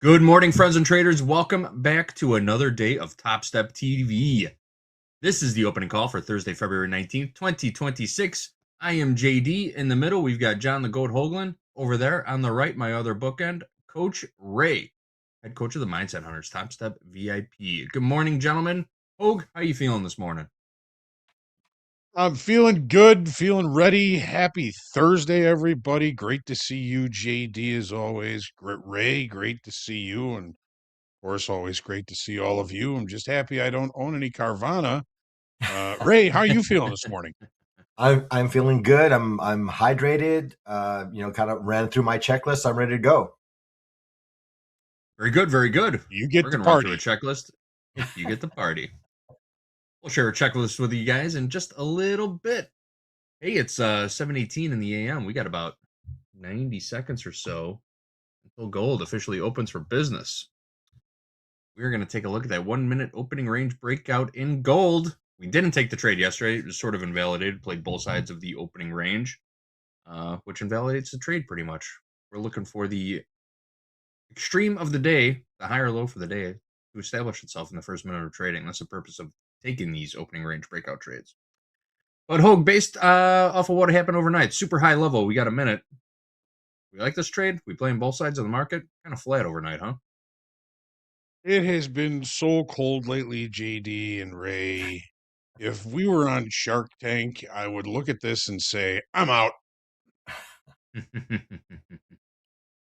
Good morning, friends and traders. Welcome back to another day of Topstep TV. This is the opening call for Thursday, February 19th, 2026. I am JD. In the middle, we've got John the Goat Hoagland. Over there on the right, my other bookend, Coach Ray, head coach of the Mindset Hunters, Topstep VIP. Good morning, gentlemen. Hoag, how you feeling this morning? I'm feeling good, feeling ready. Happy Thursday, everybody. Great to see you, JD, as always. Ray, great to see you. And of course, always great to see all of you. I'm just happy I don't own any Carvana. Ray, how are you feeling this morning? I'm feeling good. I'm hydrated. Kind of ran through my checklist. I'm ready to go. Very good, very good. You get We're the going to run through a party. checklist. You get the party. We'll share a checklist with you guys in just a little bit. Hey, it's 7:18 in the AM. We got about 90 seconds or so until gold officially opens for business. We're going to take a look at that 1 minute opening range breakout in gold. We didn't take the trade yesterday. It was sort of invalidated, played both sides of the opening range, which invalidates the trade pretty much. We're looking for the extreme of the day, the high or low for the day, to establish itself in the first minute of trading. That's the purpose of taking these opening range breakout trades. But Hogue, based off of what happened overnight, super high level, we got a minute. We like this trade. We playing both sides of the market. Kind of flat overnight, huh? It has been so cold lately, JD and Ray. If we were on Shark Tank, I would look at this and say, I'm out.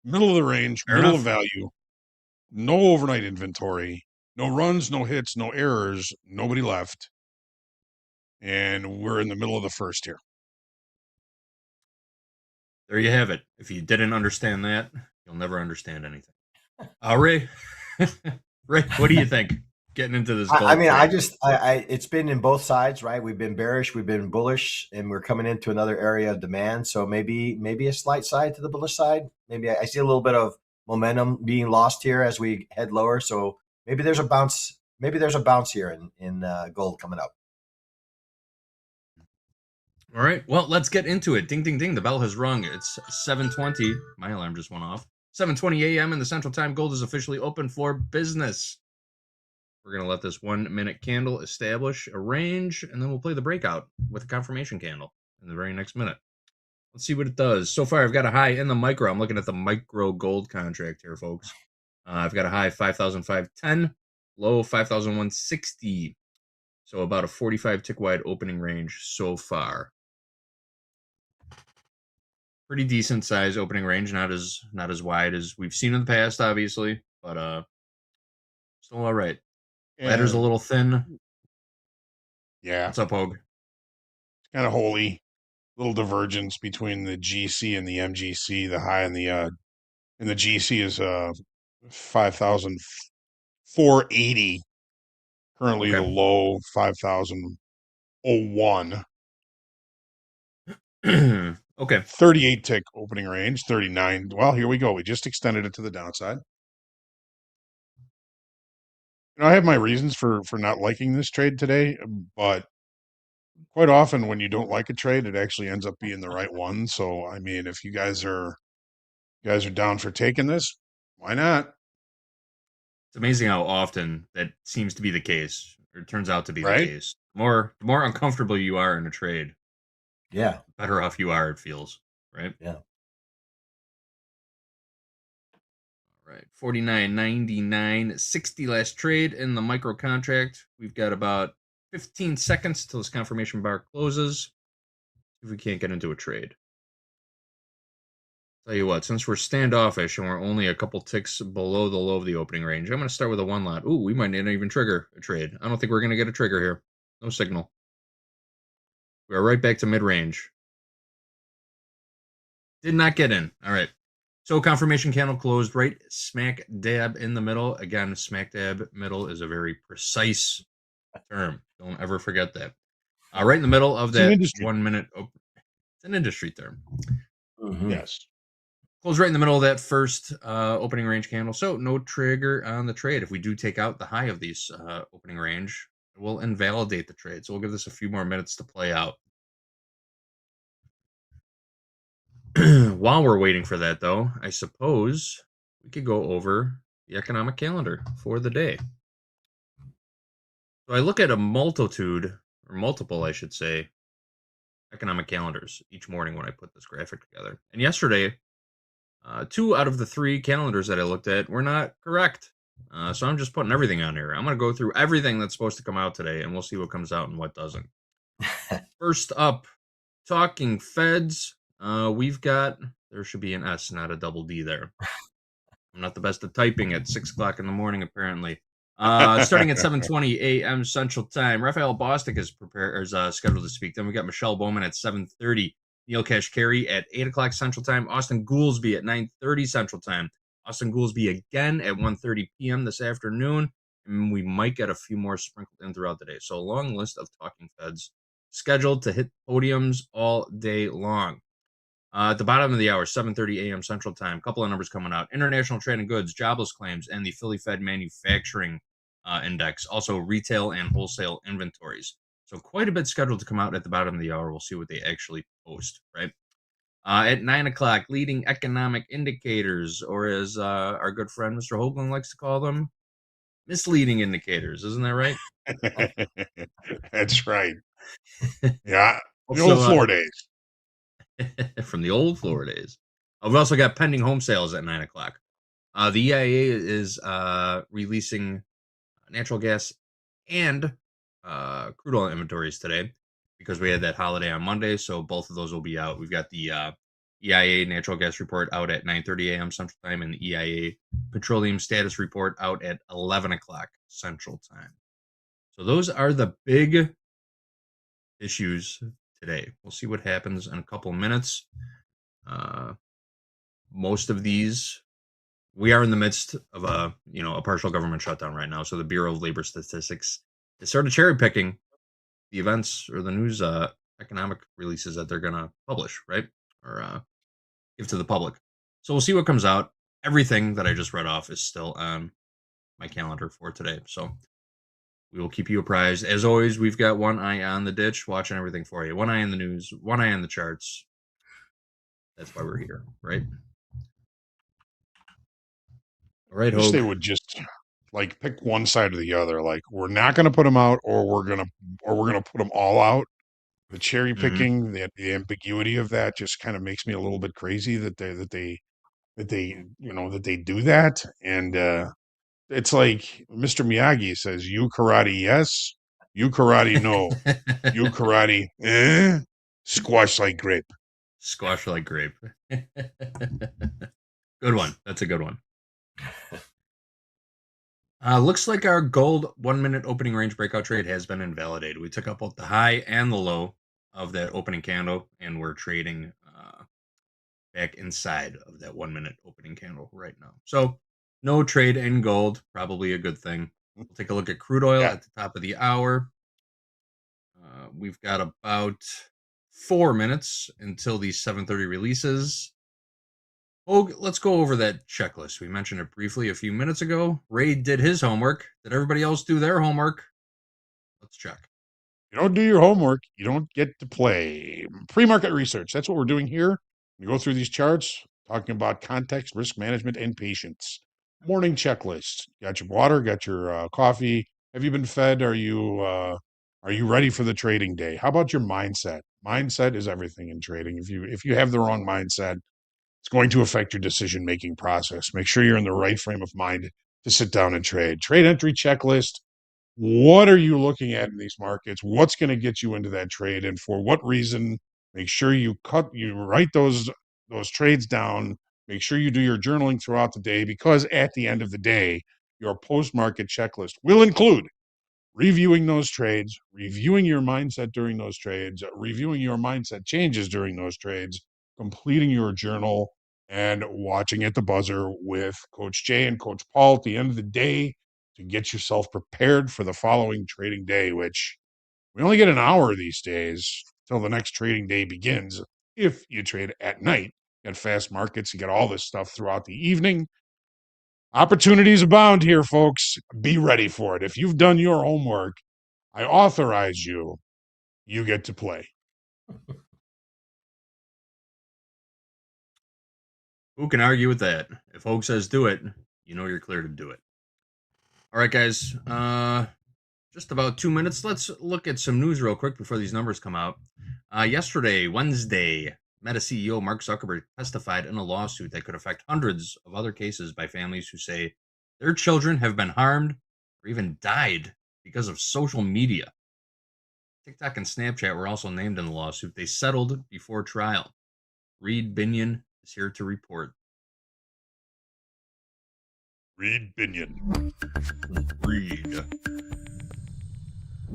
Middle of the range, Fair middle of enough. value, no overnight inventory, no runs, no hits, no errors, nobody left. And we're in the middle of the first here. There you have it. If you didn't understand that, you'll never understand anything. Ray, Ray, what do you think? Getting into this I gold mean, trade. it's been in both sides, right? We've been bearish, we've been bullish, and we're coming into another area of demand. So maybe a slight side to the bullish side. Maybe I see a little bit of momentum being lost here as we head lower. So maybe there's a bounce. Maybe there's a bounce here in gold coming up. All right. Well, let's get into it. Ding, ding, ding. The bell has rung. It's 7:20. My alarm just went off. 7:20 a.m. in the Central Time. Gold is officially open for business. We're going to let this 1 minute candle establish a range, and then we'll play the breakout with a confirmation candle in the very next minute. Let's see what it does. So far, I've got a high in the micro. I'm looking at the micro gold contract here, folks. I've got a high 5,510, low 5,160. So about a 45 tick wide opening range so far. Pretty decent size opening range, not as wide as we've seen in the past, obviously, but still all right. Ladder's a And little thin. yeah, What's up, Hogue? kind of holy. Little divergence between the GC and the MGC. The high in the GC is 5,480. Currently, the Okay. low 5,001. Okay. 38 tick opening range. 39. Well, here we go. We just extended it to the downside. I have my reasons for not liking this trade today, but quite often when you don't like a trade, it actually ends up being the right one. So, I mean, if you guys are down for taking this, why not? It's amazing how often that seems to be the case, or it turns out to be the Right? case. The more uncomfortable you are in a trade, Yeah, the better off you are, it feels, right? yeah. All right. 49.99.60 last trade in the micro contract. We've got about 15 seconds till this confirmation bar closes. If we can't get into a trade. Tell you what, since we're standoffish and we're only a couple ticks below the low of the opening range, I'm going to start with a one lot. Ooh, we might not even trigger a trade. I don't think we're going to get a trigger here. No signal. We are right back to mid range. Did not get in. All right. So confirmation candle closed right smack dab in the middle. Again, smack dab middle is a very precise term. Don't ever forget that. Right in the middle of It's an that industry. 1 minute. It's an industry term. Hmm. Yes. Close right in the middle of that first opening range candle. So no trigger on the trade. If we do take out the high of these opening range, it will invalidate the trade. So we'll give this a few more minutes to play out. While we're waiting for that, though, I suppose we could go over the economic calendar for the day. So I look at a multitude, or multiple, I should say, economic calendars each morning when I put this graphic together. And yesterday, 2 out of the 3 calendars that I looked at were not correct. So I'm just putting everything on here. I'm going to go through everything that's supposed to come out today, and we'll see what comes out and what doesn't. First up, talking Feds. We've got, there should be an S, not a double D there. I'm not the best at typing at 6 o'clock in the morning, apparently. Starting at 7:20 a.m. Central Time, Raphael Bostic is scheduled to speak. Then we got Michelle Bowman at 7:30. Neil Kashkari at 8 o'clock Central Time. Austin Goolsbee at 9:30 Central Time. Austin Goolsbee again at 1:30 p.m. this afternoon. And we might get a few more sprinkled in throughout the day. So a long list of talking Feds scheduled to hit podiums all day long. At the bottom of the hour, 7:30 a.m. Central Time, a couple of numbers coming out. International trade in goods, jobless claims, and the Philly Fed manufacturing index. Also, retail and wholesale inventories. So quite a bit scheduled to come out at the bottom of the hour. We'll see what they actually post, right? At 9 o'clock, leading economic indicators, or as our good friend Mr. Hoagland likes to call them, misleading indicators. Isn't that right? That's right. Yeah. The Also, old floor days. from the old floor days. We've also got pending home sales at 9 o'clock. The EIA is releasing natural gas and crude oil inventories today because we had that holiday on Monday, so both of those will be out. We've got the EIA natural gas report out at 9:30 a.m. Central Time and the EIA petroleum status report out at 11 o'clock Central Time. So those are the big issues today. We'll see what happens in a couple of minutes. Most of these, we are in the midst of a partial government shutdown right now. So the Bureau of Labor Statistics is sort of cherry picking the events or the news economic releases that they're going to publish, right? Or give to the public. So we'll see what comes out. Everything that I just read off is still on my calendar for today. So we will keep you apprised. As always, we've got one eye on the ditch, watching everything for you. One eye on the news, one eye on the charts. That's why we're here, right? All right, I wish Hogue. they would just like pick one side or the other. Like we're not going to put them out, or we're gonna put them all out. The cherry Mm-hmm. picking, the ambiguity of that just kind of makes me a little bit crazy that they do that. And it's like Mr. Miyagi says, "You karate, yes. You karate, no. You karate, squash like grape." Squash like grape. Good one. That's a good one. Looks like our gold 1 minute opening range breakout trade has been invalidated. We took up both the high and the low of that opening candle, and we're trading back inside of that 1 minute opening candle right now. So no trade in gold, probably a good thing. We'll take a look at crude oil at the top of the hour. We've got about 4 minutes until the 7:30 releases. Oh, let's go over that checklist. We mentioned it briefly a few minutes ago. Ray did his homework. Did everybody else do their homework? Let's check. You don't do your homework, you don't get to play. Pre-market research. That's what we're doing here. We go through these charts, talking about context, risk management, and patience. Morning checklist. Got your water, got your coffee. Have you been fed? Are you ready for the trading day? How about your mindset? Mindset is everything in trading. If you have the wrong mindset, it's going to affect your decision-making process. Make sure you're in the right frame of mind to sit down and trade. Trade entry checklist. What are you looking at in these markets? What's going to get you into that trade, and for what reason? Make sure you write those trades down. Make sure you do your journaling throughout the day, because at the end of the day, your post-market checklist will include reviewing those trades, reviewing your mindset during those trades, reviewing your mindset changes during those trades, completing your journal, and watching at the buzzer with Coach Jay and Coach Paul at the end of the day to get yourself prepared for the following trading day, which we only get an hour these days till the next trading day begins. If you trade at night, you got fast markets, you get all this stuff throughout the evening. Opportunities abound here, folks. Be ready for it. If you've done your homework, I authorize you. You get to play. Who can argue with that? If Hogue says do it, you know you're clear to do it. All right, guys. Just about 2 minutes. Let's look at some news real quick before these numbers come out. Yesterday, Wednesday, Meta CEO Mark Zuckerberg testified in a lawsuit that could affect hundreds of other cases by families who say their children have been harmed or even died because of social media. TikTok and Snapchat were also named in the lawsuit. They settled before trial. Reed Binion is here to report. Reed Binion. Reed.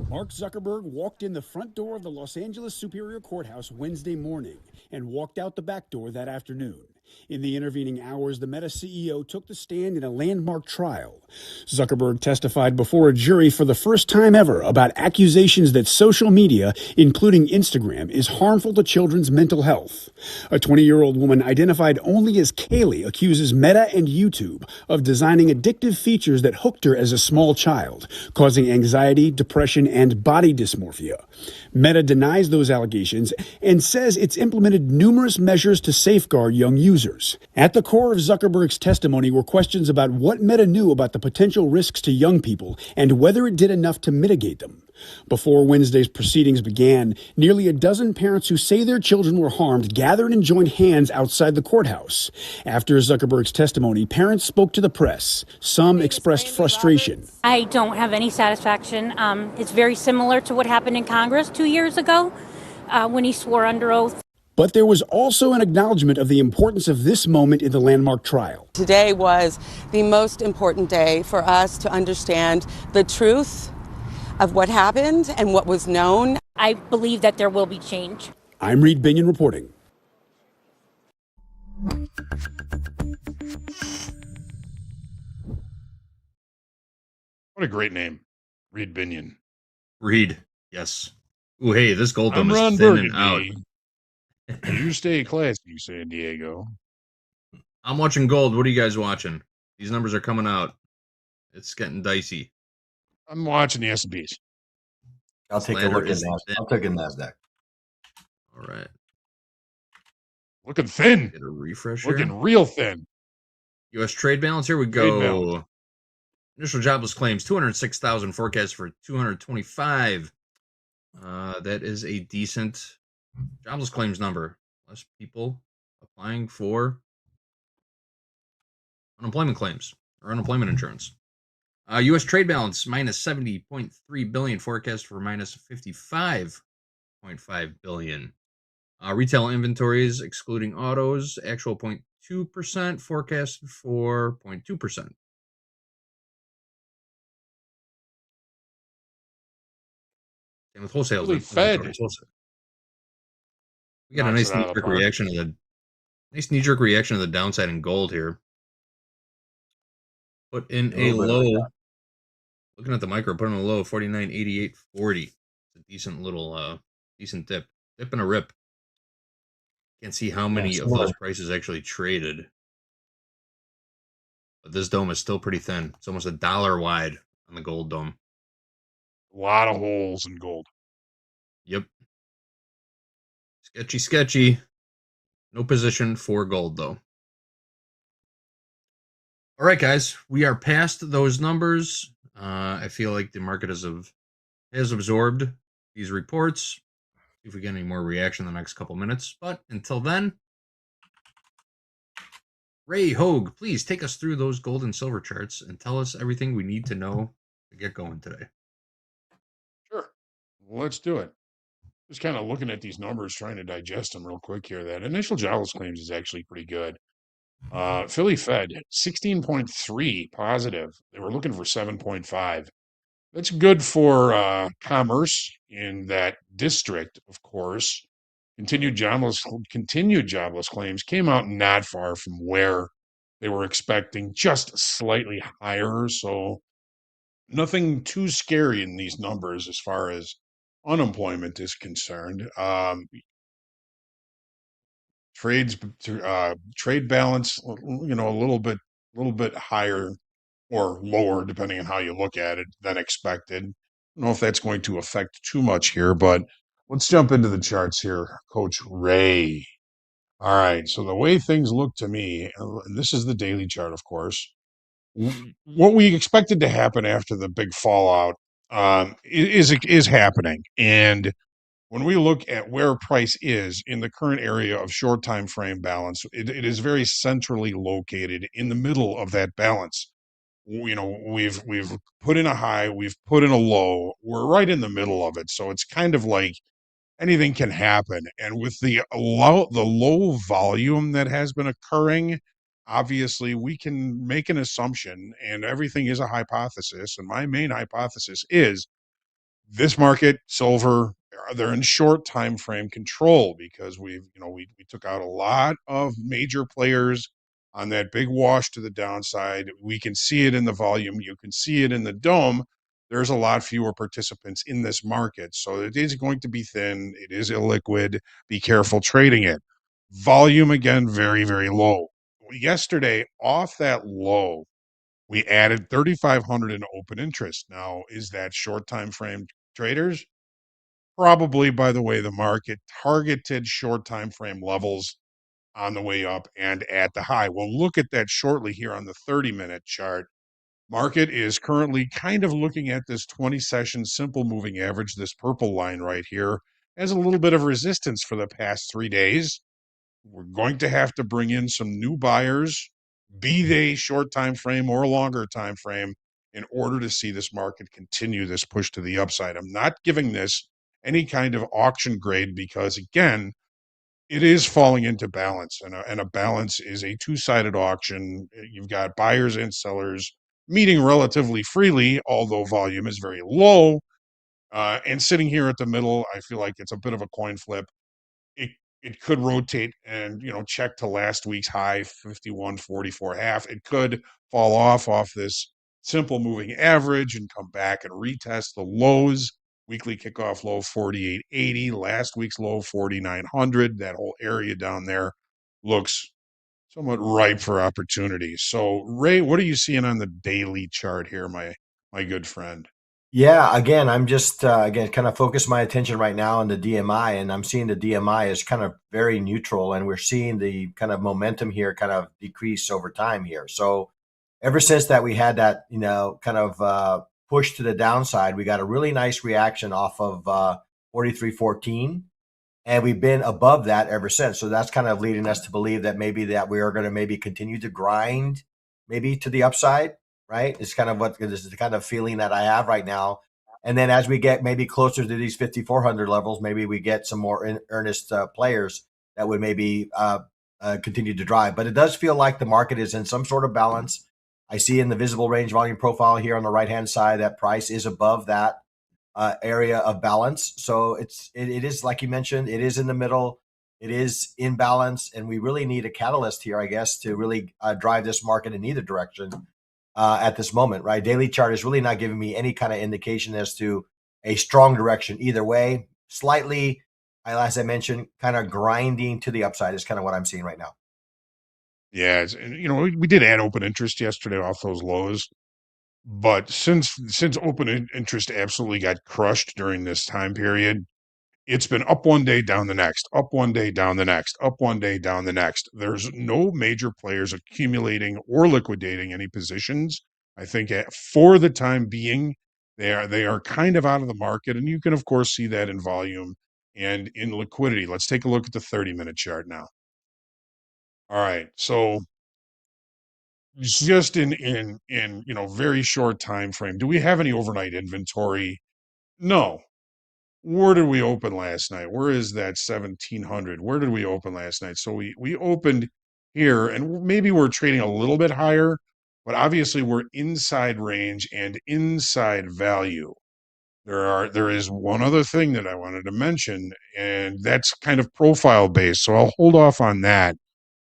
Mark Zuckerberg walked in the front door of the Los Angeles Superior Courthouse Wednesday morning and walked out the back door that afternoon. In the intervening hours, the Meta CEO took the stand in a landmark trial. Zuckerberg testified before a jury for the first time ever about accusations that social media, including Instagram, is harmful to children's mental health. A 20-year-old woman identified only as Kaylee accuses Meta and YouTube of designing addictive features that hooked her as a small child, causing anxiety, depression, and body dysmorphia. Meta denies those allegations and says it's implemented numerous measures to safeguard young users. At the core of Zuckerberg's testimony were questions about what Meta knew about the potential risks to young people and whether it did enough to mitigate them. Before Wednesday's proceedings began, nearly a dozen parents who say their children were harmed gathered and joined hands outside the courthouse. After Zuckerberg's testimony, parents spoke to the press. Some expressed frustration. I don't have any satisfaction. It's very similar to what happened in Congress 2 years ago when he swore under oath. But there was also an acknowledgement of the importance of this moment in the landmark trial. Today was the most important day for us to understand the truth of what happened and what was known. I believe that there will be change. I'm Reed Binion reporting. What a great name. Reed Binion. Reed, yes. Ooh, hey, this gold I'm dome is Ron thinning out. Burgundy. You stay classy, San Diego. I'm watching gold. What are you guys watching? These numbers are coming out. It's getting dicey. I'm watching the S&Ps. I'll take a look at that. I'll take a NASDAQ. All right. Looking thin. Get a refresh here. Looking real thin. U.S. trade balance. Here we go. Initial jobless claims, 206,000 forecast for 225. That is a decent jobless claims number. Less people applying for unemployment claims or unemployment insurance. U.S. trade balance minus 70.3 billion, forecast for minus 55.5 billion. Retail inventories excluding autos, actual 0.2%, forecasted for 0.2%. And with wholesale, Really Fed. We got a nice knee-jerk reaction to the downside in gold here. Put in a low. Looking at the micro, put in a low of 49.8840. It's a decent little decent dip. Dip and a rip. Can't see how many of those prices actually traded. But this dome is still pretty thin. It's almost $1 wide on the gold dome. A lot of holes in gold. Yep. Sketchy. No position for gold, though. All right, guys. We are past those numbers. I feel like the market has absorbed these reports. See if we get any more reaction in the next couple minutes. But until then, Ray Hogue, please take us through those gold and silver charts and tell us everything we need to know to get going today. Sure. Well, let's do it. Just kind of looking at these numbers, trying to digest them real quick here. That initial jobless claims is actually pretty good. Philly Fed, 16.3 positive. They were looking for 7.5. That's good for commerce in that district, of course. Continued jobless claims came out not far from where they were expecting, just slightly higher. So nothing too scary in these numbers as far as unemployment is concerned. Trade balance, a little bit higher or lower, depending on how you look at it, than expected. I don't know if that's going to affect too much here, but let's jump into the charts here, Coach Ray. All right, so the way things look to me, and this is the daily chart, of course. what we expected to happen after the big fallout is happening. And when we look at where price is in the current area of short time frame balance, it is very centrally located in the middle of that balance. We've put in a high, we've put in a low, we're right in the middle of it. So it's kind of like anything can happen. And with the low volume that has been occurring, obviously we can make an assumption, and everything is a hypothesis. And my main hypothesis is this market, silver, they're in short time frame control because we took out a lot of major players on that big wash to the downside. We can see it in the volume, you can see it in the dome. There's a lot fewer participants in this market, so it is going to be thin, it is illiquid. Be careful trading it. Volume again, very, very low. Yesterday, off that low, we added 3,500 in open interest. Now, is that short time frame traders? Probably. By the way, the market targeted short time frame levels on the way up and at the high. We'll look at that shortly here on the 30-minute chart. Market is currently kind of looking at this 20 session simple moving average, this purple line right here, as a little bit of resistance for the past 3 days. We're going to have to bring in some new buyers, be they short time frame or longer time frame, in order to see this market continue this push to the upside. I'm not giving this any kind of auction grade because, again, it is falling into balance, and a balance is a two-sided auction. You've got buyers and sellers meeting relatively freely, although volume is very low. And sitting here at the middle, I feel like it's a bit of a coin flip. It could rotate and check to last week's high 51.44 half. It could fall off this simple moving average and come back and retest the lows. Weekly kickoff low 48.80, last week's low 4900. That whole area down there looks somewhat ripe for opportunity. So Ray, what are you seeing on the daily chart here, my good friend? Yeah, again, I'm just again kind of focus my attention right now on the DMI, and I'm seeing the DMI is kind of very neutral, and we're seeing the kind of momentum here kind of decrease over time here. So ever since that we had that kind of push to the downside, we got a really nice reaction off of 43.14, and we've been above that ever since. So that's kind of leading us to believe that maybe that we are going to maybe continue to grind maybe to the upside, right? It's kind of what this is the kind of feeling that I have right now. And then as we get maybe closer to these 5,400 levels, maybe we get some more earnest players that would maybe continue to drive. But it does feel like the market is in some sort of balance. I see in the visible range volume profile here on the right-hand side that price is above that area of balance. So it is like you mentioned, it is in the middle, it is in balance, and we really need a catalyst here, I guess, to really drive this market in either direction at this moment, right? Daily chart is really not giving me any kind of indication as to a strong direction either way. Slightly, as I mentioned, kind of grinding to the upside is kind of what I'm seeing right now. Yeah, we did add open interest yesterday off those lows. But since open interest absolutely got crushed during this time period, it's been up one day, down the next, up one day, down the next, up one day, down the next. There's no major players accumulating or liquidating any positions. I think for the time being, they are kind of out of the market, and you can of course see that in volume and in liquidity. Let's take a look at the 30-minute chart now. All right, so just in very short time frame, do we have any overnight inventory? No. Where did we open last night? Where is that 1700? Where did we open last night? So we opened here, and maybe we're trading a little bit higher, but obviously we're inside range and inside value. There is one other thing that I wanted to mention, and that's kind of profile based, so I'll hold off on that.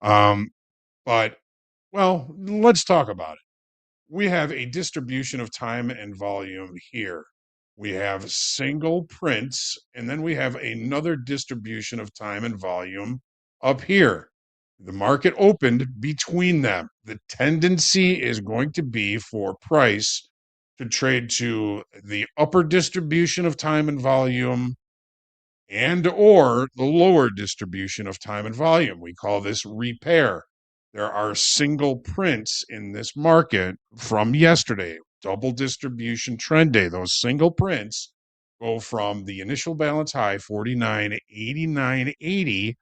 But well, let's talk about it. We have a distribution of time and volume here. We have single prints, and then we have another distribution of time and volume up here. The market opened between them. The tendency is going to be for price to trade to the upper distribution of time and volume and or the lower distribution of time and volume. We call this repair. there are single prints in this market from yesterday, double distribution trend day. Those single prints go from the initial balance high 49.8980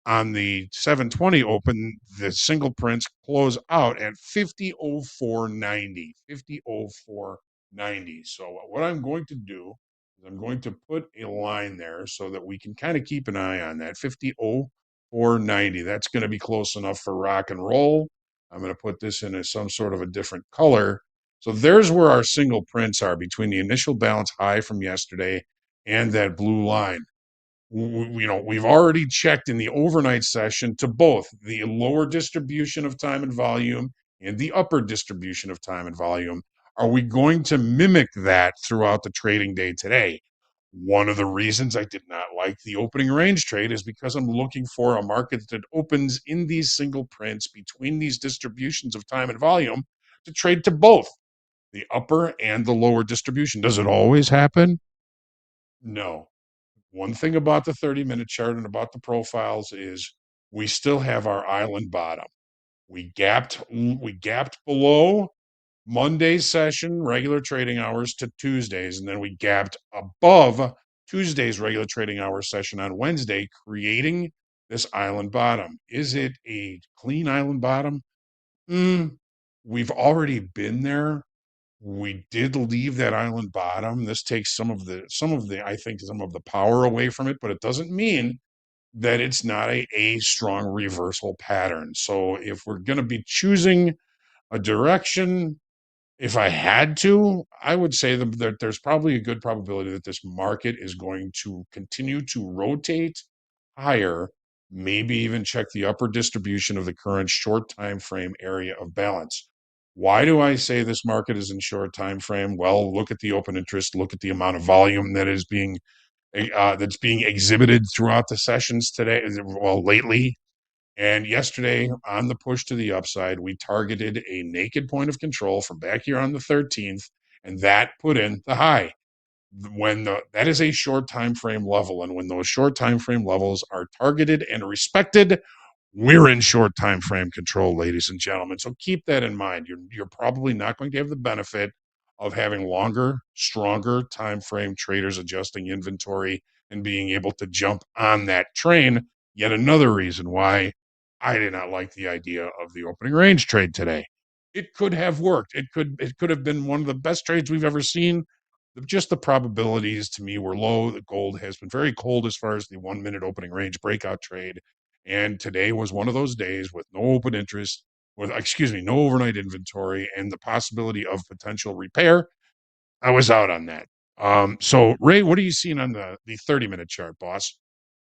on the 720 open. The single prints close out at 50.0490. 50.0490. So what I'm going to do is I'm going to put a line there so that we can kind of keep an eye on that 50.0490. That's going to be close enough for rock and roll. I'm going to put this in some sort of a different color. So there's where our single prints are between the initial balance high from yesterday and that blue line. We've already checked in the overnight session to both the lower distribution of time and volume and the upper distribution of time and volume. Are we going to mimic that throughout the trading day today? One of the reasons I did not like the opening range trade is because I'm looking for a market that opens in these single prints between these distributions of time and volume to trade to both the upper and the lower distribution. Does it always happen? No. One thing about the 30-minute chart and about the profiles is we still have our island bottom. We gapped below Monday's session, regular trading hours, to Tuesdays, and then we gapped above Tuesday's regular trading hour session on Wednesday, creating this island bottom. Is it a clean island bottom? We've already been there. We did leave that island bottom. This takes I think some of the power away from it, but it doesn't mean that it's not a strong reversal pattern. So if we're going to be choosing a direction, if I had to, I would say that there's probably a good probability that this market is going to continue to rotate higher, maybe even check the upper distribution of the current short time frame area of balance. Why do I say this market is in short time frame? Well, look at the open interest, look at the amount of volume that is being that's being exhibited throughout the sessions today, well, lately. And yesterday, on the push to the upside, we targeted a naked point of control from back here on the 13th, and that put in the high. That is a short time frame level, and when those short time frame levels are targeted and respected, we're in short time frame control, ladies and gentlemen. So keep that in mind. You're probably not going to have the benefit of having longer, stronger time frame traders adjusting inventory and being able to jump on that train. Yet another reason why I did not like the idea of the opening range trade today. It could have worked. It could have been one of the best trades we've ever seen. Just the probabilities to me were low. The gold has been very cold as far as the 1 minute opening range breakout trade. And today was one of those days with no open interest, no overnight inventory, and the possibility of potential repair. I was out on that. So Ray, what are you seeing on the 30-minute chart, boss?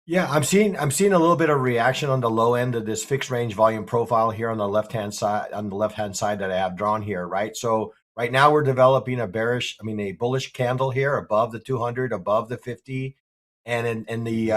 Yeah, I'm seeing a little bit of reaction on the low end of this fixed range volume profile here on the left-hand side that I have drawn here, right? So right now we're developing a bullish candle here above the 200, above the 50, and in the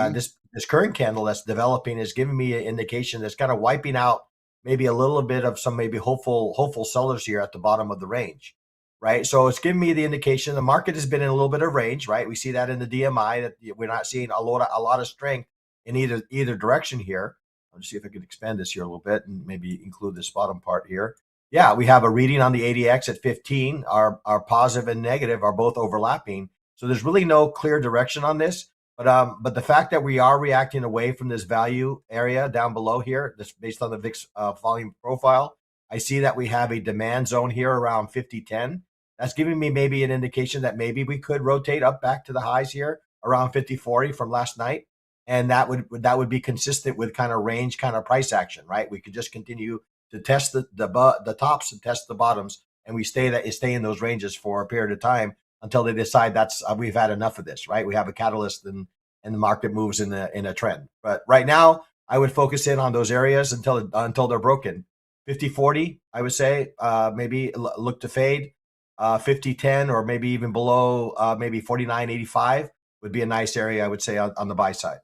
this current candle that's developing is giving me an indication that's kind of wiping out maybe a little bit of some maybe hopeful sellers here at the bottom of the range, right? So it's giving me the indication the market has been in a little bit of range, right? We see that in the DMI that we're not seeing a lot of strength in either direction here. I'll just see if I can expand this here a little bit and maybe include this bottom part here. Yeah, we have a reading on the ADX at 15. Our positive and negative are both overlapping. So there's really no clear direction on this. But the fact that we are reacting away from this value area down below here, this based on the VIX volume profile, I see that we have a demand zone here around 50.10. That's giving me maybe an indication that maybe we could rotate up back to the highs here around 50.40 from last night. And that would be consistent with kind of range, kind of price action, right? We could just continue to test the tops and test the bottoms, and we stay in those ranges for a period of time until they decide that's we've had enough of this, right? We have a catalyst and the market moves in a trend. But right now, I would focus in on those areas until they're broken. 50.40, I would say, maybe look to fade. 50.10 or maybe even below, maybe 49.85 would be a nice area, I would say, on the buy side.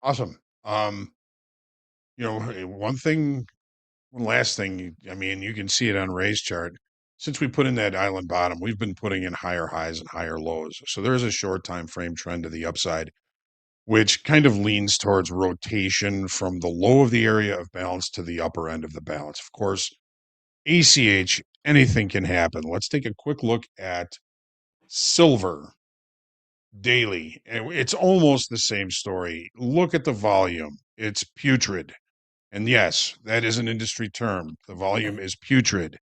Awesome. One last thing, I mean, you can see it on Ray's chart. Since we put in that island bottom, we've been putting in higher highs and higher lows. So there is a short time frame trend to the upside. which kind of leans towards rotation from the low of the area of balance to the upper end of the balance. Of course, ACH, anything can happen. Let's take a quick look at silver daily. And it's almost the same story. Look at the volume. It's putrid. And yes, that is an industry term. The volume is putrid.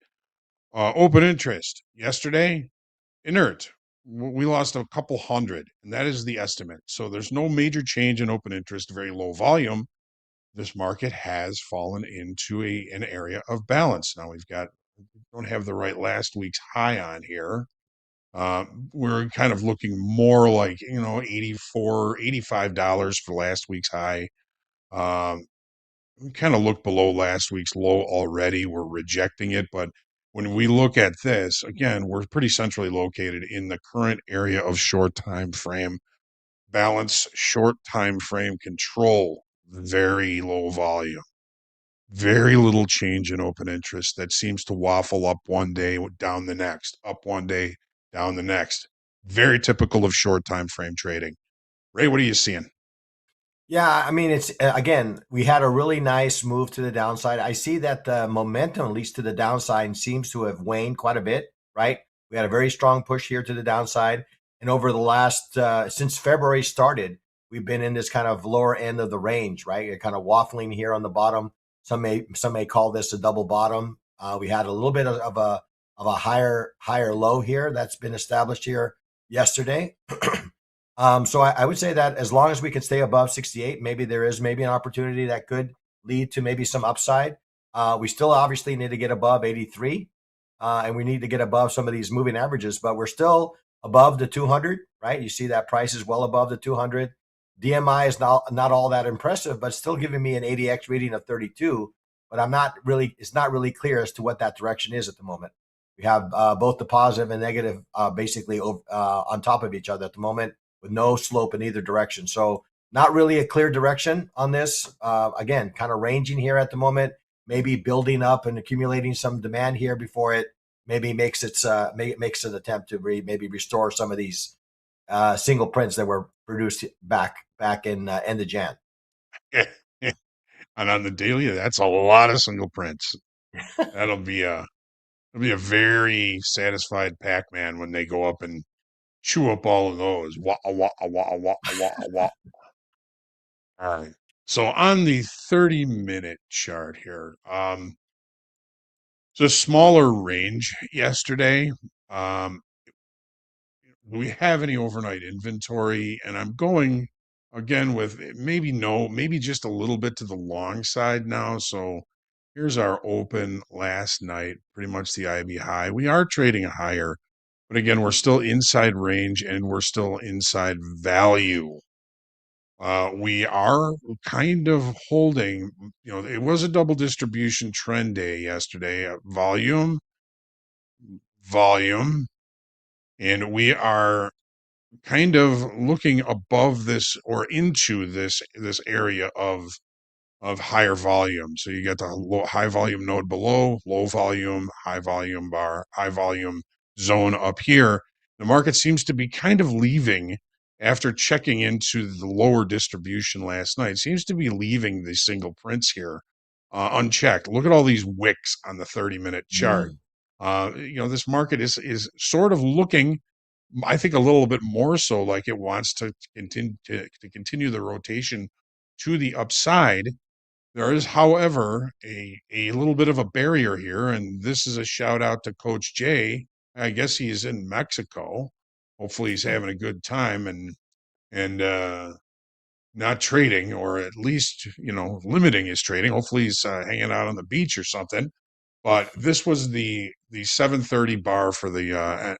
Open interest yesterday, inert. We lost a couple hundred, and that is the estimate. So there's no major change in open interest, very low volume. This market has fallen into an area of balance. Now don't have the right last week's high on here. We're kind of looking more like, $84, $85 for last week's high. We kind of look below last week's low already. We're rejecting it. But when we look at this, again, we're pretty centrally located in the current area of short time frame balance, short time frame control, very low volume, very little change in open interest that seems to waffle up one day, down the next, up one day, down the next. Very typical of short time frame trading. Ray, what are you seeing? Yeah, I mean, it's again, we had a really nice move to the downside. I see that the momentum, at least to the downside, seems to have waned quite a bit, right? We had a very strong push here to the downside. And over the last, since February started, we've been in this kind of lower end of the range, right? You're kind of waffling here on the bottom. Some may call this a double bottom. We had a little bit of a higher low here that's been established here yesterday. So I would say that as long as we can stay above 68, maybe there is maybe an opportunity that could lead to maybe some upside. We still obviously need to get above 83, and we need to get above some of these moving averages, but we're still above the 200, right? You see that price is well above the 200. DMI is not all that impressive, but still giving me an ADX reading of 32. But it's not really clear as to what that direction is at the moment. We have both the positive and negative basically on top of each other at the moment, with no slope in either direction. So not really a clear direction on this. Again, kind of ranging here at the moment, maybe building up and accumulating some demand here before it maybe makes an attempt to maybe restore some of these single prints that were produced back in end of Jan. And on the daily, that's a lot of single prints. That'll be a very satisfied Pac-Man when they go up and chew up all of those. Wah, wah, wah, wah, wah, wah. All right. So on the 30-minute chart here, it's a smaller range yesterday. Do we have any overnight inventory? And I'm going again with maybe just a little bit to the long side now. So here's our open last night, pretty much the IB high. We are trading higher, but again, we're still inside range and we're still inside value. We are kind of holding, it was a double distribution trend day yesterday, volume, and we are kind of looking above this or into this area of higher volume. So you get the high volume node below, low volume, high volume bar, high volume zone up here. The market seems to be kind of leaving after checking into the lower distribution last night. Seems to be leaving the single prints here unchecked. Look at all these wicks on the 30-minute chart. This market is sort of looking, I think, a little bit more so like it wants to continue the rotation to the upside. There is, however, a little bit of a barrier here, and this is a shout out to Coach Jay. I guess he's in Mexico. Hopefully, he's having a good time and not trading, or at least limiting his trading. Hopefully, he's hanging out on the beach or something. But this was the 7:30 bar for the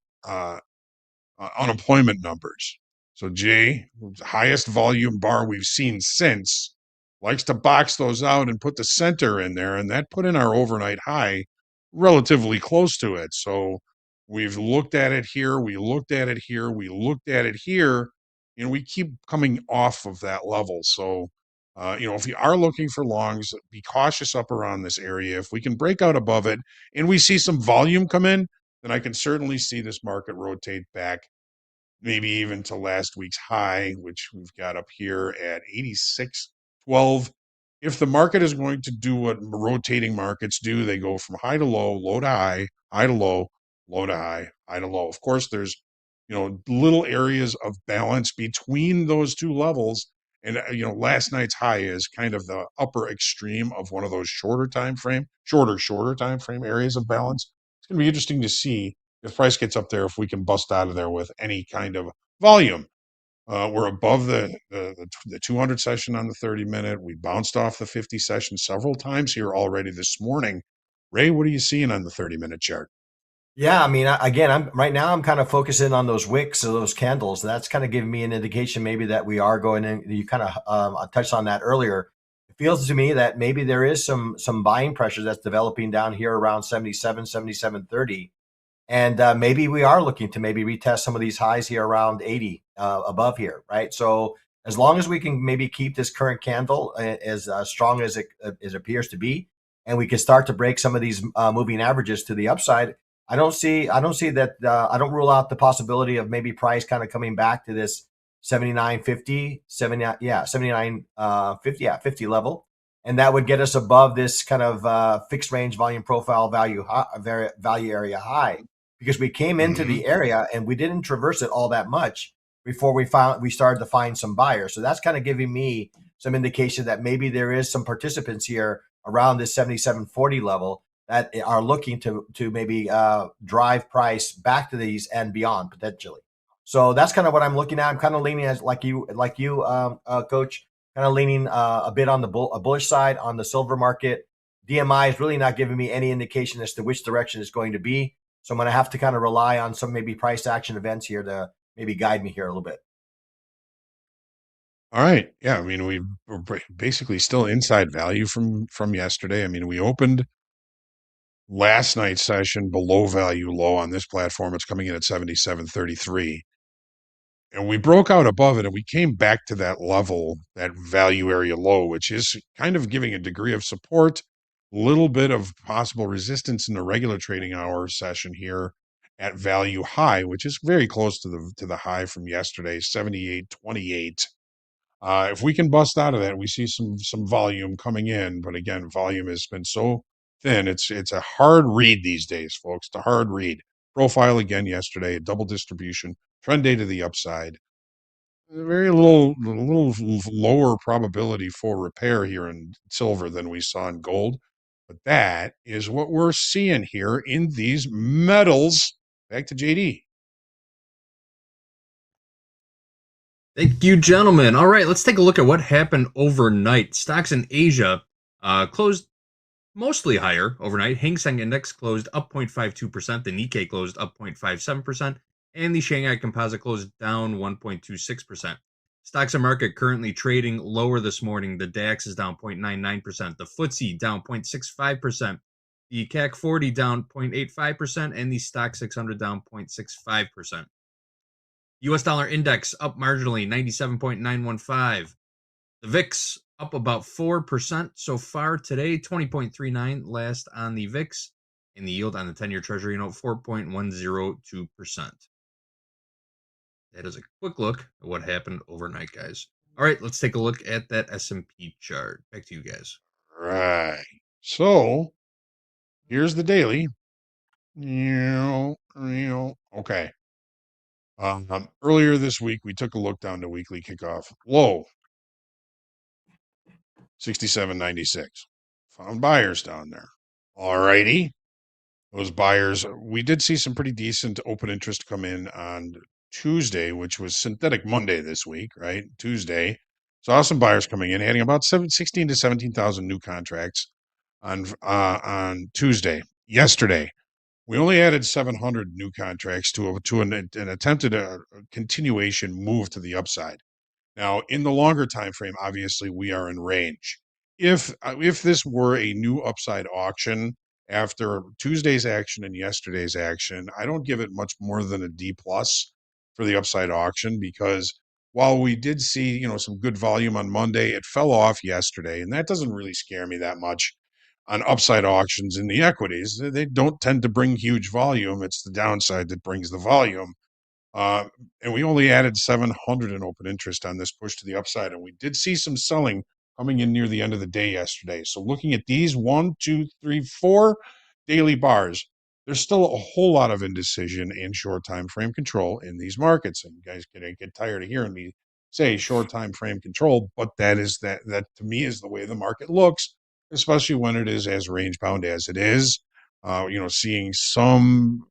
unemployment numbers. So Jay, highest volume bar we've seen since, likes to box those out and put the center in there, and that put in our overnight high relatively close to it. So we've looked at it here, we looked at it here, we looked at it here, and we keep coming off of that level. So if you are looking for longs, be cautious up around this area. If we can break out above it and we see some volume come in, then I can certainly see this market rotate back maybe even to last week's high, which we've got up here at 86.12. If the market is going to do what rotating markets do, they go from high to low to high to low to high to low. Of course, there's little areas of balance between those two levels. And last night's high is kind of the upper extreme of one of those shorter time frame areas of balance. It's going to be interesting to see if price gets up there, if we can bust out of there with any kind of volume. We're above the 200 session on the 30-minute. We bounced off the 50 session several times here already this morning. Ray, what are you seeing on the 30-minute chart? Yeah, I mean, again, I'm right now. I'm kind of focusing on those wicks of those candles. That's kind of giving me an indication, maybe that we are going in. You kind of touched on that earlier. It feels to me that maybe there is some buying pressure that's developing down here around 77, 77.30. And maybe we are looking to maybe retest some of these highs here around 80 above here, right? So as long as we can maybe keep this current candle as strong as it appears to be, and we can start to break some of these moving averages to the upside, I don't see that. I don't rule out the possibility of maybe price kind of coming back to this 79.50, 79.50, 50 level, and that would get us above this kind of fixed range volume profile value area high, because we came into the area and we didn't traverse it all that much before we started to find some buyers. So that's kind of giving me some indication that maybe there is some participants here around this 77.40 level that are looking to maybe drive price back to these and beyond potentially. So that's kind of what I'm looking at. I'm kind of leaning as like you, Coach, kind of leaning a bit on the bullish side on the silver market. DMI is really not giving me any indication as to which direction it's going to be. So I'm going to have to kind of rely on some maybe price action events here to maybe guide me here a little bit. All right. Yeah. I mean, we're basically still inside value from yesterday. I mean, we opened last night's session below value low on this platform. It's coming in at 77.33. And we broke out above it and we came back to that level, that value area low, which is kind of giving a degree of support, a little bit of possible resistance in the regular trading hour session here at value high, which is very close to the high from yesterday, 78.28. If we can bust out of that, we see some volume coming in. But again, volume has been so thin. It's a hard read these days, folks. It's a hard read. Profile again yesterday, a double distribution, trend day to the upside. Very little lower probability for repair here in silver than we saw in gold. But that is what we're seeing here in these metals. Back to JD. Thank you, gentlemen. All right, let's take a look at what happened overnight. Stocks in Asia closed mostly higher overnight. Hang Seng Index closed up 0.52%. The Nikkei closed up 0.57%. And the Shanghai Composite closed down 1.26%. Stocks in market currently trading lower this morning. The DAX is down 0.99%. The FTSE down 0.65%. The CAC 40 down 0.85%. And the Stock 600 down 0.65%. US dollar index up marginally, 97.915. The VIX up about 4% so far today, 20.39 last on the VIX. And the yield on the 10-year Treasury note, 4.102%. That is a quick look at what happened overnight, guys. All right, let's take a look at that S&P chart. Back to you guys. Right. So here's the daily. Okay. Earlier this week, we took a look down to weekly kickoff. Low, 67.96. Found buyers down there. All righty. Those buyers, we did see some pretty decent open interest come in on Tuesday, which was Synthetic Monday this week, right? Tuesday. Saw some buyers coming in, adding about 16 to 17,000 new contracts on Tuesday. Yesterday, we only added 700 new contracts to an attempted continuation move to the upside. Now, in the longer time frame, obviously we are in range. If this were a new upside auction after Tuesday's action and yesterday's action, I don't give it much more than a D plus for the upside auction, because while we did see some good volume on Monday, it fell off yesterday, and that doesn't really scare me that much on upside auctions in the equities. They don't tend to bring huge volume. It's the downside that brings the volume. Uh, and we only added 700 in open interest on this push to the upside. And we did see some selling coming in near the end of the day yesterday. So looking at these 1, 2, 3, 4 daily bars, there's still a whole lot of indecision and short time frame control in these markets. And you guys can get tired of hearing me say short time frame control, but that to me is the way the market looks, especially when it is as range bound as it is. Seeing some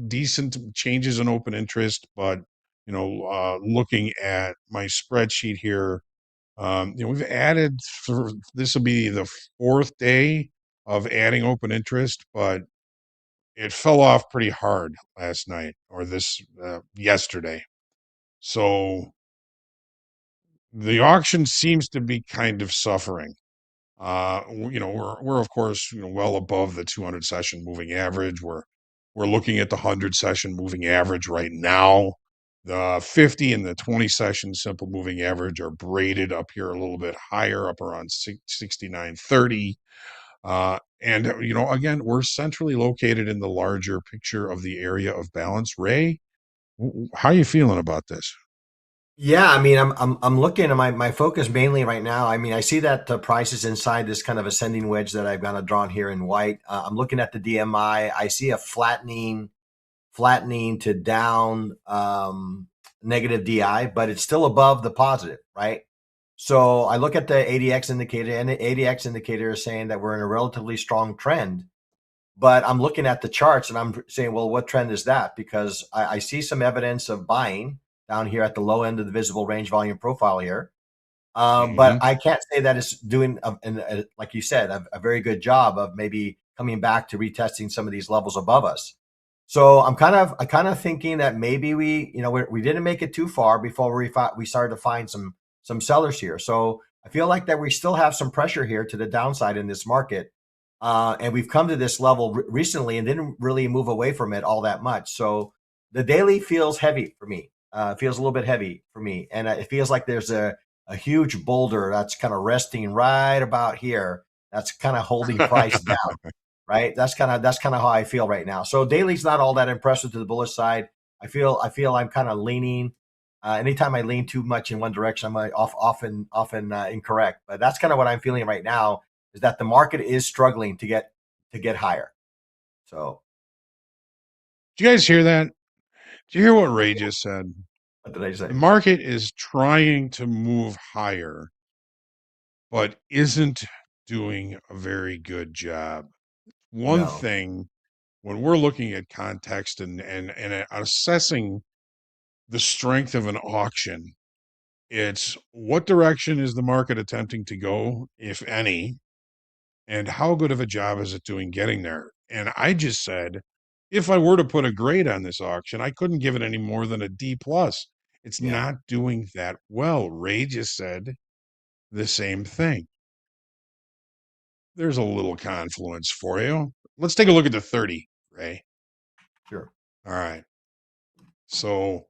decent changes in open interest, but looking at my spreadsheet here, we've added for this will be the fourth day of adding open interest, but it fell off pretty hard last night or this yesterday. So the auction seems to be kind of suffering. We're of course well above the 200 session moving average. We're looking at the 100 session moving average right now. The 50 and the 20 session simple moving average are braided up here a little bit higher, up around 69.30. And again, we're centrally located in the larger picture of the area of balance. Ray, how are you feeling about this? Yeah, I mean, I'm looking at my focus mainly right now. I mean, I see that the price is inside this kind of ascending wedge that I've kind of drawn here in white. I'm looking at the DMI. I see a flattening to down negative DI, but it's still above the positive, right? So I look at the ADX indicator, and the ADX indicator is saying that we're in a relatively strong trend. But I'm looking at the charts and I'm saying, well, what trend is that? Because I see some evidence of buying down here at the low end of the visible range volume profile here. But Mm-hmm. I can't say that it's doing, like you said, a very good job of maybe coming back to retesting some of these levels above us. So I kind of thinking that maybe we didn't make it too far before we started to find some sellers here. So I feel like that we still have some pressure here to the downside in this market, and we've come to this level recently and didn't really move away from it all that much. So the daily feels heavy for me. It feels a little bit heavy for me, and it feels like there's a huge boulder that's kind of resting right about here. That's kind of holding price down, right? That's kind of how I feel right now. So daily's not all that impressive to the bullish side. I feel I'm kind of leaning. Anytime I lean too much in one direction, I'm often incorrect. But that's kind of what I'm feeling right now. Is that the market is struggling to get higher. So Did you guys hear that? Did you hear what Ray just said? what did I The say? market is trying to move higher, but isn't doing a very good job. One No. thing when we're looking at context and assessing the strength of an auction, it's what direction is the market attempting to go, if any, and how good of a job is it doing getting there? And I just said, if I were to put a grade on this auction, I couldn't give it any more than a D plus. It's Yeah. not doing that well. Ray just said the same thing. There's a little confluence for you. Let's take a look at the 30, Ray. Sure. All right. So,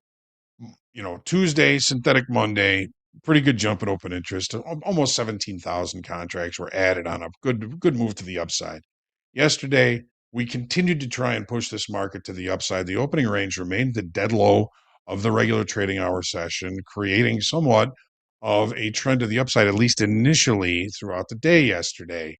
Tuesday, synthetic Monday, pretty good jump in open interest. Almost 17,000 contracts were added on a good move to the upside. Yesterday, we continued to try and push this market to the upside. The opening range remained the dead low of the regular trading hour session, creating somewhat of a trend to the upside, at least initially throughout the day yesterday.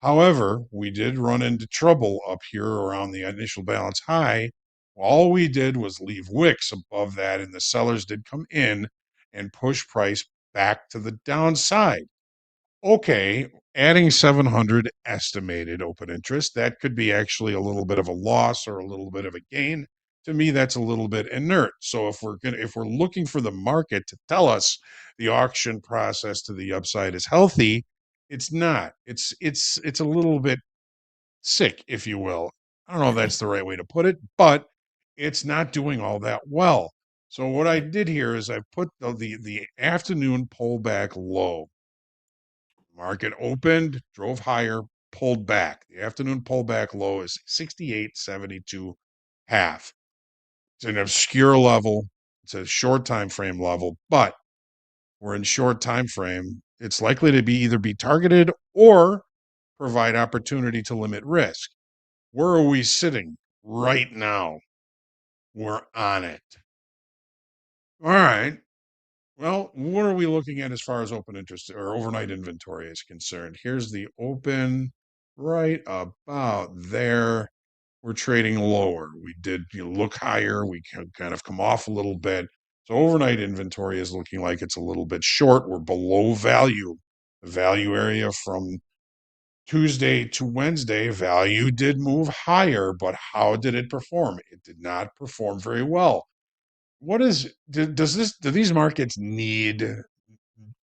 However, we did run into trouble up here around the initial balance high. All we did was leave wicks above that, and the sellers did come in and push price back to the downside. Okay, adding 700 estimated open interest, that could be actually a little bit of a loss or a little bit of a gain. To me, that's a little bit inert. So if we're looking for the market to tell us the auction process to the upside is healthy, it's not. It's a little bit sick, if you will. I don't know if that's the right way to put it, but it's not doing all that well. So what I Right. did here is I put the afternoon pullback low. Market opened, drove higher, pulled back. The afternoon pullback low is 68.72 half. It's an obscure level. It's a short time frame level, but we're in short time frame. It's likely to be either be targeted or provide opportunity to limit risk. Where are we sitting right now? We're on it. All right. Well, what are we looking at as far as open interest or overnight inventory is concerned? Here's the open right about there. We're trading lower. We did look higher. We kind of come off a little bit. So overnight inventory is looking like it's a little bit short. We're below value. The value area from Tuesday to Wednesday, value did move higher, but how did it perform? It did not perform very well. Do these markets need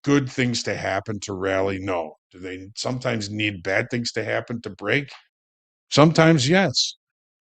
good things to happen to rally? No. Do they sometimes need bad things to happen to break? Sometimes yes.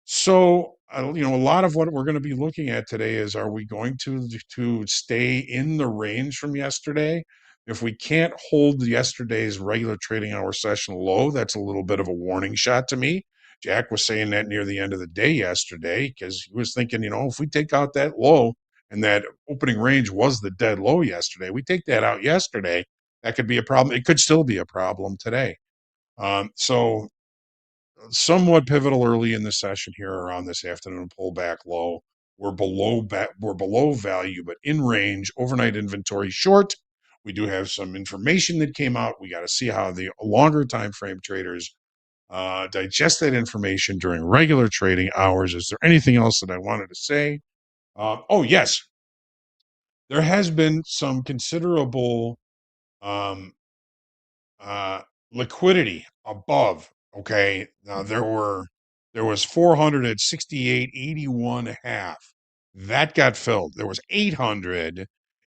So, a lot of what we're going to be looking at today is, are we going to stay in the range from yesterday? If we can't hold yesterday's regular trading hour session low, that's a little bit of a warning shot to me. Jack was saying that near the end of the day yesterday because he was thinking, if we take out that low and that opening range was the dead low yesterday, we take that out yesterday, that could be a problem. It could still be a problem today. So somewhat pivotal early in the session here around this afternoon pullback low. We're below value, but in range. Overnight inventory short. We do have some information that came out. We got to see how the longer time frame traders digest that information during regular trading hours. Is there anything else that I wanted to say? Oh yes, there has been some considerable um, uh, liquidity above. Okay, now there was 400 at 68.81 half. That got filled. There was 800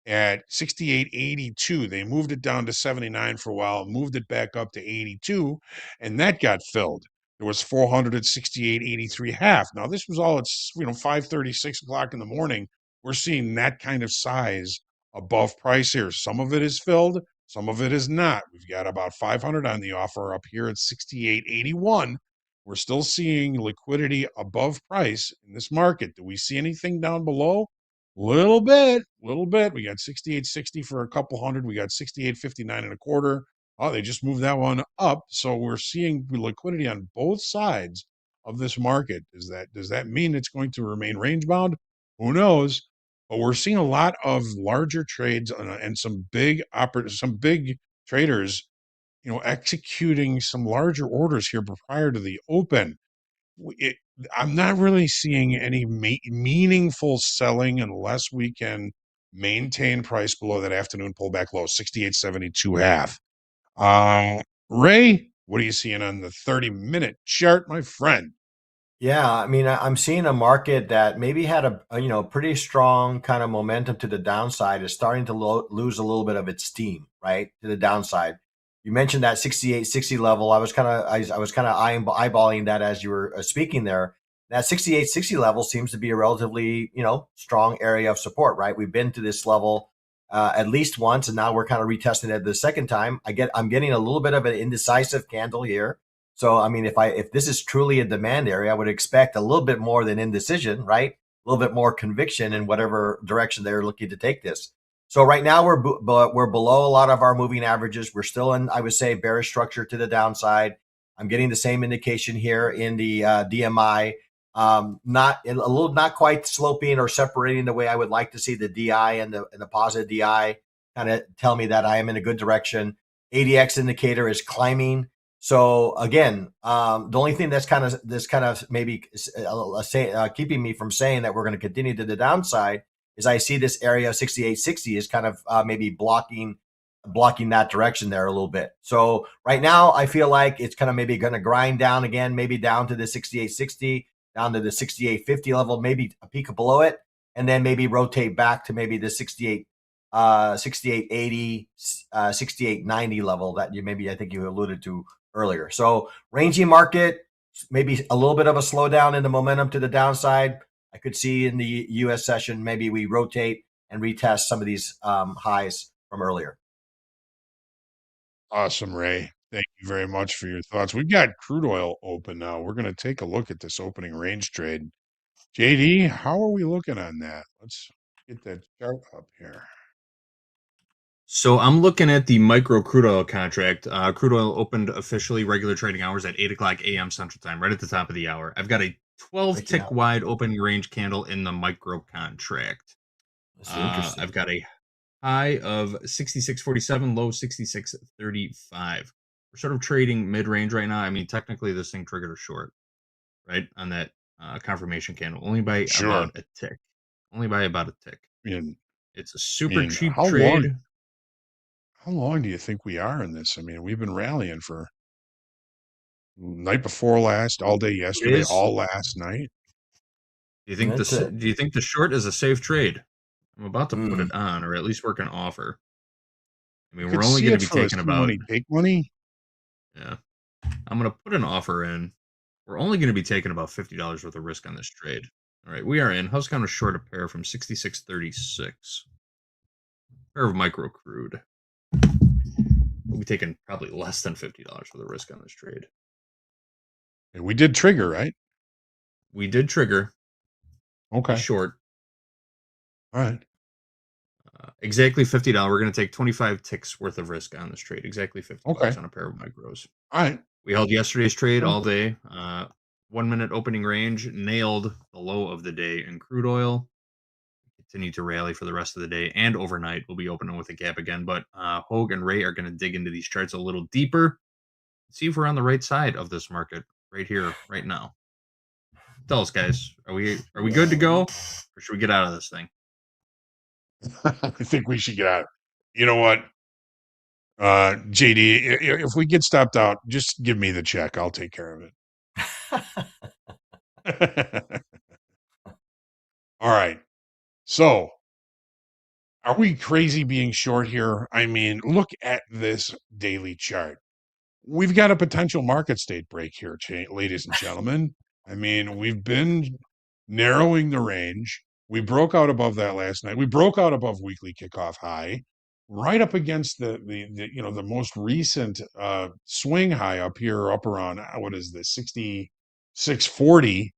at 68.82. They moved it down to 79 for a while, moved it back up to 82, and that got filled. There was 400 at 68.83 half. Now this was all at 5:30, 6 o'clock in the morning. We're seeing that kind of size above price here. Some of it is filled, some of it is not. We've got about 500 on the offer up here at 68.81. We're still seeing liquidity above price in this market. Do we see anything down below? Little bit, little bit. We got 68.60 for a couple hundred. We got 68.59 and a quarter. Oh, they just moved that one up. So we're seeing liquidity on both sides of this market. Does that mean it's going to remain range bound? Who knows? But we're seeing a lot of larger trades and some big traders, executing some larger orders here prior to the open. It, I'm not really seeing any meaningful selling unless we can maintain price below that afternoon pullback low, 68.72 half. Ray, what are you seeing on the 30-minute chart, my friend? Yeah, I mean, I'm seeing a market that maybe had pretty strong kind of momentum to the downside is starting to lose a little bit of its steam, right, to the downside. You mentioned that 68.60 level. I was kind of eyeballing that as you were speaking there. That 68.60 level seems to be a relatively strong area of support, right? We've been to this level at least once, and now we're kind of retesting it the second time. I'm getting a little bit of an indecisive candle here. So, I mean, if this is truly a demand area, I would expect a little bit more than indecision, right? A little bit more conviction in whatever direction they're looking to take this. So right now we're below a lot of our moving averages. We're still in, I would say, bearish structure to the downside. I'm getting the same indication here in the DMI. Not quite sloping or separating the way I would like to see the DI and the positive DI kind of tell me that I am in a good direction. ADX indicator is climbing. So again, the only thing that's kind of maybe keeping me from saying that we're going to continue to the downside is I see this area of 68.60 is kind of maybe blocking that direction there a little bit. So right now I feel like it's kind of maybe going to grind down again, maybe down to the 68.60, down to the 68.50 level, maybe a peak below it, and then maybe rotate back to maybe the 68.80, 68.90 level that I think you alluded to earlier. So ranging market, maybe a little bit of a slowdown in the momentum to the downside. I could see in the U.S. session, maybe we rotate and retest some of these highs from earlier. Awesome, Ray. Thank you very much for your thoughts. We've got crude oil open now. We're going to take a look at this opening range trade. JD, how are we looking on that? Let's get that chart up here. So I'm looking at the micro crude oil contract. Crude oil opened officially regular trading hours at 8 o'clock a.m. Central Time, right at the top of the hour. I've got a 12 tick wide opening range candle in the micro contract. That's interesting. I've got a high of 66.47, low 66.35. We're sort of trading mid-range right now. I mean, technically this thing triggered a short, right? On that confirmation candle, only by Sure. about a tick. Only by about a tick. And It's a I super mean, cheap trade. how long do you think we are in this? I mean, we've been rallying for night before last, all day 2 yesterday, days. all last night. Do you think That's it. do you think the short is a safe trade? I'm about to put Mm. it on, or at least work an offer. I You mean, could we're only see going to it be for a taking see about, money, take money. yeah. I'm going to put an offer in. We're only going to be taking about $50 worth of risk on this trade. All right, we are in. House count is short a pair from 66.36. Pair of micro crude. We'll be taking probably less than $50 worth of risk on this trade. And we did trigger, right? We did trigger a Okay. short. All right. Exactly $50. We're going to take 25 ticks worth of risk on this trade. Exactly $50 Okay. on a pair of micros. All right. We held yesterday's trade Okay. all day. 1 minute opening range, nailed the low of the day in crude oil. Continue to rally for the rest of the day and overnight. We'll be opening with a gap again, but Hogue and Ray are going to dig into these charts a little deeper. See if we're on the right side of this market right here, right now. Tell us, guys, are we good to go, or should we get out of this thing? I think we should get out. You know what? JD, if we get stopped out, just give me the check. I'll take care of it. All right. So, are we crazy being short here? I mean, look at this daily chart. We've got a potential market state break here, ladies and gentlemen. I mean, we've been narrowing the range. We broke out above that last night. We broke out above weekly kickoff high, right up against the most recent swing high up here, up around what is this 66.40,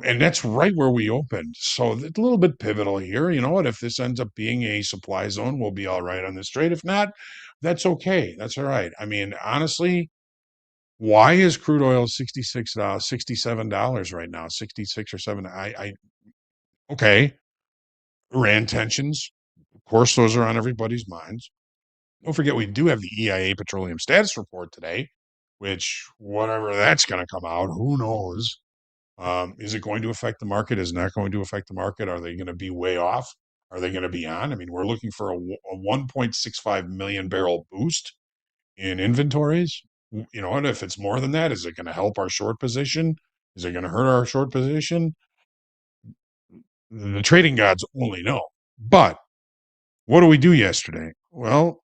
and that's right where we opened. So it's a little bit pivotal here. You know what? If this ends up being a supply zone, we'll be all right on this trade. If not, that's okay. That's all right. I mean, honestly, why is crude oil $67 right now? 66 or 7. Okay. Iran tensions. Of course, those are on everybody's minds. Don't forget, we do have the EIA petroleum status report today, which whatever that's going to come out, who knows? Is it going to affect the market? Is it not going to affect the market? Are they going to be way off? Are they going to be on? I mean, we're looking for a 1.65 million barrel boost in inventories. You know, and if it's more than that, is it going to help our short position? Is it going to hurt our short position? The trading gods only know. But what do we do yesterday? Well,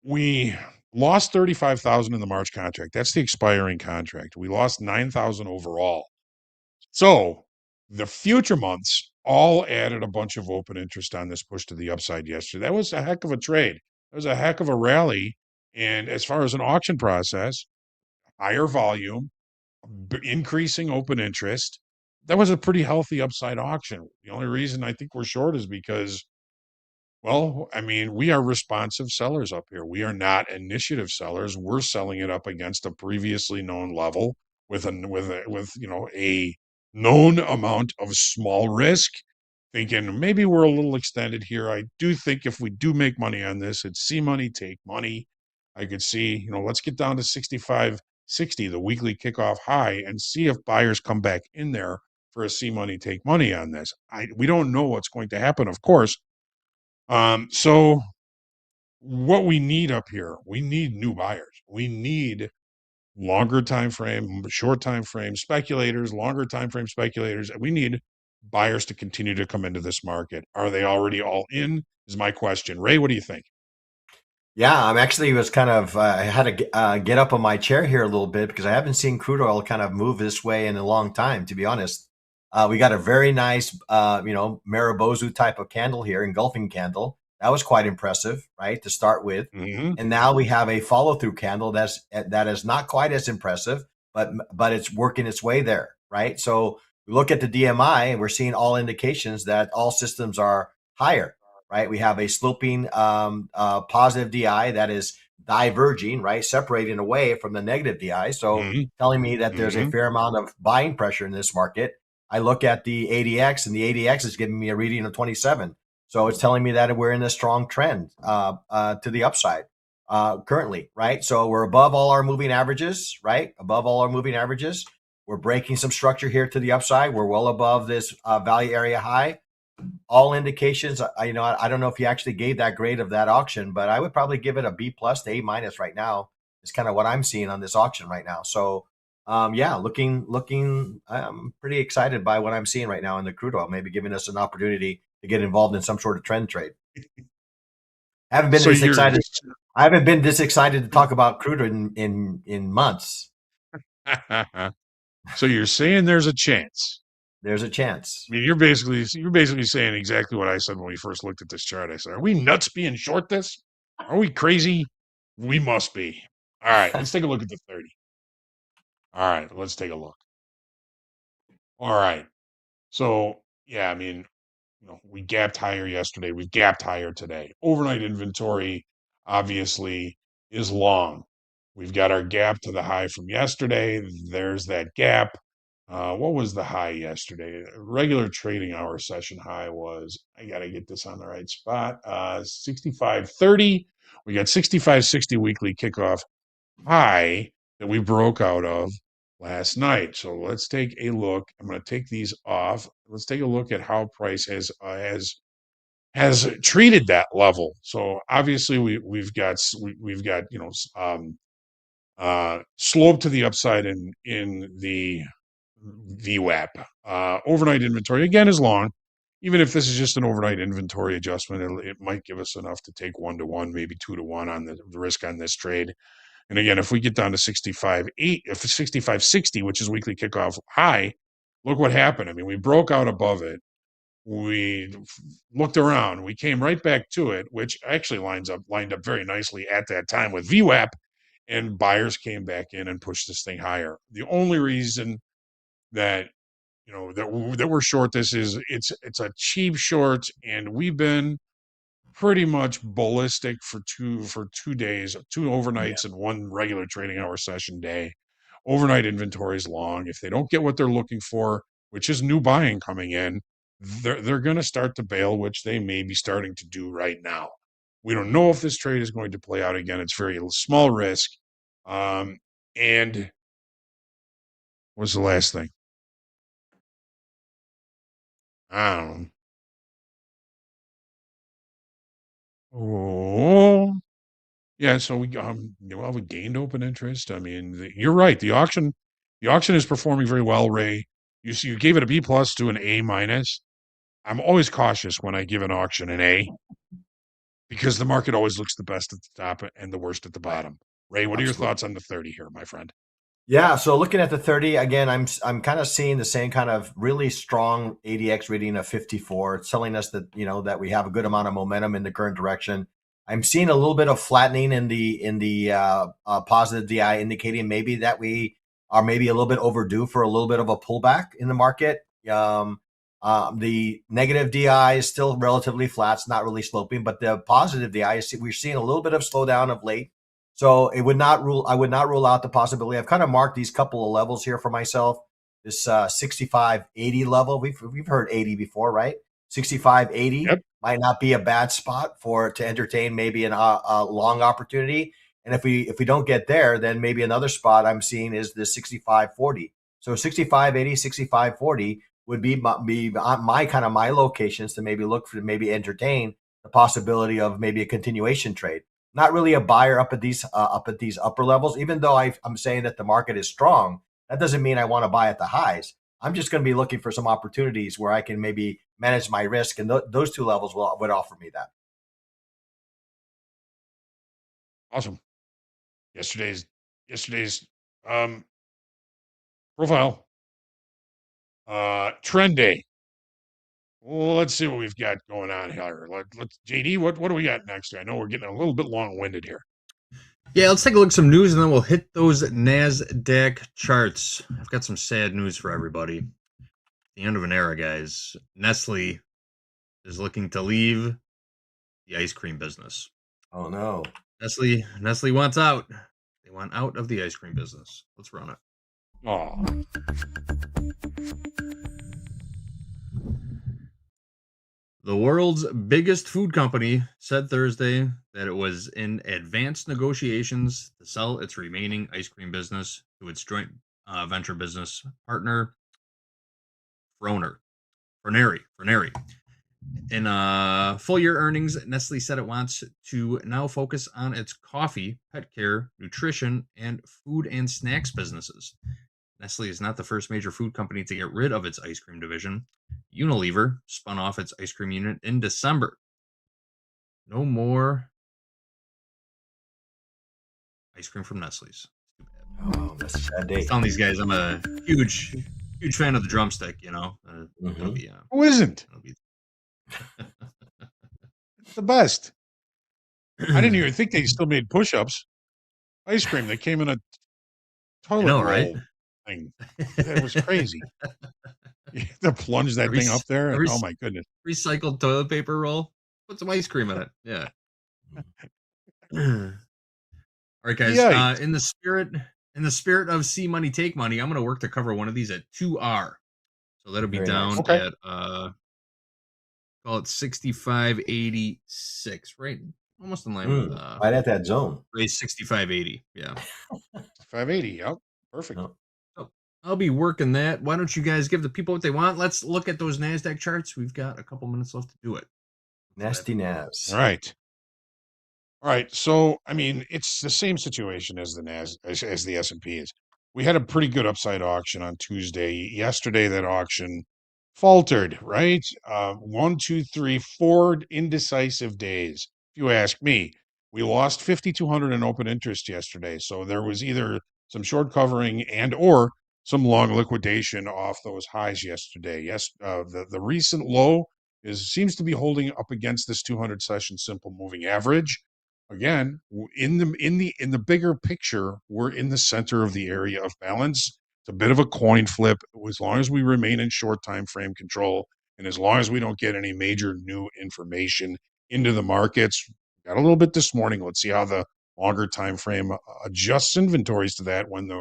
we lost 35,000 in the March contract. That's the expiring contract. We lost 9,000 overall. So the future months all added a bunch of open interest on this push to the upside yesterday. That was a heck of a trade. That was a heck of a rally. And as far as an auction process, higher volume, increasing open interest. That was a pretty healthy upside auction. The only reason I think we're short is because, well, I mean, we are responsive sellers up here. We are not initiative sellers. We're selling it up against a previously known level with a known amount of small risk. Thinking maybe we're a little extended here. I do think if we do make money on this, it's see money, take money. I could see, let's get down to 65.60, the weekly kickoff high, and see if buyers come back in there for a see money, take money on this. We don't know what's going to happen, of course. So what we need up here, we need new buyers. We need longer time frame, short time frame speculators, longer time frame speculators. We need buyers to continue to come into this market. Are they already all in? Is my question. Ray, what do you think? Yeah, I'm actually was kind of I had to get up on my chair here a little bit because I haven't seen crude oil kind of move this way in a long time, to be honest. We got a very nice, Maribozu type of candle here, engulfing candle. That was quite impressive, right, to start with. Mm-hmm. And now we have a follow through candle that is not quite as impressive, but it's working its way there, right? So we look at the DMI and we're seeing all indications that all systems are higher, right? We have a sloping positive DI that is diverging, right, separating away from the negative DI. So telling me that there's a fair amount of buying pressure in this market. I look at the ADX and the ADX is giving me a reading of 27. So it's telling me that we're in a strong trend to the upside currently, right? So we're above all our moving averages, right? Above all our moving averages. We're breaking some structure here to the upside. We're well above this value area high. All indications, I don't know if you actually gave that grade of that auction, but I would probably give it a B plus to A minus right now. Is kind of what I'm seeing on this auction right now. So, yeah, looking, I'm pretty excited by what I'm seeing right now in the crude oil. Maybe giving us an opportunity to get involved in some sort of trend trade. I haven't been So this you're excited. I haven't been this excited to talk about crude in months. so you're saying there's a chance. There's a chance. I mean, you're basically saying exactly what I said when we first looked at this chart. I said, "Are we nuts being short this? Are we crazy? We must be." All right, let's take a look at the 30. All right, let's take a look. All right. So, yeah, I mean, we gapped higher yesterday. We gapped higher today. Overnight inventory obviously is long. We've got our gap to the high from yesterday. There's that gap. What was the high yesterday? Regular trading hour session high was, I got to get this on the right spot, 65.30. We got 65.60 weekly kickoff high that we broke out of last night. So let's take a look. I'm going to take these off. Let's take a look at how price has treated that level. So obviously we've got slope to the upside in the VWAP. Overnight inventory again is long. Even if this is just an overnight inventory adjustment, it might give us enough to take 1-to-1, maybe 2-to-1 on the risk on this trade. And again, if we get down to 65.60, which is weekly kickoff high, look what happened. I mean, we broke out above it. We looked around. We came right back to it, which actually lined up very nicely at that time with VWAP, and buyers came back in and pushed this thing higher. The only reason that that we're short this is it's a cheap short, and we've been pretty much ballistic for two days, 2 overnights and 1 regular trading hour session day. Overnight inventory is long. If they don't get what they're looking for, which is new buying coming in, they're going to start to bail, which they may be starting to do right now. We don't know if this trade is going to play out again. It's very small risk. And what's the last thing? I don't know. Oh, yeah. So we gained open interest. I mean, you're right. The auction is performing very well, Ray. You gave it a B plus to an A minus. I'm always cautious when I give an auction an A because the market always looks the best at the top and the worst at the bottom. Ray, what are your Absolutely. thoughts on the 30 here, my friend? Yeah, so looking at the 30 again, I'm kind of seeing the same kind of really strong ADX reading of 54. It's telling us that that we have a good amount of momentum in the current direction. I'm seeing a little bit of flattening in the positive DI, indicating maybe that we are maybe a little bit overdue for a little bit of a pullback in the market. The negative DI is still relatively flat; it's not really sloping, but the positive DI we're seeing a little bit of slowdown of late. So I would not rule out the possibility. I've kind of marked these couple of levels here for myself. This 65.80 level. We've heard 80 before, right? 65.80 Yep. might not be a bad spot to entertain maybe a long opportunity. And if we don't get there, then maybe another spot I'm seeing is the 65.40. So 65.80, 65.40 would be my locations to maybe look for, maybe entertain the possibility of maybe a continuation trade. Not really a buyer up at these upper levels. Even though I'm saying that the market is strong, that doesn't mean I want to buy at the highs. I'm just going to be looking for some opportunities where I can maybe manage my risk, and those 2 levels would offer me that. Awesome. Yesterday's profile trend day. Well, let's see what we've got going on here. Let's JD, what do we got next? I know we're getting a little bit long-winded here. Yeah, let's take a look at some news, and then we'll hit those NASDAQ charts. I've got some sad news for everybody. The end of an era, guys. Nestle is looking to leave the ice cream business. Oh no. Nestle wants out. They want out of the ice cream business. Let's run it. Oh. The world's biggest food company said Thursday that it was in advanced negotiations to sell its remaining ice cream business to its joint venture business partner, Froner. Froneri. In full year earnings, Nestle said it wants to now focus on its coffee, pet care, nutrition, and food and snacks businesses. Nestle is not the first major food company to get rid of its ice cream division. Unilever spun off its ice cream unit in December. No more ice cream from Nestle's. Oh, that's a sad I day. was telling these guys I'm a huge fan of the drumstick. It'll be Who isn't? it'll be The best. I didn't even think they still made push-ups. Ice cream that came in a I toilet know, right? roll thing. That was crazy. You have to plunge A that thing up there, and re- oh my goodness. recycled toilet paper roll. Put some ice cream in it. Yeah. All right, guys. Yikes. In the spirit of see money, take money, I'm going to work to cover one of these at 2R. So that'll be Very down nice. Okay. at call it 65.86, right? Almost in line with Right at that zone. raise 65.80. Yeah. 580. Yep. Perfect. Oh, So I'll be working that. Why don't you guys give the people what they want? Let's look at those NASDAQ charts. We've got a couple minutes left to do it. nasty nabs. All right. All right. So, I mean, it's the same situation as the as the S&P is. We had a pretty good upside auction on Tuesday. Yesterday, that auction faltered, right? 1, 2, 3, 4 indecisive days. If you ask me, we lost 5,200 in open interest yesterday. So there was either some short covering and or some long liquidation off those highs yesterday. Yes, the recent low seems to be holding up against this 200 session simple moving average. Again, in the bigger picture, we're in the center of the area of balance. It's a bit of a coin flip. As long as we remain in short time frame control, and as long as we don't get any major new information into the markets, got a little bit this morning. Let's see how the longer time frame adjusts inventories to that when the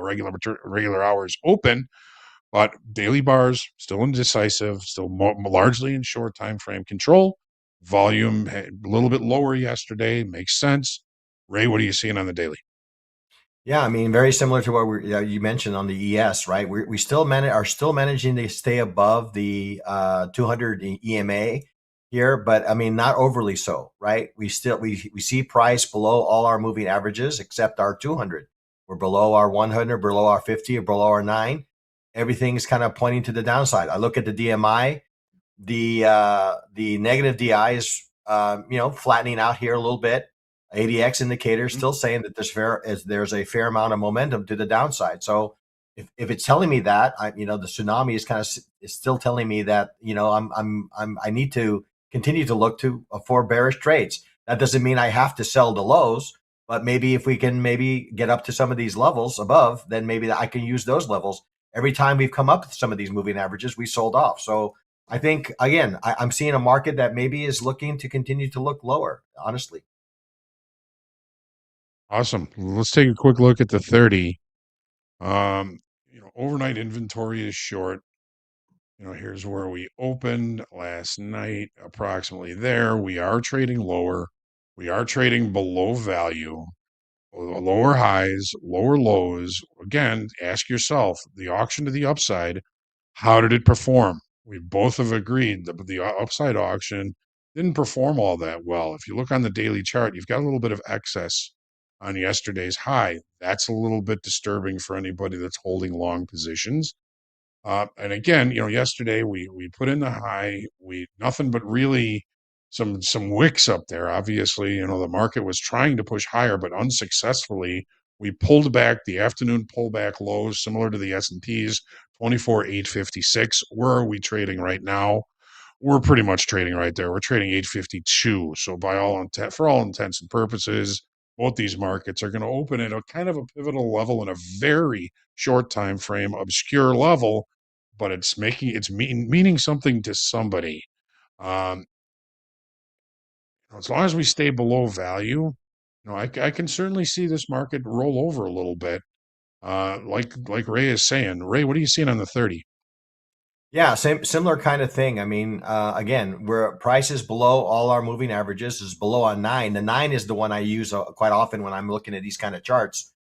regular hours open. But daily bars still indecisive, still largely in short time frame control. Volume a little bit lower yesterday, makes sense. Ray, what are you seeing on the daily? Yeah, I mean, very similar to what you mentioned on the ES, right? We still are still managing to stay above the 200 EMA here, but I mean, not overly so, right? We see price below all our moving averages except our 200. We're below our 100, below our 50, or below our 9. Everything's kind of pointing to the downside. I look at the DMI, the negative DI is flattening out here a little bit. ADX indicator is still saying that there's a fair amount of momentum to the downside. So if it's telling me that, the tsunami is still telling me that I need to continue to look for bearish trades. That doesn't mean I have to sell the lows, but maybe if we can maybe get up to some of these levels above, then maybe I can use those levels. Every time we've come up with some of these moving averages, we sold off. So I think, again, I'm seeing a market that maybe is looking to continue to look lower, honestly. Awesome. Let's take a quick look at the 30. Overnight inventory is short. Here's where we opened last night, approximately there. We are trading lower. We are trading below value. Lower highs, lower lows. Again, ask yourself the auction to the upside, how did it perform? We both have agreed that the upside auction didn't perform all that well. If you look on the daily chart, you've got a little bit of excess on yesterday's high. That's a little bit disturbing for anybody that's holding long positions. And again, yesterday we put in the high. We nothing but really some wicks up there. Obviously, the market was trying to push higher, but unsuccessfully. We pulled back the afternoon pullback lows, similar to the S&Ps, 24,856. Where are we trading right now? We're pretty much trading right there. We're trading 852. So for all intents and purposes, both these markets are going to open at a kind of a pivotal level in a very short time frame, obscure level, but meaning something to somebody. As long as we stay below value, I can certainly see this market roll over a little bit. Like Ray is saying, Ray, what are you seeing on the 30? Yeah, similar kind of thing. I mean, again, we're prices below all our moving averages is below on 9. The 9 is the one I use quite often when I'm looking at these kind of charts,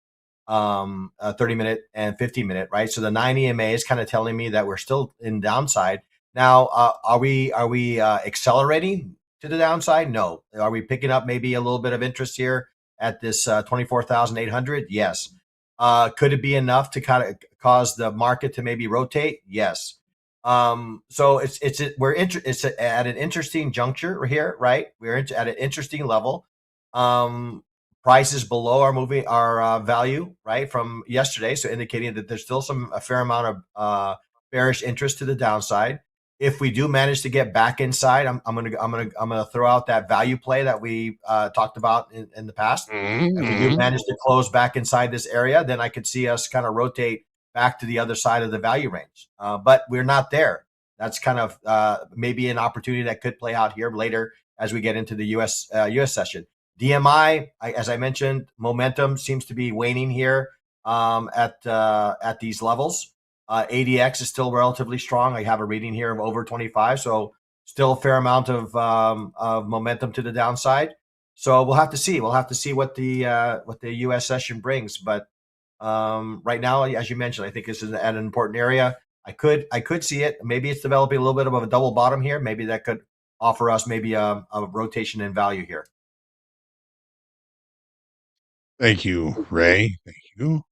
30-minute and 50-minute, right? So the 9 EMA is kind of telling me that we're still in downside. Now, are we accelerating to the downside? No. Are we picking up maybe a little bit of interest here at this 24,800? Yes. Could it be enough to kind of cause the market to maybe rotate? Yes. So it's at an interesting juncture here, right? We're at an interesting level. Prices below our value, right, from yesterday, so indicating that there's still a fair amount of bearish interest to the downside. If we do manage to get back inside, I'm gonna throw out that value play that we talked about in the past. If we do manage to close back inside this area, then I could see us kind of rotate back to the other side of the value range. But we're not there. That's kind of maybe an opportunity that could play out here later as we get into the U.S. session. DMI, as I mentioned, momentum seems to be waning here at these levels. ADX is still relatively strong. I have a reading here of over 25, so still a fair amount of momentum to the downside. So we'll have to see. We'll have to see what the U.S. session brings. But right now, as you mentioned, I think this is at an important area. I could see it. Maybe it's developing a little bit of a double bottom here. Maybe that could offer us maybe a rotation in value here. Thank you, Ray. Thank you.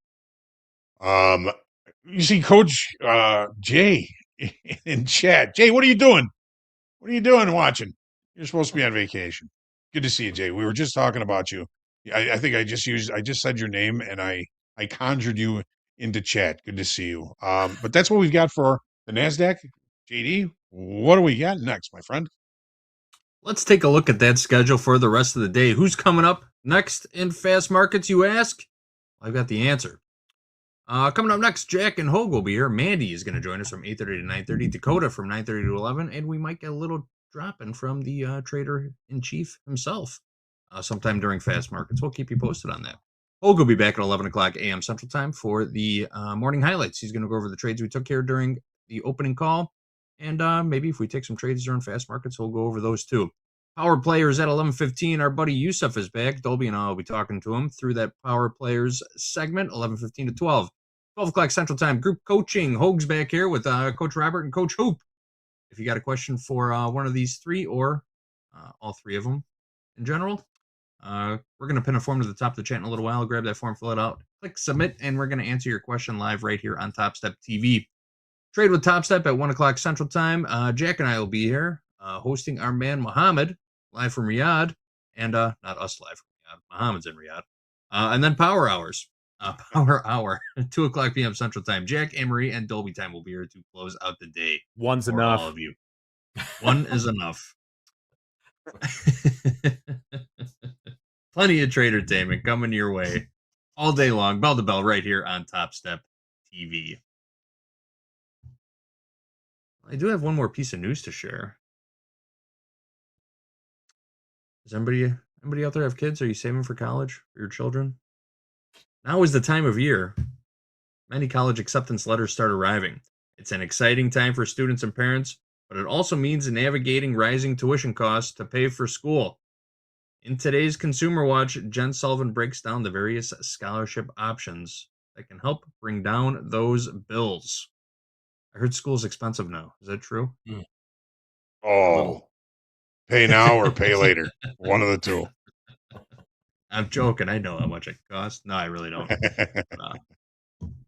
You see Coach Jay in chat. Jay, what are you doing? What are you doing watching? You're supposed to be on vacation. Good to see you, Jay. We were just talking about you. I think I just said your name and I conjured you into chat. Good to see you. But that's what we've got for the NASDAQ. JD, what do we got next, my friend? Let's take a look at that schedule for the rest of the day. Who's coming up next in fast markets, you ask? I've got the answer. Coming up next, Jack and Hogue will be here. Mandy is going to join us from 8:30 to 9:30. Dakota from 9:30 to 11. And we might get a little drop-in from the trader-in-chief himself sometime during fast markets. We'll keep you posted on that. Hogue will be back at 11 o'clock a.m. Central Time for the morning highlights. He's going to go over the trades we took here during the opening call. And maybe if we take some trades during fast markets, we'll go over those too. Power Players at 11:15. Our buddy Yusuf is back. Dolby and I will be talking to him through that Power Players segment, 11:15 to 12. 12 o'clock Central Time. Group coaching. Hogue's back here with Coach Robert and Coach Hoop. If you got a question for one of these three or all three of them in general, we're going to pin a form to the top of the chat in a little while. Grab that form, fill it out, click submit, and we're going to answer your question live right here on Topstep TV. Trade with Topstep at 1 o'clock Central Time. Jack and I will be here hosting our man Mohammed live from Riyadh. And not us live from Riyadh. Mohammed's in Riyadh. And then Power Hours. Power Hour, 2 o'clock p.m. Central Time. Jack, Anne-Marie, and Dolby Time will be here to close out the day. One's for enough. all of you. One is enough. Plenty of tradertainment coming your way all day long, bell to bell, right here on Topstep TV. I do have one more piece of news to share. Does anybody out there have kids? Are you saving for college for your children? Now is the time of year. Many college acceptance letters start arriving. It's an exciting time for students and parents, but it also means navigating rising tuition costs to pay for school. In today's Consumer Watch, Jen Sullivan breaks down the various scholarship options that can help bring down those bills. I heard school's expensive now. Is that true? Oh, pay now or pay later. One of the two. I'm joking. I know how much it costs. No, I really don't.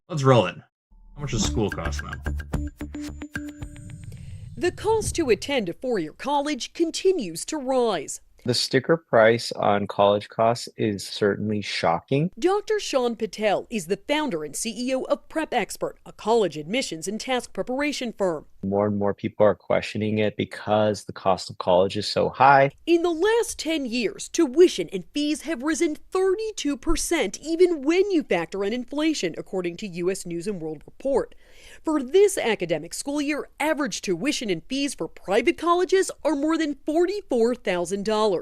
Let's roll it. How much does school cost now? The cost to attend a four-year college continues to rise. The sticker price on college costs is certainly shocking. Dr. Sean Patel is the founder and CEO of Prep Expert, a college admissions and task preparation firm. More and more people are questioning it because the cost of college is so high. In the last 10 years, tuition and fees have risen 32%, even when you factor in inflation, according to U.S. News & World Report. For this academic school year, average tuition and fees for private colleges are more than $44,000.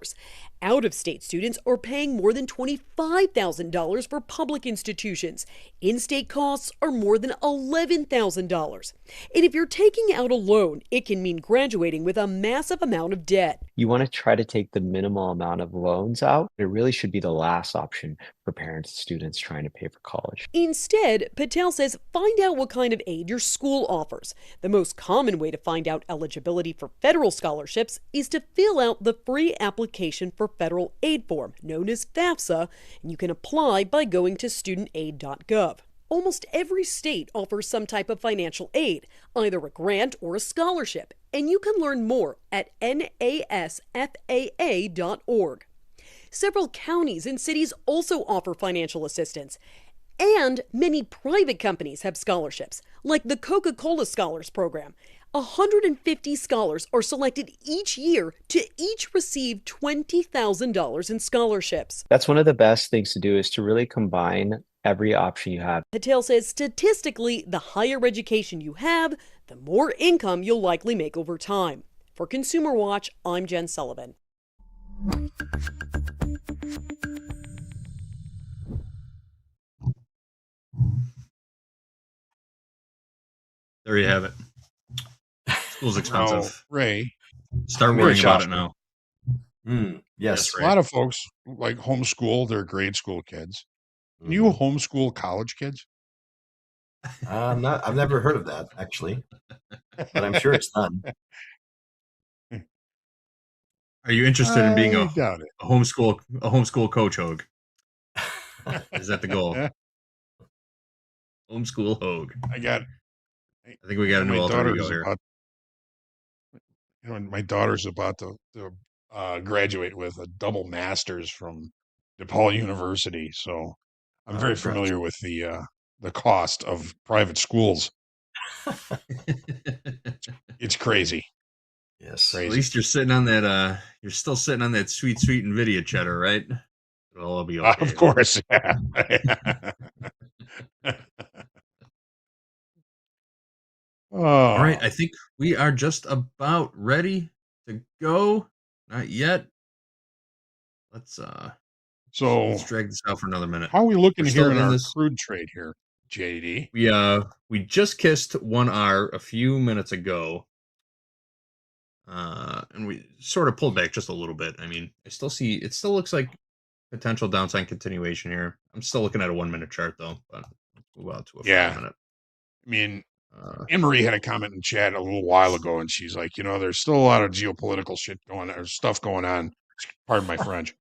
Out-of-state students are paying more than $25,000 for public institutions. In-state costs are more than $11,000. And if you're taking out a loan, it can mean graduating with a massive amount of debt. You want to try to take the minimal amount of loans out. It really should be the last option for parents and students trying to pay for college. Instead, Patel says find out what kind of aid your school offers. The most common way to find out eligibility for federal scholarships is to fill out the free application for federal aid form, known as FAFSA, and you can apply by going to studentaid.gov. Almost every state offers some type of financial aid, either a grant or a scholarship, and you can learn more at nasfaa.org. Several counties and cities also offer financial assistance. And many private companies have scholarships, like the Coca-Cola Scholars Program. 150 scholars are selected each year to each receive $20,000 in scholarships. That's one of the best things to do, is to really combine every option you have. Patel says statistically, the higher education you have, the more income you'll likely make over time. For Consumer Watch, I'm Jen Sullivan. There you have it. School's expensive. Now, Ray, Start I'm gonna worrying about chop it now. Yes. a lot of folks like homeschool their grade school kids. Can you Mhm. homeschool college kids? I've never heard of that actually, but I'm sure it's done. Are you interested in being I doubt it. a homeschool coach, Hogue? Is that the goal? Homeschool Hogue. I got. I think we got a new my alter daughter ego is here. about. My daughter's about to graduate with a double master's from DePaul University, so I'm very Congrats. familiar with the cost of private schools. It's crazy. Yes. At Crazy. least you're sitting on that. You're still sitting on that sweet Nvidia cheddar, right? It'll all be okay. Of course. Yeah. All right, Oh, I think we are just about ready to go. Not yet. Let's so drag this out for another minute. how are we looking We're here still in in our this. crude trade here, JD? We just kissed 1 hour a few minutes ago. And we sort of pulled back just a little bit. I mean, it still looks like potential downside continuation here. I'm still looking at a 1 minute chart though, but let's move out to a Yeah. 5 minute. I mean, Emery had a comment in chat a little while ago, and she's like, there's still a lot of geopolitical shit going on, or stuff going on. Pardon my French.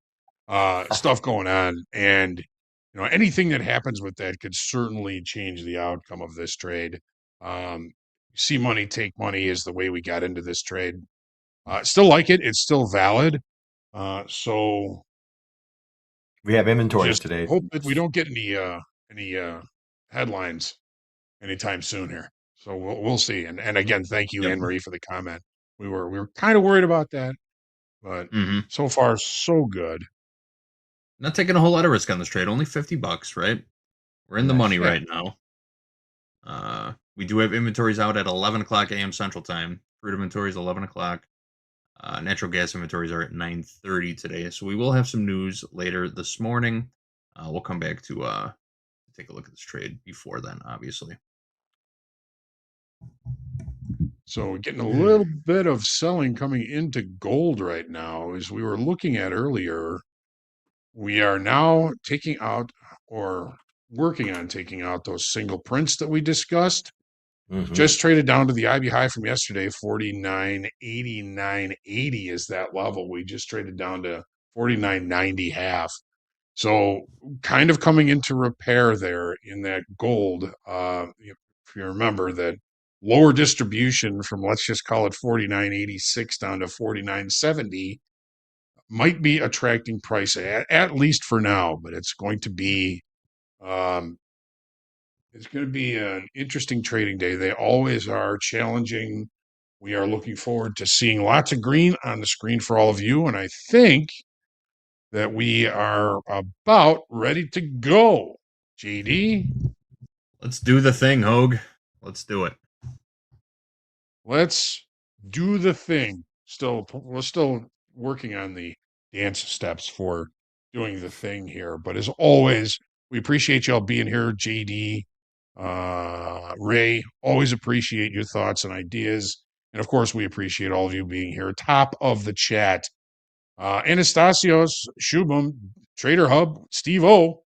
Stuff going on, and anything that happens with that could certainly change the outcome of this trade. See money, take money is the way we got into this trade. Still like it; it's still valid. So We have inventory just today. hope that we don't get any headlines anytime soon here. So we'll see. And again, thank you, Yep. Anne Marie, for the comment. We were kind of worried about that, but so far so good. Not taking a whole lot of risk on this trade. Only $50, right? We're in the Nice. money Yeah. right now. We do have inventories out at 11 o'clock a.m. Central Time. Crude inventories 11 o'clock. Natural gas inventories are at 9:30 today. So we will have some news later this morning. We'll come back to take a look at this trade before then, obviously. So we're getting a little bit of selling coming into gold right now. As we were looking at earlier, we are now taking out or working on taking out those single prints that we discussed. Mhm. Just traded down to the IB high from yesterday, 49.89.80 is that level. We just traded down to 49.90 half. So kind of coming into repair there in that gold. If you remember that lower distribution from, let's just call it 49.86 down to 49.70 might be attracting price at least for now, but it's going to be an interesting trading day. They always are challenging. We are looking forward to seeing lots of green on the screen for all of you. And I think that we are about ready to go. JD, Let's do the thing, Hogue. Let's do it. let's do the thing. We're still working on the dance steps for doing the thing here. But as always, we appreciate y'all being here, JD, Ray. Always appreciate your thoughts and ideas. And of course, we appreciate all of you being here. Top of the chat. Anastasios, Shubham, Trader Hub, Steve O,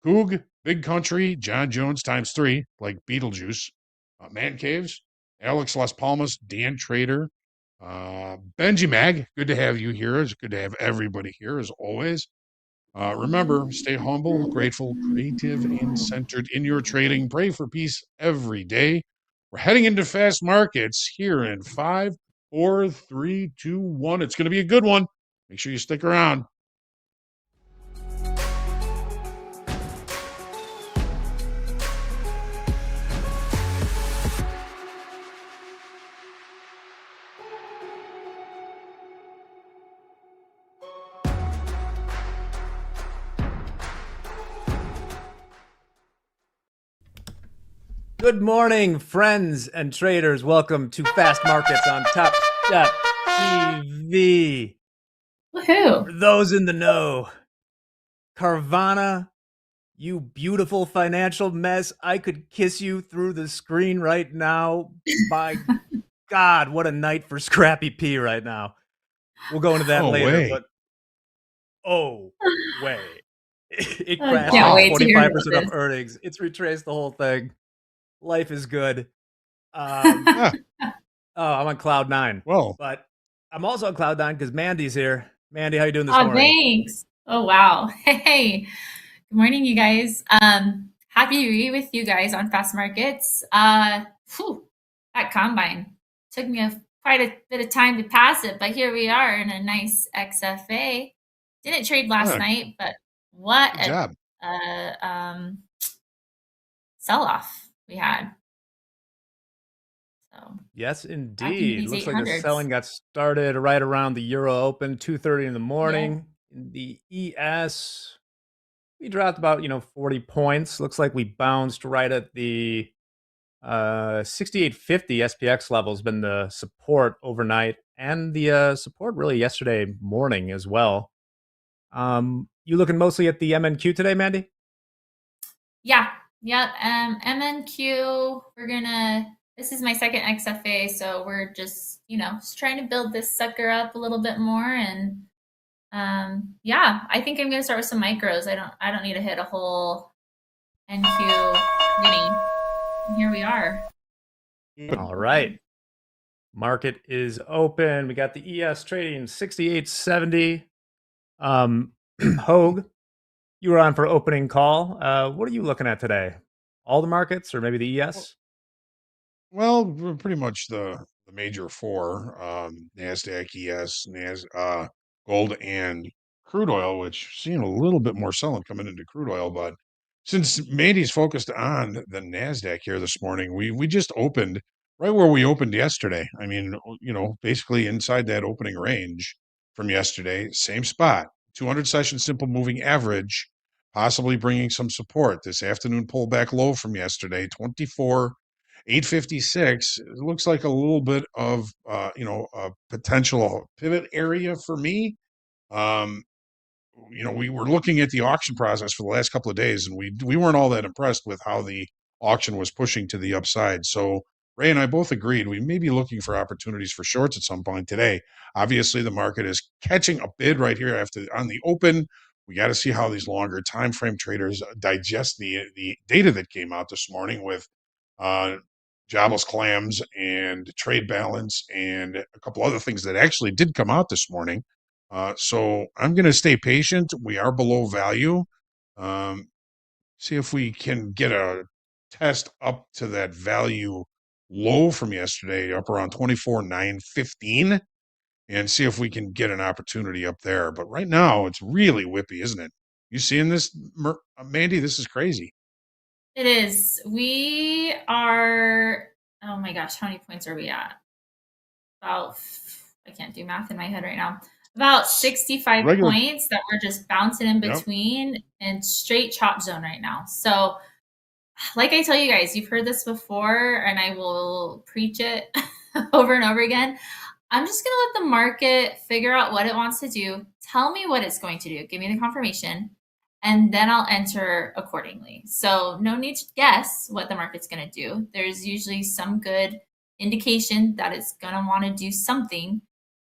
Coog, Big Country, John Jones times 3, like Beetlejuice, Man Caves, Alex Las Palmas, Dan Trader, Benji Mag. Good to have you here. It's good to have everybody here as always. Remember, stay humble, grateful, creative, and centered in your trading. Pray for peace every day. We're heading into fast markets here in 5, 4, 3, 2, 1. It's going to be a good one. Make sure you stick around. Good morning, friends and traders. Welcome to Fast Markets on Topstep TV. Woohoo! For those in the know, Carvana, you beautiful financial mess, I could kiss you through the screen right now. By God, what a night for Scrappy P right now. We'll go into that later, but way. It crashed can't wait to hear 45% about up this. earnings. It's retraced the whole thing. Life is good. Yeah. I'm on cloud 9. Well, But I'm also on cloud 9 because Mandy's here. Mandy, how you doing this morning? Thanks. Oh, wow. Hey, good morning, you guys. Happy to be with you guys on Fast Markets. That combine took me quite a bit of time to pass it, but here we are in a nice XFA. Didn't trade last night, but what good job. Sell-off we had. So Yes, back into indeed. these Looks like the 800s. selling got started right around the Euro Open, 2:30 in the morning. In the ES, we dropped about 40 points. Looks like we bounced right at the 6850 SPX level has been the support overnight, and the support really yesterday morning as well. You looking mostly at the MNQ today, Mandy? Yeah. Yep. MNQ, this is my second XFA, so we're just trying to build this sucker up a little bit more. And I think I'm gonna start with some micros. I don't need to hit a whole NQ mini. And here we are. All right. Market is open. We got the ES trading 6870. Hogue, you were on for opening call. What are you looking at today? All the markets or maybe the ES? Well, we're pretty much the major four, NASDAQ, ES, gold, and crude oil, which seeing a little bit more selling coming into crude oil. But since Mandy's focused on the NASDAQ here this morning, we just opened right where we opened yesterday. I mean, basically inside that opening range from yesterday, same spot, 200 session simple moving average, possibly bringing some support. This afternoon pullback low from yesterday, 24,856. It looks like a little bit of a potential pivot area for me. We were looking at the auction process for the last couple of days, and we weren't all that impressed with how the auction was pushing to the upside. So Ray and I both agreed we may be looking for opportunities for shorts at some point today. Obviously, the market is catching a bid right here on the open. We got to see how these longer time frame traders digest the data that came out this morning with jobless clams and trade balance and a couple other things that actually did come out this morning. So I'm going to stay patient. We are below value. See if we can get a test up to that value low from yesterday, up around 24,915, and see if we can get an opportunity up there. But right now, it's really whippy, isn't it? You seeing this, Mandy? This is crazy. It is. We are, oh my gosh, how many points are we at? I can't do math in my head right now. About 65 points that we're just bouncing in between and straight chop zone right now. So like I tell you guys, you've heard this before and I will preach it over and over again. I'm just going to let the market figure out what it wants to do. Tell me what it's going to do. Give me the confirmation, and then I'll enter accordingly. So, no need to guess what the market's going to do. There's usually some good indication that it's going to want to do something.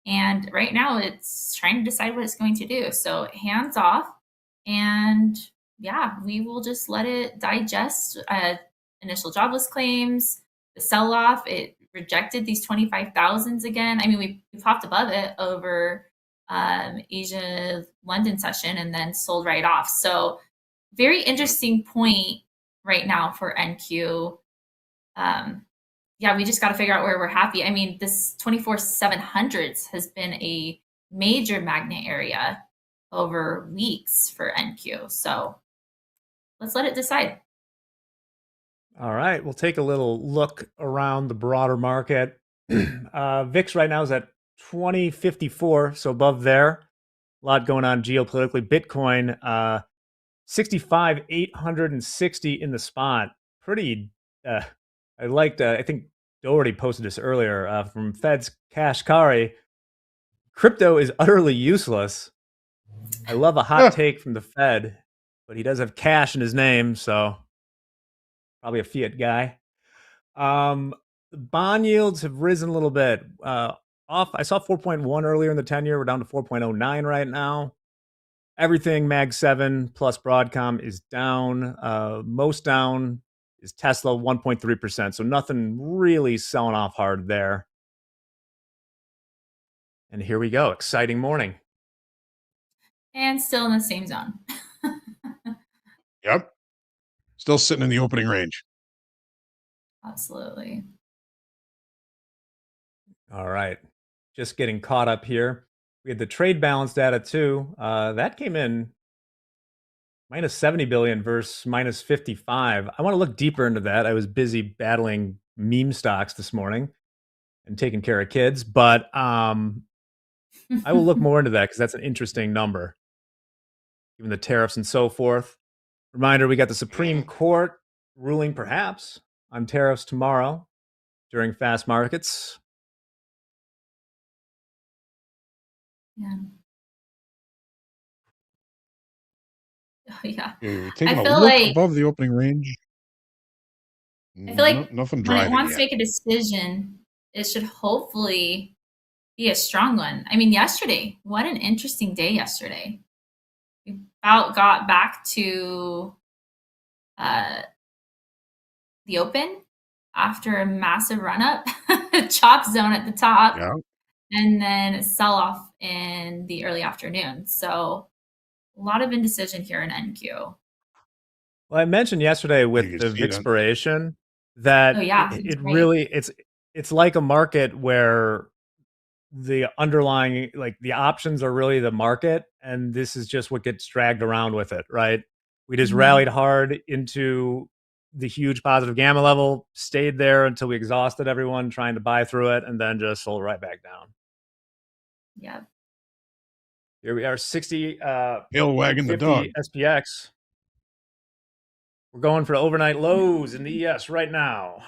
And right now, it's trying to decide what it's going to do. So, hands off. And yeah, we will just let it digest initial jobless claims, the sell off. It rejected these 25,000s again. I mean, we popped above it over Asia London session and then sold right off. So very interesting point right now for NQ. Yeah, we just got to figure out where we're happy. I mean, this 24,700s has been a major magnet area over weeks for NQ. So let's let it decide. All right, we'll take a little look around the broader market. VIX right now is at 2054, so above there. A lot going on geopolitically. Bitcoin, 65,860 in the spot. Pretty, I liked, I think Doherty posted this earlier from Fed's Kashkari. Crypto is utterly useless. I love a hot take from the Fed, but he does have cash in his name, so probably a fiat guy. The bond yields have risen a little bit. I saw 4.1 earlier in the 10-year. We're down to 4.09 right now. Everything Mag 7 plus Broadcom is down. Most down is Tesla, 1.3%. So nothing really selling off hard there. And here we go. Exciting morning. And still in the same zone. Yep. Still sitting in the opening range. Absolutely. All right. Just getting caught up here. We had the trade balance data too. That came in minus 70 billion versus minus 55. I want to look deeper into that. I was busy battling meme stocks this morning and taking care of kids, but I will look more into that because that's an interesting number, given the tariffs and so forth. Reminder, we got the Supreme Court ruling perhaps on tariffs tomorrow during fast markets. Yeah. Oh, yeah. We're taking I a feel look like above the opening range. I feel like Nothing when it driving wants yet. to make a decision, it should hopefully be a strong one. I mean, yesterday, what an interesting day yesterday. We about got back to the open after a massive run up, chop zone at the top, Yeah. and then sell off in the early afternoon. So a lot of indecision here in NQ. Well, I mentioned yesterday You with can the see that. Vixpiration Oh that yeah, it, that's it right. really it's like a market where the underlying, like, the options are really the market, and this is just what gets dragged around with it, right? We just Mhm. rallied hard into the huge positive gamma level, stayed there until we exhausted everyone trying to buy through it, and then just sold right back down. Yeah. Here we are, 60 Tail wagging the dog. 50 SPX. We're going for overnight lows in the ES right now.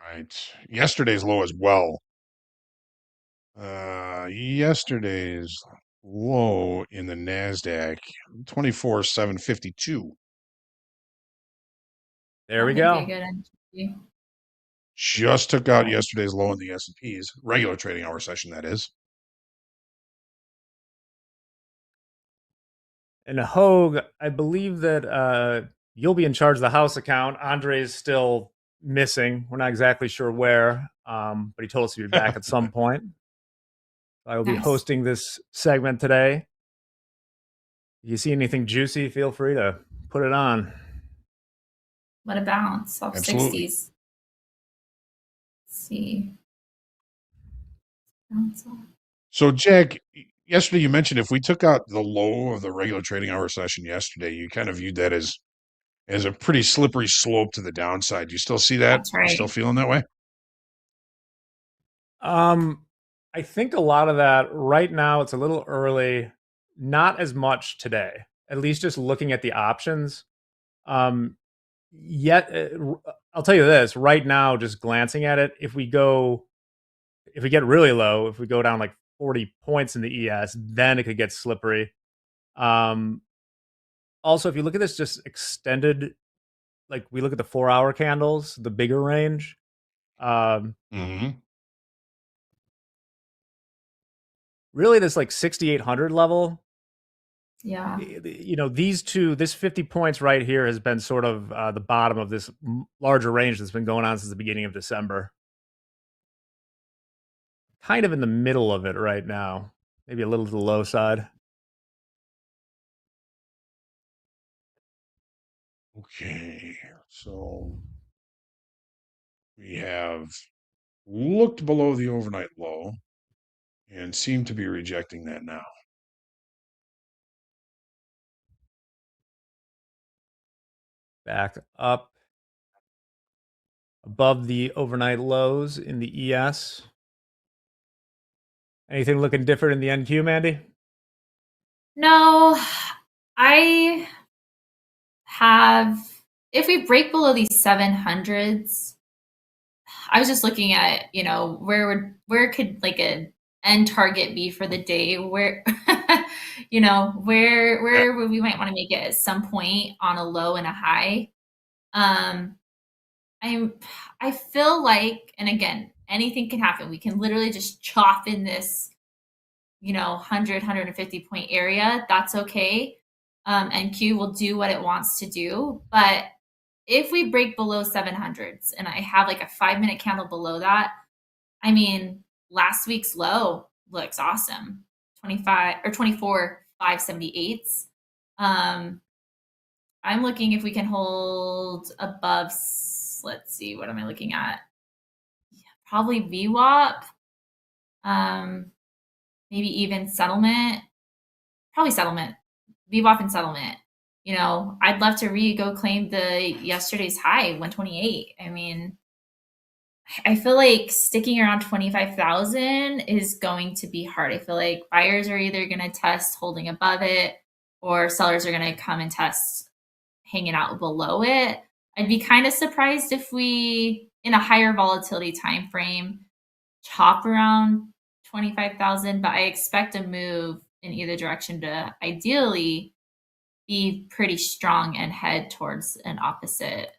Right. Yesterday's low as well. Yesterday's low in the NASDAQ, 24,752. There That we might be a go. good entry. Just took out yesterday's low in the S&Ps, regular trading hour session, that is. And Hogue, I believe that you'll be in charge of the house account. Andre's still missing. We're not exactly sure where, but he told us he'd be back at some point. I will be Nice. hosting this segment today. If you see anything juicy, feel free to put it on. What a bounce off Absolutely. 60s. Let's see. Bounce off. So, Jack, yesterday you mentioned if we took out the low of the regular trading hour session yesterday, you kind of viewed that as a pretty slippery slope to the downside. Do you still see that? That's You still right. feeling that way? I think a lot of that right now, it's a little early, not as much today, at least just looking at the options. Yet I'll tell you this right now, just glancing at it, if we get really low, if we go down like 40 points in the ES, then it could get slippery. Um, Also, if you look at this just extended, like we look at the 4-hour candles, the bigger range, um, Mm-hmm. really this like 6,800 level. Yeah. These two, this 50 points right here has been sort of the bottom of this larger range that's been going on since the beginning of December. Kind of in the middle of it right now, maybe a little to the low side. Okay, so we have looked below the overnight low and seem to be rejecting that now. Back up above the overnight lows in the ES. Anything looking different in the NQ, Mandy? No, I have. If we break below these 700s, I was just looking at, where could like a end target be for the day? Where, where we might want to make it at some point on a low and a high. Um, I feel like, and again, anything can happen. We can literally just chop in this, 100, 150 point area. That's okay. And Q will do what it wants to do. But if we break below 700s and I have like a 5-minute candle below that, I mean, last week's low looks awesome. 25 or 24, 578s. I'm looking if we can hold above, let's see, what am I looking at? Probably VWAP. Maybe even settlement. Probably settlement. VWAP and settlement. I'd love to go claim the yesterday's high, 128. I mean, I feel like sticking around 25,000 is going to be hard. I feel like buyers are either going to test holding above it or sellers are going to come and test hanging out below it. I'd be kind of surprised if we, in a higher volatility time frame, chop around 25,000, but I expect a move in either direction to ideally be pretty strong and head towards an opposite,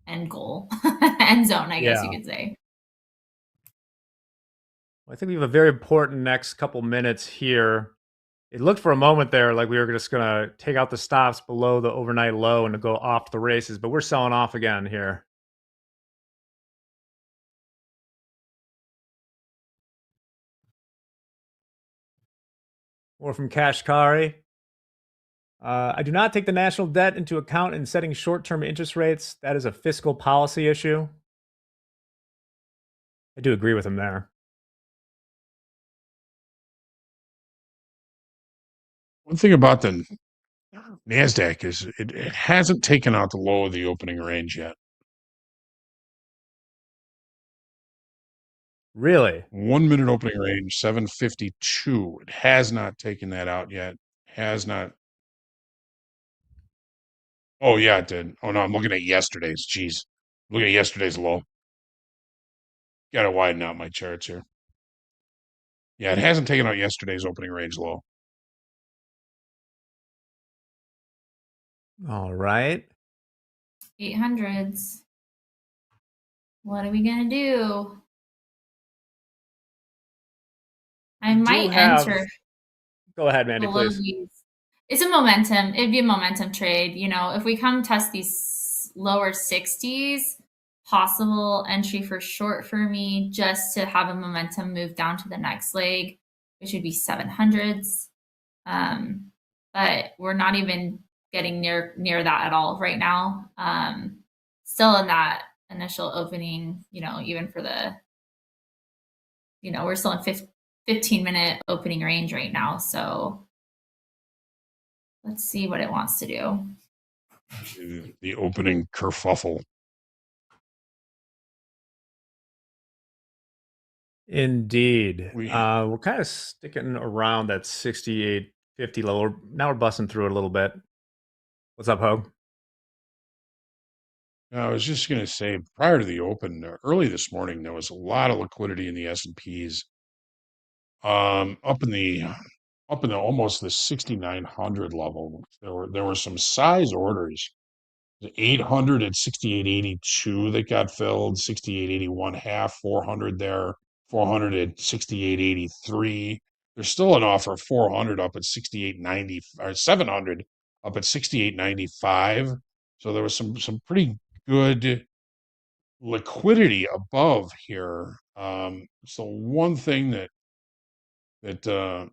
end goal, end zone, I guess you Yeah. could say. I think we have a very important next couple minutes here. It looked for a moment there like we were just going to take out the stops below the overnight low and to go off the races, but we're selling off again here. Or from Kashkari. I do not take the national debt into account in setting short-term interest rates. That is a fiscal policy issue. I do agree with him there. One thing about the NASDAQ is it hasn't taken out the low of the opening range yet. Really? 1 minute opening range, 752. It has not taken that out yet. Has not. Oh, yeah, it did. Oh, no, I'm looking at yesterday's. Jeez. Looking at yesterday's low. Got to widen out my charts here. Yeah, it hasn't taken out yesterday's opening range low. All right. 800s. What are we going to do? I might enter. Go ahead, Mandy, below please. these. It's a momentum. It'd be a momentum trade. If we come test these lower 60s, possible entry for short for me just to have a momentum move down to the next leg, which would be 700s. But we're not even getting near that at all right now. Still in that initial opening, even for the, we're still in 15-minute opening range right now. So let's see what it wants to do. The opening kerfuffle. Indeed. We're kind of sticking around that 68.50 level. Now we're busting through it a little bit. What's up, Hogue? I was just going to say, prior to the open, early this morning, there was a lot of liquidity in the S&Ps, up in the almost the 6,900 level. There were some size orders. The 800 at 68.82 that got filled, 68.81 half, 400 there, 400 at 68.83. There's still an offer of 400 up at 68.90, or 700 up at 68.95. So there was some pretty good liquidity above here. So one thing that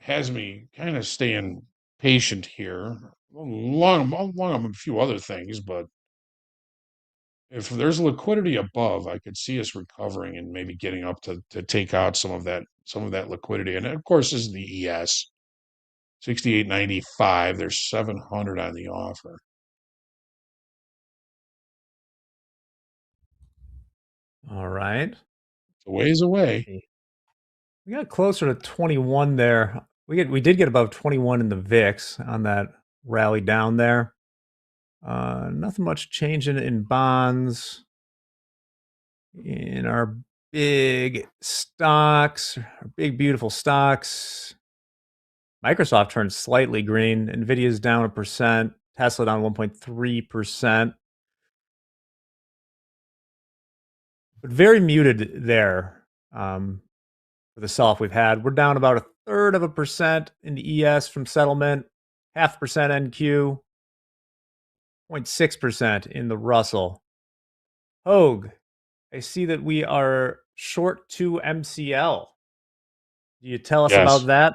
has me kind of staying patient here, along a few other things, but if there's liquidity above, I could see us recovering and maybe getting up to take out some of that liquidity. And of course, this is the ES 68.95. There's 700 on the offer. All right. It's a ways away. We got closer to 21 there. We did get above 21 in the VIX on that rally down there. Nothing much changing in bonds. In our big stocks, our big beautiful stocks. Microsoft turned slightly green. Nvidia's down 1%. Tesla down 1.3%. But very muted there for the sell-off we've had. We're down about 1/3% in the ES from settlement, 0.5% NQ, 0.6% in the Russell. Hogue, I see that we are short 2 MCL. Do you tell us Yes. about that?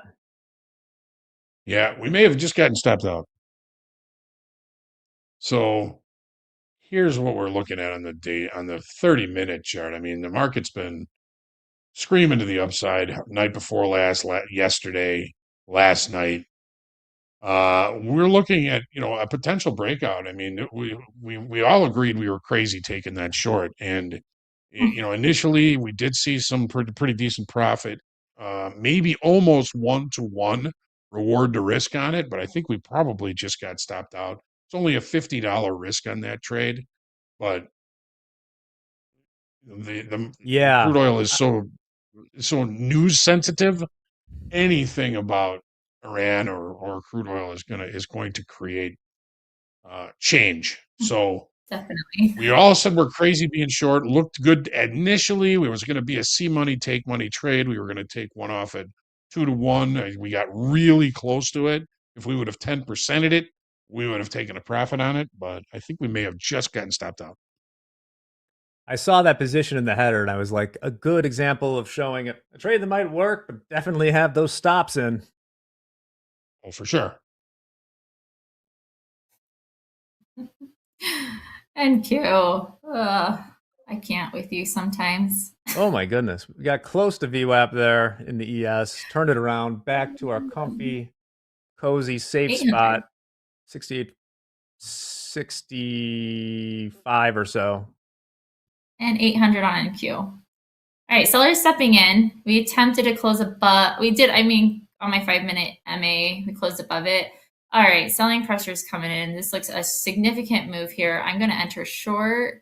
Yeah, we may have just gotten stopped out. So here's what we're looking at on the 30-minute chart. I mean, the market's been screaming to the upside night before last, yesterday, last night. We're looking at a potential breakout. I mean, we all agreed we were crazy taking that short, and initially we did see some pretty decent profit, maybe almost 1-to-1 reward to risk on it, but I think we probably just got stopped out. It's only a $50 risk on that trade, but the crude oil is so news sensitive. Anything about Iran or crude oil is going to create change. So Definitely. we all said we're crazy being short. Looked good initially. It was going to be a see money, take money trade. We were going to take one off at 2-to-1. We got really close to it. If we would have 10%ed it, we would have taken a profit on it. But I think we may have just gotten stopped out. I saw that position in the header and I was like, a good example of showing a trade that might work, but definitely have those stops in. Oh, for sure. NQ. I can't with you sometimes. Oh my goodness. We got close to VWAP there in the ES, turned it around back to our comfy, cozy, safe 800. spot, 68, 65 or so. And 800 on NQ. All right, sellers stepping in. We attempted to close above. We did, on my 5-minute MA, we closed above it. All right, selling pressure is coming in. This looks a significant move here. I'm going to enter short.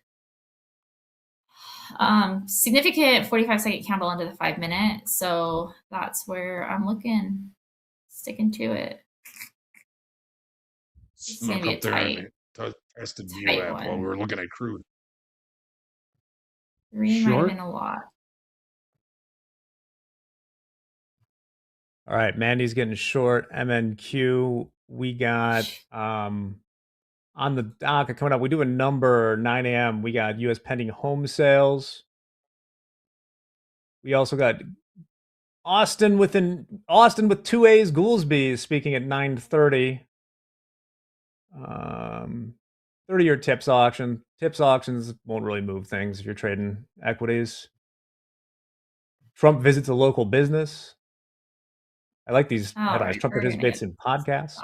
Significant 45-second candle into the 5-minute. So that's where I'm looking, sticking to it. It's going to be a tight VWAP while we were looking at crude. 3 might have been a lot. All right, Mandy's getting short. MNQ, we got on the docket coming up. We do a number 9 a.m. We got U.S. pending home sales. We also got Austin with 2 A's. Goolsby is speaking at 9:30. 30-year tips auction. Tips auctions won't really move things if you're trading equities. Trump visits a local business. I like these headlines. Right, Trump participates in podcasts.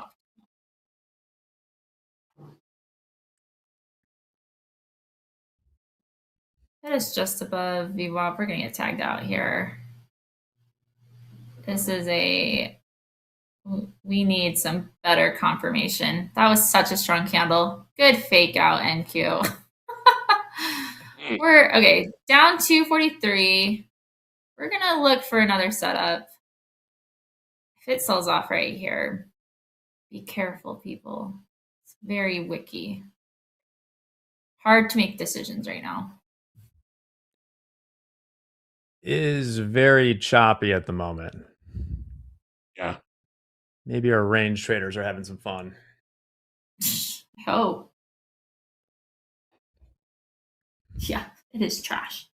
That is just above VWAP. We're going to get tagged out here. This is we need some better confirmation. That was such a strong candle. Good fake out, NQ. We're okay, down 243. We're gonna look for another setup. If it sells off right here, be careful, people. It's very wicky. Hard to make decisions right now. Is very choppy at the moment. Yeah. Maybe our range traders are having some fun. I hope. Yeah, it is trash.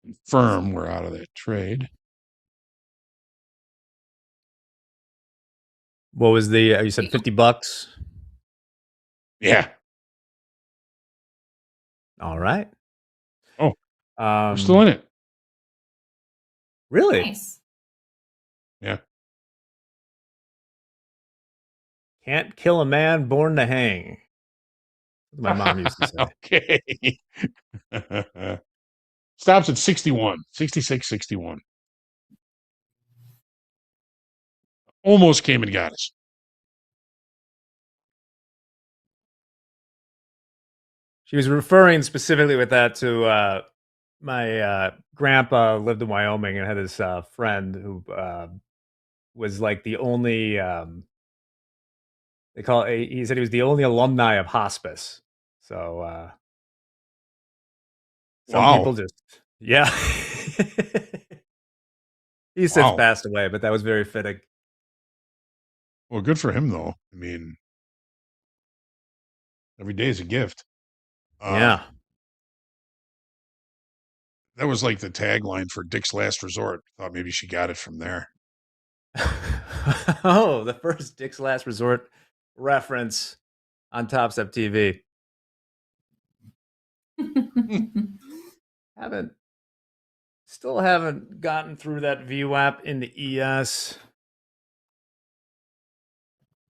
Confirm we're out of that trade. What was the you said $50? Yeah. All right. Oh, we're still in it. Really? Nice. Yeah. Can't kill a man born to hang. My mom used to say. Okay. Stops at 61, 66, 61. Almost came and got us. She was referring specifically with that to my grandpa lived in Wyoming and had this friend who was like the only he said he was the only alumni of hospice. So some people Wow. just yeah. He's since Wow. passed away, but that was very fitting. Well, good for him, though. I mean, every day is a gift. Yeah. That was like the tagline for Dick's Last Resort. Thought maybe she got it from there. Oh, the first Dick's Last Resort reference on Topstep TV. Still haven't gotten through that view app in the ES.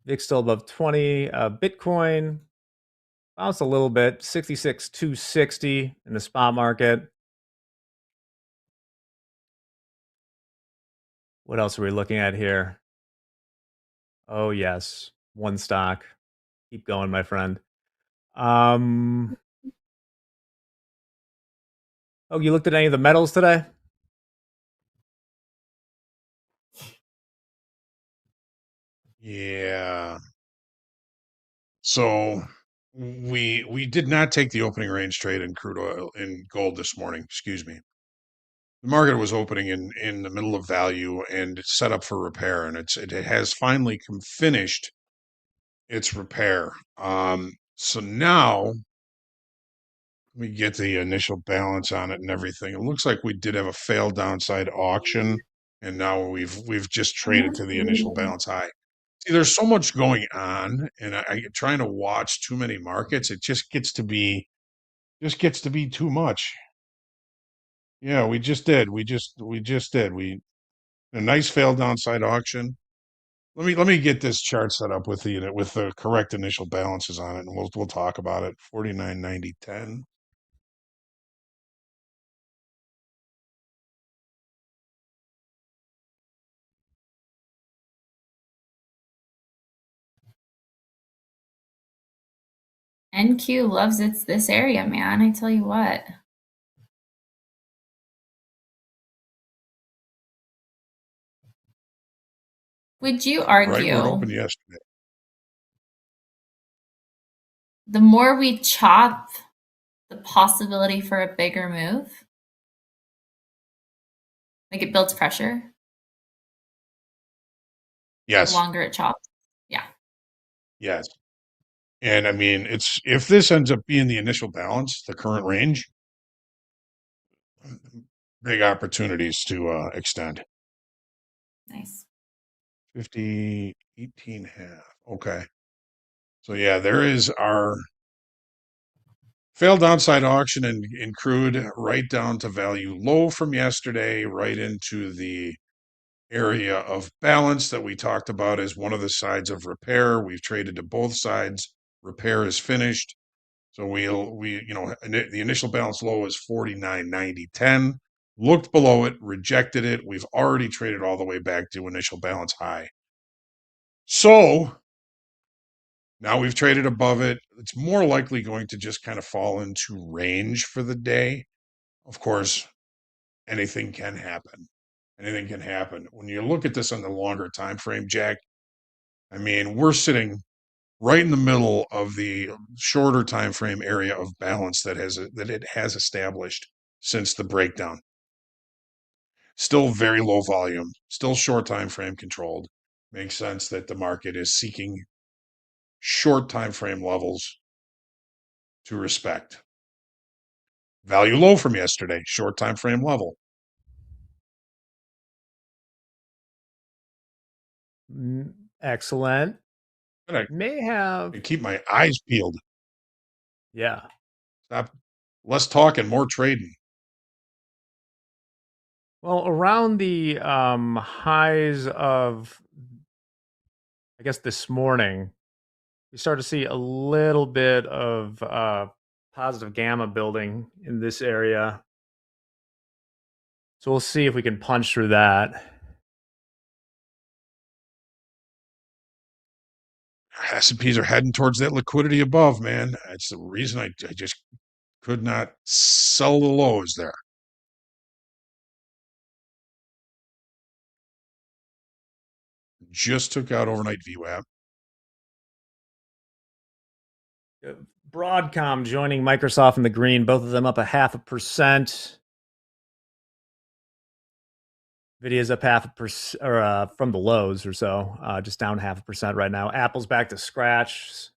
VIX still above 20. Bitcoin bounced a little bit, 66,260 in the spot market. What else are we looking at here? Oh, yes. One stock. Keep going, my friend. Oh, you looked at any of the metals today? Yeah. So we did not take the opening range trade in crude oil in gold this morning. Excuse me. The market was opening in the middle of value and it's set up for repair, and it has finally finished its repair. So now we get the initial balance on it and everything. It looks like we did have a failed downside auction, and now we've just traded to the initial balance high. See, there's so much going on, and I trying to watch too many markets. It just gets to be too much. Yeah, we just did. We just did. We a nice failed downside auction. Let me get this chart set up with the correct initial balances on it, and we'll talk about it. 49.90.10. NQ loves this area, man. I tell you what. Would you Right where it argue opened yesterday. the more we chop, the possibility for a bigger move? Like it builds pressure the Yes, longer it chops? Yeah. yes. And I mean, if this ends up being the initial balance, the current range, big opportunities to extend. Nice. 50, 18 half. Okay. So yeah, there is our failed downside auction in crude right down to value low from yesterday, right into the area of balance that we talked about as one of the sides of repair. We've traded to both sides. Repair is finished. So the initial balance low is 49.90.10. Looked below it, rejected it. We've already traded all the way back to initial balance high. So Now we've traded above it. It's more likely going to just kind of fall into range for the day. Of course, anything can happen. Anything can happen. When you look at this on the longer time frame, Jack, I mean, we're sitting right in the middle of the shorter time frame area of balance that it has established since the breakdown. Still very low volume, still short time frame controlled. Makes sense that the market is seeking short time frame levels to respect. Value low from yesterday, short time frame level. Excellent. And May have. I keep my eyes peeled. Yeah. Stop. Less talking, more trading. Well, around the highs of, I guess, this morning, we start to see a little bit of positive gamma building in this area. So we'll see if we can punch through that. S&Ps are heading towards that liquidity above, man. That's the reason I just could not sell the lows there. Just took out overnight VWAP. Broadcom joining Microsoft in the green, both of them up 0.5%. Nvidia's up 0.5%, or from the lows or so, just down 0.5% right now. Apple's back to scratch.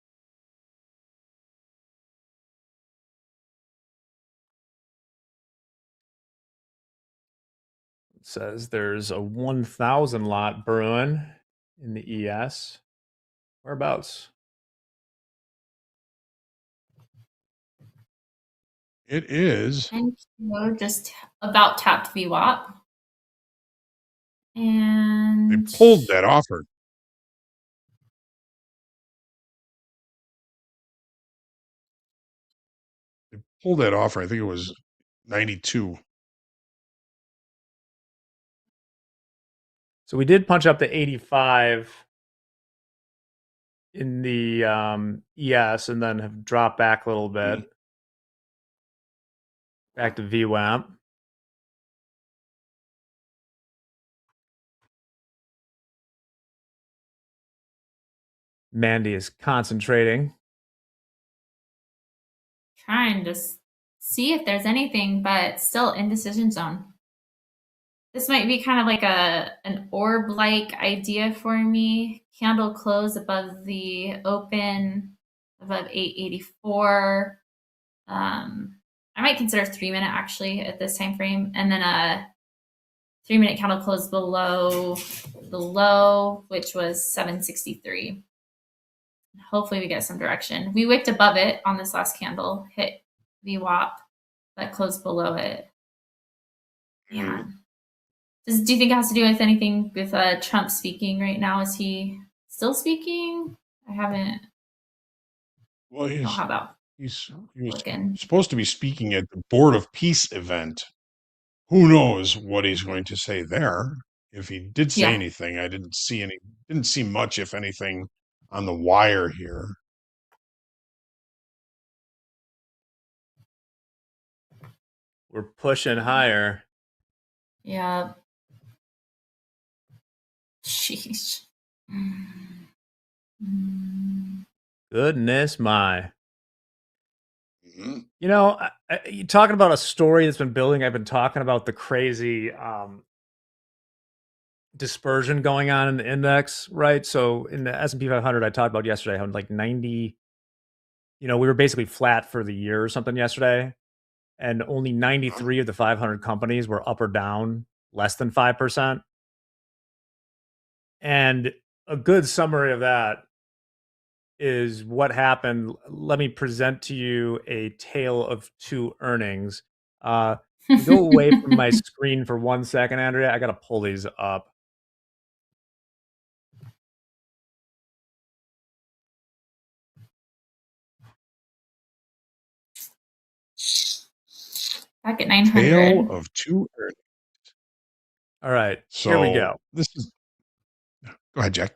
It says there's a 1,000 lot brewing in the ES. Whereabouts? It is. And just about tapped VWAP. And they pulled that offer. They pulled that offer. I think it was 92. So we did punch up to 85 in the ES and then have dropped back a little bit. Back to VWAP. Mandy is concentrating. trying to see if there's anything, but still indecision zone. This might be kind of like an orb-like idea for me. Candle close above the open, above 884. I might consider 3-minute actually at this time frame, and then a 3-minute candle close below the low, which was 763. Hopefully we get some direction. We wicked above it on this last candle, hit VWAP, but closed below it. Yeah. Do you think it has to do with anything with Trump speaking right now? Is he still speaking? I haven't. Well, he was supposed to be speaking at the Board of Peace event. Who knows what he's going to say there? If he did say anything, I didn't see much, if anything, on the wire here. We're pushing higher. Yeah. Sheesh. Goodness my. You know, you're talking about a story that's been building. I've been talking about the crazy dispersion going on in the index, right? So in the S&P 500, I talked about yesterday how like 90, we were basically flat for the year or something yesterday. And only 93 of the 500 companies were up or down less than 5%. And a good summary of that is what happened. Let me present to you a tale of two earnings. Go away from my screen for 1 second, Andrea. I got to pull these up. Back at 900. Tale of two earnings. All right, so here we go. Go ahead, Jack.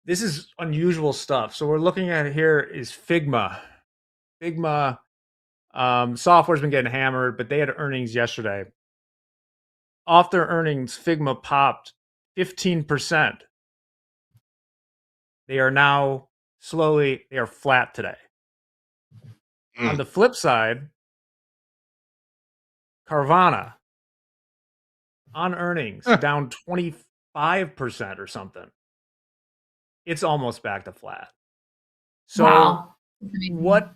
This is unusual stuff. So we're looking at here is Figma. Figma software's been getting hammered, but they had earnings yesterday. Off their earnings, Figma popped 15%. They are now they are flat today. On the flip side, Carvana on earnings down 25% or something. It's almost back to flat. So Wow. what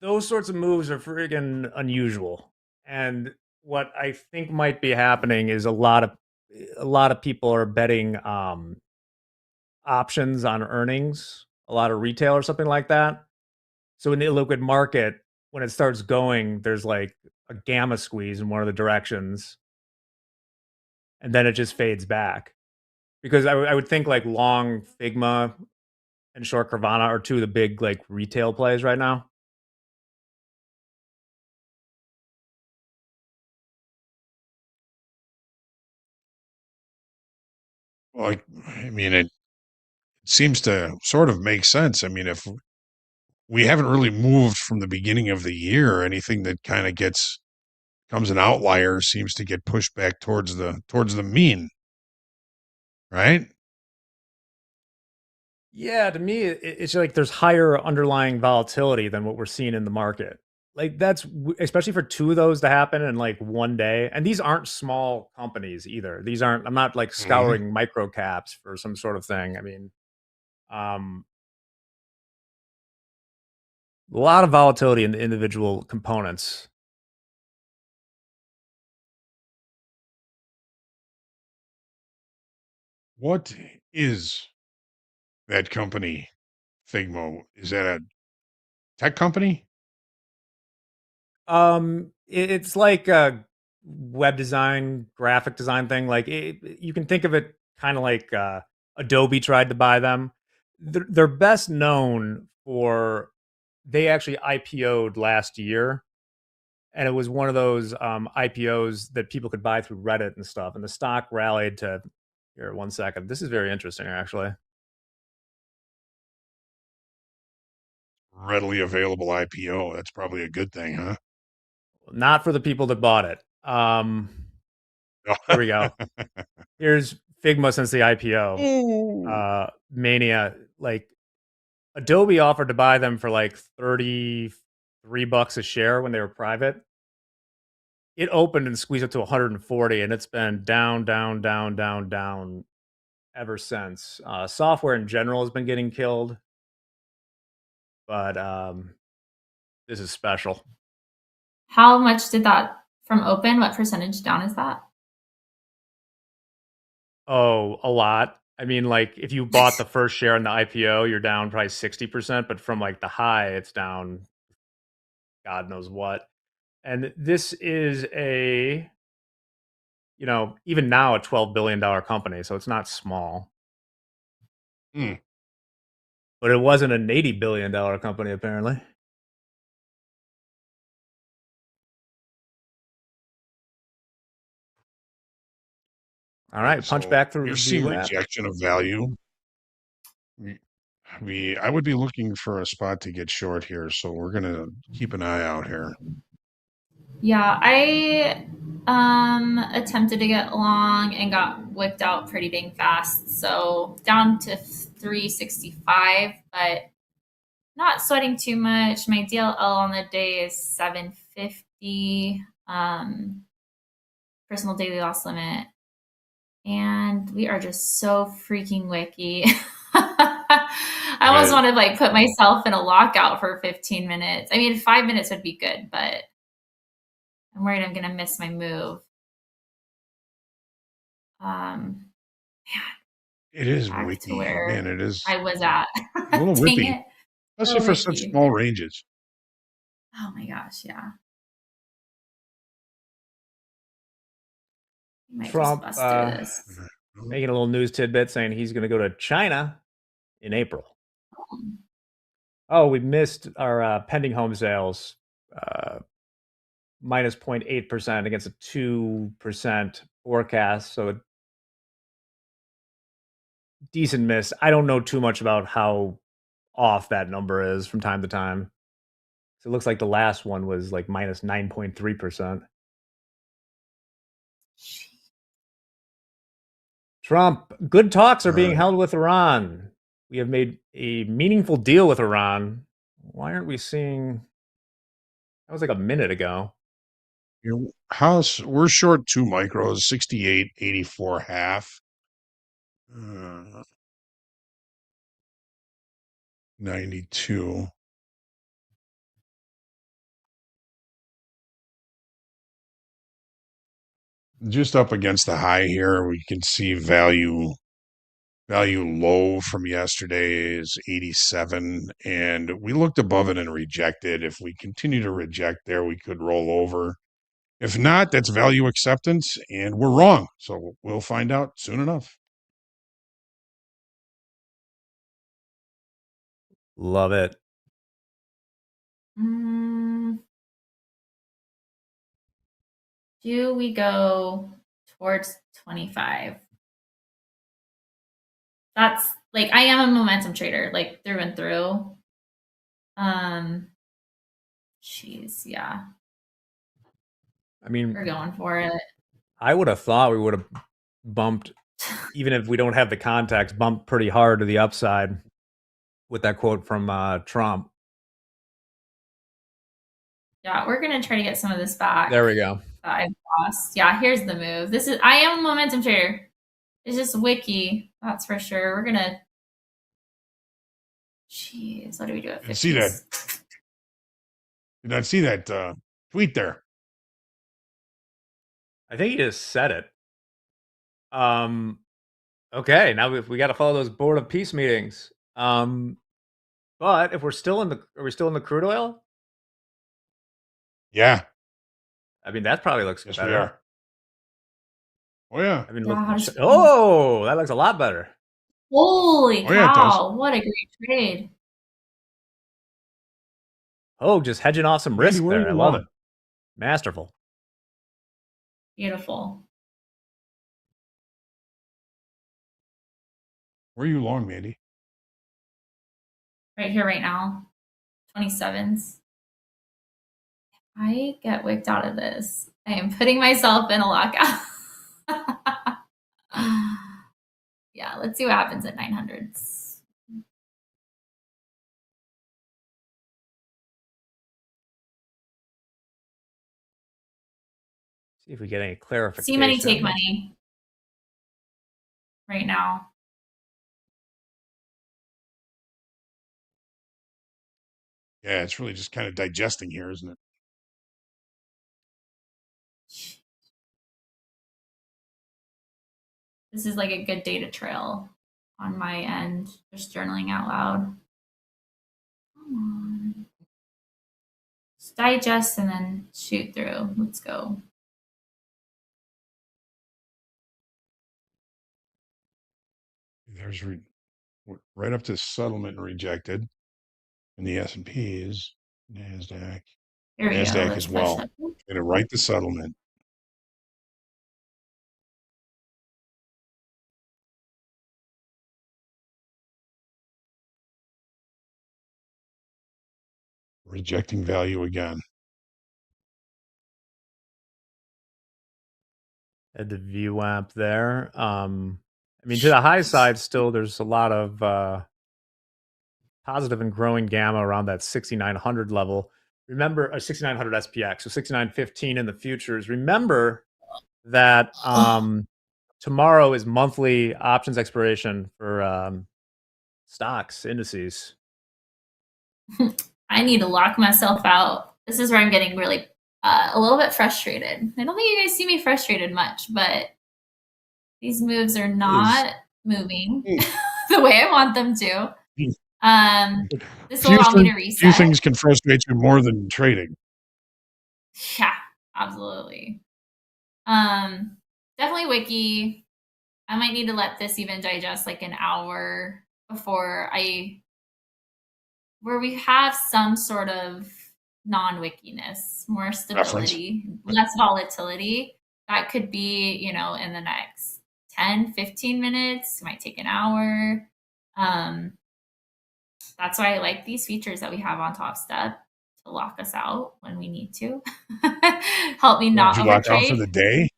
those sorts of moves are friggin' unusual. And what I think might be happening is a lot of people are betting options on earnings, a lot of retail or something like that. So in the illiquid market, when it starts going, there's like a gamma squeeze in one of the directions, and then it just fades back. Because I would think like long Figma and short Carvana are two of the big like retail plays right now. Well, I mean, it seems to sort of make sense. I mean, if we haven't really moved from the beginning of the year, anything that kind of comes an outlier seems to get pushed back towards the mean, right? Yeah, to me, it's like there's higher underlying volatility than what we're seeing in the market. Like that's especially for two of those to happen in like one day. And these aren't small companies either. These aren't. I'm not like scouring micro caps for some sort of thing. I mean, a lot of volatility in the individual components. What is that company, Figmo? Is that a tech company? It's like a web design, graphic design thing. Like you can think of it kind of like Adobe tried to buy them. They're best known for they actually IPO'd last year, and it was one of those IPOs that people could buy through Reddit and stuff. And the stock rallied to here. 1 second. This is very interesting, actually. Readily available IPO. That's probably a good thing, huh? Not for the people that bought it. Here we go. Here's Figma since the IPO. Mania. Like Adobe offered to buy them for like $33 a share when they were private. It opened and squeezed up to 140, and it's been down, down, down, down, down ever since. Software in general has been getting killed, but this is special. How much did that from open? What percentage down is that? Oh, a lot. I mean, like if you bought the first share in the IPO, you're down probably 60%, but from like the high, it's down God knows what. And this is even now a $12 billion company, so it's not small. But it wasn't an $80 billion company, apparently. All right, punch So back through we've the seen web. rejection of value. I would be looking for a spot to get short here, so we're gonna keep an eye out here. Yeah, I attempted to get long and got whipped out pretty dang fast. So down to 365, but not sweating too much. My DLL on the day is 750. Personal daily loss limit. And we are just so freaking wicky. I almost want to like put myself in a lockout for 15 minutes. I mean, 5 minutes would be good, but I'm worried I'm gonna miss my move. It is Back to wiki, where man. It is I was at. a little Dang whippy, it. especially for such Wiki. small ranges. Oh my gosh, yeah. You might Trump just bust through this. making a little news tidbit saying he's going to go to China in April. Oh, we missed our pending home sales minus 0.8% against a 2% forecast. So decent miss. I don't know too much about how off that number is from time to time. So it looks like the last one was like minus 9.3%. Trump, good talks are being held with Iran. We have made a meaningful deal with Iran. Why aren't we seeing? That was like a minute ago. We're short 2 micros, 68.84 half. 92. Just up against the high here, we can see value low from yesterday is 87, and we looked above it and rejected. If we continue to reject there, we could roll over. If not, that's value acceptance, and we're wrong. So we'll find out soon enough. Love it. Do we go towards 25? That's like, I am a momentum trader, like through and through. Jeez, yeah. I mean, we're going for it. I would have thought we would have bumped, even if we don't have the context, bumped pretty hard to the upside with that quote from Trump. Yeah, we're gonna try to get some of this back. There we go. I've lost. Yeah, here's the move. I am a momentum trader. It's just wiki, that's for sure. We're gonna. Jeez, what do we do at 50s? See that? Did not see that tweet there. I think he just said it. Okay, now we got to follow those board of peace meetings. But if we're still in the, are we still in the crude oil? Yeah. I mean, that probably looks better. We are. Oh yeah. I mean, that looks a lot better. Holy cow! What a great trade. Oh, just hedging off some risk there. I love it. Masterful. Beautiful. Where are you long, Mandy? Right here, right now. 27s. I get wicked out of this. I am putting myself in a lockout. Yeah, let's see what happens at 900s. See if we get any clarification. See money, take money. Right now. Yeah, it's really just kind of digesting here, isn't it? This is like a good data trail on my end. Just journaling out loud. Come on. Just digest and then shoot through. Let's go. There's right up to settlement and rejected. And the S&P is NASDAQ. NASDAQ as well. Gonna write the settlement. Rejecting value again. At the VWAP there. I mean, to the high side, still there's a lot of positive and growing gamma around that 6,900 level. Remember, 6,900 SPX, so 6,915 in the futures. Remember that tomorrow is monthly options expiration for stocks, indices. I need to lock myself out. This is where I'm getting really a little bit frustrated. I don't think you guys see me frustrated much, but these moves are not moving the way I want them to. This will allow me to reset. Few things can frustrate you more than trading. Yeah, absolutely. Definitely wiki. I might need to let this even digest like an hour before where we have some sort of non-wickiness, more stability, less volatility. That could be, in the next 10, 15 minutes. It might take an hour. That's why I like these features that we have on Topstep to lock us out when we need to. Help me Would not you lock out for overtrade. the day?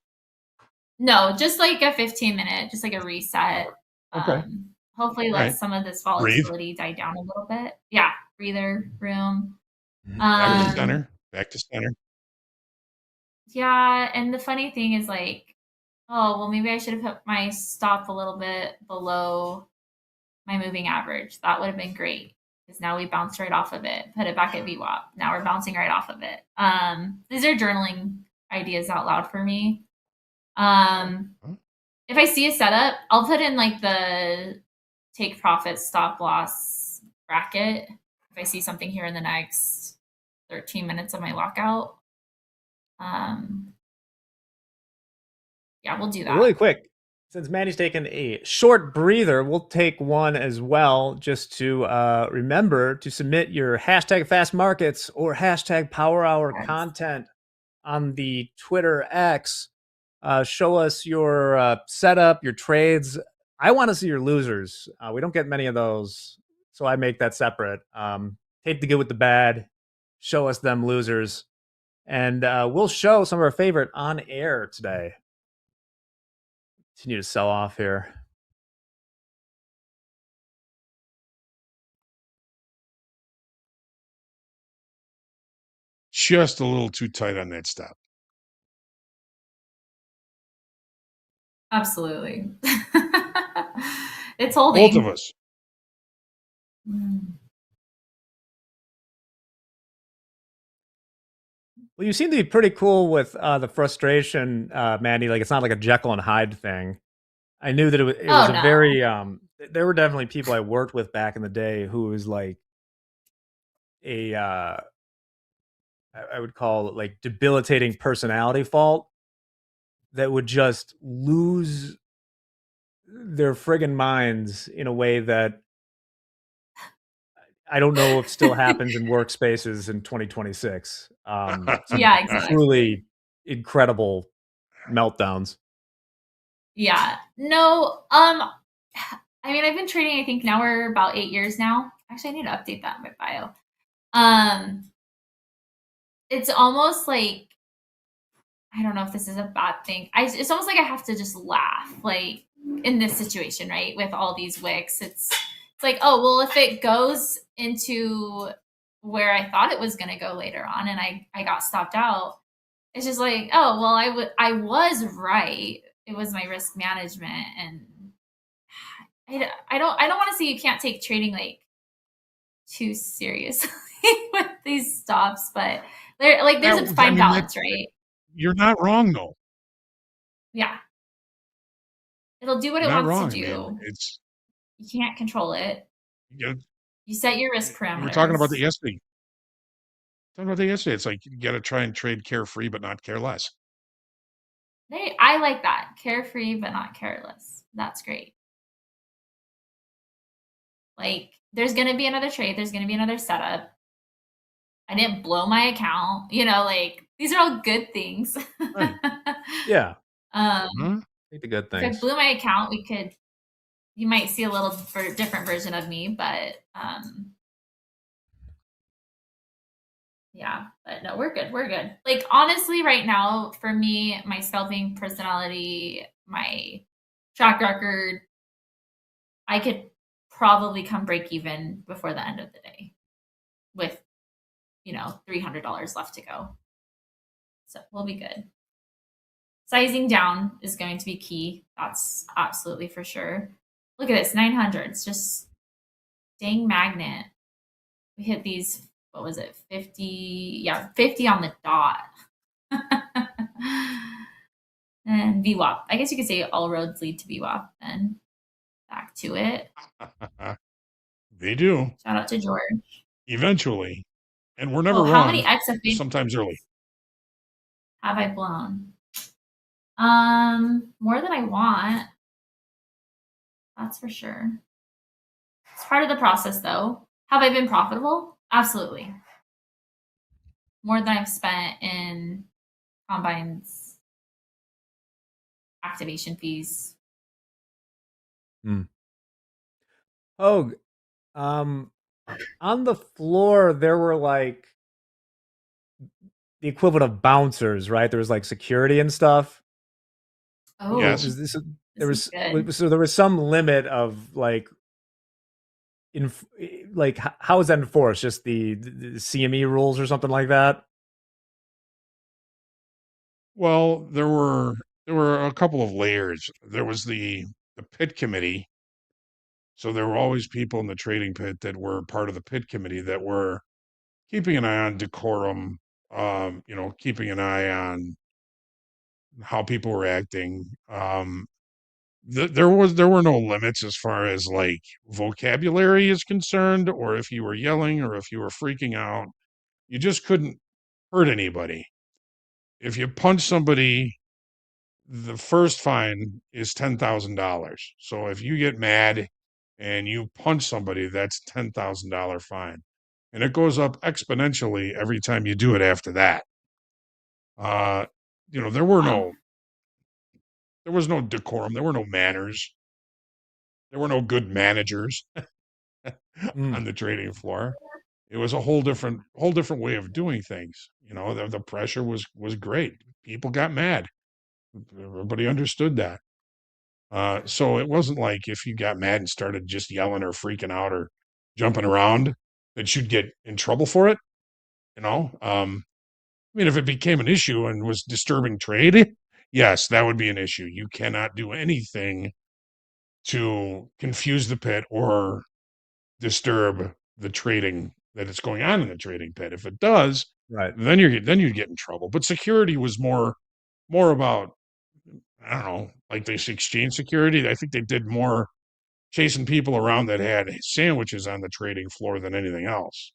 No, just like a 15-minute, just like a reset. Okay. Hopefully All let right. some of this Breathe. volatility die down a little bit. Yeah, breather room. Back to center. Back to center. Yeah, and the funny thing is like, oh, well, maybe I should have put my stop a little bit below my moving average. That would have been great because now we bounced right off of it. Put it back at VWAP. Now we're bouncing right off of it. These are journaling ideas out loud for me. If I see a setup, I'll put in like the take profit stop loss bracket. If I see something here in the next 13 minutes of my lockout. Yeah, we'll do that. Really quick, since Mandy's taken a short breather, we'll take one as well, just to remember to submit your hashtag fast markets or hashtag power hour content on the Twitter X. Show us your setup, your trades. I want to see your losers. We don't get many of those, so I make that separate. Take the good with the bad. Show us them losers. And we'll show some of our favorite on air today. Continue to sell off here. Just a little too tight on that stop. Absolutely. It's holding. Both of us. Well, you seem to be pretty cool with the frustration, Mandy. Like, it's not like a Jekyll and Hyde thing. I knew that it was a very there were definitely people I worked with back in the day who was like a I would call it like debilitating personality fault that would just lose their friggin' minds in a way that I don't know if still happens in workspaces in 2026. Yeah, exactly. Truly incredible meltdowns. Yeah. No, I mean, I've been trading, I think now we're about 8 years now. Actually, I need to update that in my bio. It's almost like, I don't know if this is a bad thing. It's almost like I have to just laugh, like in this situation, right? With all these wicks, it's like, oh, well, if it goes into where I thought it was going to go later on and I got stopped out, it's just like, oh, well, I was right. It was my risk management. And I don't want to say you can't take trading like too seriously with these stops, but there's a fine balance, right? You're not wrong though. Yeah. It'll do what it wants to do. Man. You can't control it. You set your risk parameters. We were talking about that yesterday. It's like you got to try and trade carefree, but not careless. I like that. Carefree, but not careless. That's great. Like, there's going to be another trade. There's going to be another setup. I didn't blow my account. Like, these are all good things. Right. Yeah. Take the good things. If I blew my account, you might see a little different version of me, but yeah, but no, we're good. We're good. Like, honestly, right now, for me, my scalping personality, my track record, I could probably come break even before the end of the day with, $300 left to go. So we'll be good. Sizing down is going to be key. That's absolutely for sure. Look at this, 900s, just dang magnet. We hit these, what was it, 50? Yeah, 50 on the dot. And VWAP. I guess you could say all roads lead to VWAP then. Back to it. They do. Shout out to George. Eventually. And we're never wrong. How many XFAs sometimes early have I blown? More than I want. That's for sure. It's part of the process, though. Have I been profitable? Absolutely. More than I've spent in Combine's activation fees Mm. Oh, um, on the floor there were like the equivalent of bouncers, right? There was like security and stuff. Oh, Yes. Was this this is good. so there was some limit of like like how is that enforced? Just the CME rules or something like that? Well, there were a couple of layers. There was the pit committee. So there were always people in the trading pit that were part of the pit committee that were keeping an eye on decorum, keeping an eye on how people were acting. There were no limits as far as like vocabulary is concerned, or if you were yelling or if you were freaking out. You just couldn't hurt anybody. If you punch somebody, the first fine is $10,000. So if you get mad and you punch somebody, that's $10,000 fine, and it goes up exponentially every time you do it after that. Uh, you know, Wow. there was no decorum, there were no manners, there were no good managers Mm, on the trading floor. It was a whole different way of doing things. The pressure was great. People got mad. Everybody understood that. So it wasn't like if you got mad and started just yelling or freaking out or jumping around that you'd get in trouble for it. I mean, if it became an issue and was disturbing trade, yes, that would be an issue. You cannot do anything to confuse the pit or disturb the trading that is going on in the trading pit. If it does, right. then you'd get in trouble. But security was more about, I don't know, like this exchange security. I think they did more chasing people around that had sandwiches on the trading floor than anything else.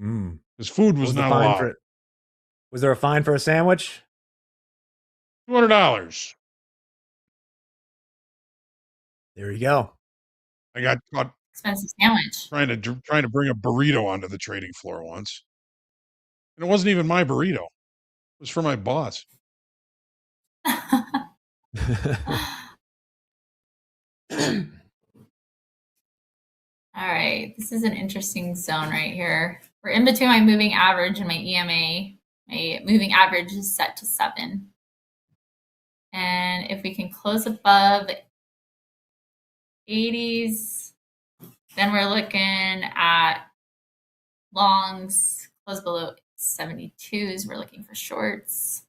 Mm. Because food What was was the not fine allowed. for Was there a fine for a sandwich? $200. There you go. I got caught Expensive sandwich. trying to bring a burrito onto the trading floor once, and it wasn't even my burrito. It was for my boss. All right, this is an interesting zone right here. We're in between my moving average and my EMA. My moving average is set to 7. And if we can close above 80s, then we're looking at longs, close below 72s. We're looking for shorts.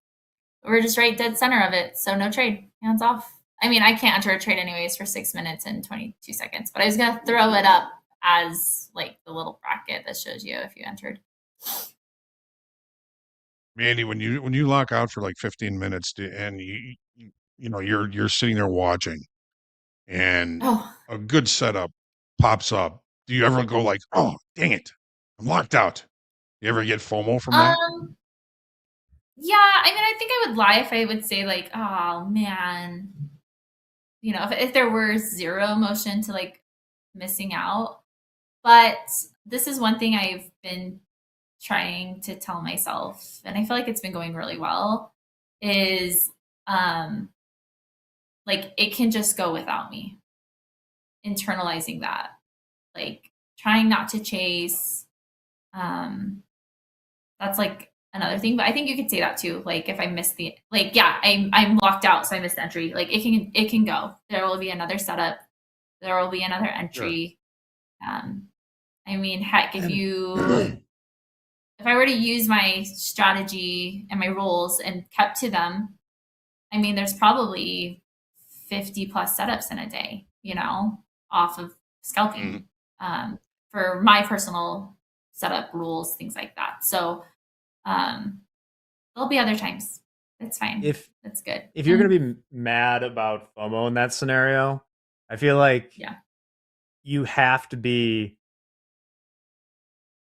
We're just right dead center of it, so no trade. Hands off. I mean, I can't enter a trade anyways for 6 minutes and 22 seconds, but I was gonna throw it up as like the little bracket that shows you if you entered. Mandy, when you lock out for like 15 minutes and you're sitting there watching and Oh, a good setup pops up, do you ever go like, "Oh, dang it. I'm locked out." You ever get FOMO from that? yeah. I mean, I think I would lie if I would say like, oh man, if there were zero motion to like missing out. But this is one thing I've been trying to tell myself, and I feel like it's been going really well, is like it can just go without me. Internalizing that, like trying not to chase. That's like another thing. But I think you could say that too. Like if I miss the like, yeah, I'm locked out, so I missed the entry. Like it can go. There will be another setup. There will be another Sure. entry. I mean, heck, if And you if I were to use my strategy and my rules and kept to them, I mean, there's probably 50 plus setups in a day, off of scalping for my personal setup rules, things like that. So there'll be other times. It's fine. if It's good. if you're gonna be mad about FOMO in that scenario, I feel like Yeah. you have to be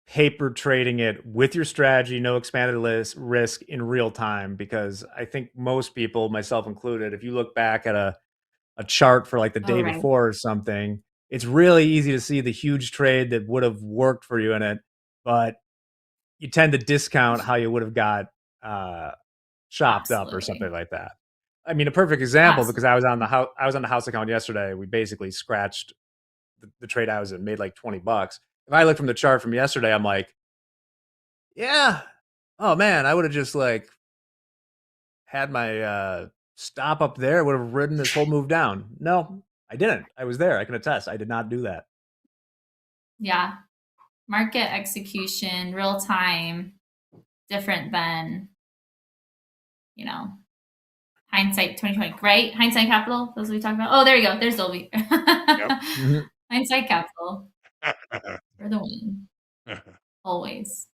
paper trading it with your strategy, no expanded list risk in real time. Because I think most people, myself included, if you look back at a chart for like the Oh, day right. before or something, it's really easy to see the huge trade that would have worked for you in it, but you tend to discount how you would have got chopped up or something Absolutely. like that. I mean, a perfect example because Absolutely. I was on the house account yesterday. We basically scratched the trade I was in, made like $20. If I look from the chart from yesterday, I'm like, yeah, oh man, I would have just like had my stop up there, would have ridden this whole move down. No, I didn't. I was there. I can attest. I did not do that. Yeah. Market execution, real time, different than, hindsight 2020, right? Hindsight capital. Those we talked about. Oh, there you go. There's Dolby. Yep. Hindsight capital for the win. Always.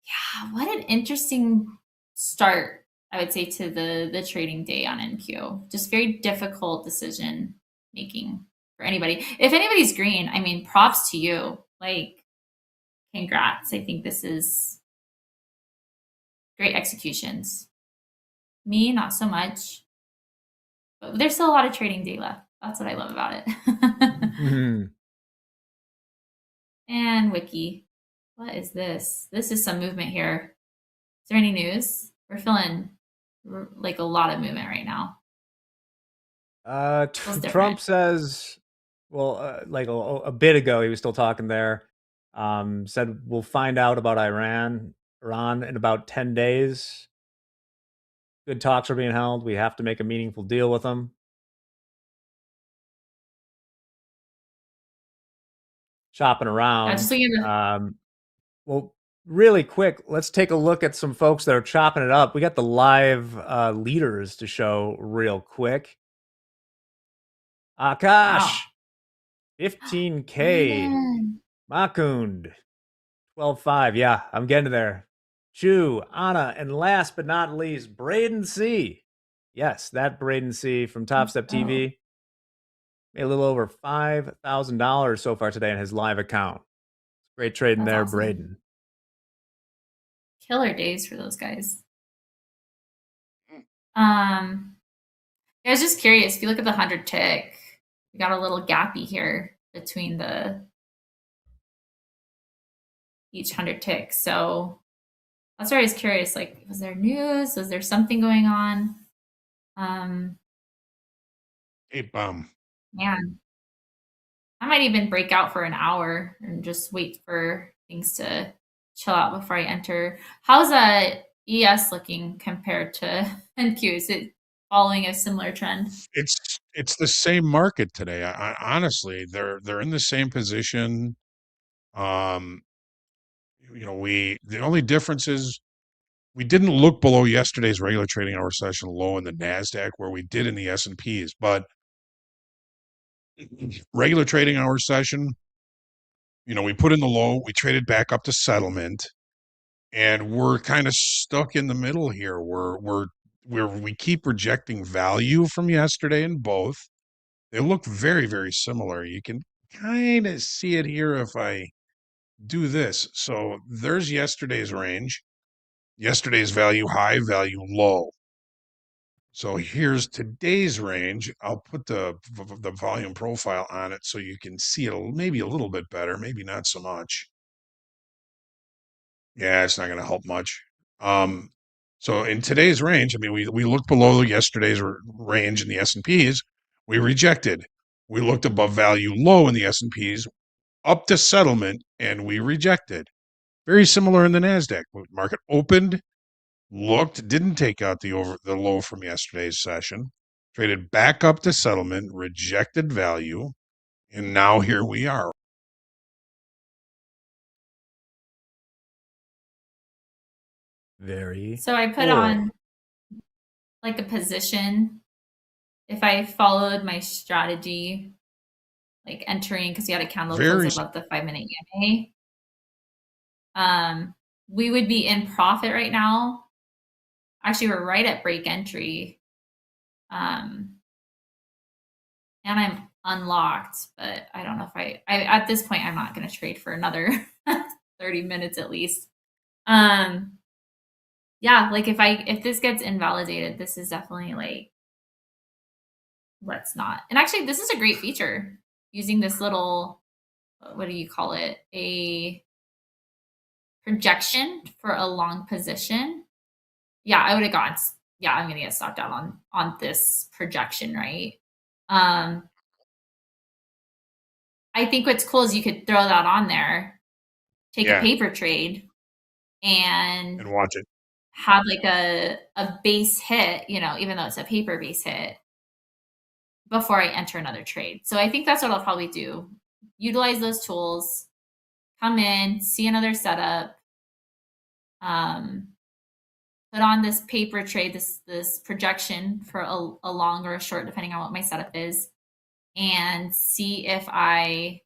Yeah, what an interesting start, I would say, to the trading day on NQ. Just very difficult decision making for anybody. If anybody's green, I mean, props to you. Like, congrats. I think this is great executions. Me, not so much. But there's still a lot of trading day left. That's what I love about it. And Wiki. What is this? This is some movement here. Is there any news? We're feeling like a lot of movement right now. Feels different. Trump says, well, like a bit ago, he was still talking there. Said we'll find out about Iran in about 10 days. Good talks are being held. We have to make a meaningful deal with them. Shopping around. Just looking at well, really quick, let's take a look at some folks that are chopping it up. We got the live leaders to show real quick. Akash, wow. 15K. Man. Makund, 12.5. Yeah, I'm getting there. Chu, Anna, and last but not least, Braden C. Yes, that Braden C from Topstep TV. Made a little over $5,000 so far today in his live account. Great trading there, awesome. Braden. Killer days for those guys. I was just curious. If you look at the 100 tick, we got a little gappy here between each 100 tick. So that's why I was curious. Like, was there news? Was there something going on? Hey, bum. Man, I might even break out for an hour and just wait for things to chill out before I enter. How's ES looking compared to NQ? Is it following a similar trend? It's the same market today. Honestly, they're in the same position. The only difference is we didn't look below yesterday's regular trading hour session low in the Nasdaq where we did in the S&Ps, but regular trading hour session, we put in the low, we traded back up to settlement, and we're kind of stuck in the middle here. We keep rejecting value from yesterday in both. They look very, very similar. You can kind of see it here if I do this. So there's yesterday's range, yesterday's value high, value low. So here's today's range. I'll put the volume profile on it so you can see it maybe a little bit better, maybe not so much. Yeah, it's not going to help much. So in today's range, I mean, we looked below yesterday's range in the S&Ps. We rejected. We looked above value low in the S&Ps up to settlement, and we rejected. Very similar in the Nasdaq. Market opened, looked, didn't take out the low from yesterday's session, traded back up to settlement, rejected value, and now here we are. Very So I put cool. on like a position. If I followed my strategy, like entering because we had a candle close above the 5-minute EMA, we would be in profit right now. Actually, we're right at break entry. And I'm unlocked, but I don't know if I at this point I'm not going to trade for another 30 minutes at least. Yeah, like if this gets invalidated, this is definitely like, let's not. And actually, this is a great feature using this little, what do you call it? A projection for a long position. Yeah, I would have gone yeah, I'm gonna get stopped out on this projection, right? I think what's cool is you could throw that on there, take a Yeah, paper trade, and and watch it. have like a base hit, even though it's a paper base hit, before I enter another trade. So I think that's what I'll probably do. Utilize those tools, come in, see another setup, put on this paper trade, this projection for a long or a short, depending on what my setup is, and see if I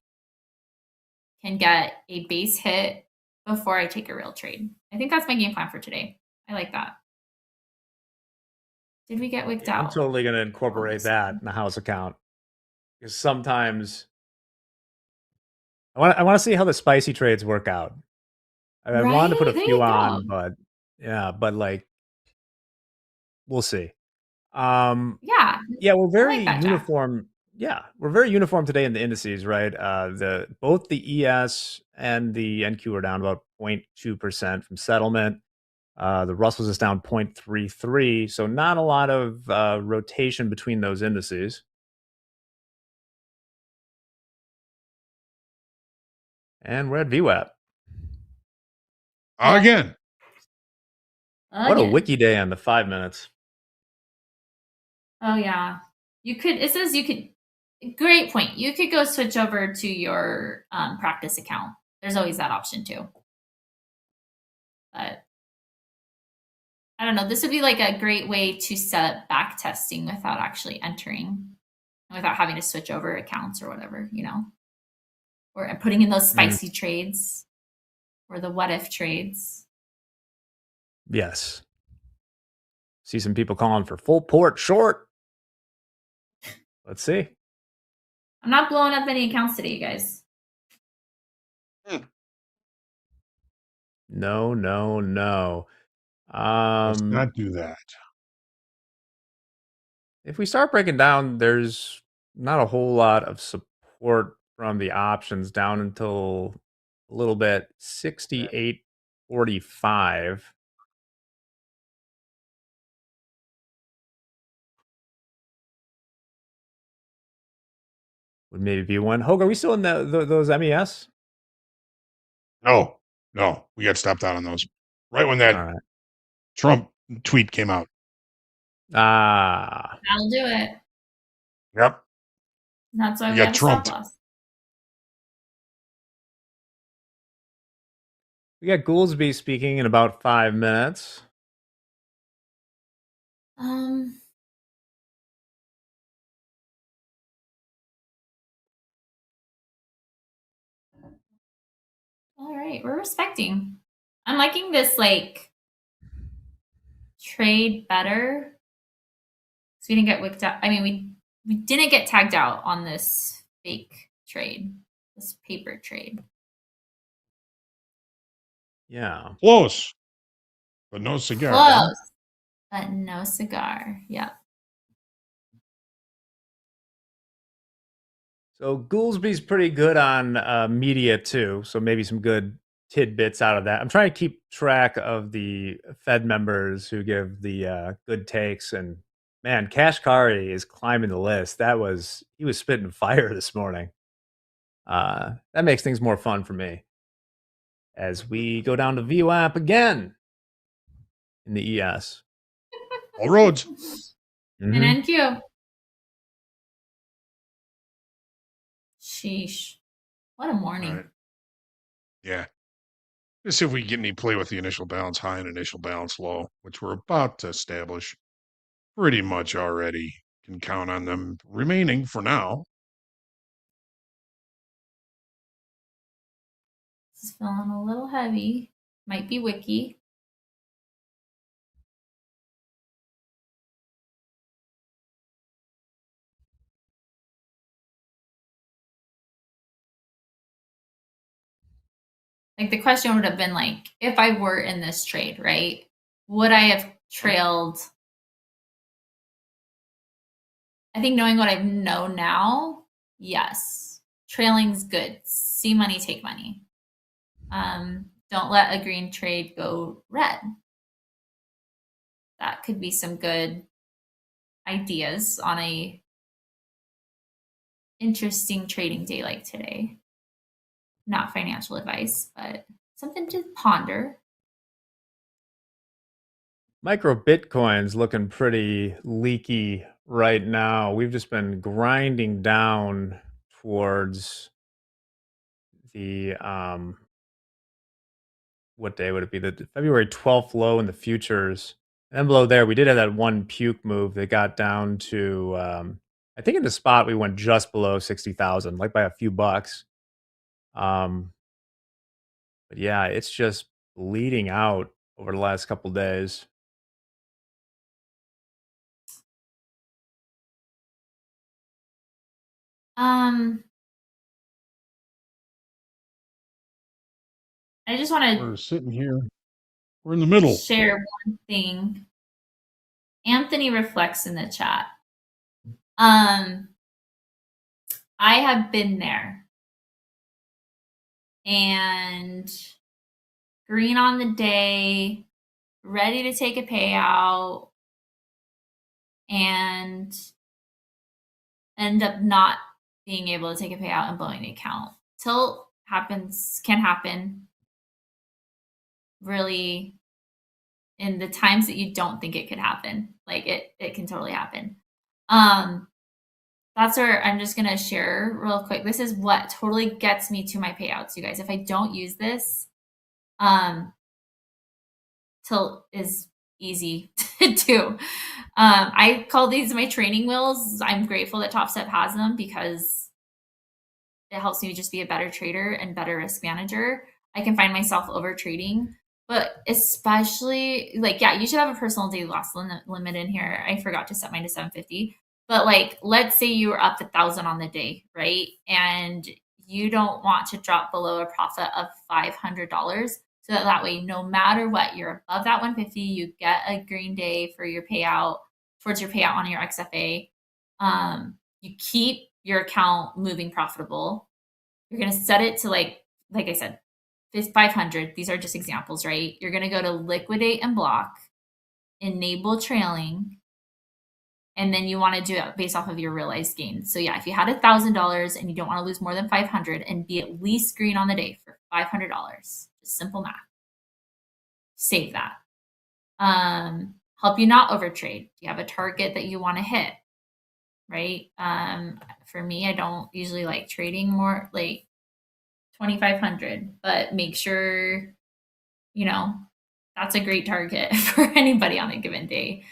can get a base hit before I take a real trade. I think that's my game plan for today. I like that. Did we get wicked I'm out? totally going to incorporate that in the house account, because sometimes I want to see how the spicy trades work out. I wanted to put Right? a There few you go. on, but like we'll see. Yeah. Yeah, we're I very like that, Jack. uniform. Yeah, we're very uniform today in the indices, right? Both the ES and the NQ are down about 0.2% from settlement. The Russell's is down 0.33, so not a lot of rotation between those indices. And we're at VWAP. Again. What a Again. wiki day on the 5 minutes. Oh yeah. It says you could, great point. You could go switch over to your practice account. There's always that option too. But I don't know. This would be like a great way to set up back testing without actually entering, without having to switch over accounts or whatever, or putting in those spicy trades or the what if trades. Yes. See some people calling for full port short. Let's see. I'm not blowing up any accounts today, you guys. No. Let's not do that. If we start breaking down, there's not a whole lot of support from the options down until a little bit 68.45. Would maybe be one. Hogue, are we still in those MES? No, we got stopped out on those right when that Trump tweet came out. Ah, That'll do it. Yep. That's why we got have a stop trumped. loss. We got Gouldsby speaking in about 5 minutes. All right, we're respecting. I'm liking this trade better. So we didn't get wicked out. I mean, we didn't get tagged out on this fake trade, this paper trade. Yeah. Close, but no cigar. Close, but no cigar. Yep. So Gouldsby's pretty good on media too. So maybe some good tidbits out of that. I'm trying to keep track of the Fed members who give the good takes, and man, Kashkari is climbing the list. He was spitting fire this morning. That makes things more fun for me. As we go down to VWAP again in the ES. All roads. And NQ. Sheesh. What a morning. Right. Yeah. Let's see if we can get any play with the initial balance high and initial balance low, which we're about to establish pretty much already. Can count on them remaining for now. This is feeling a little heavy. Might be wiki. Like the question would have been like, if I were in this trade, right? Would I have trailed? I think knowing what I know now, yes. Trailing's good. See money, take money. Don't let a green trade go red. That that could be some good ideas on a interesting trading day like today. Not financial advice, but something to ponder. Micro Bitcoin's looking pretty leaky right now. We've just been grinding down towards the what day would it be? The February 12th low in the futures. And then below there, we did have that one puke move that got down to I think in the spot we went just below 60,000, like by a few bucks. But yeah, it's just bleeding out over the last couple days. I just want We're to sitting here. We're in the middle. share one thing. Anthony reflects in the chat. I have been there. And green on the day, ready to take a payout, and end up not being able to take a payout and blowing the account. Tilt can happen really in the times that you don't think it could happen. Like it can totally happen. That's where I'm just gonna share real quick. This is what totally gets me to my payouts, you guys. If I don't use this, tilt is easy to do. I call these my training wheels. I'm grateful that Topstep has them because it helps me just be a better trader and better risk manager. I can find myself over trading, but especially like, yeah, you should have a personal daily loss limit in here. I forgot to set mine to 750, but like, let's say you were up 1,000 on the day, right? And you don't want to drop below a profit of $500. So that way, no matter what, you're above that 150, you get a green day for your payout, towards your payout on your XFA. You keep your account moving profitable. You're going to set it to like I said, 500. These are just examples, right? You're going to go to liquidate and block, enable trailing, and then you want to do it based off of your realized gain. So yeah, if you had $1,000 and you don't want to lose more than 500 and be at least green on the day for $500, just simple math. Save that. Help you not overtrade. Do you have a target that you want to hit? Right? For me, I don't usually like trading more like 2,500, but make sure, that's a great target for anybody on a given day.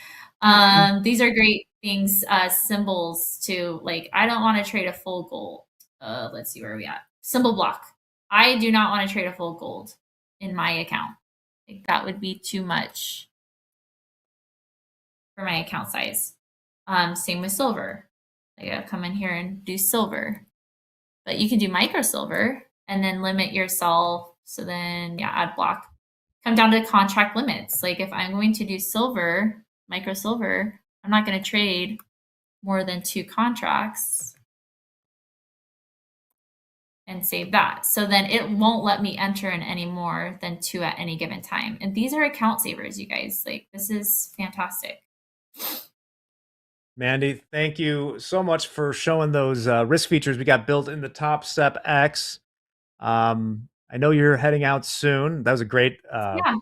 These are great things, symbols to like, I don't want to trade a full gold. Let's see where we at. Symbol block. I do not want to trade a full gold in my account. Like, that would be too much for my account size. Same with silver. I gotta come in here and do silver. But you can do micro silver and then limit yourself. So then, yeah, add block. Come down to contract limits. Like if I'm going to do silver, micro silver, I'm not going to trade more than 2 contracts and save that. So then it won't let me enter in any more than 2 at any given time. And these are account savers, you guys. Like, this is fantastic. Mandy, thank you so much for showing those risk features we got built in the Topstep X. I know you're heading out soon. That was a great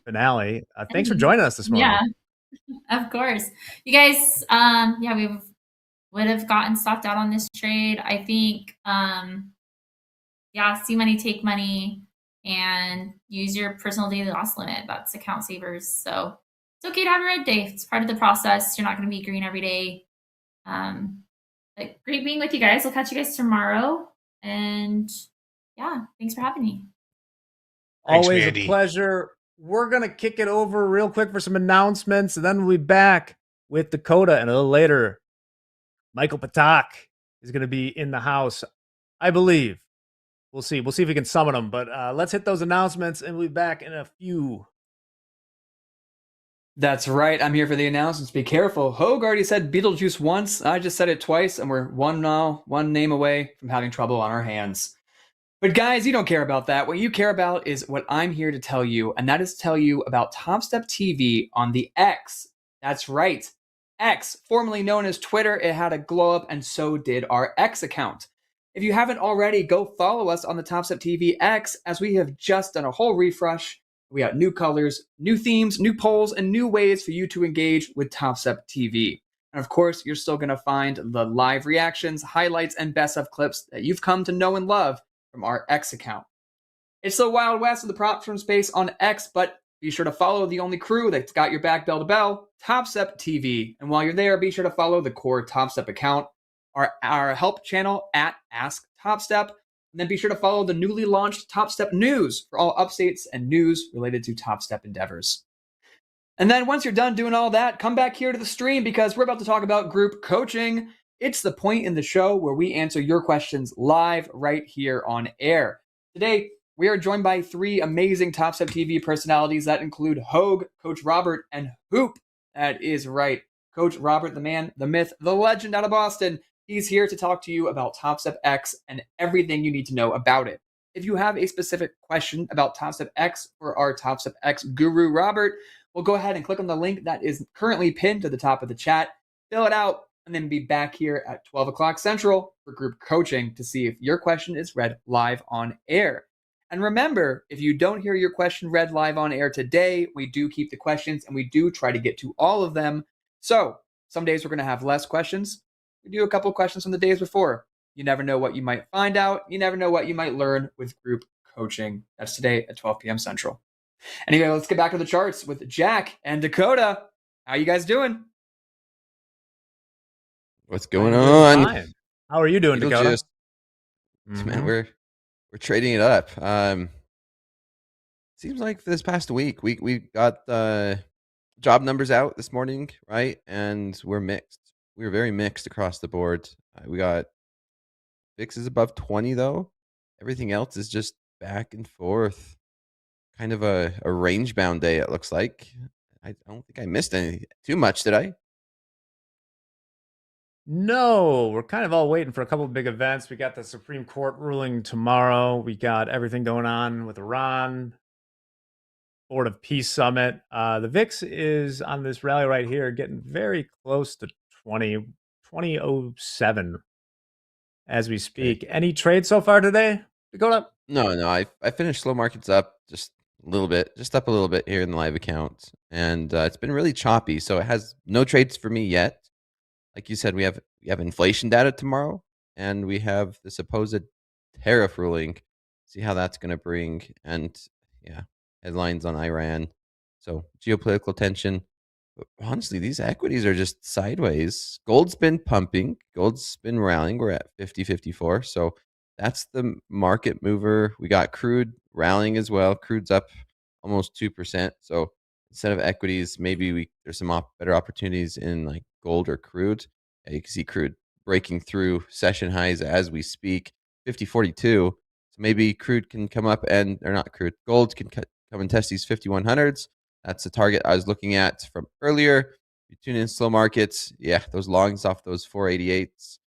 finale. Thanks for joining us this morning. Yeah, of course. You guys, we would have gotten stopped out on this trade. I think, see money, take money, and use your personal daily loss limit. That's account savers. So it's okay to have a red day. It's part of the process. You're not going to be green every day. But great being with you guys. I'll catch you guys tomorrow. And yeah, thanks for having me. Thanks, always Mandy. A pleasure. We're going to kick it over real quick for some announcements, and then we'll be back with Dakota. And a little later, Michael Patak is going to be in the house, I believe. We'll see. We'll see if we can summon him. But let's hit those announcements, and we'll be back in a few. That's right. I'm here for the announcements. Be careful. Hogue already said Beetlejuice once. I just said it twice, and we're one name away from having trouble on our hands. But guys, you don't care about that. What you care about is what I'm here to tell you, and that is tell you about Topstep TV on the X. That's right. X, formerly known as Twitter, it had a glow up, and so did our X account. If you haven't already, go follow us on the Topstep TV X, as we have just done a whole refresh. We got new colors, new themes, new polls, and new ways for you to engage with Topstep TV. And of course, you're still going to find the live reactions, highlights, and best of clips that you've come to know and love from our X account. It's the Wild West of the prop firm space on X, but be sure to follow the only crew that's got your back bell to bell, Topstep TV. And while you're there, be sure to follow the core Topstep account, our help channel at Ask Topstep, and then be sure to follow the newly launched Topstep News for all updates and news related to Topstep endeavors. And then once you're done doing all that, come back here to the stream because we're about to talk about group coaching. It's the point in the show where we answer your questions live right here on air. Today, we are joined by three amazing Topstep TV personalities that include Hogue, Coach Robert, and Hoop. That is right. Coach Robert, the man, the myth, the legend out of Boston. He's here to talk to you about Topstep X and everything you need to know about it. If you have a specific question about Topstep X for our Topstep X guru, Robert, well, go ahead and click on the link that is currently pinned to the top of the chat, fill it out, and then be back here at 12 o'clock Central for group coaching to see if your question is read live on air. And remember, if you don't hear your question read live on air today, we do keep the questions and we do try to get to all of them. So some days we're going to have less questions. We do a couple of questions from the days before. You never know what you might find out. You never know what you might learn with group coaching. That's today at 12 p.m. Central. Anyway, let's get back to the charts with Jack and Dakota. How you guys doing? What's going on? Fine. How are you doing, Dakota? Man, we're trading it up. Seems like for this past week, we got the job numbers out this morning, right? And we're mixed. We're very mixed across the board. We got fixes above 20 though. Everything else is just back and forth. Kind of a range bound day, it looks like. I don't think I missed any too much, did I? No, we're kind of all waiting for a couple of big events. We got the Supreme Court ruling tomorrow. We got everything going on with Iran, Board of Peace Summit. The VIX is on this rally right here, getting very close to 2007 as we speak. Okay. Any trades so far today? Dakota? No. I finished slow markets up just a little bit, just up a little bit here in the live account. And it's been really choppy. So it has no trades for me yet. Like you said, we have inflation data tomorrow, and we have the supposed tariff ruling. See how that's going to bring, and headlines on Iran. So geopolitical tension. But honestly, these equities are just sideways. Gold's been pumping. Gold's been rallying. We're at 50.54. So that's the market mover. We got crude rallying as well. Crude's up almost 2%. So instead of equities, maybe there's some better opportunities in like gold or crude. You can see crude breaking through session highs as we speak, 50.42. So maybe crude can come up gold can come and test these 5100s. That's the target I was looking at from earlier. You tune in slow markets, those longs off those 488s.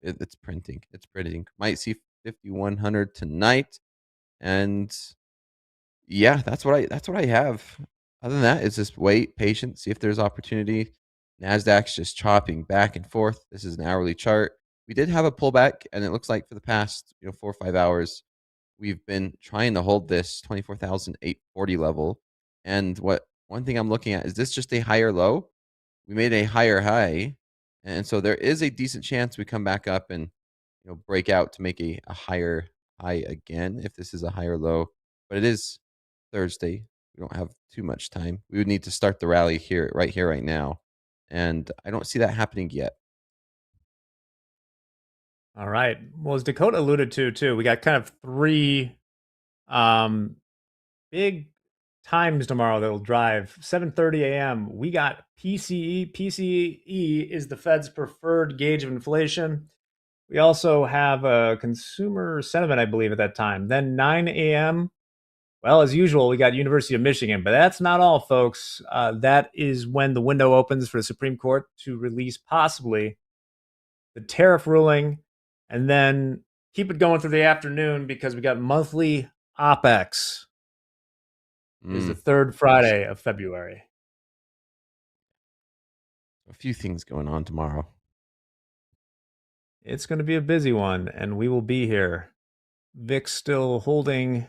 It's printing. Might see 5100 tonight, and that's what I have. Other than that, it's just wait, patient, see if there's opportunity. NASDAQ's just chopping back and forth. This is an hourly chart. We did have a pullback, and it looks like for the past 4 or 5 hours, we've been trying to hold this 24,840 level. And one thing I'm looking at, is this just a higher low? We made a higher high, and so there is a decent chance we come back up and break out to make a higher high again if this is a higher low. But it is Thursday. We don't have too much time. We would need to start the rally right now. And I don't see that happening yet. All right. Well, as Dakota alluded to, too, we got kind of three big times tomorrow that will drive. 7:30 a.m. We got PCE. PCE is the Fed's preferred gauge of inflation. We also have a consumer sentiment, I believe, at that time. Then 9 a.m., well, as usual, we got University of Michigan, but that's not all, folks. That is when the window opens for the Supreme Court to release possibly the tariff ruling, and then keep it going through the afternoon because we got monthly OPEX. Is the third Friday of February. A few things going on tomorrow. It's going to be a busy one, and we will be here. VIX still holding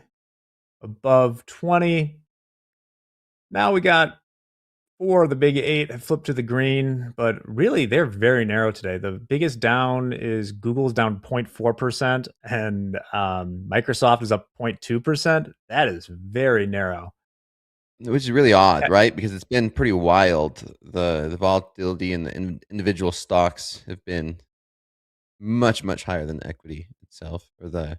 above 20. Now we got 4 of the big 8 have flipped to the green, but really they're very narrow today. The biggest down is Google's down 0.4%, and Microsoft is up 0.2%. That is very narrow. Which is really odd, right? Because it's been pretty wild. The volatility in the individual stocks have been much higher than the equity itself, or the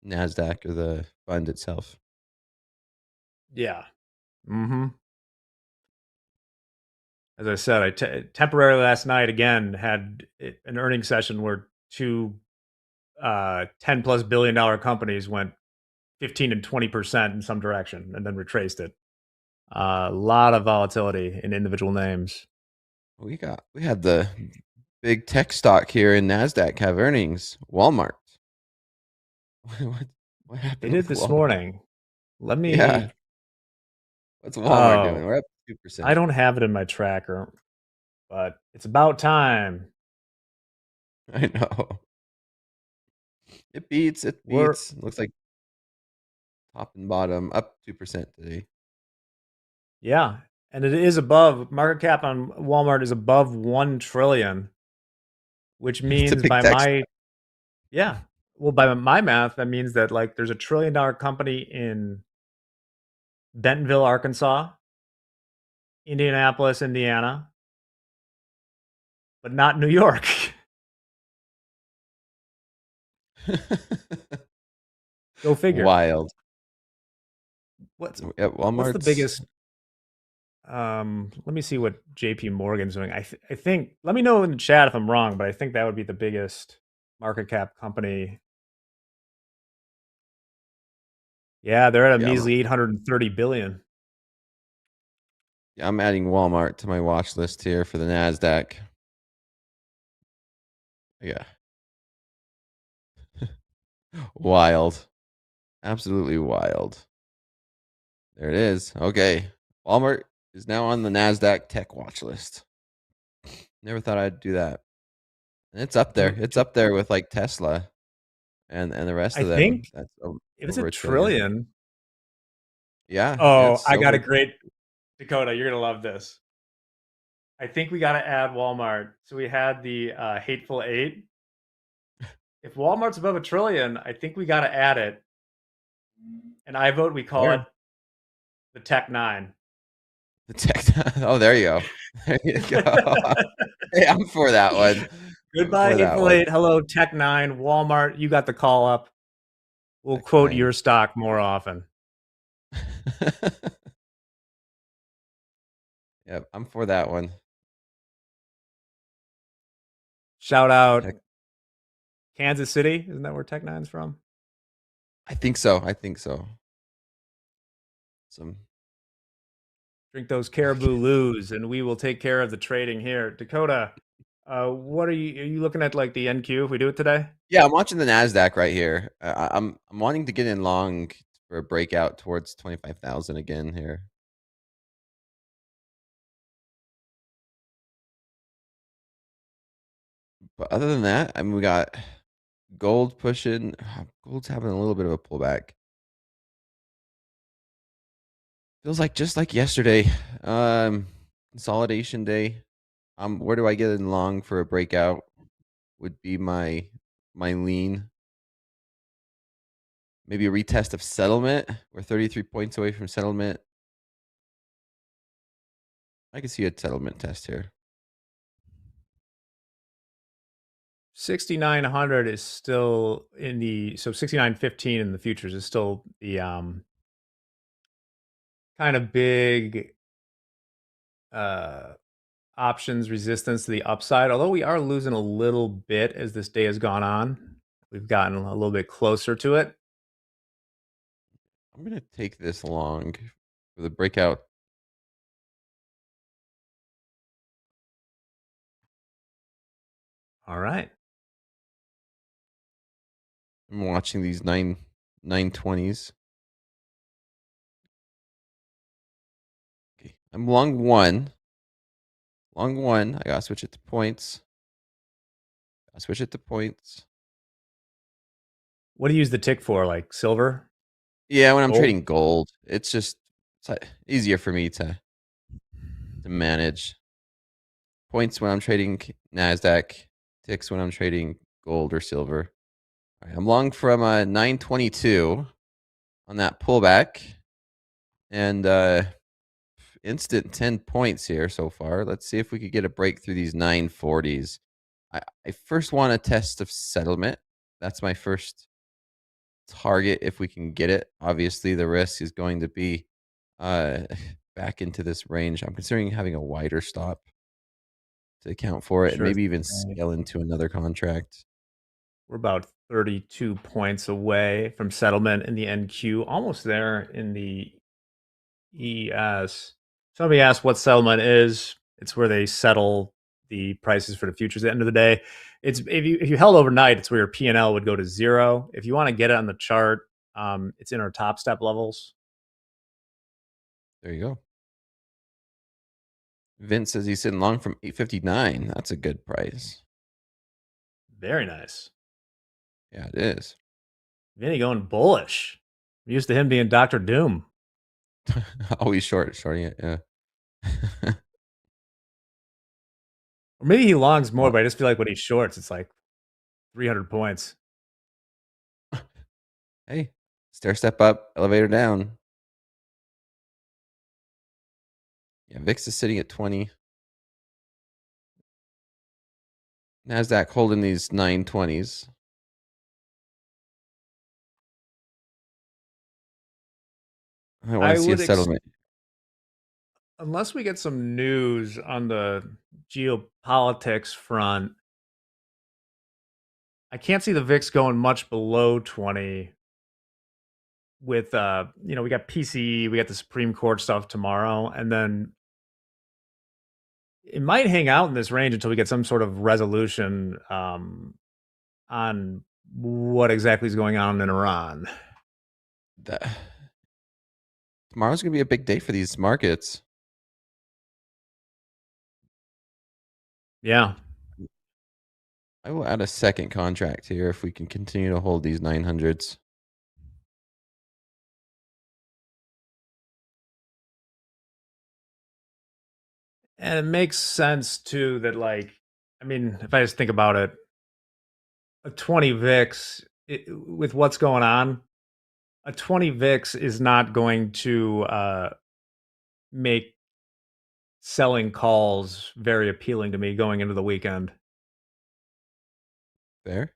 Nasdaq, or the fund itself. Yeah. Mm-hmm. As I said, I temporarily last night again had an earnings session where 2 $10+ billion companies went 15 and 20% in some direction and then retraced it. A lot of volatility in individual names. We had the big tech stock here in Nasdaq have earnings. Walmart. What happened? They did this morning. Let me. Yeah. What's Walmart doing? We're up 2%. I don't have it in my tracker, but it's about time. I know. It beats. Looks like top and bottom up 2% today. Yeah, and it is above market cap on Walmart is above 1 trillion, which means by my math, that means that like there's a $1 trillion company in Bentonville, Arkansas, Indianapolis, Indiana, but not New York. Go figure. Wild. What's Walmart's the biggest? Let me see what JP Morgan's doing. I think. Let me know in the chat if I'm wrong, but I think that would be the biggest market cap company. Yeah, they're at a measly 830 billion. Yeah, I'm adding Walmart to my watch list here for the Nasdaq. Yeah. Wild. Absolutely wild. There it is. Okay. Walmart is now on the Nasdaq tech watch list. Never thought I'd do that. And it's up there. It's up there with like Tesla and the rest of them. I think that's if it's a trillion. Yeah. Oh, I got a great Dakota. You're gonna love this. I think we got to add Walmart. So we had the Hateful Eight. If Walmart's above $1 trillion, I think we got to add it. And I vote we call it the Tech 9. The Tech. Oh, there you go. There you go. Hey, I'm for that one. Goodbye, Hateful Eight. Hello, Tech 9. Walmart, you got the call up. We'll quote your stock more often. Yep, I'm for that one. Shout out Kansas City. Isn't that where Tech 9's from? I think so. Drink those Caribou Loos, and we will take care of the trading here. Dakota, what are you looking at, like the NQ if we do it today? Yeah, I'm watching the Nasdaq right here. I'm wanting to get in long for a breakout towards 25,000 again here. But other than that, I mean, we got gold pushing. Gold's having a little bit of a pullback. Feels like just like yesterday, consolidation day. Where do I get in long for a breakout? Would be my lean. Maybe a retest of settlement. We're 33 points away from settlement. I can see a settlement test here. 6,900 is still in the 6,915 in the futures is still the kind of big options resistance to the upside. Although we are losing a little bit as this day has gone on, we've gotten a little bit closer to it. I'm gonna take this long for the breakout. All right. I'm watching these 920s. Okay, I'm long one. Long one. I gotta switch it to points. What do you use the tick for? Like silver? Yeah, when I'm Gold? trading gold, it's easier for me to manage. Points when I'm trading Nasdaq, ticks when I'm trading gold or silver. All right, I'm long from 922 on that pullback, and instant 10 points here so far. Let's see if we could get a break through these 940s. I first want a test of settlement. That's my first target if we can get it. Obviously, the risk is going to be back into this range. I'm considering having a wider stop to account for it, and Sure maybe even thing. scale into another contract. We're about 32 points away from settlement in the NQ, almost there in the ES. Somebody asked what settlement is. It's where they settle the prices for the futures at the end of the day. It's if you held overnight, it's where your P&L would go to zero. If you want to get it on the chart, it's in our Topstep levels. There you go. Vince says he's sitting long from 859. That's a good price. Very nice. Yeah, it is. Vinny going bullish. I'm used to him being Dr. Doom. Always shorting it. Yeah. Or maybe he longs more, but I just feel like when he shorts, it's like 300 points. Hey, stair step up, elevator down. Yeah, VIX is sitting at 20. NASDAQ holding these 920s. I want to see a settlement. Unless we get some news on the geopolitics front, I can't see the VIX going much below 20 with we got PCE, we got the Supreme Court stuff tomorrow, and then it might hang out in this range until we get some sort of resolution on what exactly is going on in Iran. Tomorrow's going to be a big day for these markets. Yeah. I will add a second contract here if we can continue to hold these 900s. And it makes sense too that if I just think about it, a 20 VIX with what's going on, a 20 VIX is not going to make selling calls very appealing to me going into the weekend. Fair.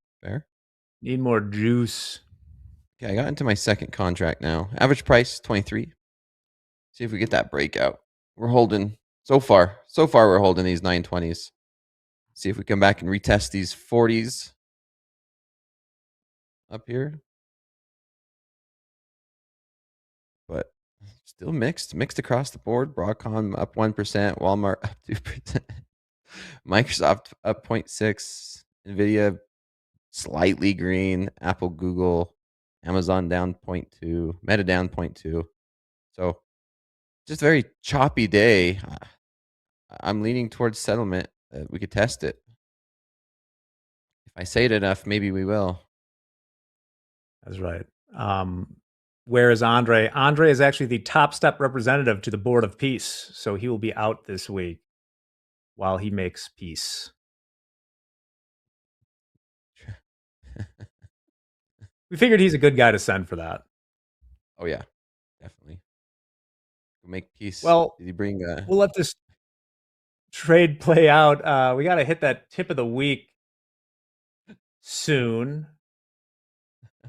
Need more juice. Okay, I got into my second contract now. Average price 23. See if we get that breakout. We're holding so far we're holding these 920s. See if we come back and retest these 40s up here. But still mixed across the board. Broadcom up 1%, Walmart up 2%, Microsoft up 0.6, Nvidia slightly green, Apple, Google, Amazon down 0.2, Meta down 0.2. So just a very choppy day. I'm leaning towards settlement. We could test it. If I say it enough, maybe we will. That's right. Where is Andre? Andre is actually the Topstep representative to the Board of Peace, so he will be out this week while he makes peace. We figured he's a good guy to send for that. Oh yeah, definitely. We'll make peace. Well, did he bring? We'll let this trade play out. We got to hit that tip of the week soon.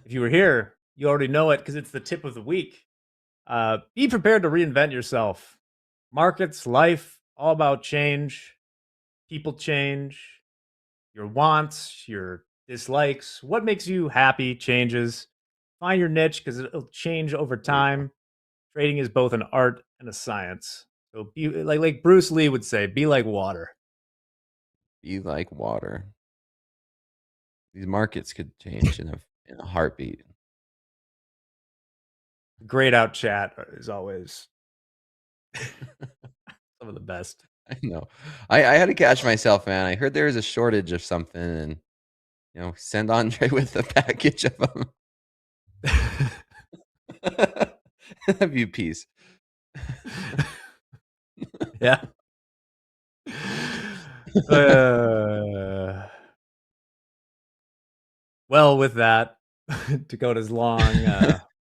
If you were here, you already know it because it's the tip of the week. Be prepared to reinvent yourself. Markets, life, all about change. People change. Your wants, your dislikes. What makes you happy changes. Find your niche because it'll change over time. Trading is both an art and a science. So be like Bruce Lee would say, be like water. Be like water. These markets could change in a heartbeat. Grayed out chat is always some of the best. I know. I had to catch myself, man. I heard there was a shortage of something, and send Andre with a package of them. That'd be peace. Yeah. Well, with that, Dakota's long,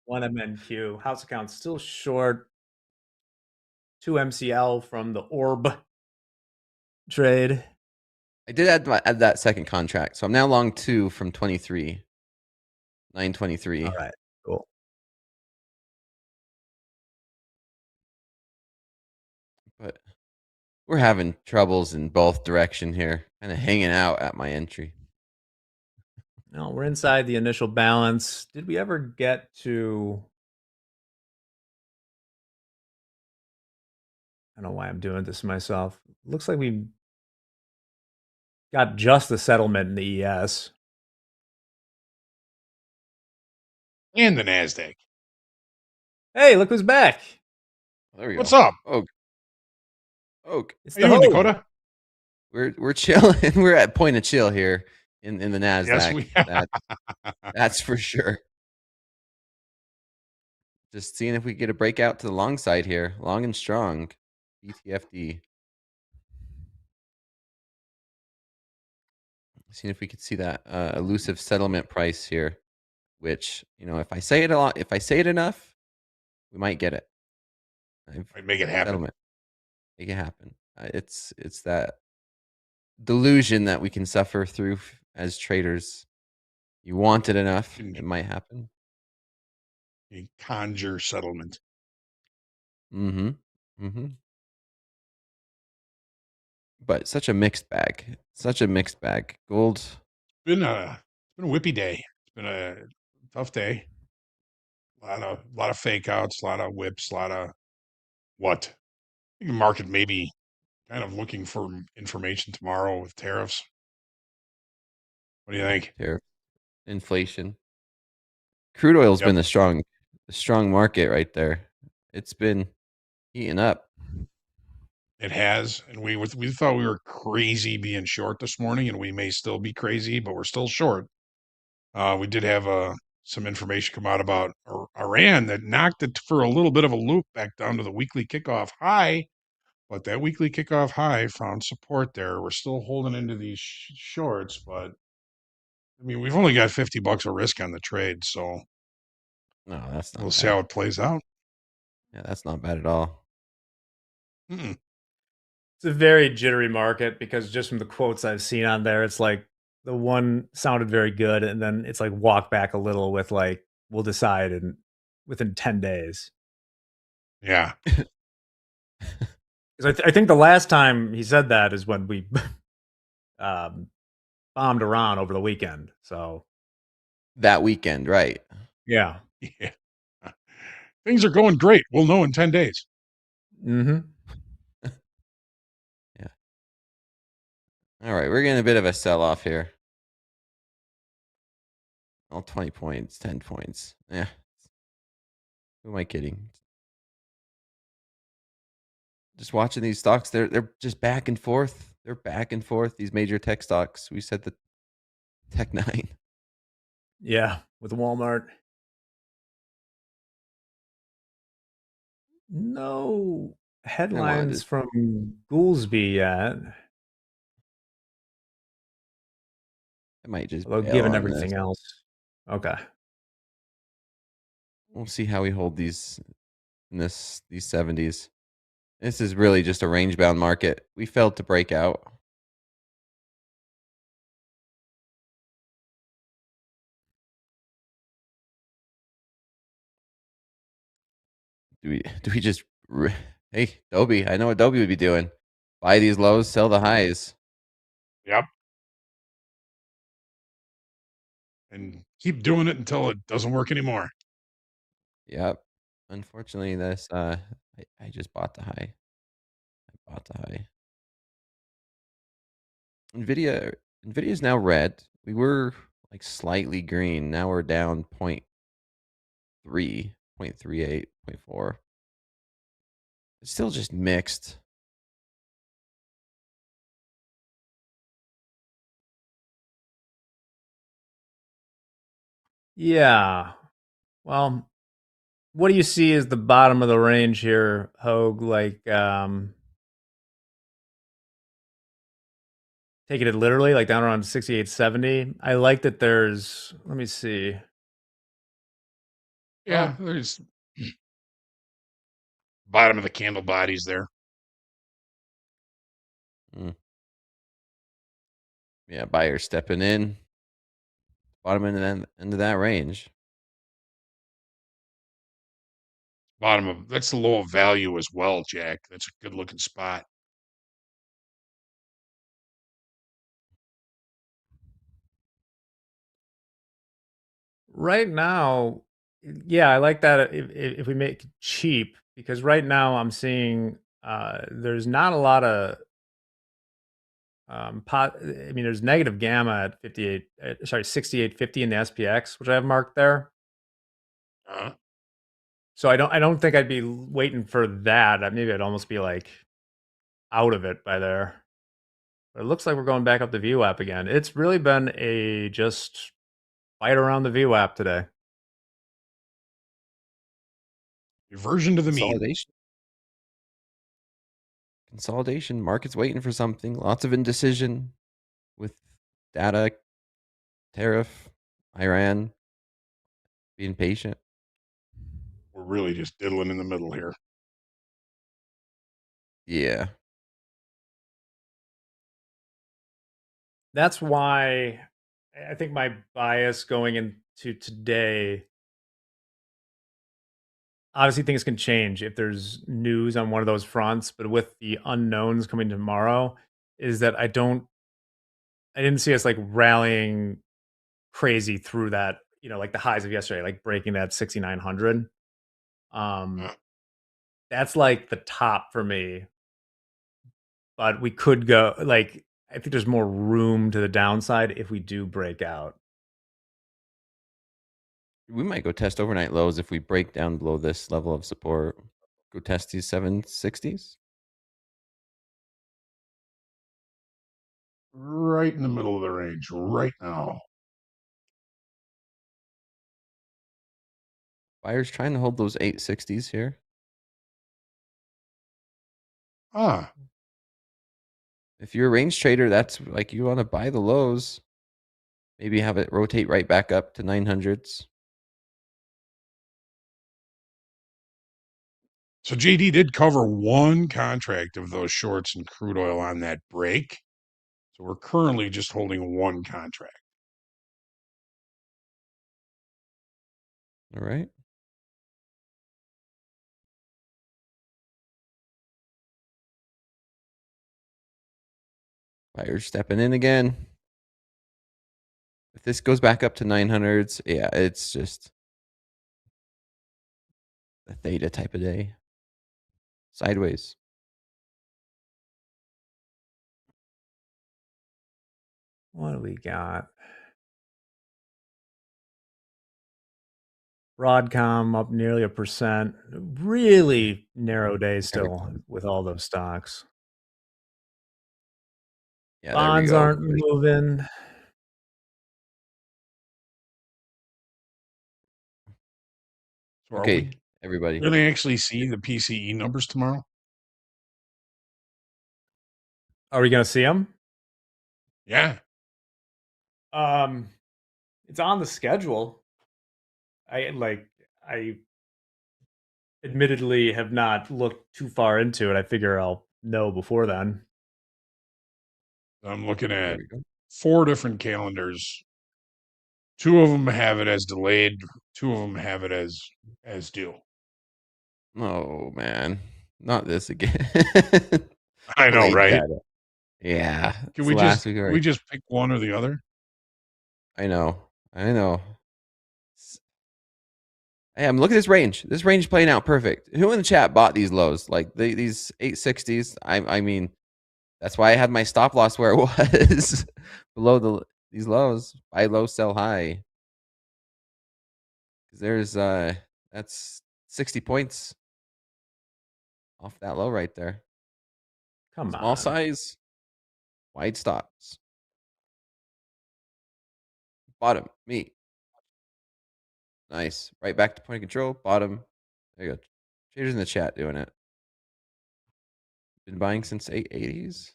1 MNQ. House account still short 2 MCL from the orb trade. I did add that second contract, so I'm now long 2 from 23. 923. All right, cool. But we're having troubles in both direction here. Kind of hanging out at my entry. No, we're inside the initial balance. Did we ever get to... I don't know why I'm doing this to myself. Looks like we got just the settlement in the ES. And the NASDAQ. Hey, look who's back. There we go. What's up? Oak. It's How you doing, Dakota? We're chilling. We're at point of chill here in the NASDAQ. Yes, we That's for sure. Just seeing if we get a breakout to the long side here. Long and strong. BTFD. Seeing if we could see that elusive settlement price here. Which, if I say it a lot, if I say it enough, we might get it. Might make it happen. Settlement. Make it happen. It's that delusion that we can suffer through as traders. You want it enough, it might happen. You conjure settlement. But such a mixed bag. Such a mixed bag. Gold. It's been a whippy day. It's been a tough day. A lot of fake outs, a lot of whips, a lot of what? I think the market may be kind of looking for information tomorrow with tariffs. What do you think? Tariff, inflation. Crude oil's been the strong market right there. It's been heating up. It has, and we thought we were crazy being short this morning, and we may still be crazy, but we're still short. We did have some information come out about Iran that knocked it for a little bit of a loop back down to the weekly kickoff high, but that weekly kickoff high found support there. We're still holding into these shorts, but I mean, we've only got $50 of risk on the trade, so no, that's not. We'll see how it plays out. Yeah, that's not bad at all. Mm-mm. It's a very jittery market because just from the quotes I've seen on there, it's like the one sounded very good, and then it's like walk back a little with like we'll decide within 10 days. Yeah. Because I think the last time he said that is when we bombed Iran over the weekend. So that weekend, right? Yeah. Yeah. Things are going great. We'll know in 10 days. Mm-hmm. Yeah. All right, we're getting a bit of a sell-off here. All 20 points, 10 points. Yeah. Who am I kidding? Just watching these stocks, they're just back and forth. They're back and forth. These major tech stocks. We said the Tech 9. Yeah, with Walmart. No headlines from Goolsby yet. I might just given everything else. Okay. We'll see how we hold these in these 70s. This is really just a range-bound market. We failed to break out. Do we just hey, Dobie, I know what Dobie would be doing. Buy these lows, sell the highs. Yep. And keep doing it until it doesn't work anymore. Yep. Unfortunately, this I just bought the high. I bought the high. Nvidia is now red. We were like slightly green. Now we're down 0.3, 0.38, 0.4. It's still just mixed. Yeah. Well, what do you see as the bottom of the range here, Hogue? Like, taking it literally, like down around 68.70. I like that there's, let me see. Yeah, Well, there's bottom of the candle bodies there. Mm. Yeah, buyers stepping in. Bottom end of that range. Bottom of that's the low of value as well, Jack. That's a good looking spot. right now, yeah, I like that if we make it cheap, because right now I'm seeing there's not a lot of I mean, there's negative gamma at 58, sorry, 68.50 in the SPX, which I have marked there. Uh, So I don't think I'd be waiting for that. Maybe I'd almost be like out of it by there. But it looks like we're going back up the VWAP again. It's really been a just fight around the VWAP today. reversion to the mean. Consolidation. Market's waiting for something. Lots of indecision with data, tariff, Iran, being patient. We're really just diddling in the middle here. Yeah. That's why I think my bias going into today, obviously things can change if there's news on one of those fronts, but with the unknowns coming tomorrow, is that I didn't see us like rallying crazy through that, like the highs of yesterday, like breaking that 6,900. Uh, That's like the top for me. But we could go like, I think there's more room to the downside if we do break out. We might go test overnight lows if we break down below this level of support. Go test these 760s. right in the middle of the range right now. Buyers trying to hold those 860s here. Ah, If you're a range trader, that's like you want to buy the lows. Maybe have it rotate right back up to 900s. so JD did cover one contract of those shorts in crude oil on that break. So we're currently just holding one contract. All right. Buyers stepping in again. If this goes back up to 900s, yeah, it's just a theta type of day. Sideways. What do we got? Broadcom up nearly 1%. Really narrow day still with all those stocks. Yeah, Bonds there we go. aren't moving. So Okay, are we everybody. going to actually see the PCE numbers tomorrow? Are we going to see them? Yeah. It's on the schedule. I admittedly have not looked too far into it. I figure I'll know before then. I'm looking There at we go. 4 different calendars. 2 of them have it as delayed. 2 of them have it as due. Oh man, not this again. I know, Delayed right? data. Yeah, Can it's we the last week can we already. just pick one or the other? I know. Hey, I'm looking at this range. This range playing out perfect. Who in the chat bought these lows? Like these 860s? I mean, that's why I had my stop loss where it was below these lows. Buy low, sell high. Because that's 60 points off that low right there. Come Small on. size, wide stops. Bottom, me. Nice. Right back to point of control. Bottom. There you go. Traders in the chat doing it. Been buying since 880s.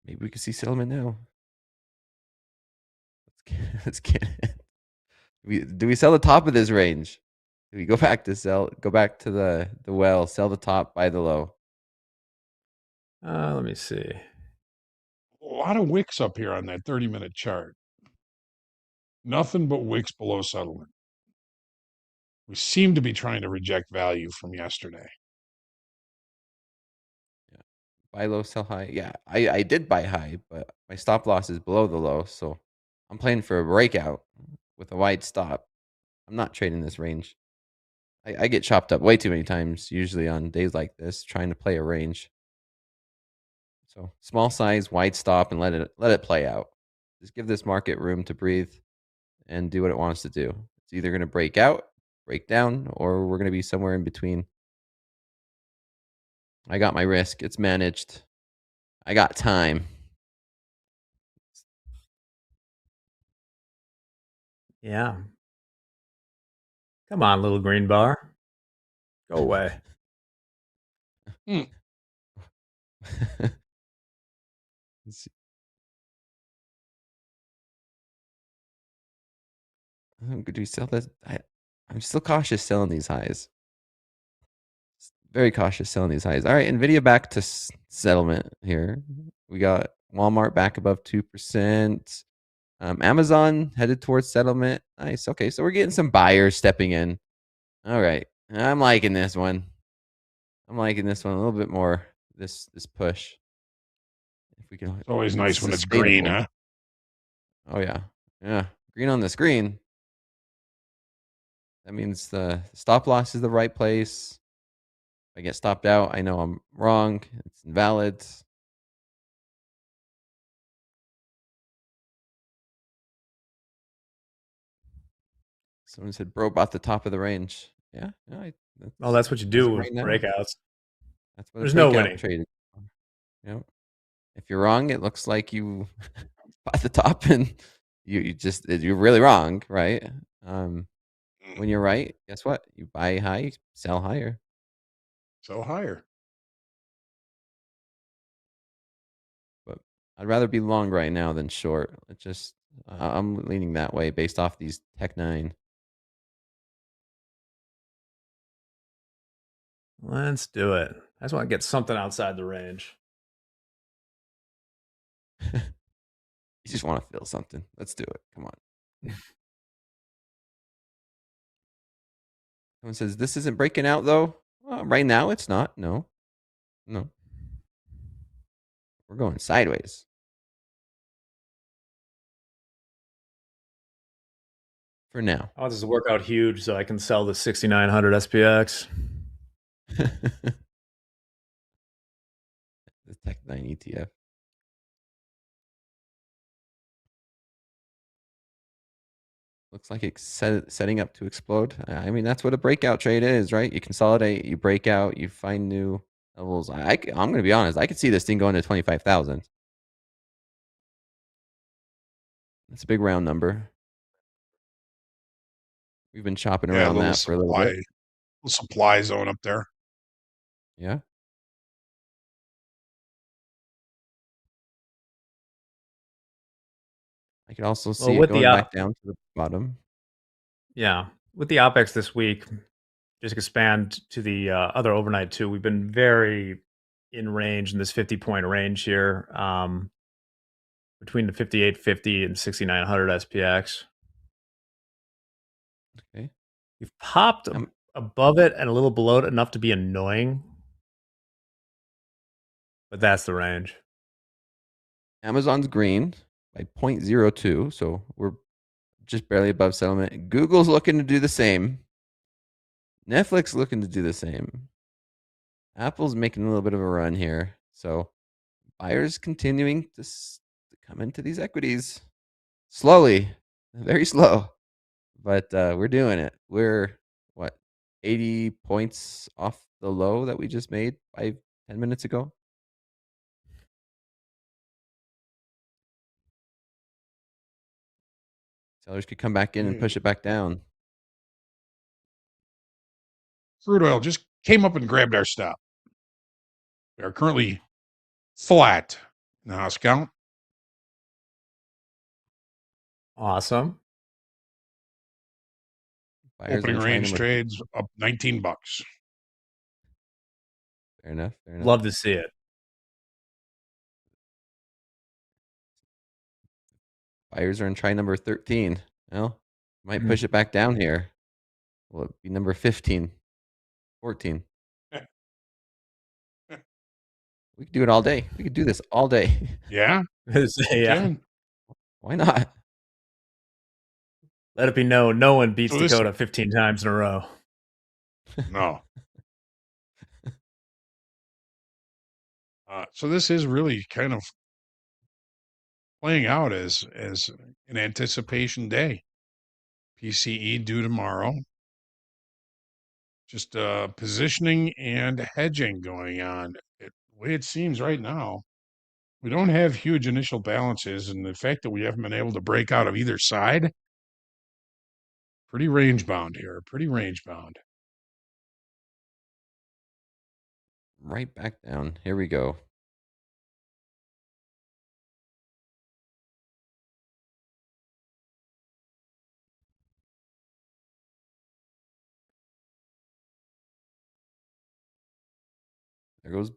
Maybe we can see settlement now. Let's get it. Do we sell the top of this range? Do we go back to sell? Go back to the well. Sell the top, buy the low. Let me see. A lot of wicks up here on that 30-minute chart. Nothing but wicks below settlement. We seem to be trying to reject value from yesterday. Yeah. Buy low, sell high. Yeah, I did buy high, but my stop loss is below the low, so I'm playing for a breakout with a wide stop. I'm not trading this range. I get chopped up way too many times, usually on days like this, trying to play a range. So small size, wide stop, and let it play out. Just give this market room to breathe and do what it wants to do. It's either going to break out, break down, or we're going to be somewhere in between. I got my risk. It's managed. I got time. Yeah. Come on, little green bar. Go away. Let's see. Do we sell this? I'm still cautious selling these highs. Very cautious selling these highs. All right, Nvidia back to settlement here. We got Walmart back above 2%. Amazon headed towards settlement. Nice. Okay, so we're getting some buyers stepping in. All right, I'm liking this one. I'm liking this one a little bit more. This push. If we can, It's always nice when it's green, huh? Oh yeah, yeah. Green on the screen. That means the stop loss is the right place. If I get stopped out, I know I'm wrong. It's invalid. Someone said, "Bro, bought the top of the range." Yeah, yeah. That's what you do with breakouts. That's what There's a no breakout winning. trade. You know, if you're wrong, it looks like you bought the top, and you're really wrong, right? When you're right, guess what? You buy high, sell higher. Sell higher. But I'd rather be long right now than short. I'm leaning that way based off these Tech 9. Let's do it. I just want to get something outside the range. You just want to feel something. Let's do it. Come on. Someone says, this isn't breaking out, though. Well, right now, it's not. No. We're going sideways. For now. I want this to work out huge so I can sell the 6,900 SPX. The Tech 9 ETF. Looks like it's setting up to explode. I mean, that's what a breakout trade is, right? You consolidate, you break out, you find new levels. I'm going to be honest. I could see this thing going to 25,000. That's a big round number. We've been chopping around that for a little bit. Little supply zone up there. Yeah. I could also see it going back down to the bottom. Yeah. With the OPEX this week, just expand to the other overnight too. We've been very in range in this 50-point range here, between the 5850 and 6900 SPX. Okay. You've popped above it and a little below it enough to be annoying, but that's the range. Amazon's green by 0.02, so we're just barely above settlement. Google's looking to do the same. Netflix looking to do the same. Apple's making a little bit of a run here. So buyers continuing to come into these equities slowly, very slow, but we're doing it. We're 80 points off the low that we just made 5-10 minutes ago. Sellers could come back in and push it back down. Crude oil just came up and grabbed our stop. We are currently flat in the house count. Awesome. Buyers Opening on try range number trades up $19. Fair enough. Fair enough. Love to see it. Buyers are in try number 13. Well, might push it back down here. Will it be number 15, 14? We could do it all day. We could do this all day. Yeah. Yeah. Why not? Let it be known, no one beats So this- Dakota 15 times in a row. No. So this is really kind of playing out as an anticipation day. PCE due tomorrow. Just positioning and hedging going on. The way it seems right now, we don't have huge initial balances, and the fact that we haven't been able to break out of either side, pretty range bound here. Pretty range bound. Right back down. Here we go. There goes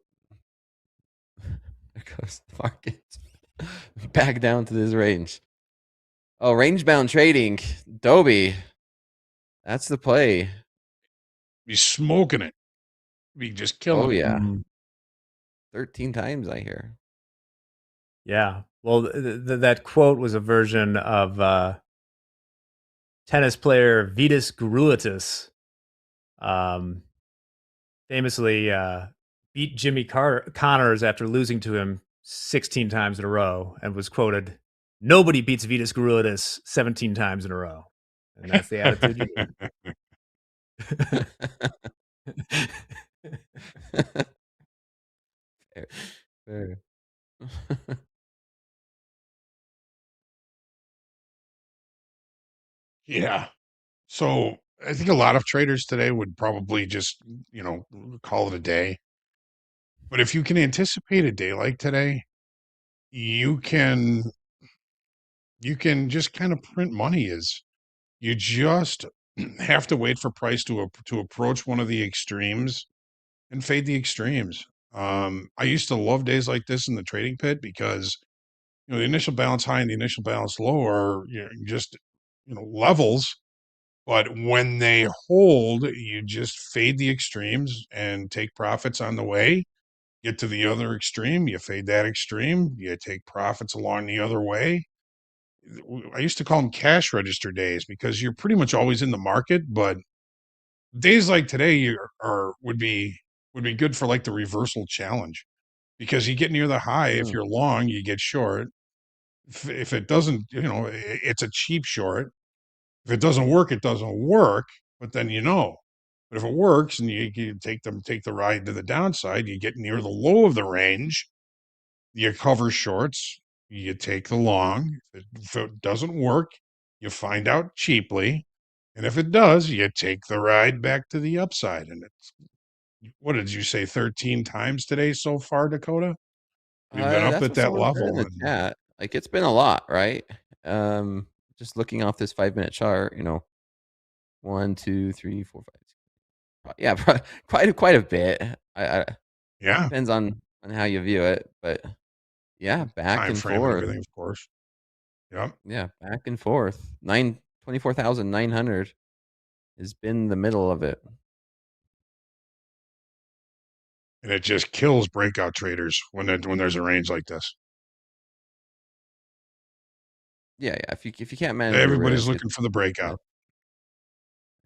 the market. Back down to this range. Oh, range bound trading. Dobie. That's the play. Be smoking it. Be just killing Oh, it. yeah. 13 times, I hear. Yeah. Well, that quote was a version of tennis player Vitas Gurulitis. Famously beat Jimmy Connors after losing to him 16 times in a row, and was quoted, "Nobody beats Vitas Gurulitis 17 times in a row." And that's the attitude you need. Fair. Yeah. So I think a lot of traders today would probably just, call it a day. But if you can anticipate a day like today, you can just kind of print money. Is you just have to wait for price to approach one of the extremes and fade the extremes. I used to love days like this in the trading pit because the initial balance high and the initial balance low are just levels. But when they hold, you just fade the extremes and take profits on the way. Get to the other extreme, you fade that extreme, you take profits along the other way. I used to call them cash register days because you're pretty much always in the market, but days like today would be good for like the reversal challenge because you get near the high. If you're long, you get short. If it doesn't, it's a cheap short. If it doesn't work, it doesn't work. But then But if it works and you take the ride to the downside, you get near the low of the range, you cover shorts, you take the long. If it doesn't work, you find out cheaply. And if it does, you take the ride back to the upside. And it's, what did you say, 13 times today so far, Dakota? We've been up That's at what that someone said in level. the chat. Like, it's been a lot, right? Just looking off this 5-minute chart, 1, 2, 3, 4, 5. Yeah, quite a bit. Yeah. Depends on how you view it, but yeah, back Time and frame and forth. everything, of course. Yep. Yeah, back and forth. 24,900 has been the middle of it. And it just kills breakout traders when there's a range like this. Yeah. If you can't manage your Everybody's risk, looking for the breakout.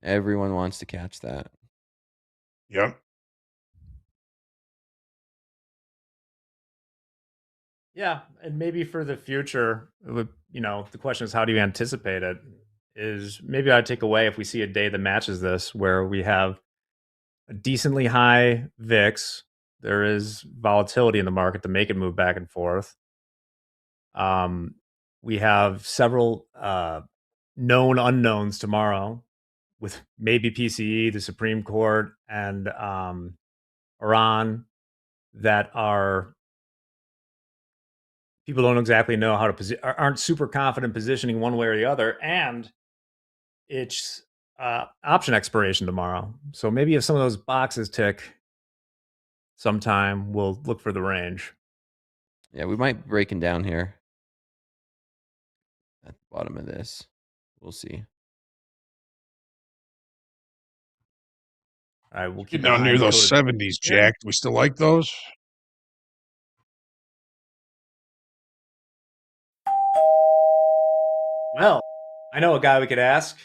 everyone wants to catch that. Yep. Yeah, and maybe for the future, the question is, how do you anticipate it? Is maybe I'd take away if we see a day that matches this, where we have a decently high VIX, there is volatility in the market to make it move back and forth. We have several known unknowns tomorrow with maybe PCE, the Supreme Court, and Iran that are people don't exactly know how to aren't super confident positioning one way or the other, and it's option expiration tomorrow. So maybe if some of those boxes tick sometime, we'll look for the range. Yeah, we might be breaking down here at the bottom of this. We'll see. All right, we'll Get keep down near those Dakota. 70s, Jack. We still like those? Well, I know a guy we could ask.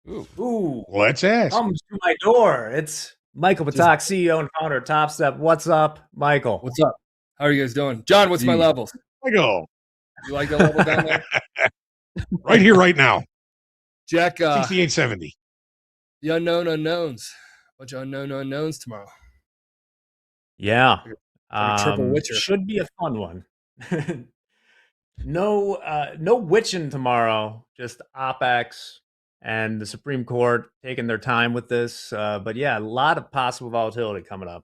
Ooh. Let's ask. Comes to my door. It's Michael Patak, CEO and founder of Topstep. What's up, Michael? What's up? How are you guys doing? John, what's my levels? Michael. You like that level down there? Right here, right now. Jack, 6870. The unknown unknowns. Bunch of unknown unknowns tomorrow. Yeah. Like a triple witcher. Should be a fun one. No witching tomorrow, just OPEX and the Supreme Court taking their time with this. But yeah, a lot of possible volatility coming up.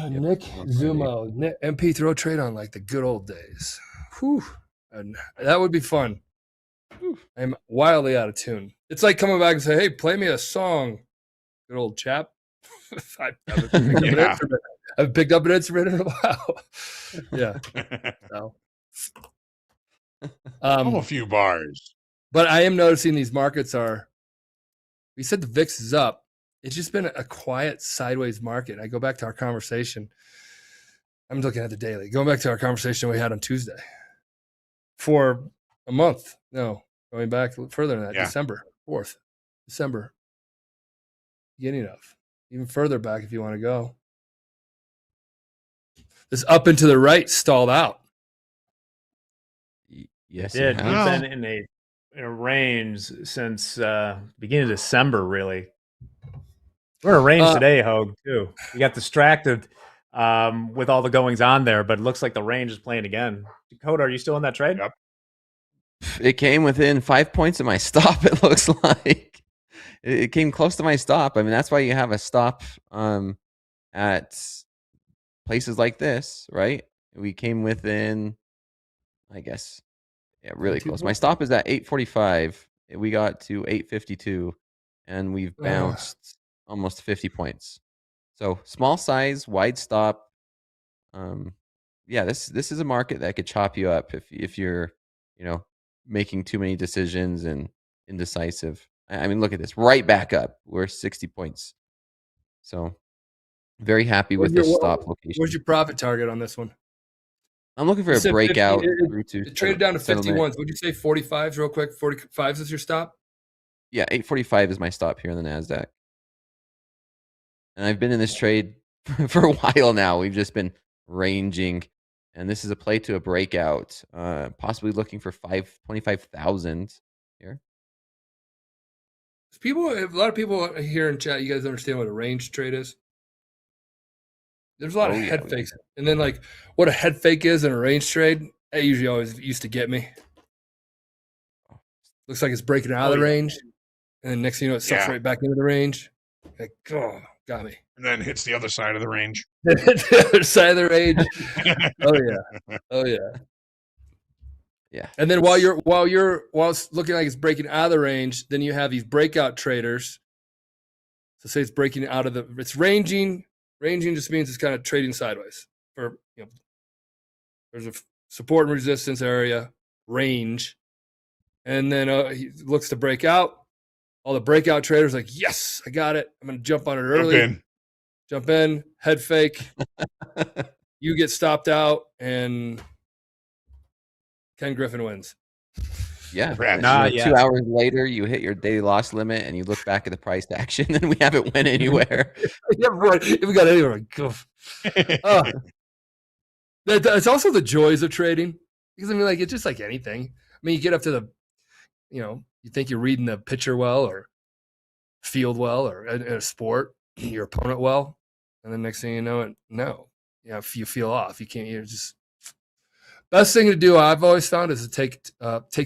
Nick Zumo, MP throw trade on like the good old days. Whew. And that would be fun. I'm wildly out of tune. It's like coming back and say, hey, play me a song. Good old chap. I haven't picked up an instrument in a while. Yeah. So. A few bars. But I am noticing these markets are, we said the VIX is up. It's just been a quiet sideways market. I go back to our conversation. I'm looking at the daily. Going back to our conversation we had on Tuesday. For a month. No, going back further than that. Yeah. December 4th. December. Beginning of. Even further back if you want to go. This up and to the right stalled out. Yes, We've been in a range since beginning of December, really. We're in a range today, Hogue, too. We got distracted with all the goings on there, but it looks like the range is playing again. Dakota, are you still in that trade? Yep. It came within 5 points of my stop, it looks like. It came close to my stop. I mean, that's why you have a stop at places like this, right? We came within, I guess, really close. My stop is at 845. We got to 852, and we've bounced almost 50 points. So small size, wide stop. Yeah, this is a market that could chop you up if you're, making too many decisions and indecisive. I mean, look at this, right back up. We're 60 points. So very happy with this stop location. Where's your profit target on this one? I'm looking for a breakout. It traded down to 51s. Would you say 45s real quick? 45s is your stop? Yeah, 845 is my stop here in the NASDAQ. And I've been in this trade for a while now. We've just been ranging. And this is a play to a breakout, possibly looking for 25,000 here. A lot of people here in chat, you guys understand what a range trade is? There's a lot of head fakes. And then like what a head fake is in a range trade, that usually always used to get me. Looks like it's breaking out of the range. And then next thing you know, it sucks right back into the range. Like, oh, got me. And then hits the other side of the range. The other side of the range. Oh yeah. Yeah. And then while it's looking like it's breaking out of the range, then you have these breakout traders. So say it's breaking out of it's ranging. Ranging just means it's kind of trading sideways. There's a support and resistance area, range. And then he looks to break out. All the breakout traders like, yes, I got it. I'm going to jump on it early. Jump in, head fake. You get stopped out, and Ken Griffin wins. Yeah. 2 hours later, you hit your daily loss limit, and you look back at the price action, and we haven't went anywhere. If we got anywhere, it's also the joys of trading. Because, I mean, like, it's just like anything. I mean, you get up to the, you think you're reading the pitcher well or field well or in a sport, your opponent well. And then next thing you know, you feel off. You can't, Best thing to do, I've always found, is to take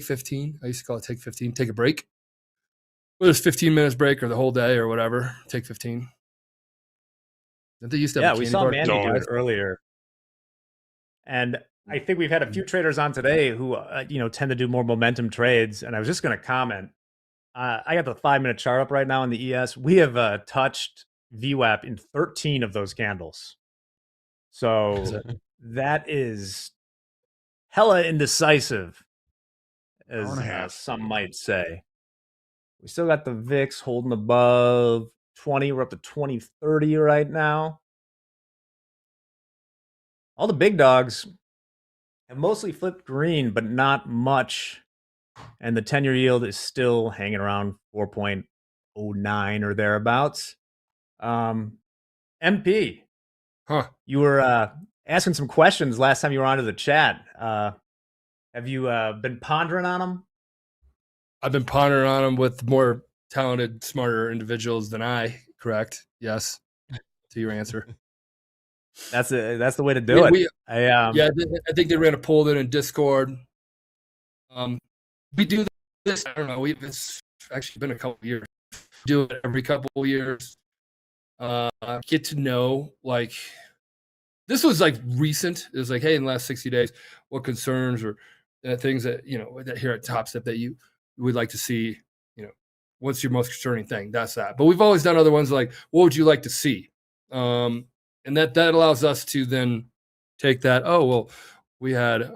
15. I used to call it take 15. Take a break. Whether it's 15 minutes break or the whole day or whatever, take 15. Didn't they used to have a we candy saw bar? Mandy do it earlier. And I think we've had a few traders on today who, tend to do more momentum trades. And I was just going to comment. I got the 5-minute chart up right now in the ES. We have touched VWAP in 13 of those candles. So that is hella indecisive, as some might say. We still got the VIX holding above 20. We're up to 2030 right now. All the big dogs have mostly flipped green, but not much. And the 10-year yield is still hanging around 4.09 or thereabouts. MP, you were asking some questions last time you were onto the chat. Have you been pondering on them? I've been pondering on them with more talented, smarter individuals than I. Correct? Yes. To your answer. That's the way to do it. I think they ran a poll in Discord. We do this. I don't know. It's actually been a couple of years. Do it every couple of years. Get to know, like, this was like recent. It was like, hey, in the last 60 days, what concerns or things that that here at Topstep that you would like to see. What's your most concerning thing? That's that. But we've always done other ones like, what would you like to see? And that allows us to then take that. Oh, well, we had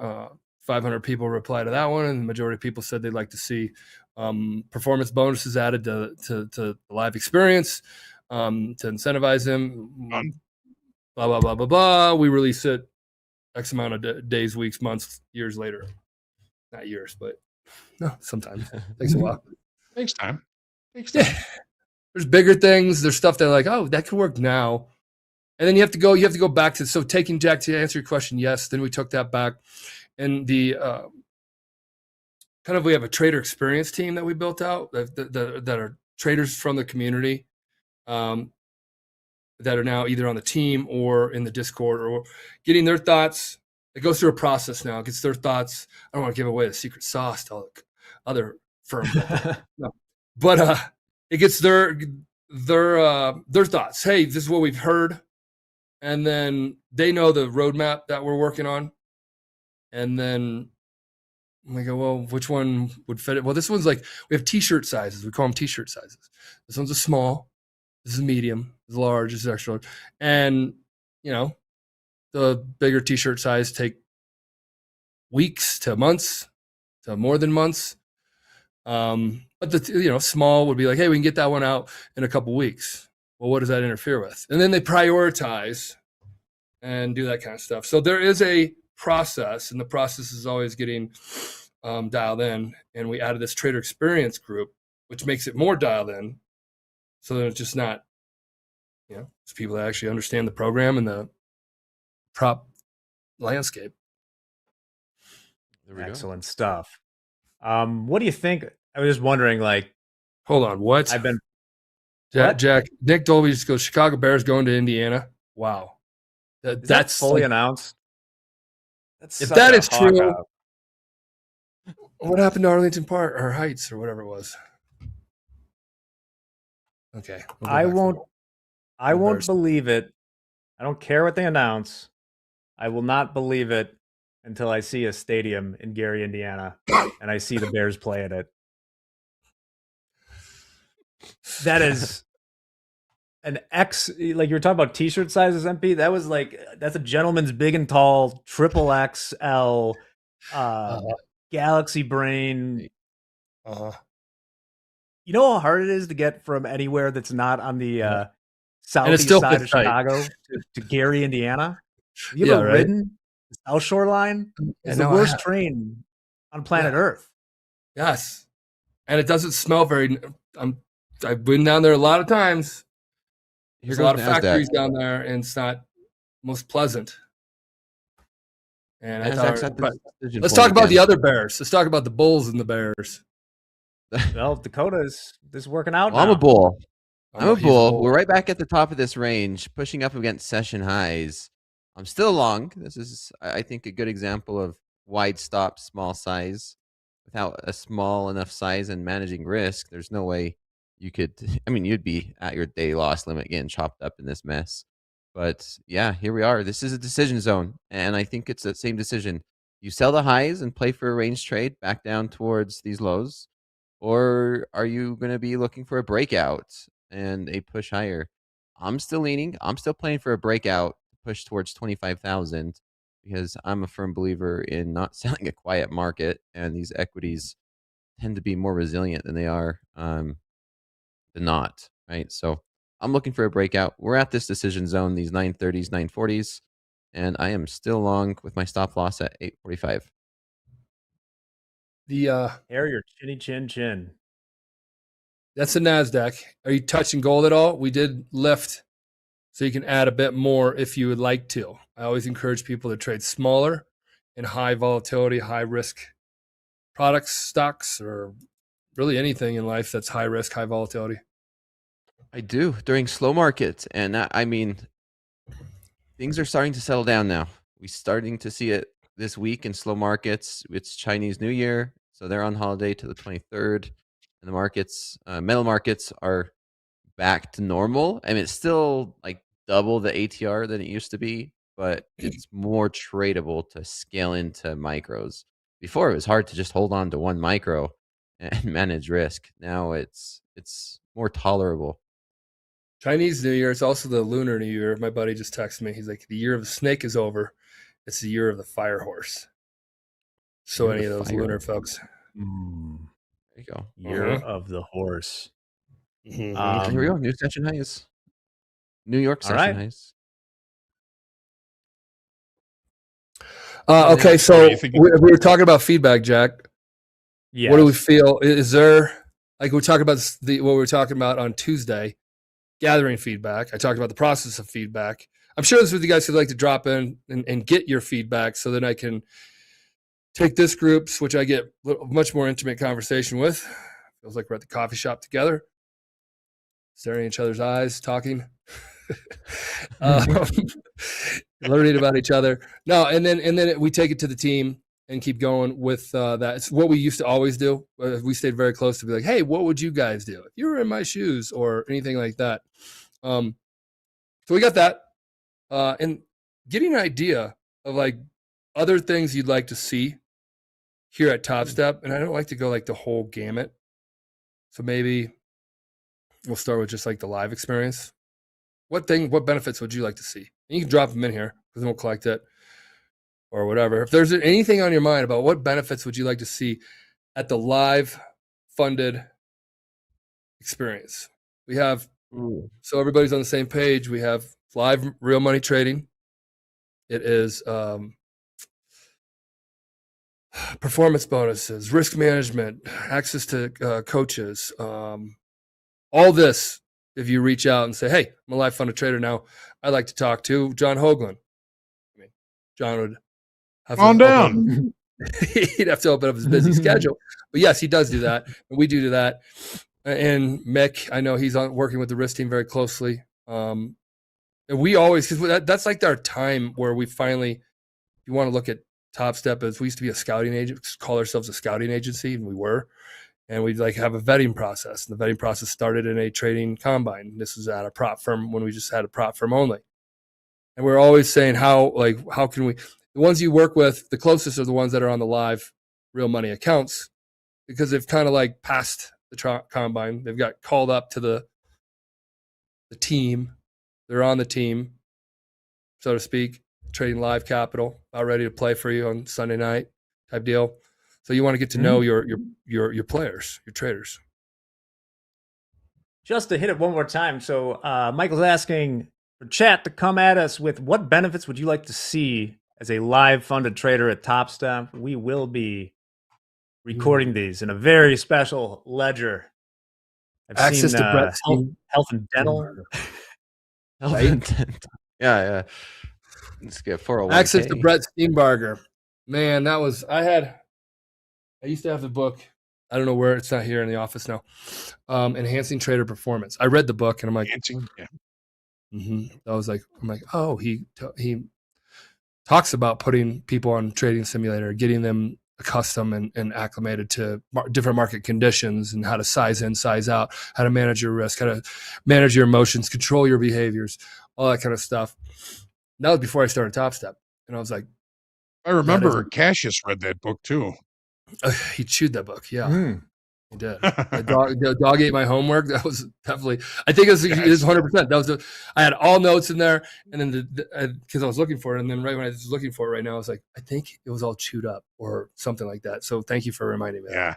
500 people reply to that one, and the majority of people said they'd like to see performance bonuses added to the live experience to incentivize them. Blah blah blah blah blah. We release it X amount of days, weeks, months, years later. Not years, but no, sometimes takes a while. Takes time. Yeah. There's bigger things. There's stuff that like, oh, that could work now. And then you have to go back to, so taking Jack to answer your question, yes. Then we took that back. And the we have a trader experience team that we built out that are traders from the community that are now either on the team or in the Discord or getting their thoughts. It goes through a process now. It gets their thoughts. I don't want to give away the secret sauce to all the other firms. No. But it gets their thoughts. Hey, this is what we've heard. And then they know the roadmap that we're working on. And then we go, well, which one would fit it? Well, this one's like, we have t-shirt sizes. We call them t-shirt sizes. This one's a small. This is medium. This is large. This is extra large. And, the bigger t-shirt size take weeks to months to more than months. But the small would be like, hey, we can get that one out in a couple weeks. Well, what does that interfere with? And then they prioritize and do that kind of stuff. So there is a process, and the process is always getting dialed in. And we added this trader experience group, which makes it more dialed in. So that it's just not, it's people that actually understand the program and the prop landscape. There we Excellent stuff. What do you think? I was just wondering, hold on, what? I've been Jack, Nick Dolby just goes, Chicago Bears going to Indiana. Wow. That's fully announced. If that is true, what happened to Arlington Park or Heights or whatever it was? Okay. I won't believe it. I don't care what they announce. I will not believe it until I see a stadium in Gary, Indiana, and I see the Bears play at it. That is an X, like you were talking about t-shirt sizes, MP. That was that's a gentleman's big and tall, triple XL, Galaxy Brain. You know how hard it is to get from anywhere that's not on the southeast side of Chicago to Gary, Indiana? Have you ever ridden the South Shore Line? It's the worst train on planet Earth. Yes. And it doesn't smell very... I've been down there a lot of times. There's a lot of factories down there, and it's not most pleasant. And let's talk about the other Bears. Let's talk about the Bulls and the Bears. Well, Dakota is working out now. I'm a Bull. I'm a Bull. We're right back at the top of this range, pushing up against session highs. I'm still long. This is, I think, a good example of wide stop, small size. Without a small enough size and managing risk, there's no way you could. I mean, you'd be at your day loss limit getting chopped up in this mess. But yeah, here we are. This is a decision zone, and I think it's the same decision. You sell the highs and play for a range trade back down towards these lows, or are you going to be looking for a breakout and a push higher? I'm still leaning. I'm still playing for a breakout push towards 25,000 because I'm a firm believer in not selling a quiet market, and these equities tend to be more resilient than they are than not, right? So I'm looking for a breakout. We're at this decision zone, these 930s, 940s, and I am still long with my stop loss at 845. Hair your chinny chin chin. That's the NASDAQ. Are you touching gold at all? We did lift, so you can add a bit more if you would like to. I always encourage people to trade smaller and high volatility, high risk products, stocks, or really anything in life that's high risk, high volatility. I do during slow markets, and I mean, things are starting to settle down now. We're starting to see it this week in slow markets. It's Chinese New Year, so they're on holiday to the 23rd, and the markets, metal markets, are back to normal. I mean, it's still like double the ATR than it used to be, but it's more tradable to scale into micros. Before, it was hard to just hold on to one micro and manage risk. Now it's more tolerable. Chinese New Year. It's also the Lunar New Year. My buddy just texted me. He's like, the year of the snake is over. It's the year of the fire horse. So Year of any the of those fire lunar folks. There you go. Year of the horse. Here we go. New session highs. New York All session right. highs. Okay, so What do you think? we were talking about feedback, Jack. Yeah. What do we feel? Is there, like we talked about what we were talking about on Tuesday, gathering feedback. I talked about the process of feedback. I'm sure this is what you guys would like to drop in and get your feedback so that I can take this groups, which I get much more intimate conversation with. Feels like we're at the coffee shop together, staring at each other's eyes, talking, learning about each other. No, and then we take it to the team and keep going with that. It's what we used to always do. We stayed very close to be like, hey, what would you guys do if you were in my shoes or anything like that? So we got that. And getting an idea of like other things you'd like to see here at Topstep. And I don't like to go like the whole gamut. So maybe we'll start with just like the live experience. What benefits would you like to see? And you can drop them in here because then we'll collect it or whatever. If there's anything on your mind about what benefits would you like to see at the live funded experience, we have, so everybody's on the same page. We have live real money trading. It is performance bonuses, risk management, access to coaches, all this. If you reach out and say, hey, I'm a live funded trader now, I'd like to talk to John Hoagland. I mean, John would have on down. He'd have to open up his busy schedule. But yes, he does do that. And we do that. And Mick, I know he's working with the risk team very closely. And we always, because that's like our time where we finally, if you want to look at Topstep, as we used to be a scouting agent, call ourselves a scouting agency, and we were. And we'd like have a vetting process. And the vetting process started in a trading combine. This was at a prop firm when we just had a prop firm only. And we're always saying how can we, the ones you work with, the closest are the ones that are on the live real money accounts because they've kind of like passed the combine. They've got called up to the team. They're on the team, so to speak, trading live capital, about ready to play for you on Sunday night type deal. So you want to get to know your players, your traders. Just to hit it one more time. So Michael's asking for chat to come at us with what benefits would you like to see as a live funded trader at Topstep. We will be recording these in a very special ledger. I've Access seen, to Brett's health and dental. Yeah. Let's get 401k. Access to Brett Steenbarger. Man, that was, I used to have the book. I don't know where, it's not here in the office now. Enhancing Trader Performance. I read the book and I'm like, Enhancing, yeah. I was like, I'm like, oh, he talks about putting people on trading simulator, getting them accustomed and acclimated to different market conditions and how to size in, size out, how to manage your risk, how to manage your emotions, control your behaviors, all that kind of stuff. That was before I started Topstep. And I was like, I remember Cassius read that book too. He chewed that book. Yeah. He did. The dog ate my homework. That was definitely, I think it was 100%. That was I had all notes in there, and then because I was looking for it, and then right when I was looking for it right now, I was like, I think it was all chewed up or something like that. So thank you for reminding me. Yeah,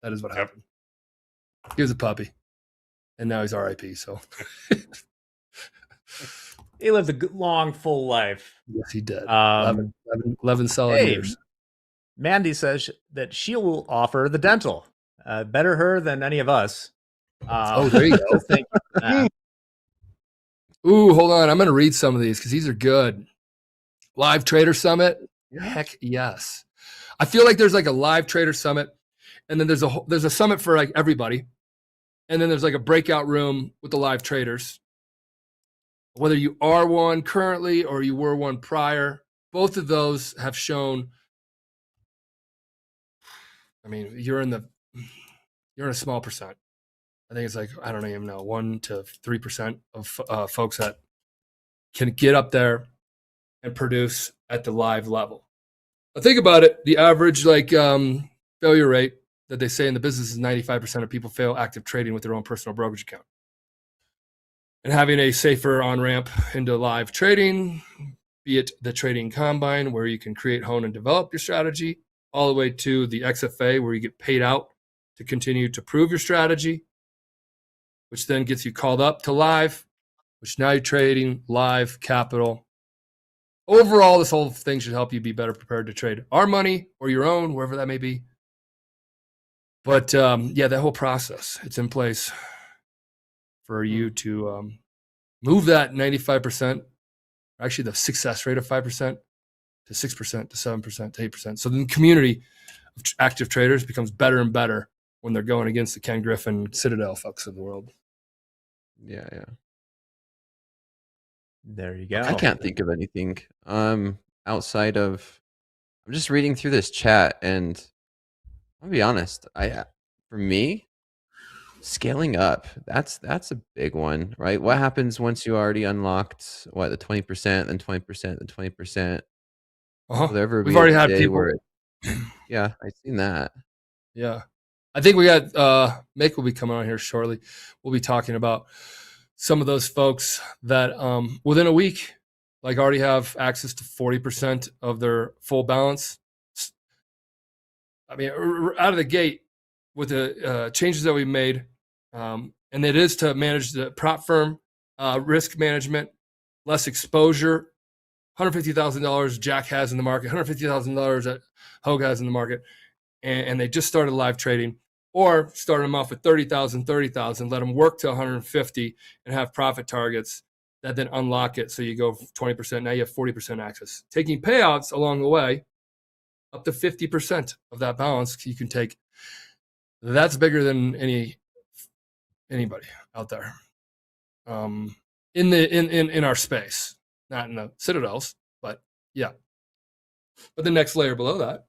that is what happened. He was a puppy, and now he's R.I.P. So he lived a long, full life. Yes, he did. 11 solid years. Mandy says that she will offer the dental. Better her than any of us. There you go. Thank you. Ooh, hold on. I'm going to read some of these because these are good. Live Trader Summit. Heck yes. I feel like there's like a Live Trader Summit, and then there's a summit for like everybody, and then there's like a breakout room with the live traders. Whether you are one currently or you were one prior, both of those have shown. I mean, you're in a small percent. I think it's like, I don't even know, 1 to 3% of folks that can get up there and produce at the live level. Now think about it. The average failure rate that they say in the business is 95% of people fail active trading with their own personal brokerage account. And having a safer on-ramp into live trading, be it the trading combine where you can create, hone, and develop your strategy, all the way to the XFA where you get paid out to continue to prove your strategy, which then gets you called up to live, which now you're trading live capital. Overall, this whole thing should help you be better prepared to trade our money or your own, wherever that may be. But that whole process, it's in place for you to move that 95%, actually the success rate of 5% to 6% to 7% to 8%. So then the community of active traders becomes better and better when they're going against the Ken Griffin Citadel fucks of the world. Yeah. There you go. I can't think of anything outside of, I'm just reading through this chat, and I'll be honest, for me, scaling up, that's a big one, right? What happens once you already unlocked the 20%, then 20%, then 20%? Will there ever We've be a already had day people. where yeah, I've seen that. Yeah. I think we got Mick will be coming on here shortly. We'll be talking about some of those folks that within a week already have access to 40% of their full balance. I mean, out of the gate with the changes that we made, and it is to manage the prop firm, risk management, less exposure. $150,000 Jack has in the market, $150,000 that Hogue has in the market, and they just started live trading, or start them off with 30,000, let them work to 150 and have profit targets that then unlock it. So you go 20%, now you have 40% access. Taking payouts along the way, up to 50% of that balance you can take. That's bigger than anybody out there in our space, not in the Citadels, but yeah. But the next layer below that.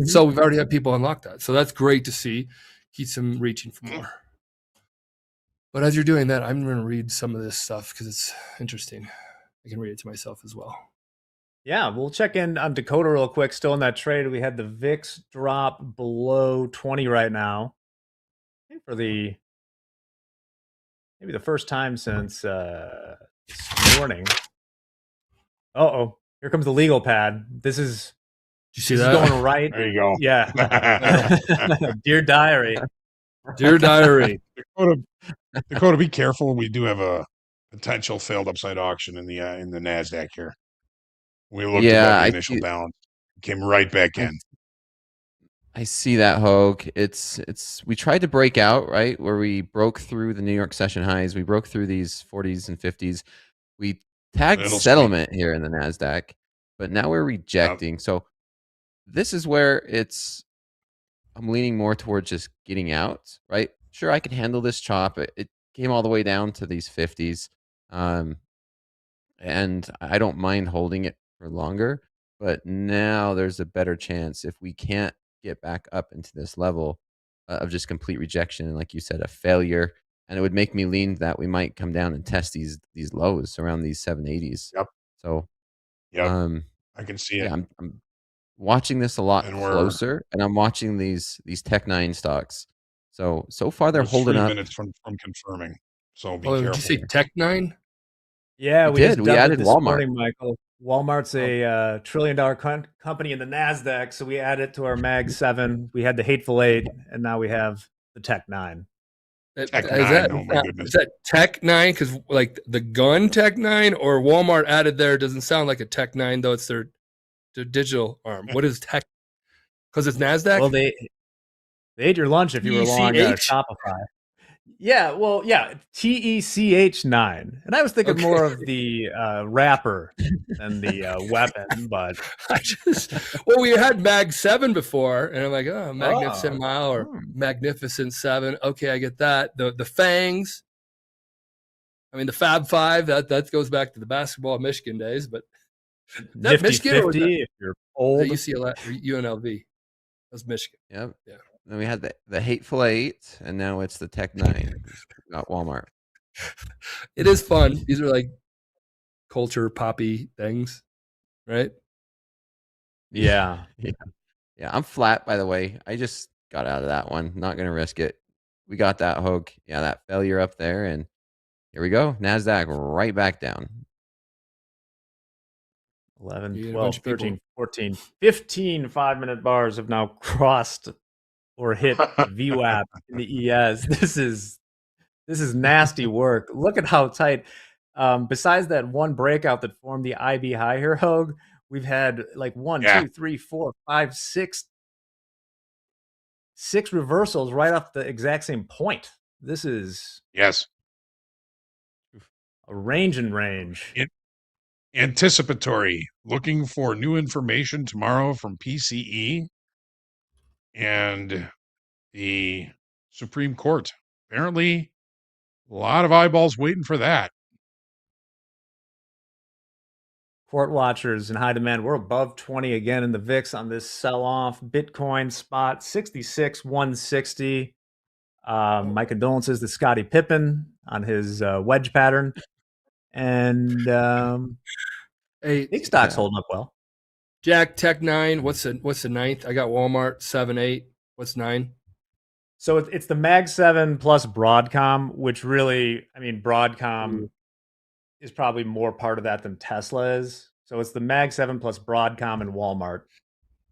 So we've already had people unlock that. So that's great to see. Keeps them reaching for more. But as you're doing that, I'm going to read some of this stuff because it's interesting. I can read it to myself as well. Yeah, we'll check in on Dakota real quick. Still in that trade, we had the VIX drop below 20 right now. I think for maybe the first time since this morning. Uh-oh, here comes the legal pad. This is going right. There you go. Yeah. Dear diary. Dear diary. Dakota, be careful. We do have a potential failed upside auction in the NASDAQ here. We looked above the initial balance. Came right back in. I see that, Hogue. We tried to break out, right? Where we broke through the New York session highs. We broke through these 40s and 50s. We tagged settlement here in the NASDAQ, but now we're rejecting. Yep. So this is where I'm leaning more towards just getting out, right? Sure, I can handle this chop. It came all the way down to these 50s. And I don't mind holding it for longer. But now there's a better chance if we can't get back up into this level of just complete rejection and, like you said, a failure. And it would make me lean that we might come down and test these lows around these 780s. Yep. So, Yep. I can see it. yeah, I'm watching this a lot And closer, and I'm watching these Tech 9 stocks. So far they're we're holding 3 up. minutes from confirming. So be Oh, did careful. you say Tech 9? Yeah, We we just did. We dubbed it added this Walmart. morning, Michael. Walmart's a trillion-dollar company in the Nasdaq, so we added it to our Mag 7. We had the Hateful Eight, and now we have the Tech 9. Tech Is 9. Oh my goodness. Is that Tech 9? Because like the gun Tech 9 or Walmart added there doesn't sound like a Tech 9 though. It's their digital arm. What is Tech? Because it's Nasdaq. Well, they ate your lunch if you were long TECH? Shopify. Yeah, well, yeah, TECH9, and I was thinking Okay. more of the rapper than the weapon, but we had Mag 7 before, and I'm like, oh, Magnificent Mile or Magnificent 7. Okay, I get that. The Fangs. I mean, the Fab Five. That goes back to the basketball Michigan days, but is that Nifty Michigan or 50 if you're old. is that UCLA or UNLV? That's Michigan. Yep. Yeah. Then we had the Hateful Eight, and now it's the Tech 9. Got Walmart. It is fun. These are like culture poppy things, right? Yeah. Yeah, I'm flat, by the way. I just got out of that one. Not going to risk it. We got that hook. Yeah, that failure up there. And here we go. NASDAQ right back down. 11, You get a 12, bunch of people. 13, 14, 15 5-minute bars have now crossed or hit VWAP in the ES. This is nasty work. Look at how tight. Besides that one breakout that formed the IB high here, Hogue, we've had like 1, 2, 3, 4, 5, 6 reversals right off the exact same point. This is Yes. a range and range. Anticipatory. Looking for new information tomorrow from PCE and the Supreme Court. Apparently, a lot of eyeballs waiting for that. Court watchers in high demand. We're above 20 again in the VIX on this sell-off. Bitcoin spot 66 160. My condolences to Scottie Pippen on his wedge pattern. And Hey, big stocks holding up well. Jack, Tech 9. What's the ninth? I got Walmart 7, 8. What's 9? So it's the Mag 7 plus Broadcom, which really, I mean, Broadcom is probably more part of that than Tesla is. So it's the Mag 7 plus Broadcom and Walmart.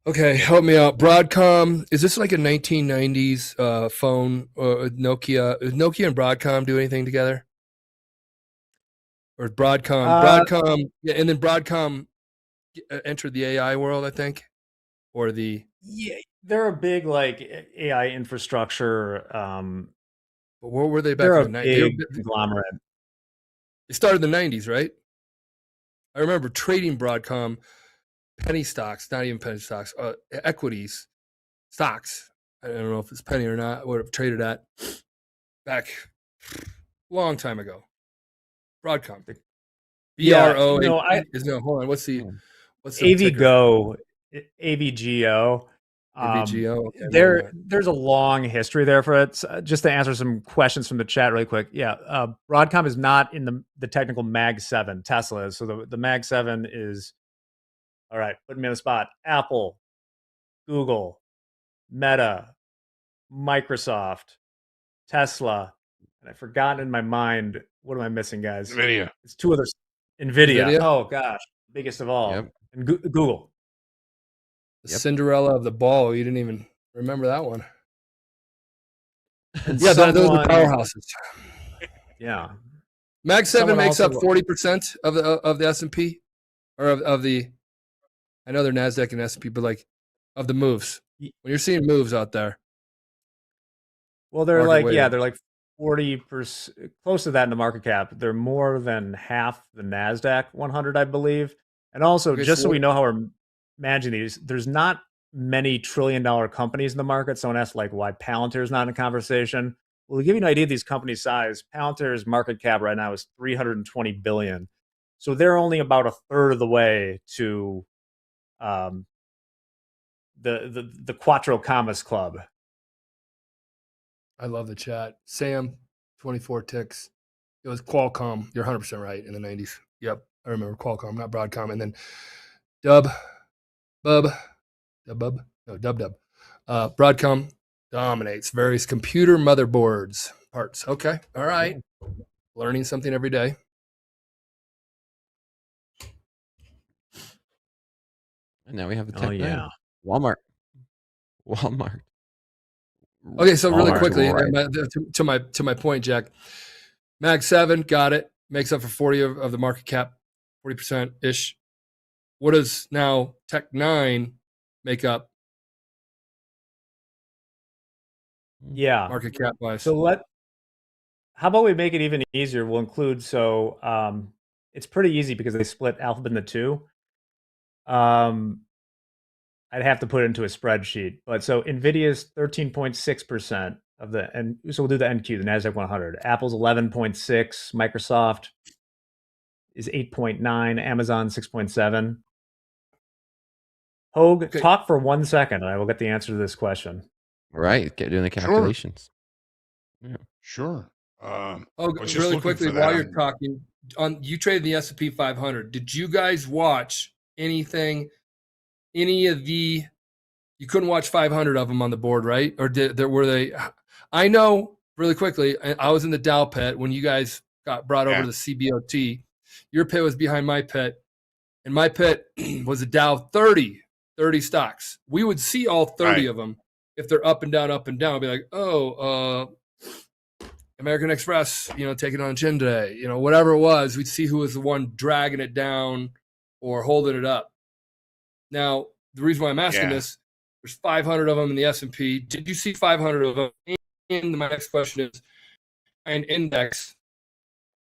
Okay, help me out. Broadcom, is this like a 1990s phone or Nokia? Does Nokia and Broadcom do anything together? Or is Broadcom, yeah, and then Broadcom entered the AI world, I think, or the Yeah, they're a big like AI infrastructure. But what were they back They're in a the 90s? big conglomerate. They started in the 90s, right? I remember trading Broadcom penny stocks, not even penny stocks, equities, stocks. I don't know if it's penny or not. Would have traded at back long time ago. Broadcom. BRO. Hold on. What's the AVGO, AVGO. AVGO. Okay, There's a long history there for it. Just to answer some questions from the chat really quick. Yeah, Broadcom is not in the technical Mag 7. Tesla is. So the Mag 7 is, all right, put me on the spot. Apple, Google, Meta, Microsoft, Tesla, and I've forgotten in my mind. What am I missing, guys? NVIDIA. It's two others. NVIDIA. Oh gosh, biggest of all. Yep. And Google. The Cinderella of the ball. You didn't even remember that one. And yeah, those are the powerhouses. Yeah. Mag 7 Someone makes also- up 40% of the S&P, or of the. I know they're Nasdaq and S&P, but like of the moves. When you're seeing moves out there. Well, they're Market like, weighted. yeah, they're like 40%, close to that in the market cap. They're more than half the NASDAQ 100, I believe. And also, Okay, just so so we know how we're managing these, there's not many trillion-dollar companies in the market. Someone asked, like, why Palantir is not in a conversation. Well, to give you an idea of these companies' size, Palantir's market cap right now is $320 billion. So they're only about a third of the way to the Quattro Commas Club. I love the chat. Sam, 24 ticks. It was Qualcomm. You're 100% right, in the 90s. Yep, I remember Qualcomm, not Broadcom. And then Dub. Broadcom dominates various computer motherboards parts. Okay, all right. Learning something every day. And now we have the Oh, Tech yeah. 9. Walmart. Okay, so really Walmart's quickly, right. to my point, Jack. Mag 7, got it. Makes up for 40 of the market cap, 40% ish. What does now Tech 9 make up? Yeah. Market cap wise. So how about we make it even easier? We'll include, it's pretty easy because they split Alphabet into two. I'd have to put it into a spreadsheet, but so Nvidia's 13.6% of the, and so we'll do the NQ, the Nasdaq 100. Apple's 11.6, Microsoft is 8.9, Amazon 6.7. Hogue, talk for 1 second, and I will get the answer to this question. Right, doing the calculations. Yeah. Sure. Really quickly, while you're talking, you traded the S&P 500. Did you guys watch anything? Any of the? You couldn't watch 500 of them on the board, right? Or were they? I know really quickly. I was in the Dow pit when you guys got brought over to the CBOT. Your pit was behind my pit, and my pit was a Dow 30 stocks. We would see all 30 of them if they're up and down, I'd be like, American Express, taking on chin today, whatever it was, we'd see who was the one dragging it down or holding it up. Now, the reason why I'm asking this, there's 500 of them in the S&P. Did you see 500 of them? And my next question is, an index,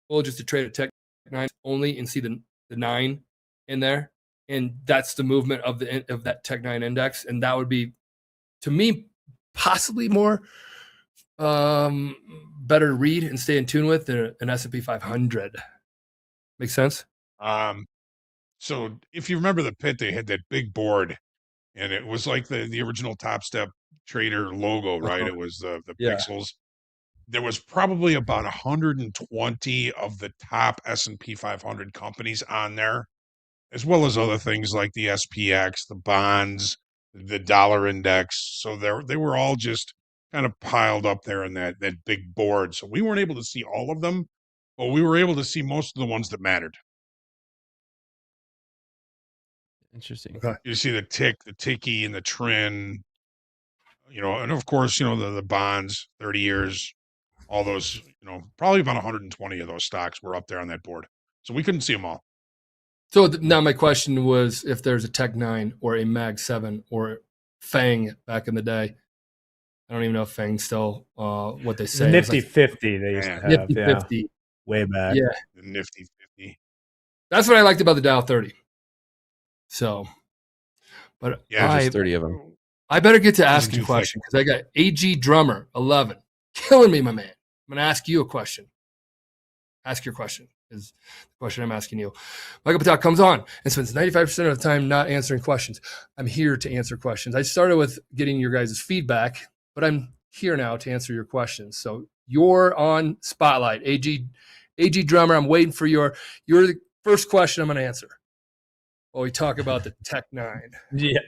well, just to trade a Tech 9 only and see the 9 in there, and that's the movement of that Tech 9 index, and that would be, to me, possibly more better to read and stay in tune with than an S&P 500. Make sense? So if you remember the pit, they had that big board, and it was like the original Topstep trader logo, right? It was the pixels. There was probably about 120 of the top S&P 500 companies on there, as well as other things like the SPX, the bonds, the dollar index. So they were all just kind of piled up there in that big board. So we weren't able to see all of them, but we were able to see most of the ones that mattered. Interesting. Okay. You see the ticky, and the trend, and of course, the bonds, 30 years, all those, probably about 120 of those stocks were up there on that board. So we couldn't see them all. So now my question was, if there's a Tech 9 or a Mag 7 or FANG back in the day. I don't even know if FANG's still what they say. The Nifty 50 they used to have. Nifty 50. Way back. Yeah. The Nifty 50. That's what I liked about the Dow 30. So, but just 30 of them. I better get to asking a question because I got AG Drummer 11 killing me, my man. I'm going to ask you a question. Ask your question is the question I'm asking you. Michael Patel comes on and spends 95% of the time not answering questions. I'm here to answer questions. I started with getting your guys' feedback, but I'm here now to answer your questions. So you're on spotlight, AG Drummer. I'm waiting for you're the first question I'm going to answer. Well, we talk about the Tech 9. Yeah,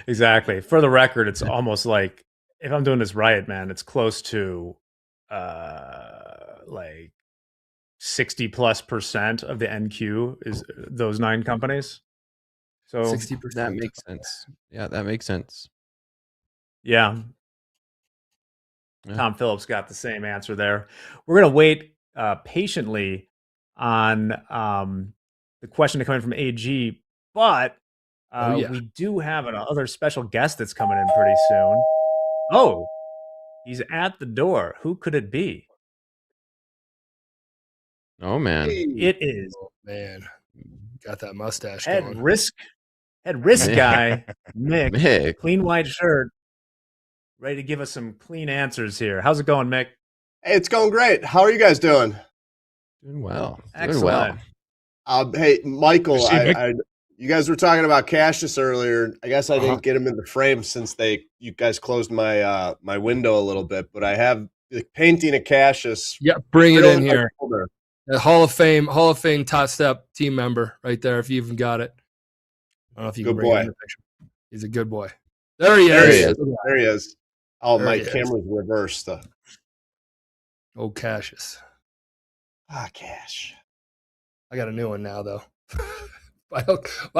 exactly. For the record, it's almost like, if I'm doing this right, man, it's close to like 60+% of the NQ is those 9 companies. So 60%. That makes sense. Yeah, that makes sense. Yeah. Tom Phillips got the same answer there. We're going to wait patiently on the question coming from AG, but we do have another special guest that's coming in pretty soon. Oh, he's at the door. Who could it be? Oh, man. It is. Oh, man. Got that mustache Head going. risk guy, Mick. Clean white shirt. Ready to give us some clean answers here. How's it going, Mick? Hey, it's going great. How are you guys doing? Doing well. Excellent. Doing well. Hey, Michael, See, Mick? you guys were talking about Cassius earlier. I guess I Uh-huh. didn't get him in the frame since you guys closed my my window a little bit, but I have the painting of Cassius. Yeah, bring it in my here. shoulder. A Hall of Fame Topstep team member right there. If you even got it, I don't know if you can Good bring it boy. in the picture. He's a good boy. There he There is. he is. There he is. Oh, There my he is. camera's reversed. Oh, Cassius. Cash. I got a new one now, though. my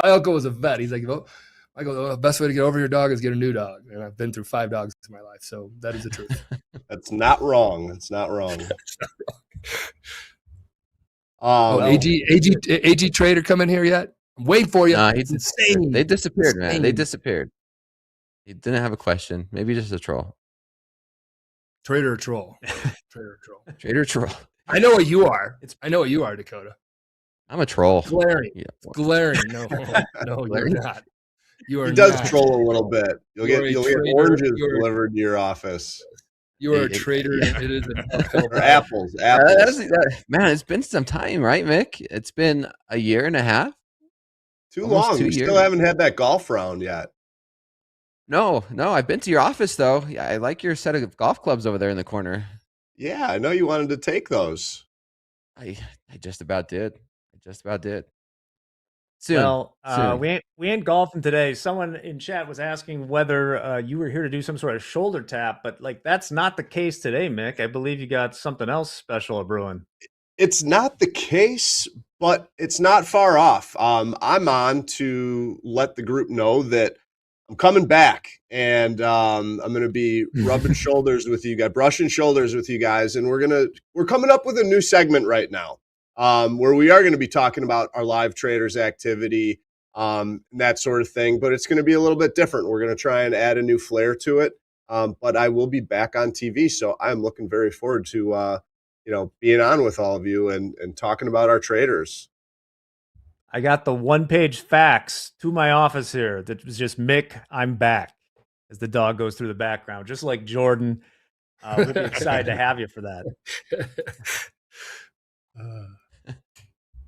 uncle was a vet. He's like, well, Michael, the best way to get over your dog is get a new dog. And I've been through 5 dogs in my life, so that is the truth. That's not wrong. That's not wrong. AG Trader come in here yet? I'm waiting for you. No, It's insane. They disappeared, man. They Insane. disappeared. He didn't have a question. Maybe just a troll. Trader or troll? Trader or troll? Trader or troll. I know what you are. I know what you are, Dakota. I'm a troll. Glaring. Yeah. It's glaring. No, no, Glaring? you're not. You are He does not. troll a little bit. You'll get oranges delivered to your office. You are a traitor. Yeah. It is an Or apples. Man, it's been some time, right, Mick? It's been a year and a half. Too Almost long. 2 We years. still haven't had that golf round yet. No, I've been to your office though. Yeah, I like your set of golf clubs over there in the corner. Yeah, I know you wanted to take those. I just about did. Soon. Well, soon. we ain't golfing today. Someone in chat was asking whether you were here to do some sort of shoulder tap, but like that's not the case today, Mick. I believe you got something else special brewing. It's not the case, but it's not far off. I'm on to let the group know that I'm coming back, and I'm going to be rubbing shoulders with you guys, brushing shoulders with you guys, and we're coming up with a new segment right now, where we are going to be talking about our live traders activity, and that sort of thing. But it's going to be a little bit different. We're going to try and add a new flair to it. But I will be back on TV, so I'm looking very forward to being on with all of you and talking about our traders. I got the 1-page fax to my office here that was just Mick, I'm back, as the dog goes through the background, just like Jordan. We'll be excited to have you for that.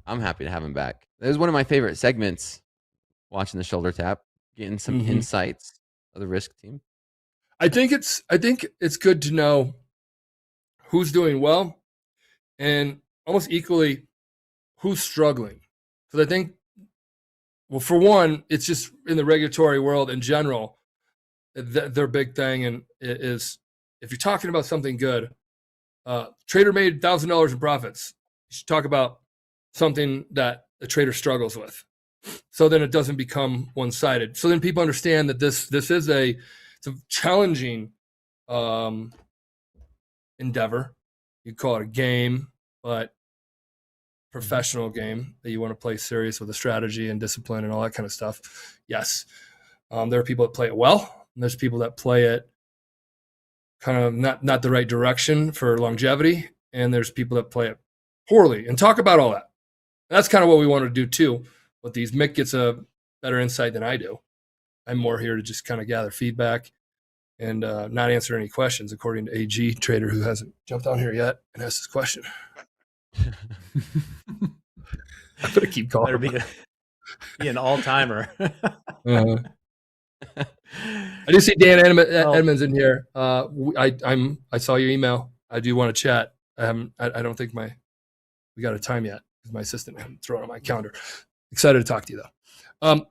I'm happy to have him back. It was one of my favorite segments, watching the shoulder tap, getting some insights of the risk team. I think it's good to know who's doing well and almost equally who's struggling. Because I think, well, for one, it's just in the regulatory world in general, their big thing and is if you're talking about something good, trader made $1,000 in profits. You should talk about something that a trader struggles with. So then it doesn't become one-sided. So then people understand that this is it's a challenging endeavor. You call it a game, but professional game that you want to play serious with a strategy and discipline and all that kind of stuff. Yes. There are people that play it well. And there's people that play it kind of not the right direction for longevity. And there's people that play it poorly and talk about all that. That's kind of what we want to do too with these. Mick gets a better insight than I do. I'm more here to just kind of gather feedback and not answer any questions, according to AG Trader, who hasn't jumped on here yet and asked this question. I'm gonna keep calling. Better be an all-timer. I do see Dan Edmonds in here. I saw your email. I do want to chat. I don't think we got a time yet because my assistant hadn't thrown it on my calendar. Excited to talk to you though.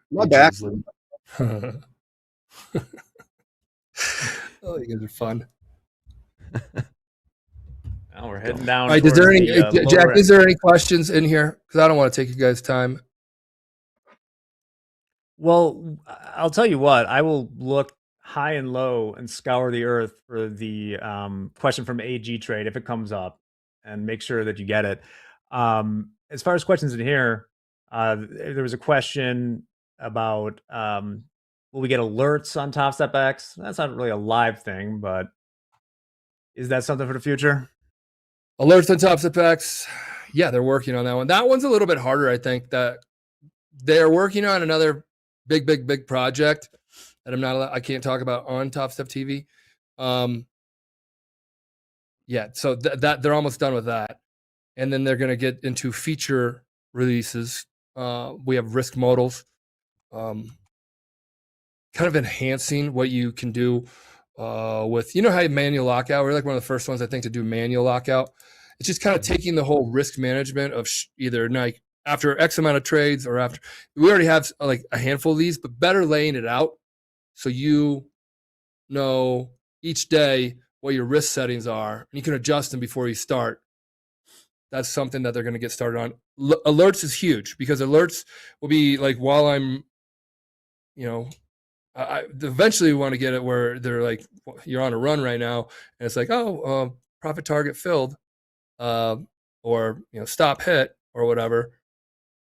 My back. Oh, you guys are fun. Now we're heading down. All right, Jack, is there any questions in here? Because I don't want to take you guys' time. Well, I'll tell you what, I will look high and low and scour the earth for the question from AG Trade if it comes up and make sure that you get it. As far as questions in here, there was a question about will we get alerts on Topstep X? That's not really a live thing, but is that something for the future? Alerts on Topstep X. Yeah, they're working on that one. That one's a little bit harder, I think. That they're working on another big project that I can't talk about on Topstep TV. Yeah, so that they're almost done with that, and then they're going to get into feature releases. We have risk modals, kind of enhancing what you can do with, how you manual lockout. We're like one of the first ones, I think, to do manual lockout. It's just kind of taking the whole risk management of either like after X amount of trades or after. We already have like a handful of these, but better laying it out so you know each day what your risk settings are, and you can adjust them before you start. That's something that they're going to get started on. Alerts is huge because alerts will be like while I'm, I eventually want to get it where they're like, you're on a run right now, and it's like, profit target filled, or stop hit or whatever,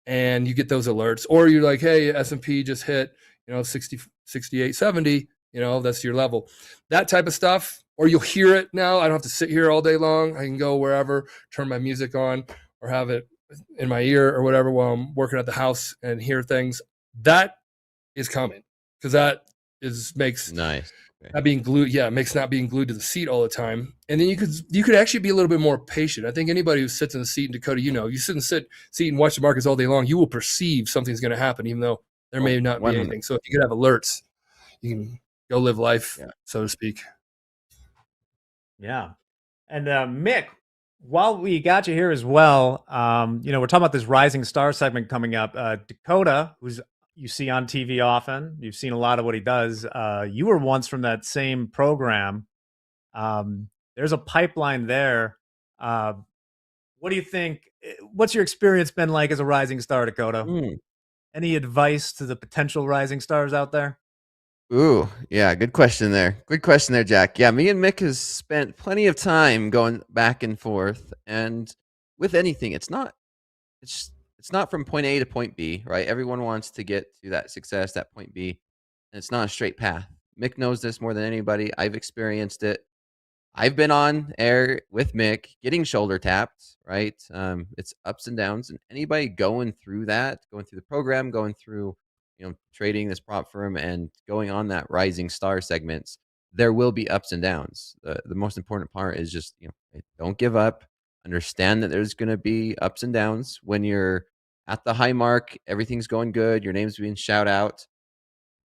and you get those alerts, or you're like, hey, S&P just hit 60, 68, 70. That's your level. That type of stuff, or you'll hear it now. I don't have to sit here all day long. I can go wherever, turn my music on, or have it in my ear or whatever while I'm working at the house and hear things. That is coming because that makes nice. Not being glued. Yeah, it makes not being glued to the seat all the time. And then you could actually be a little bit more patient. I think anybody who sits in the seat in Dakota, you sit in the seat and watch the markets all day long, you will perceive something's going to happen, even though there may not be anything. So if you could have alerts, you can go live life, so to speak. Yeah. And Mick, while we got you here as well, we're talking about this Rising Star segment coming up. Dakota, who's you see on TV often, you've seen a lot of what he does. You were once from that same program. There's a pipeline there. What do you think? What's your experience been like as a Rising Star, Dakota? Any advice to the potential Rising Stars out there? Ooh, yeah, good question there. Good question there, Jack. Yeah, me and Mick has spent plenty of time going back and forth, and with anything, it's not from point A to point B, right? Everyone wants to get to that success, that point B, and it's not a straight path. Mick knows this more than anybody. I've experienced it. I've been on air with Mick getting shoulder tapped, right? It's ups and downs, and anybody going through the program, going through trading this prop firm and going on that Rising Star segments, there will be ups and downs. The most important part is just don't give up. Understand that there's going to be ups and downs. When you're at the high mark, everything's going good, your name's being shout out,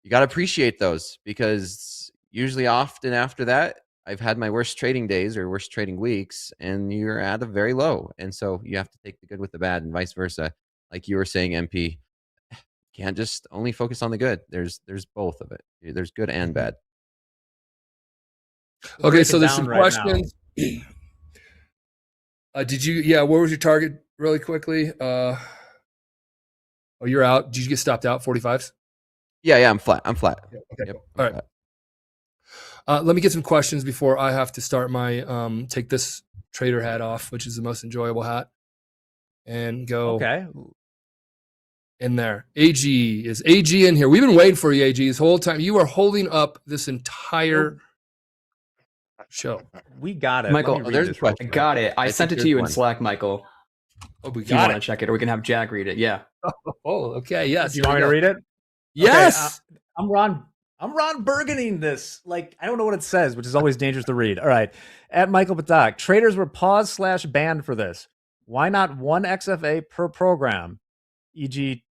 you got to appreciate those, because usually often after that, I've had my worst trading days or worst trading weeks, and you're at a very low. And so you have to take the good with the bad and vice versa. Like you were saying, MP, can't just only focus on the good. There's both of it. There's good and bad. Okay, so there's some questions. What was your target really quickly? You're out. Did you get stopped out 45s? Yeah, I'm flat. Okay. Yep, all right. Let me get some questions before I have to start my take this trader hat off, which is the most enjoyable hat, and go in there. AG is AG in here. We've been waiting for you, AG, this whole time. You are holding up this entire show. We got it. Michael, there's a question. I got it. I sent it to you in Slack, Michael. Oh, we if you want to check it, or we can have Jack read it. Yeah. Oh, okay. Yes. Do you want me to read it? Yes. Okay, I'm Ron Burgundying this. Like, I don't know what it says, which is always dangerous to read. All right. At Michael Patak, traders were paused/banned for this. Why not one XFA per program, e.g.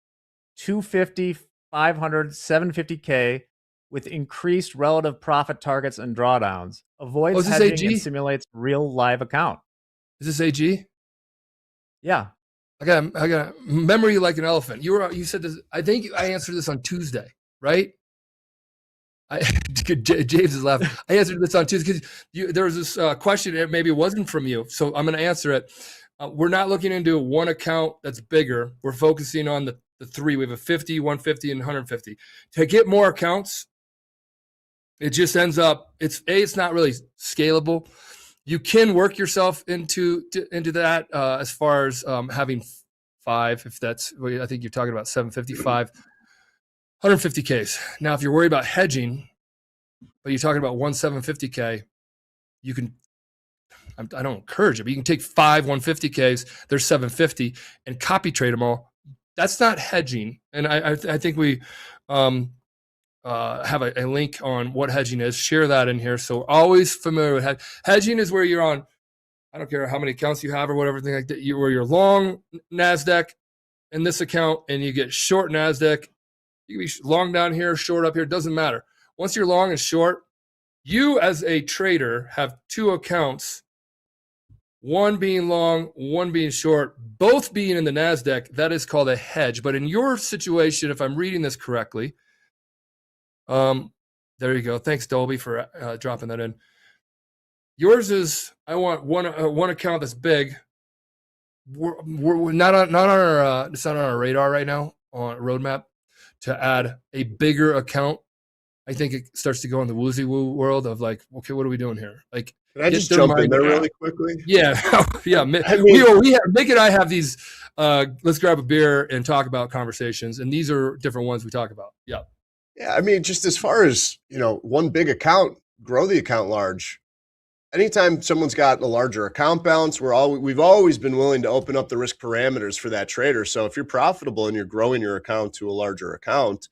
250, 500, 750K with increased relative profit targets and drawdowns? Avoids hedging AG? and simulates real live account. Is this AG? Yeah. I got memory like an elephant. You said this. I think I answered this on Tuesday, right? James is laughing. I answered this on Tuesday because there was this question. Maybe it wasn't from you, so I'm going to answer it. We're not looking into one account that's bigger. We're focusing on the three. We have a 50, 150, and 150. To get more accounts, it just ends up it's not really scalable. You can work yourself into that as far as having 5, if that's, I think you're talking about 755, 150Ks. Now, if you're worried about hedging, but you're talking about 750K, you can, I don't encourage it, but you can take 5 150Ks, there's 750, and copy trade them all. That's not hedging. And I think we have a link on what hedging is. Share that in here. So always familiar with hedging is where you're on I don't care how many accounts you have or whatever thing like that. Where you're long NASDAQ in this account and you get short NASDAQ. You can be long down here, short up here. It doesn't matter. Once you're long and short, you as a trader have two accounts, one being long, one being short, both being in the NASDAQ. That is called a hedge. But in your situation, if I'm reading this correctly, there you go. Thanks, Dolby, for dropping that in. Yours is, I want one account that's big. We're not on our it's not on our radar right now on roadmap to add a bigger account. I think it starts to go in the woozy woo world of like, okay, what are we doing here? Like, can I just jump in there really quickly? Yeah, yeah. I mean, we have, Mick and I have these. Let's grab a beer and talk about conversations, and these are different ones we talk about. Yeah. Yeah, I mean, just as far as, one big account, grow the account large. Anytime someone's got a larger account balance, we've always been willing to open up the risk parameters for that trader. So if you're profitable and you're growing your account to a larger account,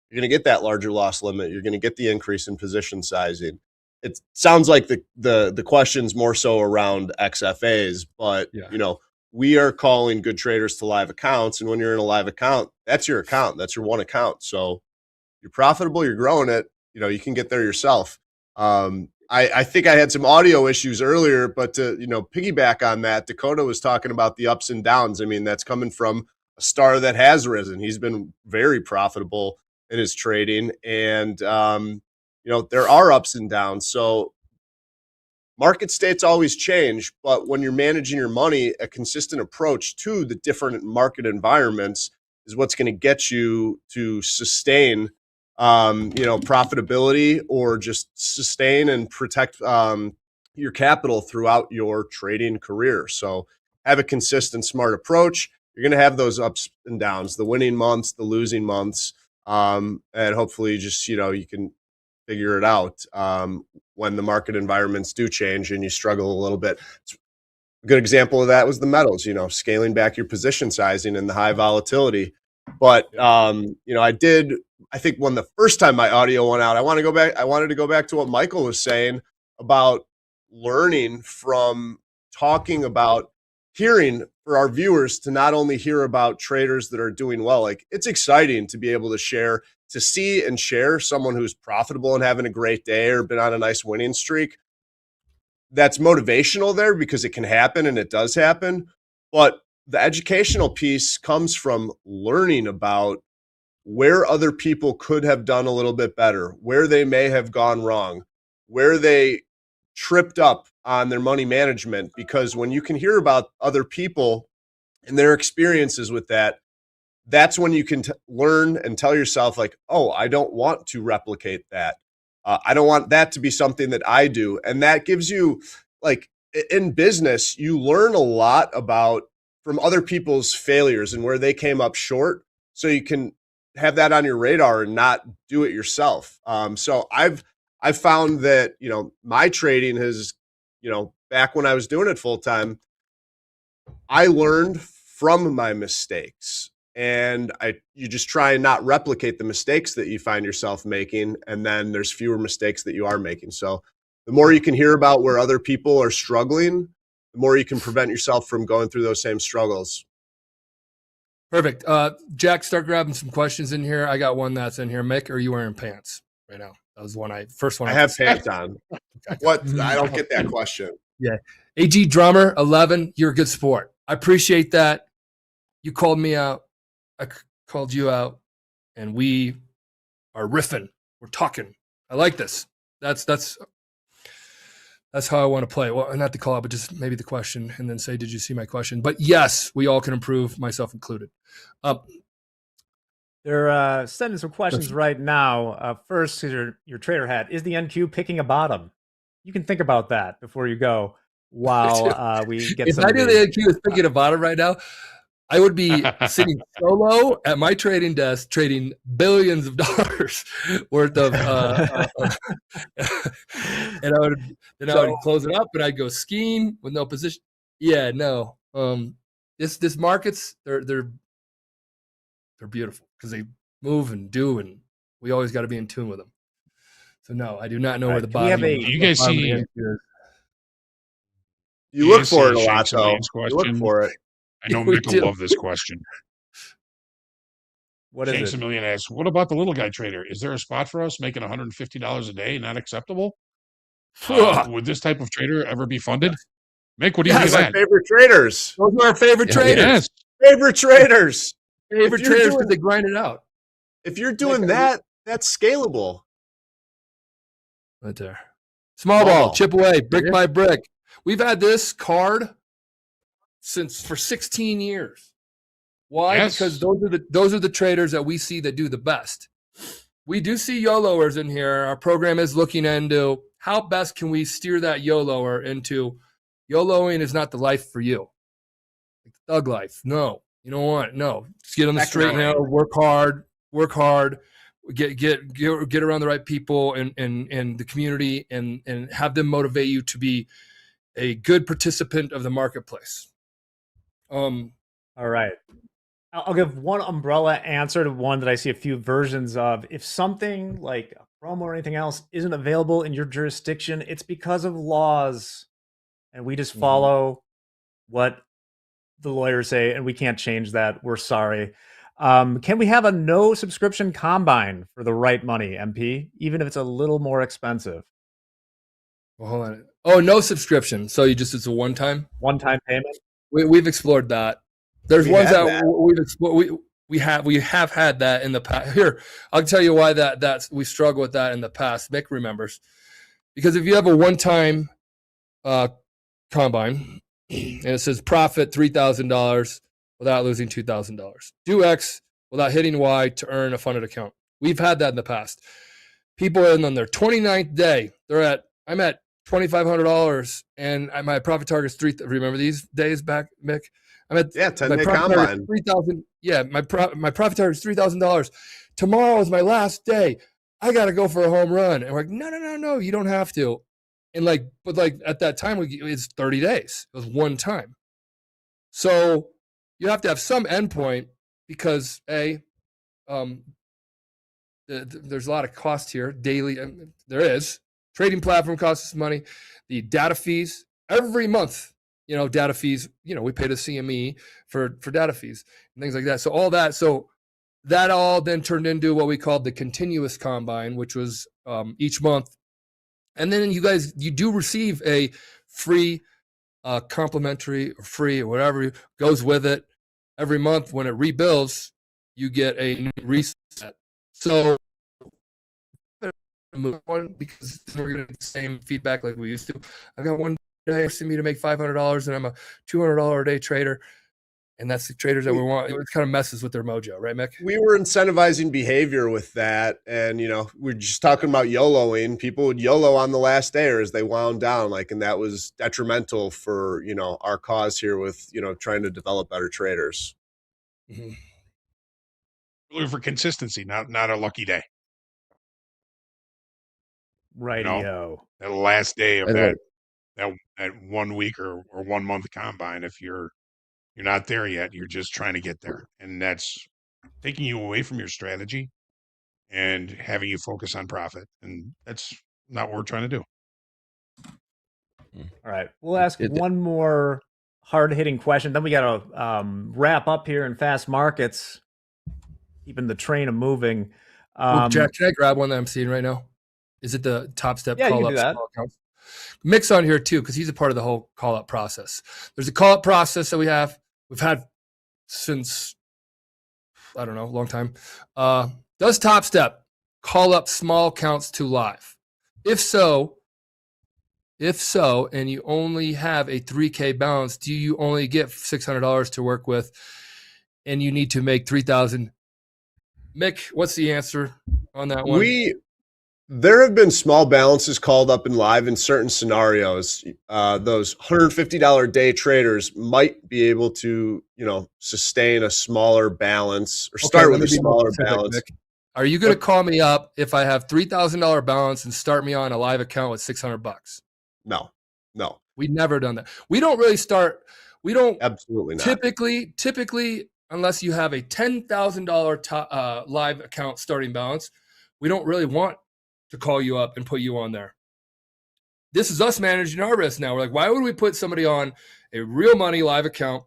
you're going to get that larger loss limit. You're going to get the increase in position sizing. It sounds like the question's more so around XFAs, but we are calling good traders to live accounts. And when you're in a live account, that's your account. That's your one account. So you're profitable, you're growing it, you can get there yourself. I think I had some audio issues earlier, but to, piggyback on that, Dakota was talking about the ups and downs. I mean, that's coming from a star that has risen. He's been very profitable in his trading, and, there are ups and downs. So market states always change, but when you're managing your money, a consistent approach to the different market environments is what's going to get you to sustain profitability, or just sustain and protect your capital throughout your trading career. So have a consistent, smart approach. You're going to have those ups and downs, the winning months, the losing months, and hopefully just, you can figure it out when the market environments do change and you struggle a little bit. A good example of that was the metals, scaling back your position sizing and the high volatility. But, I think when the first time my audio went out, I wanted to go back to what Michael was saying about learning from talking about hearing for our viewers to not only hear about traders that are doing well. Like, it's exciting to be able to see and share someone who's profitable and having a great day or been on a nice winning streak. That's motivational there because it can happen, and it does happen. But the educational piece comes from learning about where other people could have done a little bit better, where they may have gone wrong, where they tripped up on their money management. Because when you can hear about other people and their experiences with that, that's when you can learn and tell yourself, like, oh, I don't want to replicate that. I don't want that to be something that I do. And that gives you, like, in business, you learn a lot from other people's failures and where they came up short. So you can have that on your radar and not do it yourself. So I've found that, my trading has, back when I was doing it full time, I learned from my mistakes, and you just try and not replicate the mistakes that you find yourself making. And then there's fewer mistakes that you are making. So the more you can hear about where other people are struggling, the more you can prevent yourself from going through those same struggles. Perfect. Jack, start grabbing some questions in here. I got one that's in here. Mick, are you wearing pants right now? That was first one. I have pants on. What? I don't get that question. Yeah. AG Drummer 11, you're a good sport. I appreciate that. You called me out. I called you out, and we are riffing. We're talking. I like this. That's how I want to play. Well, not the call out, but just maybe the question, and then say, did you see my question? But yes, we all can improve, myself included. They're sending some questions right now. First, your trader hat. Is the NQ picking a bottom? You can think about that before you go while we get If I knew the NQ is picking a bottom right now, I would be sitting solo at my trading desk, trading billions of dollars worth of, and I would close it up, and I'd go skiing with no position. Yeah, no. This markets they're beautiful because they move and do, and we always got to be in tune with them. So no, I do not know where the bottom. Do you guys see? You look Yes, for it a yes, lot, Shanks and though. Lane's You look question. for it. I know We Mick will do. love this question. What is Shanks it? a Million asks, what about the little guy trader? Is there a spot for us making $150 a day not acceptable? Would this type of trader ever be funded? Mick, what do you think Those of are my that? favorite traders. Those are our favorite Yeah. traders. Yes. Favorite traders. Favorite If you're traders doing- because they grind it out. If you're doing Mick, that, that's scalable. Right there. Small Small ball, ball. chip away, brick Yeah. by brick. We've had this card for 16 years. Why? Yes. Because those are the traders that we see that do the best. We do see YOLOers in here. Our program is looking into how best can we steer that YOLOer into YOLOing is not the life for you. Like thug life. No. You don't want it. No. Just get on the straight and narrow, work hard, get around the right people and the community and have them motivate you to be a good participant of the marketplace. All right. I'll give one umbrella answer to one that I see a few versions of. If something like a promo or anything else isn't available in your jurisdiction, it's because of laws. And we just follow what the lawyers say, and we can't change that. We're sorry. Can we have a no subscription combine for the right money, MP, even if it's a little more expensive? Well, hold on. Oh, no subscription. So it's a one-time payment. We've explored that. There's We ones had that, that. we've explored. We have had that in the past. Here, I'll tell you why that's we struggle with that in the past. Mick remembers, because if you have a one-time combine and it says profit $3,000 without losing $2,000, do X without hitting Y to earn a funded account. We've had that in the past. People are on their 29th day. I'm at $2,500 and my profit target is $3,000. Remember these days back, Mick? I'm at 10-day combine. $3,000. Yeah, my profit target is $3,000. Tomorrow is my last day. I got to go for a home run. And we're like, no, you don't have to. And but at that time, it's 30 days. It was one time. So you have to have some endpoint because there's a lot of cost here daily. There is. Trading platform costs us money. The data fees every month, data fees, we pay the CME for data fees and things like that. So all that, that all then turned into what we called the continuous combine, which was each month. And then you do receive a free, complimentary or free or whatever goes with it. Every month when it rebuilds, you get a new reset. So move on because we're going to get the same feedback like we used to. I got one day asking me to make $500 and I'm a $200 a day trader. And that's the traders that we want. It kind of messes with their mojo, right, Mick? We were incentivizing behavior with that. And, we're just talking about YOLOing. People would YOLO on the last day or as they wound down, and that was detrimental for, our cause here with, trying to develop better traders. We're looking for consistency, not a lucky day. Radio. That last day of Right. that 1 week or 1 month combine, if you're not there yet, you're just trying to get there. And that's taking you away from your strategy and having you focus on profit. And that's not what we're trying to do. All right. We'll ask one more hard-hitting question. Then we got to wrap up here in fast markets, keeping the train moving. Jack, can I grab one that I'm seeing right now? Is it the Topstep Yeah, call you up can do that. small accounts? Mick's on here too because he's a part of the whole call up process. There's a call up process that we've had since I don't know, a long time. Does Topstep call up small accounts to live? If so, and you only have a 3K balance, do you only get $600 to work with, and you need to make 3,000? Mick, what's the answer on that one? There have been small balances called up in live in certain scenarios. Those $150 day traders might be able to, sustain a smaller balance or start with a smaller balance. Mick. Are you going to call me up if I have $3,000 balance and start me on a live account with $600? No. We've never done that. We don't really start. We don't absolutely not. Typically, unless you have a $10,000 live account starting balance, we don't really want to call you up and put you on there. this is us managing our risk now. We're like, why would we put somebody on a real money live account?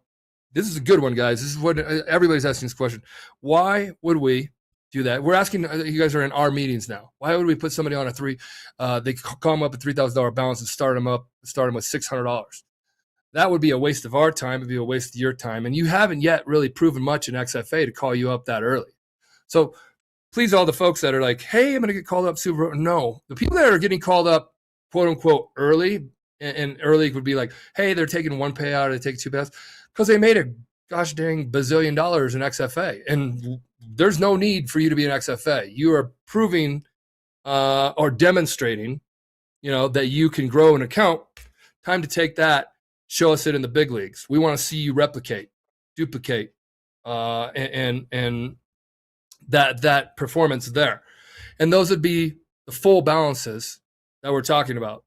This is a good one, guys. This is what everybody's asking this question. Why would we do that? We're asking, you guys are in our meetings now. Why would we put somebody on they call them up a $3,000 balance and start them with $600? That would be a waste of our time. It'd be a waste of your time. And you haven't yet really proven much in XFA to call you up that early. So please, all the folks that are like, hey, I'm going to get called up super. No, the people that are getting called up, quote unquote, early, and early would be like, hey, they're taking one payout, they take two payouts, because they made a gosh dang bazillion dollars in XFA. And there's no need for you to be an XFA. You are proving or demonstrating, that you can grow an account. Time to take that, show us it in the big leagues. We want to see you replicate, duplicate, and that performance there. And those would be the full balances that we're talking about.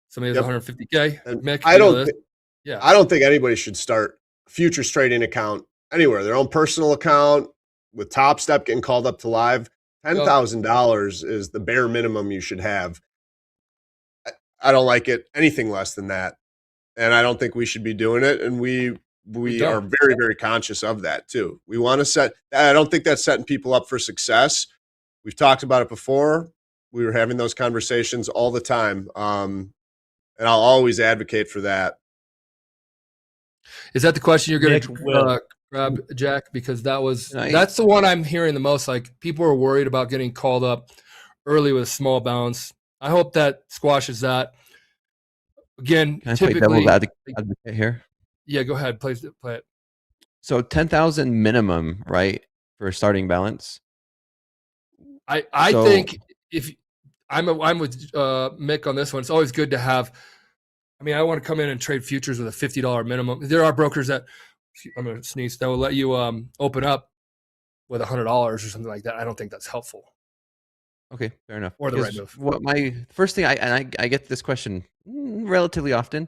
Somebody has 150K. Mick, I don't think anybody should start a futures trading account anywhere. Their own personal account with Topstep getting called up to live. $10,000 is the bare minimum you should have. I don't like it anything less than that, and I don't think we should be doing it. And we are very, very conscious of that too. We want to set. I don't think that's setting people up for success. We've talked about it before. We were having those conversations all the time. And I'll always advocate for that. Is that the question you're going to grab, Jack? Because that's the one I'm hearing the most. Like, people are worried about getting called up early with a small balance. I hope that squashes that. Again, Can I play devil's advocate here? Yeah, go ahead. Play it. So 10,000 minimum, right, for a starting balance. I think if I'm with Mick on this one, it's always good to have. I mean, I want to come in and trade futures with a $50 minimum. There are brokers that, I'm going to sneeze, that will let you open up with $100 or something like that. I don't think that's helpful. Okay, fair enough. Or the right move. What my first thing, I get this question relatively often.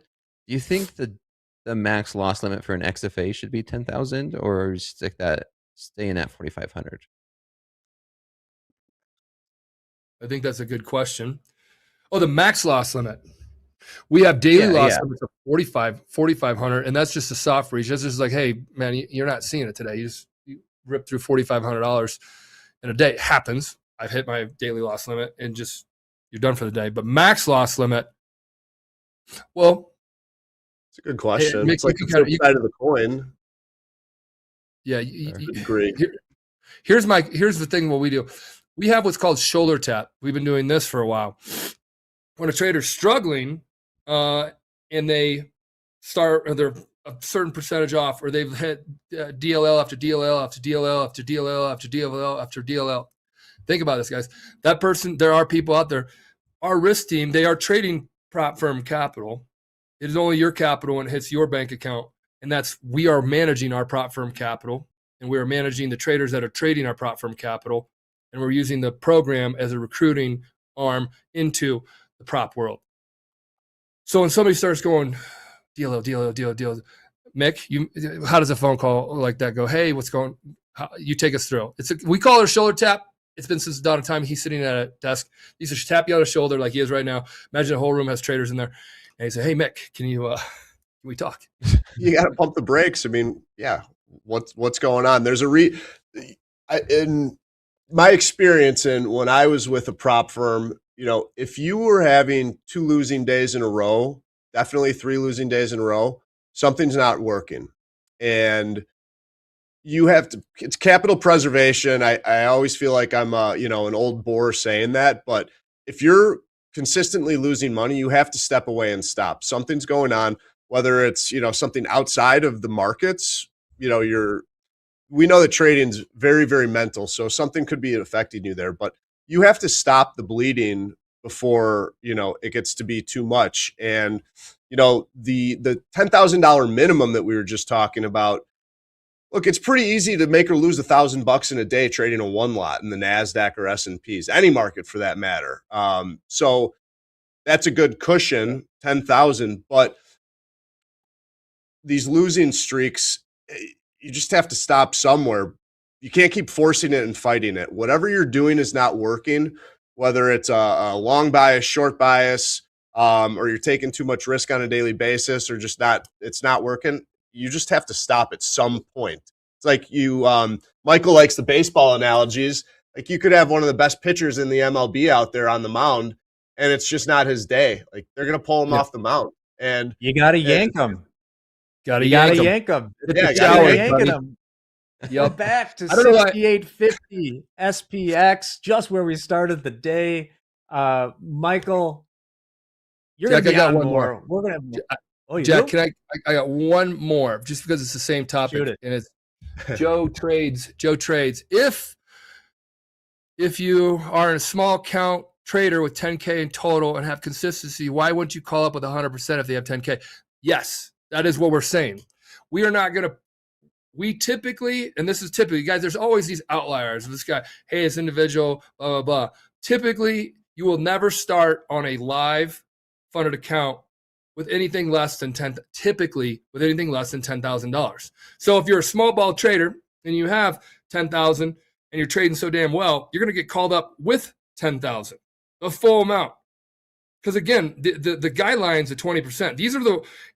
Do you think the max loss limit for an XFA should be 10,000 or staying at 4,500? I think that's a good question. Oh, the max loss limit. We have daily loss limits of 4,500, and that's just a soft reach. That's just like, hey, man, you're not seeing it today. You rip through $4,500 in a day. It happens. I've hit my daily loss limit, and just you're done for the day. But max loss limit, well, it's a good question. It's like the flip side of the coin. Yeah, agree. Here's the thing. What we do, we have what's called shoulder tap. We've been doing this for a while. When a trader's struggling, and they start, or they're a certain percentage off, or they've hit DLL after DLL after DLL after DLL after DLL after DLL. Think about this, guys. That person, there are people out there. Our risk team, they are trading prop firm capital. It is only your capital when it hits your bank account, and we are managing our prop firm capital, and we are managing the traders that are trading our prop firm capital, and we're using the program as a recruiting arm into the prop world. So when somebody starts going, deal, Mick, how does a phone call like that go? Hey, what's going? You take us through. We call it a shoulder tap. It's been since the dawn of time. He's sitting at a desk. He says, tap you on the shoulder like he is right now. Imagine the whole room has traders in there. And he said, hey, Mick, can we talk? You got to pump the brakes. I mean, yeah, what's going on? There's in my experience, and when I was with a prop firm, if you were having 2 losing days in a row, definitely 3 losing days in a row, something's not working. And you have to, it's capital preservation. I always feel like I'm an old bore saying that, but if you're consistently losing money, you have to step away and stop. Something's going on, whether it's, something outside of the markets, we know that trading's very, very mental. So something could be affecting you there, but you have to stop the bleeding before, it gets to be too much. And, the $10,000 minimum that we were just talking about, look, it's pretty easy to make or lose $1,000 in a day trading a one lot in the NASDAQ or S&Ps, any market for that matter. So that's a good cushion, 10,000, but these losing streaks, you just have to stop somewhere. You can't keep forcing it and fighting it. Whatever you're doing is not working, whether it's a long bias, short bias, or you're taking too much risk on a daily basis, or just it's not working, you just have to stop at some point. It's like Michael likes the baseball analogies. Like, you could have one of the best pitchers in the MLB out there on the mound, and it's just not his day. Like, they're going to pull him off the mound, and you got to yank him. Gotta you gotta yank yank him. Yeah, gotta yanking yanking him. We're Yep. back to I don't know why- 6850 SPX, just where we started the day. Michael, you're Jack, gonna be I got on one more. more. We're gonna have more. Oh, you Jack, do? can I got one more just because it's the same topic. Shoot it. And it's Joe Trades. If you are in a small count trader with 10K in total and have consistency, why wouldn't you call up with 100% if they have 10K? Yes, that is what we're saying. We are not going to, we typically, and this is typically, guys, there's always these outliers. This guy, hey, it's individual, blah, blah, blah. Typically, you will never start on a live funded account with anything less than $10,000. So if you're a small ball trader and you have 10,000 and you're trading so damn well, you're going to get called up with 10,000, the full amount. Because again, the guidelines are 20%. These are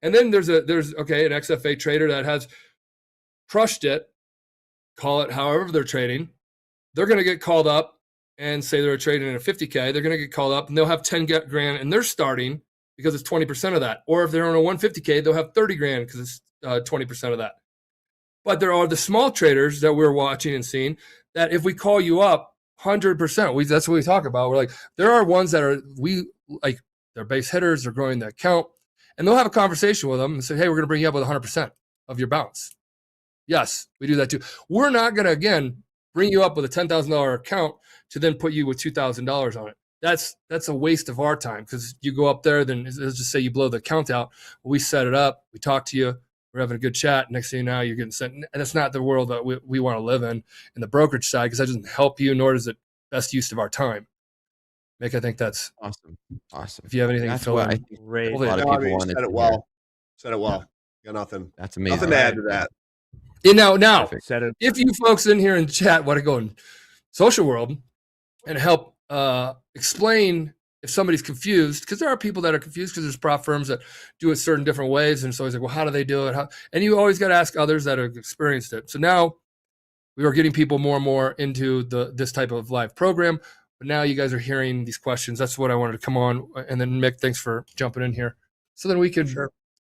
and then there's an XFA trader that has crushed it, call it however they're trading. They're going to get called up and say they're trading at 50K. They're going to get called up and they'll have 10 grand and they're starting because it's 20% of that. Or if they're on a 150K, they'll have 30 grand because it's 20% of that. But there are the small traders that we're watching and seeing that if we call you up 100%, that's what we talk about. We're like, there are ones that are, they're base hitters, they're growing the account, and they'll have a conversation with them and say, hey, we're going to bring you up with 100% of your bounce. Yes, we do that too. We're not going to, again, bring you up with a $10,000 account to then put you with $2,000 on it. That's a waste of our time, because you go up there, then let's just say you blow the account out. We set it up, we talk to you, we're having a good chat. Next thing you know, you're getting sent. And that's not the world that we want to live in the brokerage side, because that doesn't help you, nor is it best use of our time. Mick, I think that's awesome. If you have anything that's to fill what in, I think great. a lot of people wanted said to it hear. well. Said it well. Got nothing. That's amazing. Nothing to add to that. And now, Perfect. if you folks in here in chat want to go in social world and help explain if somebody's confused, because there are people that are confused because there's prop firms that do it certain different ways, and it's always like, well, how do they do it? And you always got to ask others that have experienced it. So now we are getting people more and more into this type of live program, but now you guys are hearing these questions. That's what I wanted to come on. And then Mick, thanks for jumping in here, so then we can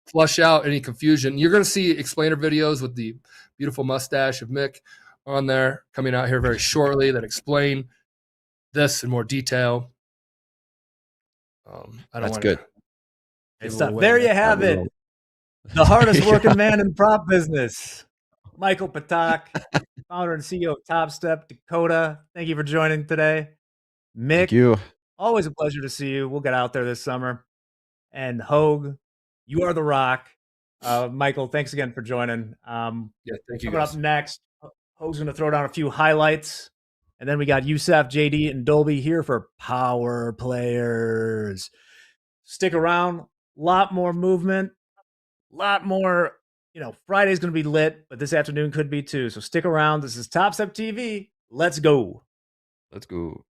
flush out any confusion. You're going to see explainer videos with the beautiful mustache of Mick on there coming out here very shortly that explain this in more detail. That's good. Good stuff. There you have it. The hardest working man in prop business, Michael Patak, founder and CEO of Topstep, Dakota. Thank you for joining today. Mick, Thank you. always a pleasure to see you. We'll get out there this summer. And Hogue, you are the rock. Michael, thanks again for joining. Thank you. Coming up next, Hogue's going to throw down a few highlights. And then we got Youssef, JD, and Dolby here for Power Players. Stick around. A lot more movement. A lot more, Friday's going to be lit, but this afternoon could be too. So stick around. This is Topstep TV. Let's go. Let's go.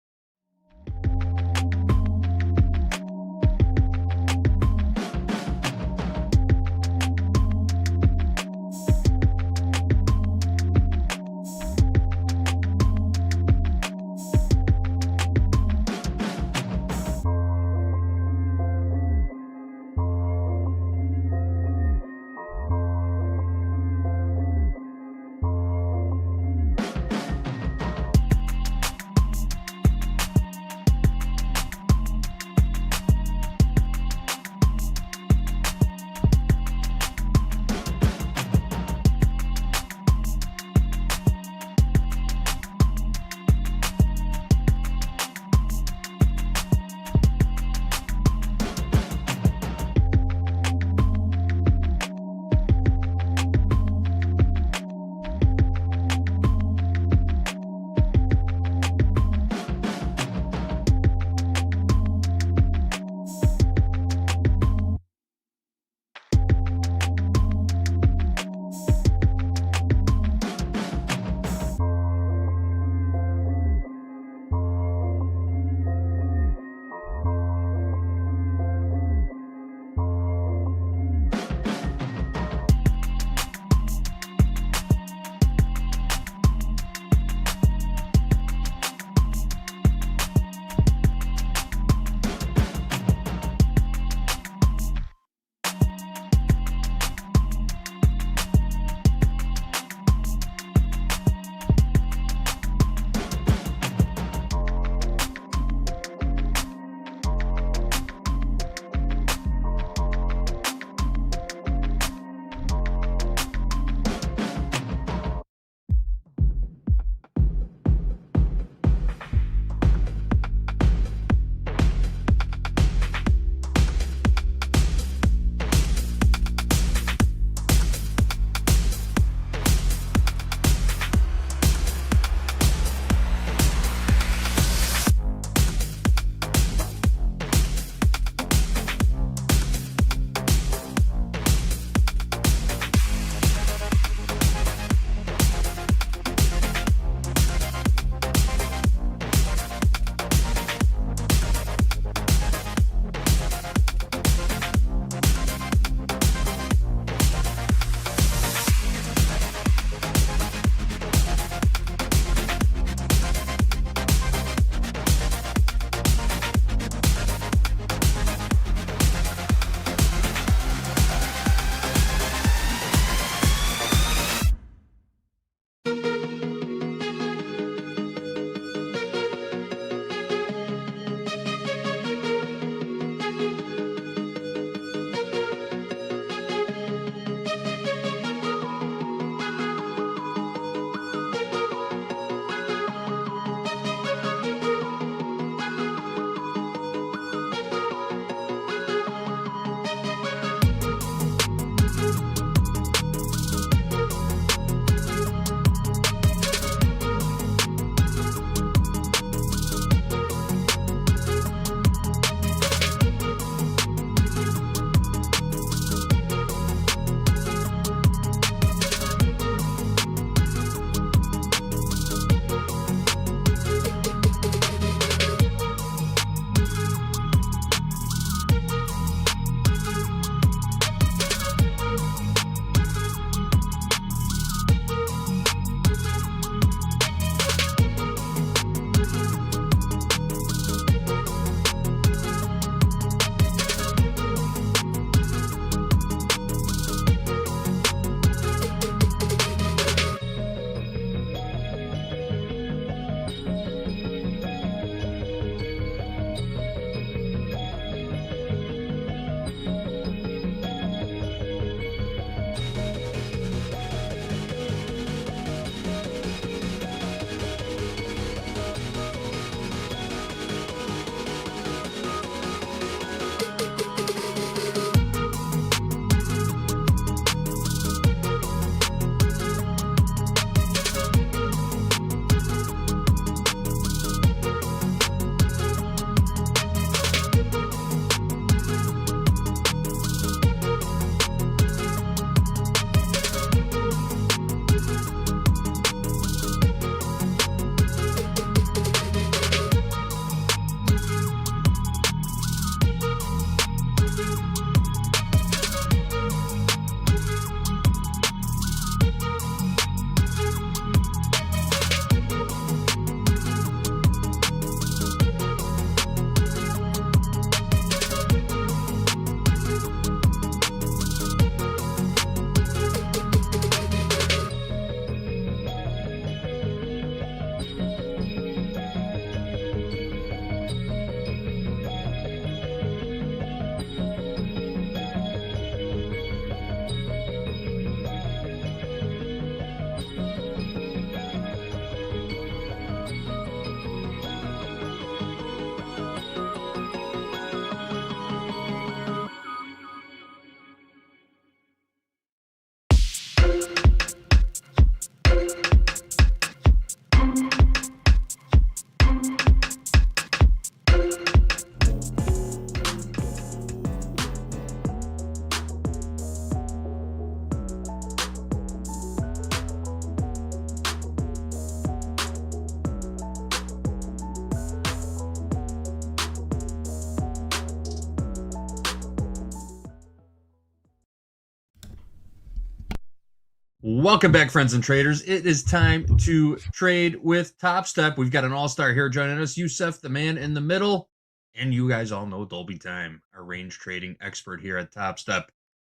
Welcome back, friends and traders. It is time to trade with Topstep. We've got an all-star here joining us, Yusef, the man in the middle. And you guys all know Dolby Time, our range trading expert here at Topstep.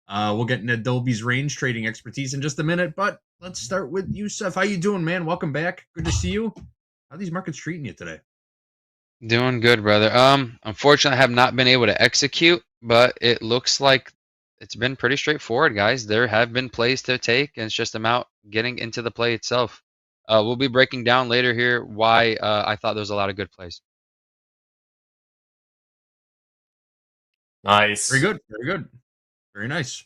We'll get into Dolby's range trading expertise in just a minute, but let's start with Yusef. How you doing, man? Welcome back. Good to see you. How are these markets treating you today? Doing good, brother. Unfortunately, I have not been able to execute, but it looks like it's been pretty straightforward, guys. There have been plays to take, and it's just about getting into the play itself. We'll be breaking down later here why I thought there was a lot of good plays. Nice. Very good. Very good. Very nice.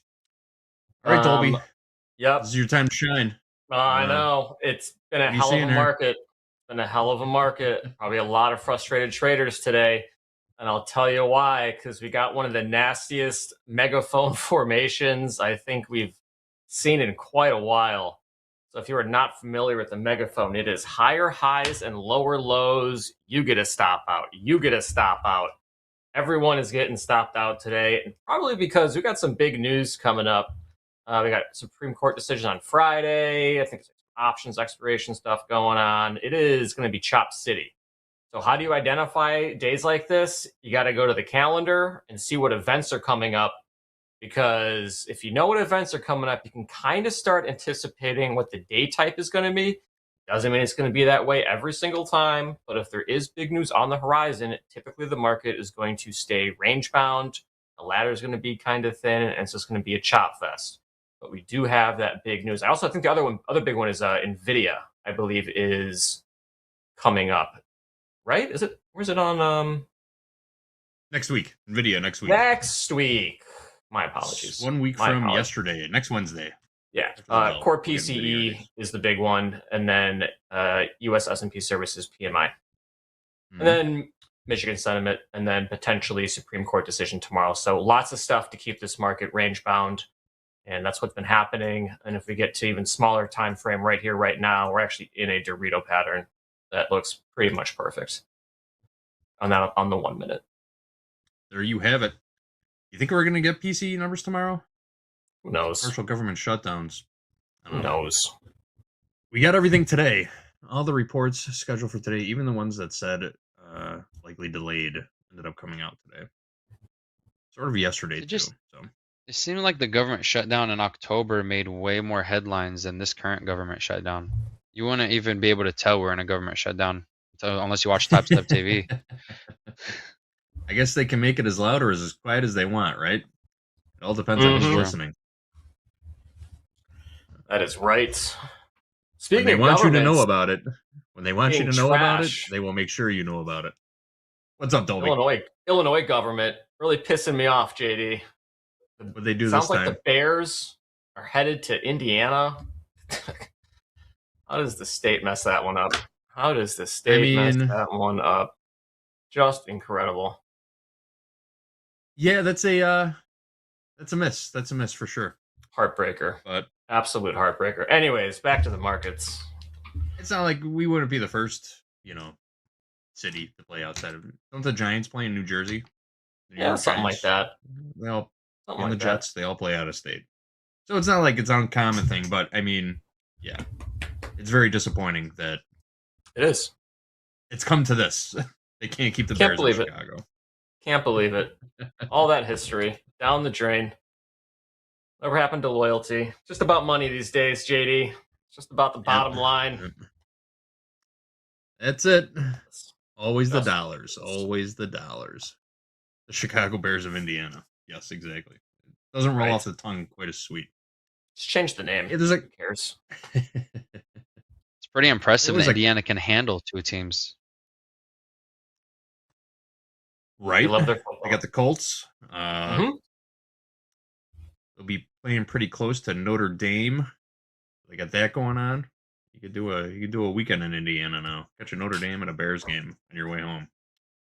All right, Dolby. Yep. This is your time to shine. I know. It's been a hell of a market. It's been a hell of a market. Probably a lot of frustrated traders today. And I'll tell you why, because we got one of the nastiest megaphone formations I think we've seen in quite a while. So if you are not familiar with the megaphone, it is higher highs and lower lows. You get a stop out. You get a stop out. Everyone is getting stopped out today, and probably because we got some big news coming up. We got Supreme Court decision on Friday. I think there's options expiration stuff going on. It is going to be Chop City. So how do you identify days like this? You got to go to the calendar and see what events are coming up. Because if you know what events are coming up, you can kind of start anticipating what the day type is going to be. Doesn't mean it's going to be that way every single time. But if there is big news on the horizon, typically the market is going to stay range bound. The ladder is going to be kind of thin, and it's just going to be a chop fest. But we do have that big news. I also think the other big one is NVIDIA, I believe, is coming up. Right? Is it? Where's it on? Next week. NVIDIA next week. Next week. My apologies. 1 week My from apologies. yesterday. Next Wednesday. Yeah. Core PCE is the big one, and then U.S. S&P Services PMI, and then Michigan sentiment, and then potentially Supreme Court decision tomorrow. So lots of stuff to keep this market range bound. And that's what's been happening. And if we get to even smaller time frame right here, right now, we're actually in a Dorito pattern that looks pretty much perfect on the 1 minute. There you have it. You think we're going to get PCE numbers tomorrow? Who knows? Partial government shutdowns. Who knows? We got everything today. All the reports scheduled for today, even the ones that said likely delayed, ended up coming out today. Sort of yesterday, too. So. It seemed like the government shutdown in October made way more headlines than this current government shutdown. You wouldn't even be able to tell we're in a government shutdown unless you watch Topstep TV. I guess they can make it as loud or as quiet as they want, right? It all depends on who's listening. That is right. Speaking when they want you to know about it, when they want you to know about it, they will make sure you know about it. What's up, Dolby? Illinois government really pissing me off, JD. What they do Sounds this time? like the Bears are headed to Indiana. How does the state mess that one up? How does the state mess that one up? Just incredible. Yeah, that's a miss. That's a miss for sure. Heartbreaker. But absolute heartbreaker. Anyways, back to the markets. It's not like we wouldn't be the first, city to play outside of it. Don't the Giants play in New Jersey? Yeah, something like that. They all and the Jets, they all play out of state. So it's not like it's an uncommon thing, but I mean, yeah. It's very disappointing that it is. It's come to this. They can't keep the Bears in Chicago. Can't believe it. All that history down the drain. Whatever happened to loyalty? Just about money these days, JD. It's just about the bottom line. That's it. Always the dollars. Always the dollars. The Chicago Bears of Indiana. Yes, exactly. It doesn't roll off the tongue quite as sweet. Just change the name. Yeah, who cares? It's pretty impressive that Indiana can handle two teams. Right. They love their football. They got the Colts. They'll be playing pretty close to Notre Dame. They got that going on. You could do a weekend in Indiana now. Catch a Notre Dame and a Bears game on your way home.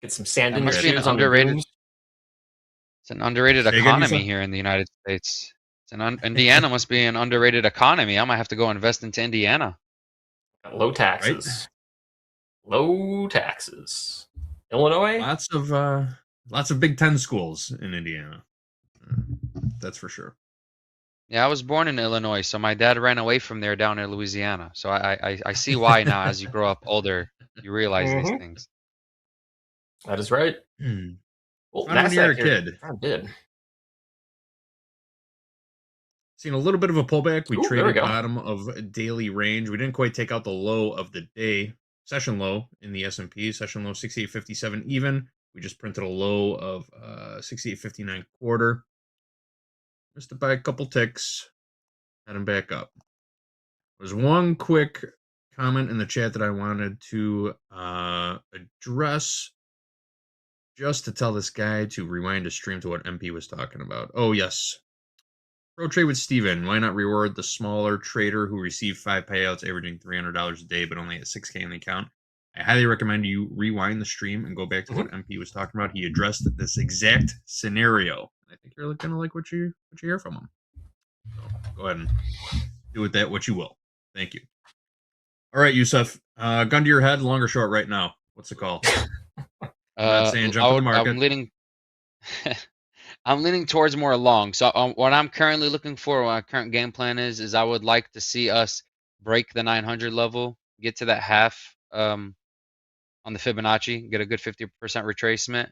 Get some sand in your shoes. It's an underrated economy here in the United States. Indiana must be an underrated economy. I might have to go invest into Indiana. Got low taxes. Right? Low taxes. Illinois? Lots of Big Ten schools in Indiana. That's for sure. Yeah, I was born in Illinois, so my dad ran away from there down in Louisiana. So I see why now. As you grow up older, you realize these things. That is right. Well, Fun when you're a NASDAQ here kid. did. Seen a little bit of a pullback. We Ooh, there we traded go. bottom of daily range. We didn't quite take out the low of the day. Session low in the S&P. Session low 68.57 even. We just printed a low of 68.59 quarter. Missed it by a couple ticks. Had him back up. There's one quick comment in the chat that I wanted to address, just to tell this guy to rewind his stream to what MP was talking about. Oh, yes. Pro trade with Steven. Why not reward the smaller trader who received 5 payouts averaging $300 a day but only at 6K in the account? I highly recommend you rewind the stream and go back to what MP was talking about. He addressed this exact scenario. I think you're going to like what you hear from him. So go ahead and do with that what you will. Thank you. All right, Yusuf. Gun to your head, long or short right now. What's the call? I'm not saying jump in the market. I'm leaning towards more long. So what I'm currently looking for, what my current game plan is I would like to see us break the 900 level, get to that half on the Fibonacci, get a good 50% retracement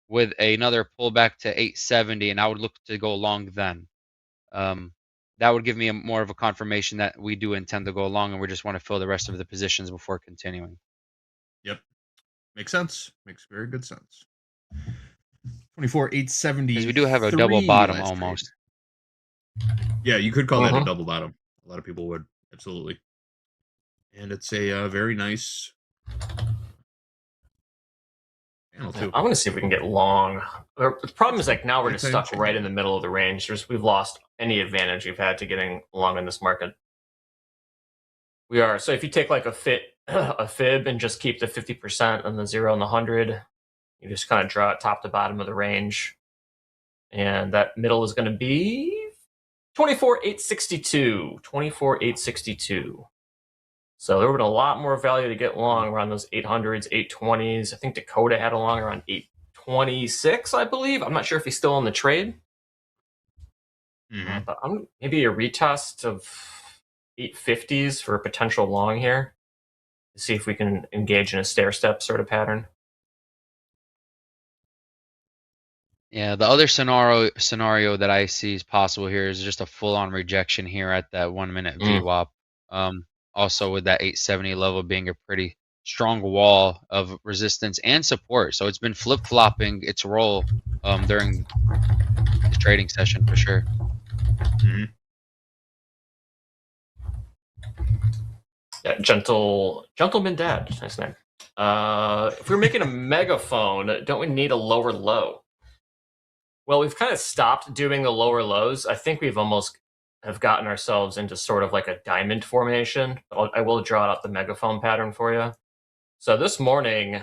with another pullback to 870, and I would look to go long then. That would give me more of a confirmation that we do intend to go long, and we just want to fill the rest of the positions before continuing. Yep. Makes sense. Makes very good sense. 24,870. Because we do have a double bottom almost. Yeah, you could call that a double bottom. A lot of people would. Absolutely. And it's a very nice panel, too. I want to see if we can get long. The problem is, like, now we're just stuck right in the middle of the range. We've lost any advantage we've had to getting long in this market. We are. So if you take like a fib and just keep the 50% and the 0 and the 100, you just kind of draw it top to bottom of the range. And that middle is going to be 24,862. 24,862. So there would have been a lot more value to get long around those 800s, 820s. I think Dakota had a long around 826, I believe. I'm not sure if he's still in the trade. But maybe a retest of 850s for a potential long here to see if we can engage in a stair-step sort of pattern. Yeah, the other scenario that I see is possible here is just a full-on rejection here at that 1 minute VWAP. Also with that 870 level being a pretty strong wall of resistance and support. So it's been flip-flopping its role during the trading session for sure. Yeah, Gentleman Dad, nice name. If we're making a megaphone, don't we need a lower low? Well, we've kind of stopped doing the lower lows. I think we've almost have gotten ourselves into sort of like a diamond formation. I will draw out the megaphone pattern for you. So this morning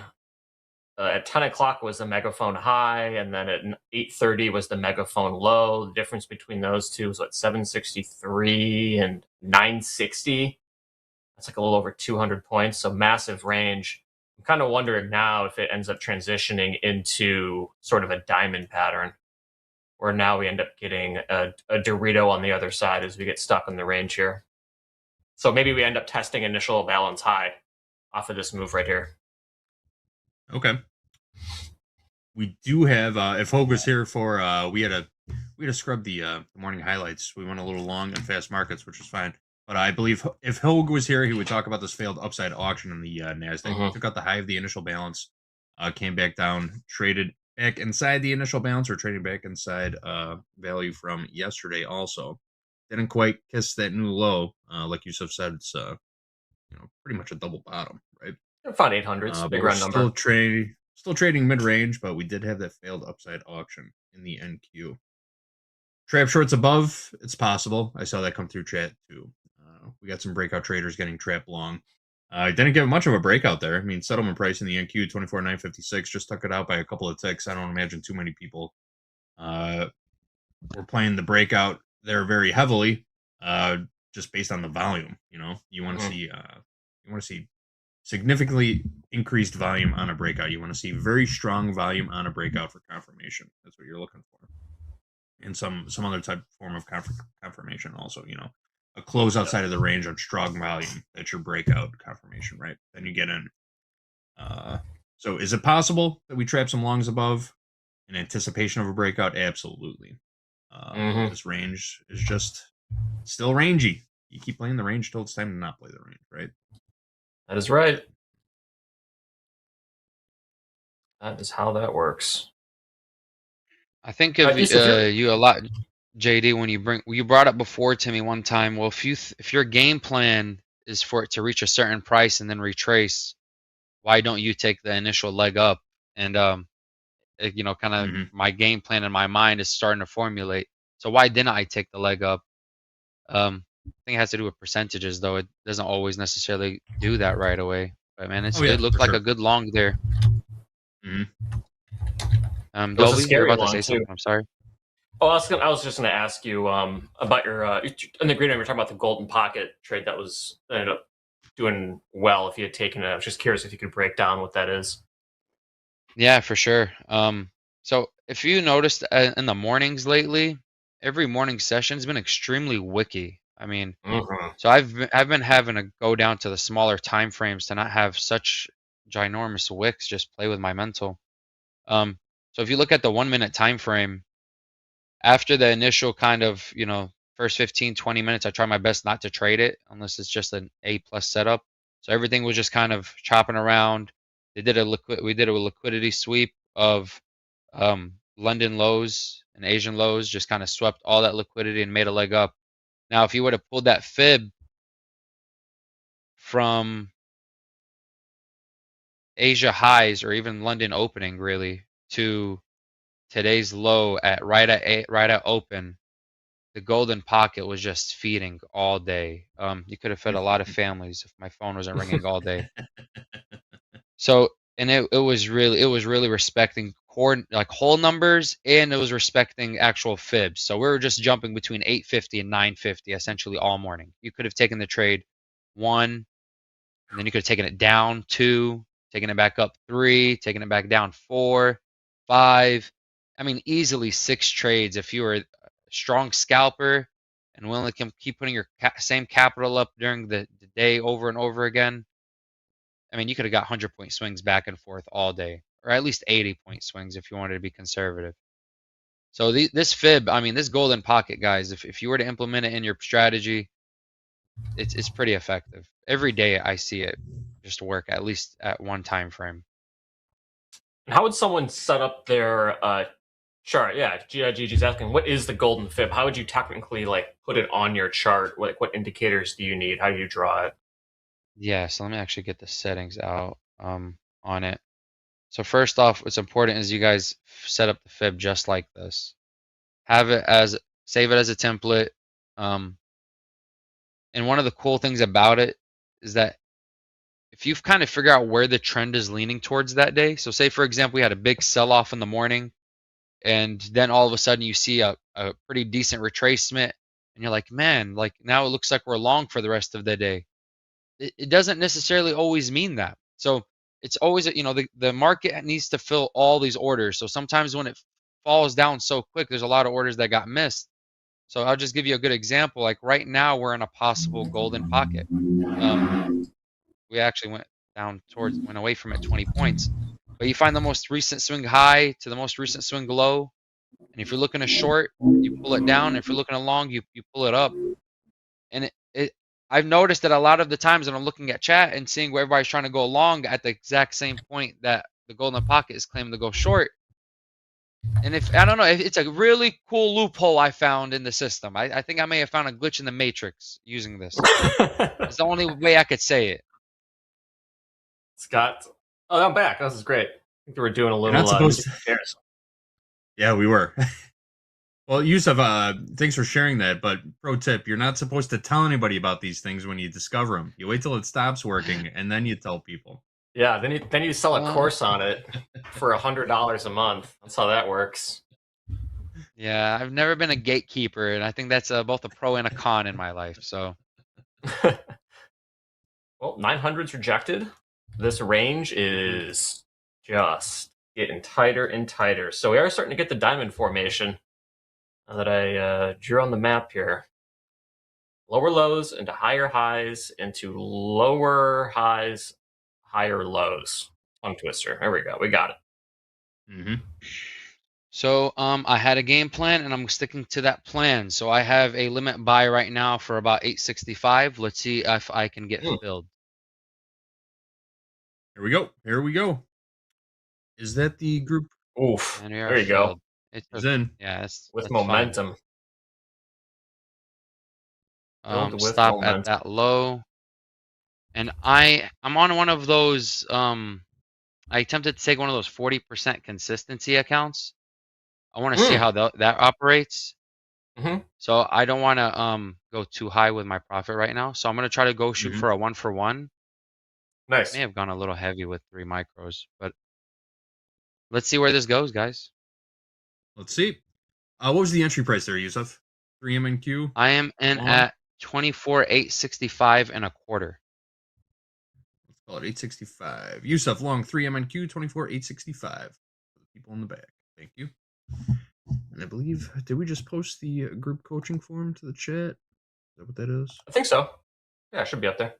at 10 o'clock was the megaphone high, and then at 8:30 was the megaphone low. The difference between those two was what, 763 and 960. That's like a little over 200 points, so massive range. I'm kind of wondering now if it ends up transitioning into sort of a diamond pattern, where now we end up getting a Dorito on the other side as we get stuck in the range here. So maybe we end up testing initial balance high off of this move right here. Okay. We do have, if Hogue was here for, we had to scrub the morning highlights. We went a little long in fast markets, which was fine. But I believe if Hogue was here, he would talk about this failed upside auction in the NASDAQ. Took out the high of the initial balance, came back down, traded back inside the initial balance, or trading back inside value from yesterday also. Didn't quite kiss that new low. Like Yusuf said, it's pretty much a double bottom, right? I found 800s, big round number. Still trading mid-range, but we did have that failed upside auction in the NQ. Trap shorts above, it's possible. I saw that come through chat too. We got some breakout traders getting trapped long. Didn't get much of a breakout there. I mean, settlement price in the NQ, 24,956, just took it out by a couple of ticks. I don't imagine too many people were playing the breakout there very heavily, just based on the volume. You want to see significantly increased volume on a breakout. You want to see very strong volume on a breakout for confirmation. That's what you're looking for. and some other type form of confirmation also, a close outside of the range on strong volume. That's your breakout confirmation, right? Then you get in. So is it possible that we trap some longs above in anticipation of a breakout? Absolutely. This range is just still rangy. You keep playing the range till it's time to not play the range, right? That is right. That is how that works. I think of you a lot, JD, when you brought up before to me one time. Well, if your game plan is for it to reach a certain price and then retrace, why don't you take the initial leg up? And kind of my game plan in my mind is starting to formulate. So why didn't I take the leg up? I think it has to do with percentages, though. It doesn't always necessarily do that right away. But man, it looked like a good long there. It was a Dolby, scary you're about to one, say too. something. I'm sorry. Oh, I was just going to ask you about your in the green room. You're talking about the golden pocket trade that ended up doing well. If you had taken it, I was just curious if you could break down what that is. Yeah, for sure. So if you noticed in the mornings lately, every morning session's been extremely wicky. I mean, so I've been having to go down to the smaller time frames to not have such ginormous wicks. Just play with my mental. So if you look at the 1 minute time frame, after the initial kind of first 15-20 minutes, I try my best not to trade it unless it's just an A+ setup. So everything was just kind of chopping around. We did a liquidity sweep of London lows and Asian lows, just kind of swept all that liquidity and made a leg up. Now, if you would have pulled that fib from Asia highs or even London opening really to today's low right at open, the golden pocket was just feeding all day. You could have fed a lot of families if my phone wasn't ringing all day. So, and it was really respecting whole numbers, and it was respecting actual fibs. So we were just jumping between 850 and 950 essentially all morning. You could have taken the trade 1, and then you could have taken it down 2, taken it back up 3, taken it back down 4, 5. I mean, easily 6 trades if you were a strong scalper and willing to keep putting your same capital up during the day over and over again. I mean, you could have got 100-point swings back and forth all day, or at least 80-point swings if you wanted to be conservative. So this fib, I mean, this golden pocket, guys, if you were to implement it in your strategy, it's pretty effective. Every day I see it just work, at least at one time frame. How would someone set up their chart? Yeah, Gigi's asking, what is the golden fib? How would you technically put it on your chart? What indicators do you need? How do you draw it? Yeah, so let me actually get the settings out on it. So first off, what's important is you guys set up the fib just like this. Save it as a template. And one of the cool things about it is that if you've kind of figured out where the trend is leaning towards that day, so say for example, we had a big sell-off in the morning, and then all of a sudden you see a pretty decent retracement, and you're like, man, now it looks like we're long for the rest of the day. It doesn't necessarily always mean that. So it's always, the market needs to fill all these orders. So sometimes when it falls down so quick, there's a lot of orders that got missed. So I'll just give you a good example. Like right now, we're in a possible golden pocket. We actually went away from it 20 points. But you find the most recent swing high to the most recent swing low. And if you're looking to short, you pull it down. If you're looking at long, you pull it up. And I've noticed that a lot of the times when I'm looking at chat and seeing where everybody's trying to go long at the exact same point that the golden pocket is claiming to go short. And I don't know, it's a really cool loophole I found in the system. I think I may have found a glitch in the matrix using this. It's the only way I could say it. Scott, I'm back. This is great. I think we were doing a little. You're not supposed to. Yeah, we were. Well, Yusuf, thanks for sharing that. But pro tip, you're not supposed to tell anybody about these things when you discover them. You wait till it stops working, and then you tell people. Yeah, then you sell a course on it for $100 a month. That's how that works. Yeah, I've never been a gatekeeper, and I think that's both a pro and a con in my life. So, well, 900's rejected. This range is just getting tighter and tighter. So we are starting to get the diamond formation. Now that I drew on the map here. Lower lows into higher highs into lower highs, higher lows. Tongue twister. There we go. We got it. Mm-hmm. So I had a game plan and I'm sticking to that plan. So I have a limit buy right now for about 865. Let's see if I can get filled. Here we go. Here we go. Is that the group? Oof. And we are There you go. filled. It's He's in. Yeah, With that's fine. momentum. Filled with Stop momentum. at that low. And I'm on one of those I attempted to take one of those 40% consistency accounts. I want to see how that operates. So I don't want to go too high with my profit right now. So I'm going to try to go shoot for a 1-for-1. Nice. May have gone a little heavy with 3 micros, but let's see where this goes, guys. Let's see. What was the entry price there, Yusuf? 3 MNQ? I am in at 24,865 and a quarter. Let's call it 865. Yusuf long 3 MNQ 24,865. For the people in the back. Thank you. And I believe, did we just post the group coaching form to the chat? Is that what that is? I think so. Yeah, it should be up there.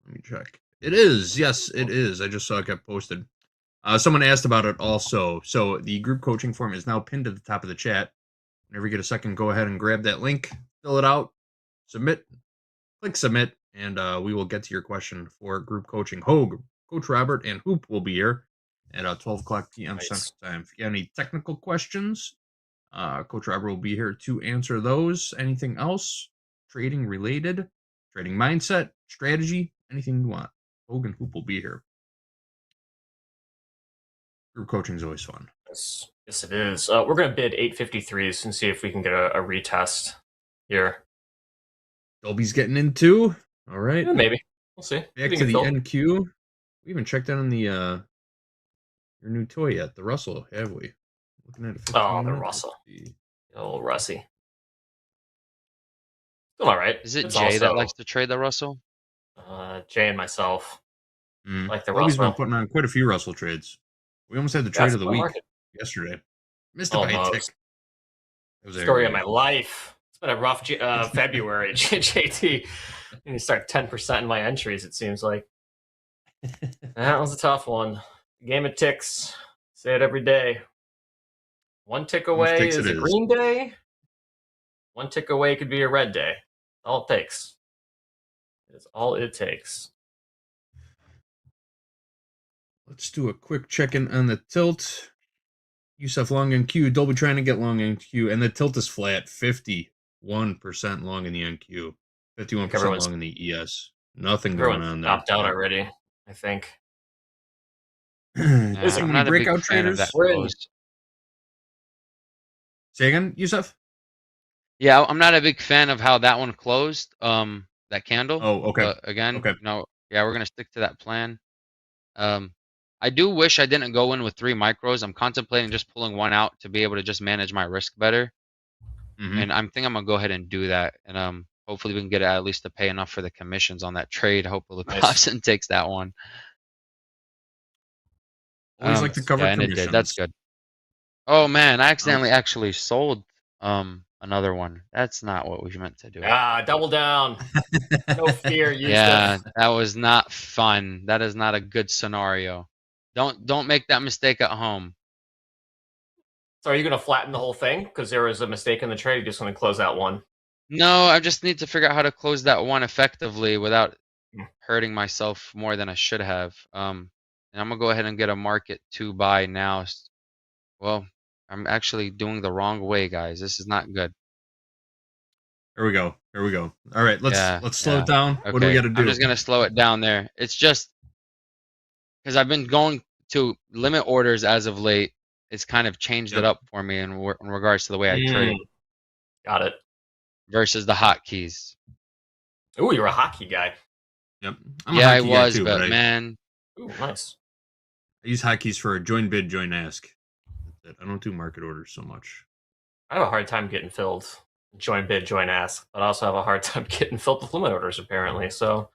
Let me check. It is. Yes, it is. I just saw it got posted. Someone asked about it also. So the group coaching form is now pinned at the top of the chat. Whenever you get a second, go ahead and grab that link, fill it out, submit, click submit, and we will get to your question for group coaching. Hogue, Coach Robert, and Hoop will be here at 12 o'clock p.m. Central Time. If you have any technical questions, Coach Robert will be here to answer those. Anything else, trading related, trading mindset, strategy, anything you want, Hogue and Hoop will be here. Group coaching is always fun. Yes, it is. We're going to bid 853s and see if we can get a retest here. Dolby's getting in too. All right. Yeah, maybe. We'll see. Back to the NQ. We haven't checked out on the your new toy yet, the Russell, have we? Looking at it. The Russell. Oh, Russie. Still all right. Is it Jay that likes to trade the Russell? Jay and myself like the Dolby's Russell. been putting on quite a few Russell trades. We almost had the trade of the week yesterday. Missed it by a tick. Story of my life. It's been a rough February, JT. I need to start 10% in my entries, it seems like. That was a tough one. Game of ticks. Say it every day. One tick away is a green day. One tick away could be a red day. All it takes. It's all it takes. Let's do a quick check-in on the tilt. Yusuf long NQ. Dolby trying to get long NQ, and the tilt is flat. 51% long in the NQ. 51% long in the ES. Nothing going on there. Stopped out already, I think. Is it many breakout traders? Say again, Yusuf? Yeah, I'm not a big fan of how that one closed. That candle. Oh, okay. But again, no. Yeah, we're gonna stick to that plan. I do wish I didn't go in with 3 micros. I'm contemplating just pulling one out to be able to just manage my risk better. And I think I'm gonna go ahead and do that. And hopefully we can get at least to pay enough for the commissions on that trade. Hopefully pops and takes that one. Always like to cover and commissions. it did. That's good. Oh man, I accidentally actually sold another one. That's not what we meant to do. Double down. No fear, Yusuf. Yeah, that was not fun. That is not a good scenario. Don't make that mistake at home. So are you going to flatten the whole thing because there was a mistake in the trade? You just want to close out one? No, I just need to figure out how to close that one effectively without hurting myself more than I should have. And I'm gonna go ahead and get a market to buy now. Well, I'm actually doing the wrong way, guys. This is not good. Here we go. Here we go. All right, let's slow it down. Okay. What do we got to do? I'm just gonna slow it down there. It's just because I've been going to limit orders as of late. It's kind of changed it up for me in regards to the way I trade. Got it. Versus the hotkeys. Ooh, you're a hotkey guy. Yep. Yeah, I was, but man. Ooh, nice. I use hotkeys for join bid, join ask. That's it. I don't do market orders so much. I have a hard time getting filled. Join bid, join ask, but I also have a hard time getting filled with limit orders apparently. So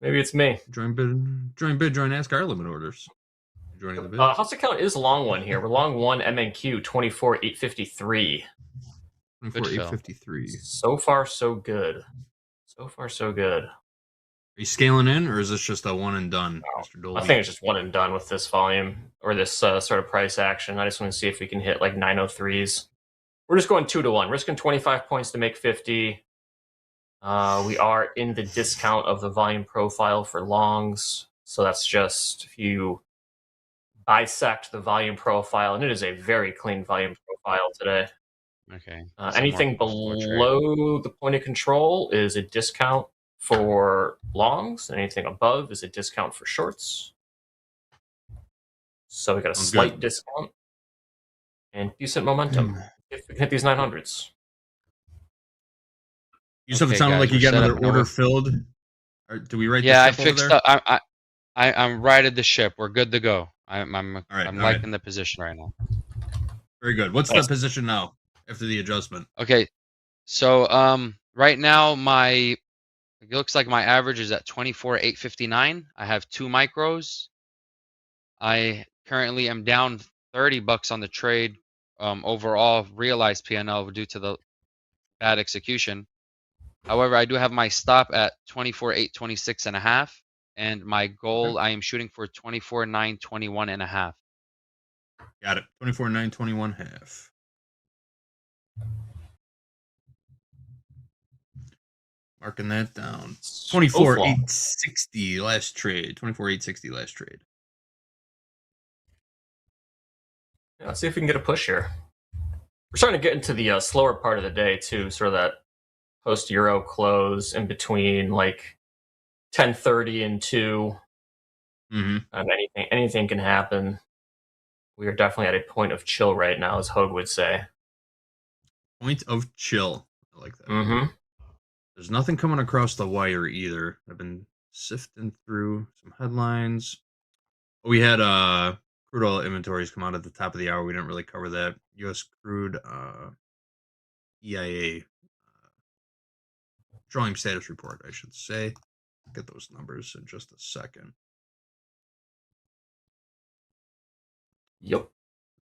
maybe it's me. Join bid, join ask are limit orders. Joining the bid. House account is long one here. We're long one MNQ 24,853. 24, fill. 853. So far, so good. So far, so good. Are you scaling in, or is this just a one and done, Mr. Dolby? I think it's just one and done with this volume or this sort of price action. I just want to see if we can hit like 903s. We're just going 2-1, risking 25 points to make 50. We are in the discount of the volume profile for longs. So that's just if you bisect the volume profile, and it is a very clean volume profile today. Okay. Anything below the point of control is a discount for longs. Anything above is a discount for shorts. So we got a slight discount and decent momentum if we can hit these 900s. Yusuf, it sounded like you got another order filled. Do we write? Yeah, I the ship fixed over there? up. I'm righted the ship. We're good to go. I'm all liking the position right now. Very good. What's the position now after the adjustment? Okay, so right now it looks like my average is at 24,859. I have 2 micros. I currently am down $30 on the trade. Overall realized PNL due to the bad execution. However, I do have my stop at 24,826 and a half, and my goal I am shooting for 24,921 and a half. Got it. 24,921 half. Marking that down. 24,860 last trade. 24,860 last trade. Yeah, let's see if we can get a push here. We're starting to get into the slower part of the day too, sort of that post-Euro close in between like 10:30 and 2. And anything can happen. We are definitely at a point of chill right now, as Hogue would say. Point of chill. I like that. There's nothing coming across the wire either. I've been sifting through some headlines. We had crude oil inventories come out at the top of the hour. We didn't really cover that. U.S. crude EIA petroleum status report, I should say. Get those numbers in just a second. Yep.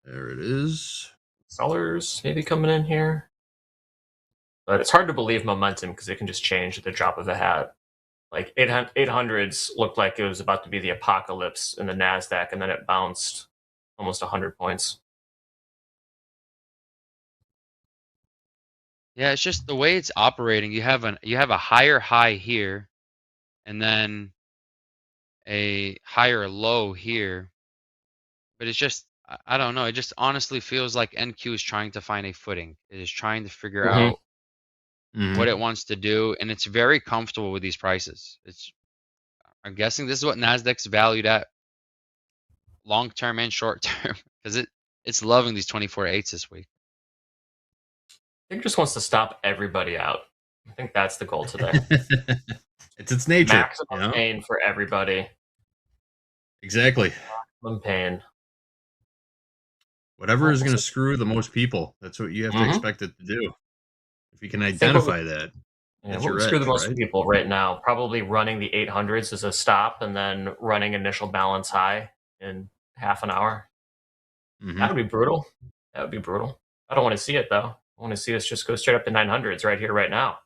There it is. Sellers maybe coming in here. But it's hard to believe momentum because it can just change at the drop of a hat. Like 800s looked like it was about to be the apocalypse in the NASDAQ, and then it bounced almost 100 points. Yeah, it's just the way it's operating. You have a higher high here, and then a higher low here. But it's just I don't know. It just honestly feels like NQ is trying to find a footing. It is trying to figure out what it wants to do, and it's very comfortable with these prices. I'm guessing this is what Nasdaq's valued at, long term and short term, because it's loving these 24/8s this week. I think it just wants to stop everybody out. I think that's the goal today. It's its nature. Maximum pain for everybody. Exactly. Maximum pain. Whatever is going to screw the most people. That's what you have to expect it to do. If you can identify that. Yeah, what would screw the most people right now? Probably running the 800s as a stop and then running initial balance high in half an hour. That would be brutal. That would be brutal. I don't want to see it, though. I want to see us just go straight up to 900s right here, right now.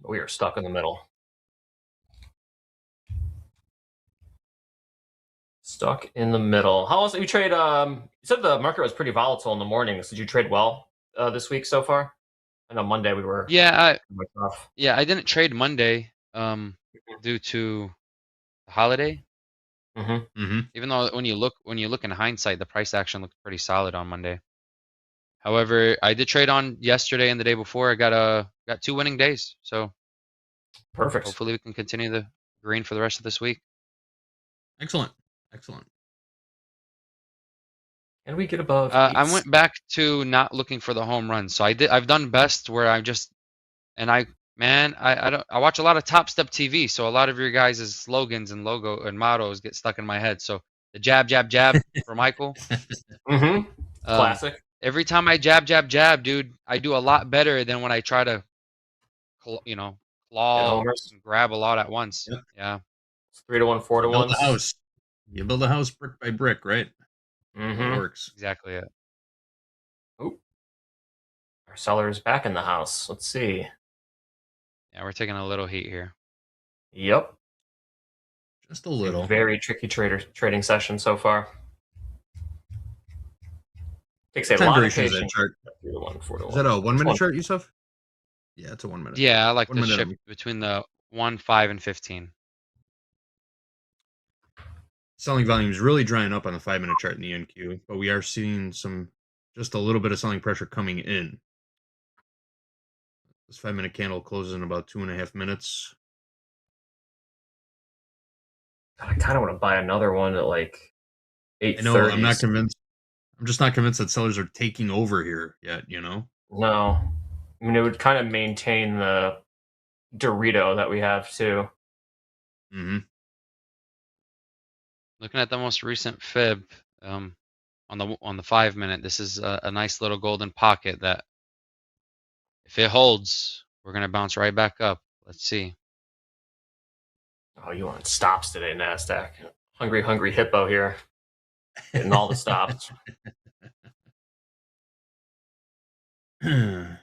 But we are stuck in the middle. Stuck in the middle. How else did you trade? You said the market was pretty volatile in the mornings. Did you trade well this week so far? I know Monday we were. Yeah, I didn't trade Monday due to the holiday. Even though when you look in hindsight, the price action looked pretty solid on Monday. However, I did trade on yesterday and the day before. I got 2 winning days, so perfect. Hopefully, we can continue the green for the rest of this week. Excellent. And we get above. I went back to not looking for the home run, so I've done best where I just I watch a lot of Topstep TV, so a lot of your guys' slogans and logo and mottos get stuck in my head. So the jab, jab, jab for Michael. Classic. Every time I jab, jab, jab, dude, I do a lot better than when I try to, claw and grab a lot at once. Yep. Yeah. It's 3-1, 4-1. Build a house. You build a house brick by brick, right? It works. Exactly it. Oh, our seller is back in the house. Let's see. Yeah, we're taking a little heat here. Yep. Just a little. Very tricky trading session so far. Takes a What time lot of duration is that patience. chart? 3 to 1, 4 to Is that 1. a 1 minute chart, Yusuf? Yeah, it's a 1 minute. Yeah, I like 1 to minute. ship between the 1, 5, and 15. Selling volume is really drying up on the 5-minute chart in the NQ, but we are seeing just a little bit of selling pressure coming in. This 5-minute candle closes in about 2.5 minutes. I kind of want to buy another one at like 8:30. I know, I'm not convinced. I'm just not convinced that sellers are taking over here yet, you know? No. I mean, it would kind of maintain the Dorito that we have too. Mm-hmm. Looking at the most recent fib on the 5-minute, this is a nice little golden pocket that if it holds, we're gonna bounce right back up. Let's see. Oh, you want stops today, NASDAQ. Hungry hippo here. Getting all the stops. Yeah,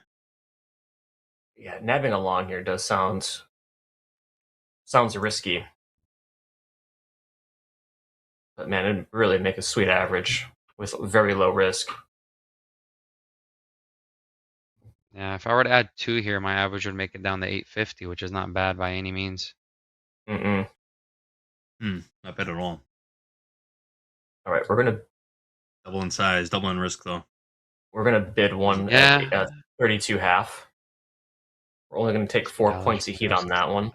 nabbing along here does sounds risky. But man, it'd really make a sweet average with very low risk. Yeah, if I were to add 2 here, my average would make it down to 850, which is not bad by any means. Not bad at all. All right, we're gonna double in size, double in risk though. We're gonna bid one at 32.5. We're only gonna take 4 points of heat on that one.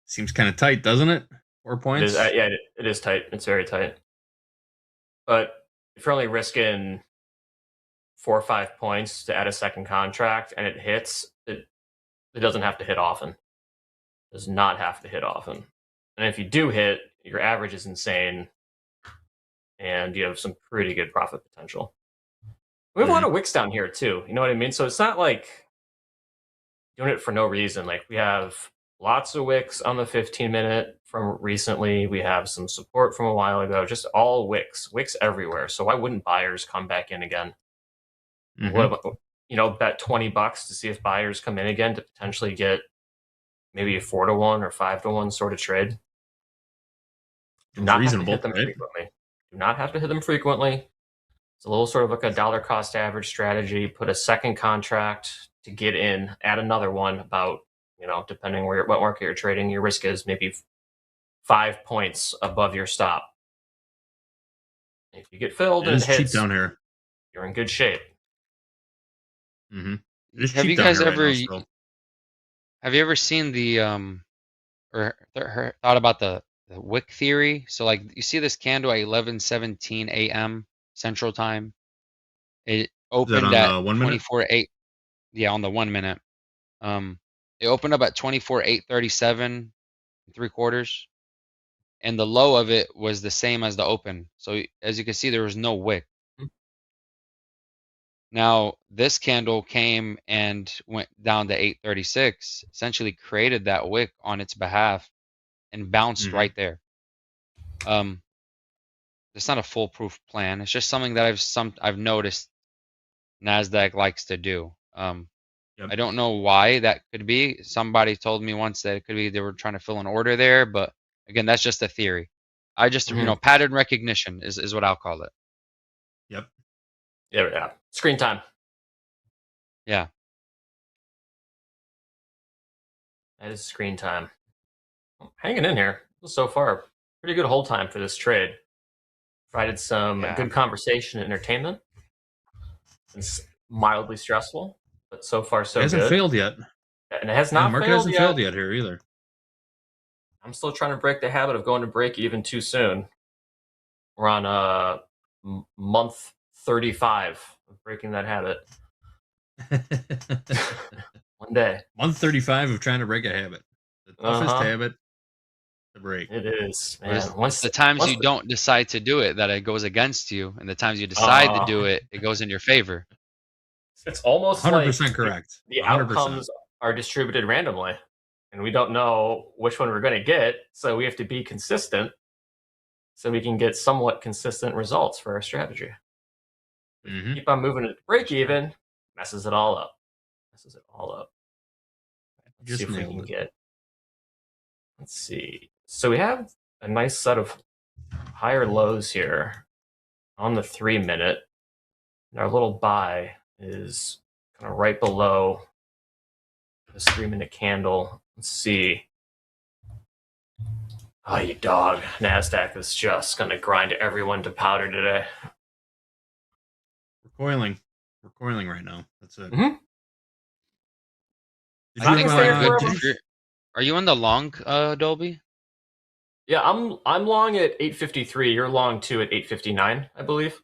Seems kind of tight, doesn't it? 4 points. Yeah, it is tight. It's very tight. But if you're only risking 4 or 5 points to add a second contract and it hits, it doesn't have to hit often. It does not have to hit often. And if you do hit, your average is insane, and you have some pretty good profit potential. We have a lot of wicks down here too. You know what I mean? So it's not like doing it for no reason. Like we have lots of wicks on the 15-minute from recently. We have some support from a while ago. Just all wicks everywhere. So why wouldn't buyers come back in again? What, bet $20 to see if buyers come in again to potentially get maybe a 4 to 1 or 5 to 1 sort of trade. Do not have to hit them frequently. Do not have to hit them frequently. It's a little sort of like a dollar cost average strategy. Put a second contract to get in, add another one about, depending what market you're trading, your risk is maybe 5 points above your stop. If you get filled and it hits, cheap down here. You're in good shape. Have you guys ever have you ever seen the or thought about the wick theory? So like you see this candle at 11:17 a.m. Central Time. It opened at 24:08. Yeah, on the 1 minute. It opened up at 24:837 3/4, and the low of it was the same as the open. So as you can see, there was no wick. Now this candle came and went down to 836, essentially created that wick on its behalf, and bounced right there. It's not a foolproof plan. It's just something that I've noticed NASDAQ likes to do. I don't know why that could be. Somebody told me once that it could be they were trying to fill an order there, but again, that's just a theory. I just pattern recognition is what I'll call it. Yep. Yeah. Screen time. Yeah. That is screen time. Hanging in here so far. Pretty good hold time for this trade. Provided some good conversation and entertainment. It's mildly stressful, but so far so good. It hasn't failed yet. And it has not market failed hasn't yet. failed yet here either. I'm still trying to break the habit of going to break even too soon. We're on month 35 of breaking that habit. One day. Month 35 of trying to break a habit. The toughest habit to break. It is, man. Once the times you don't decide to do it, that it goes against you, and the times you decide to do it, it goes in your favor. It's almost 100% like correct. The 100%. outcomes are distributed randomly, and we don't know which one we're going to get, so we have to be consistent so we can get somewhat consistent results for our strategy. Keep on moving it to break even, messes it all up. Let's Just see if we nailed can it. get. Let's see. So we have a nice set of higher lows here on the 3-minute. And our little buy is kind of right below this 3-minute candle. Let's see. Oh, you dog. NASDAQ is just going to grind everyone to powder today. We're coiling right now. That's it. Mm-hmm. Are you on the long, Dolby? Yeah, I'm long at 853. You're long too at 859, I believe.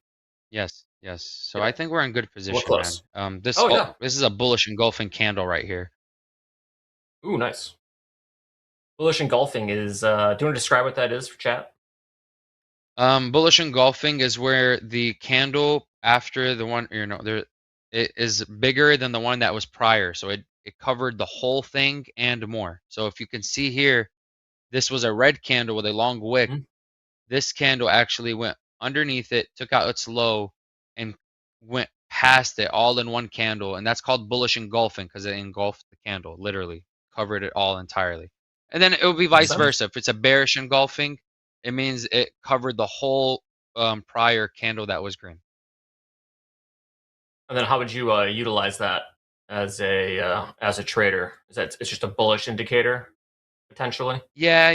Yes. So I think we're in good position, close. man. Oh, yeah. This is a bullish engulfing candle right here. Ooh, nice. Bullish engulfing is. Do you want to describe what that is for chat? Bullish engulfing is where the candle after the one, it is bigger than the one that was prior. So it covered the whole thing and more. So if you can see here, this was a red candle with a long wick. This candle actually went underneath it, took out its low, and went past it all in one candle. And that's called bullish engulfing because it engulfed the candle, literally covered it all entirely. And then it would be vice versa. If it's a bearish engulfing, it means it covered the whole prior candle that was green. And then how would you utilize that as a trader? It's just a bullish indicator potentially? Yeah,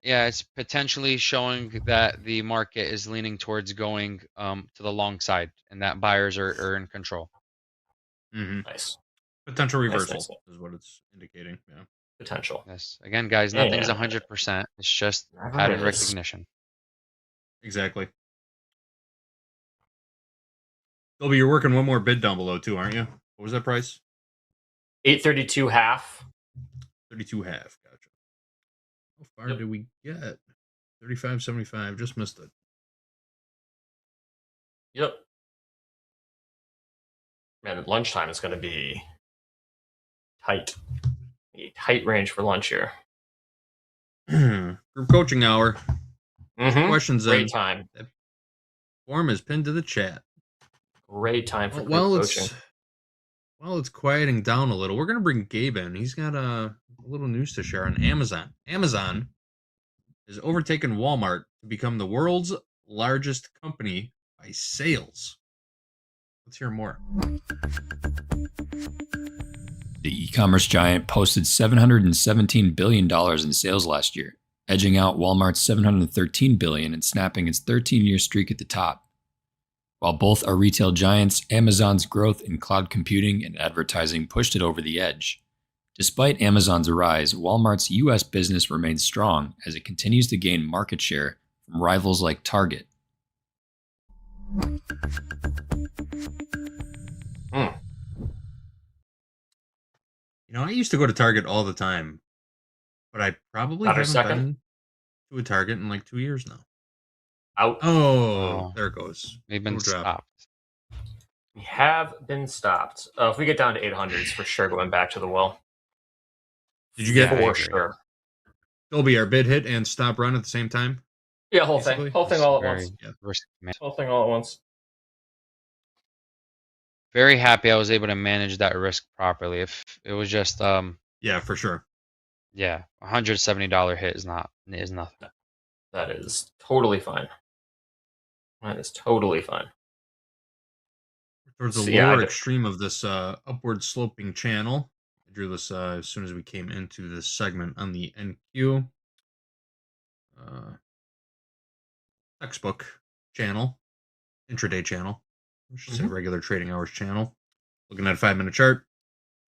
it's potentially showing that the market is leaning towards going to the long side and that buyers are in control. Nice. Potential Nice, reversal nice. is what it's indicating. Yeah. Potential. Yes. Again, guys, nothing's 100%. It's just pattern recognition. Exactly. Dolby, you're working one more bid down below too, aren't you? What was that price? 832 half. 32 half. Gotcha. How far did we get? 35.75. Just missed it. Yep. Man, at lunchtime is going to be tight. A tight range for lunch here. Group coaching hour. Questions Great in. time. That form is pinned to the chat. Great time for group coaching. While it's quieting down a little, we're going to bring Gabe in. He's got a little news to share on Amazon. Amazon has overtaken Walmart to become the world's largest company by sales. Let's hear more. The e-commerce giant posted $717 billion in sales last year, edging out Walmart's $713 billion and snapping its 13-year streak at the top. While both are retail giants, Amazon's growth in cloud computing and advertising pushed it over the edge. Despite Amazon's rise, Walmart's U.S. business remains strong as it continues to gain market share from rivals like Target. I used to go to Target all the time, but I probably haven't been to a Target in like 2 years now. Out. Oh, there it goes. We've been stopped. We have been stopped. If we get down to 800s, for sure going back to the well. Did you get for sure? Dolby, our bid hit and stop run at the same time? Yeah, whole thing all at once. Yeah. Whole thing all at once. Very happy I was able to manage that risk properly. If it was just yeah, for sure. Yeah, $170 hit is nothing. That is totally fine. That is totally fine. Towards the lower extreme of this upward sloping channel. I drew this as soon as we came into this segment on the NQ. Textbook channel. Intraday channel. I should say regular trading hours channel. Looking at a 5-minute chart.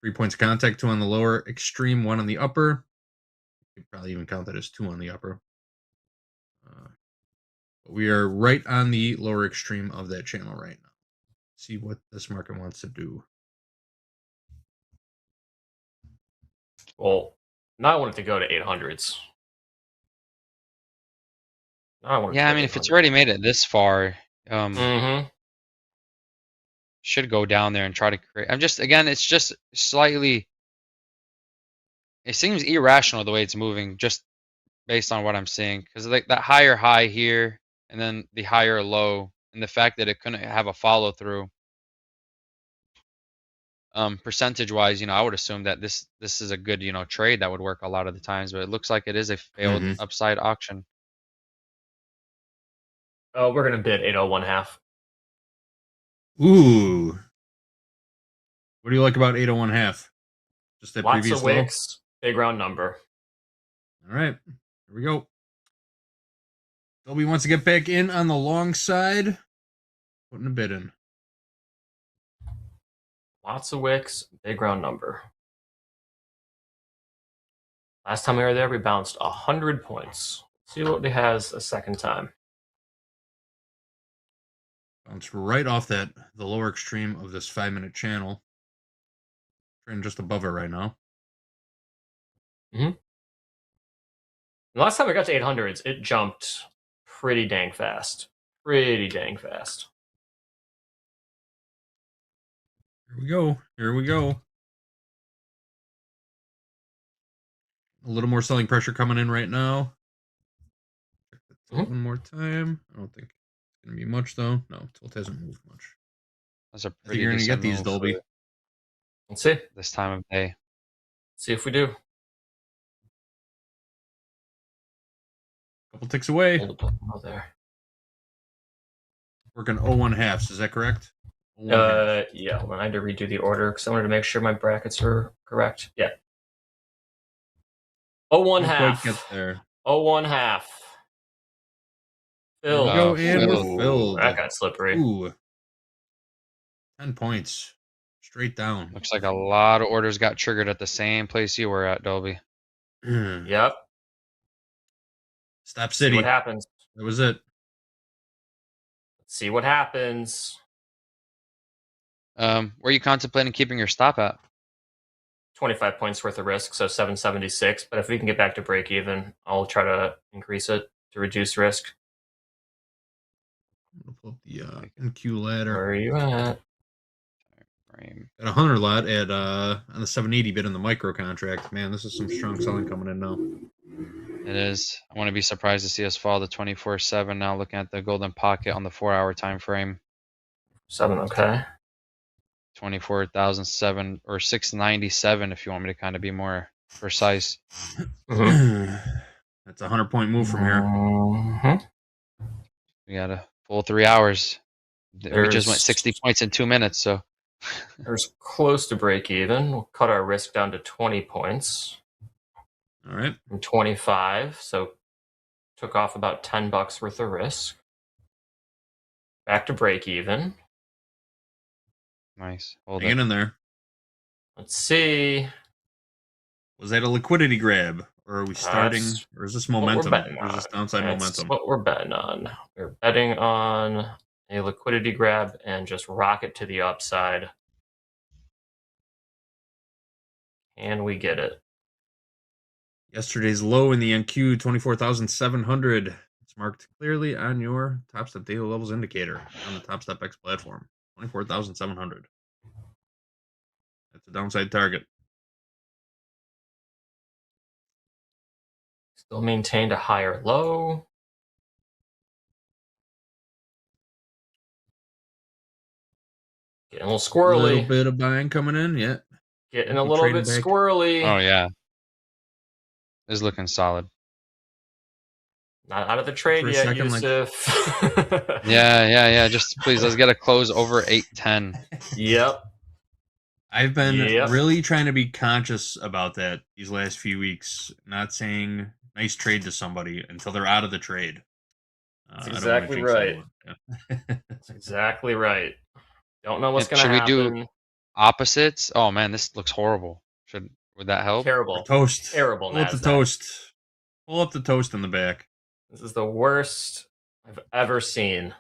3 points of contact, 2 on the lower extreme, 1 on the upper. You could probably even count that as 2 on the upper. But we are right on the lower extreme of that channel right now. See what this market wants to do. Well, now I want it to go to 800s. Yeah, I mean, if it's already made it this far, should go down there and try to create. It's just slightly. It seems irrational the way it's moving, just based on what I'm seeing, because like that higher high here, and then the higher low, and the fact that it couldn't have a follow through. Percentage wise, I would assume that this is a good, trade that would work a lot of the times, but it looks like it is a failed Mm-hmm. upside auction. Oh, we're gonna bid 801.5. Ooh. What do you like about 801.5? Just that Lots previous of low? wicks, big round number. All right. Here we go. Dolby wants to get back in on the long side. Putting a bid in. Lots of wicks, big round number. Last time we were there, we bounced 100 points. See what he has a second time. Bounced right off the lower extreme of this 5-minute channel. Trading just above it right now. Mm-hmm. The last time I got to 800s, it jumped pretty dang fast. Pretty dang fast. Here we go. Here we go. A little more selling pressure coming in right now. Check the tilt one more time. I don't think it's going to be much, though. No, tilt hasn't moved much. That's a I think pretty you're going to decent get these, move Dolby. for Let's see. this time of day. See if we do. Couple ticks away. Hold the button there. Working 01 halves. Is that correct? 01 halves. Yeah, hold on. I had to redo the order because I wanted to make sure my brackets were correct. Yeah. 01 Don't half. quite get there. 01 half. There we Filled. go, and we're Ooh, filled. that got slippery. Ooh. 10 points. Straight down. Looks like a lot of orders got triggered at the same place you were at, Dolby. Yep. Stop See City. what happens. That was it. Let's see what happens. Where are you contemplating keeping your stop at? 25 points worth of risk, so 776. But if we can get back to break even, I'll try to increase it to reduce risk. I'm gonna pull up the NQ ladder. Where are you at? Got 100 lot at on the 780 bid in the micro contract. Man, this is some strong selling coming in now. It is. I want to be surprised to see us fall to 24/7 now. Looking at the golden pocket on the 4-hour time frame. 7, okay. 24,007 or 697 if you want me to kind of be more precise. That's a 100-point move from here. We got a full 3 hours. We just went 60 points in 2 minutes, so There's close to break even. We'll cut our risk down to 20 points. All right. From 25, so took off about $10 worth of risk. Back to break even. Nice. Hold Hanging it. in there. Let's see. Was that a liquidity grab, or are we starting, or is this momentum? Or is this downside That's momentum? what we're betting on. We're betting on a liquidity grab and just rocket to the upside. Can we get it? Yesterday's low in the NQ, 24,700. It's marked clearly on your Topstep daily levels indicator on the Topstep X platform. 24,700. That's a downside target. Still maintained a higher low. Getting a little squirrely. A little bit of buying coming in, yeah. Getting a little bit squirrely. Oh yeah. Is looking solid. Not out of the trade For a yet, second, Yusuf. Yeah. Just please, let's get a close over 810. Yep. I've been really trying to be conscious about that these last few weeks. Not saying nice trade to somebody until they're out of the trade. That's exactly right. That's exactly right. Don't know what's going to happen. Should we do opposites? Oh man, this looks horrible. Would that help? Terrible. Toast. Terrible. Pull up the toast. Pull up the toast in the back. This is the worst I've ever seen.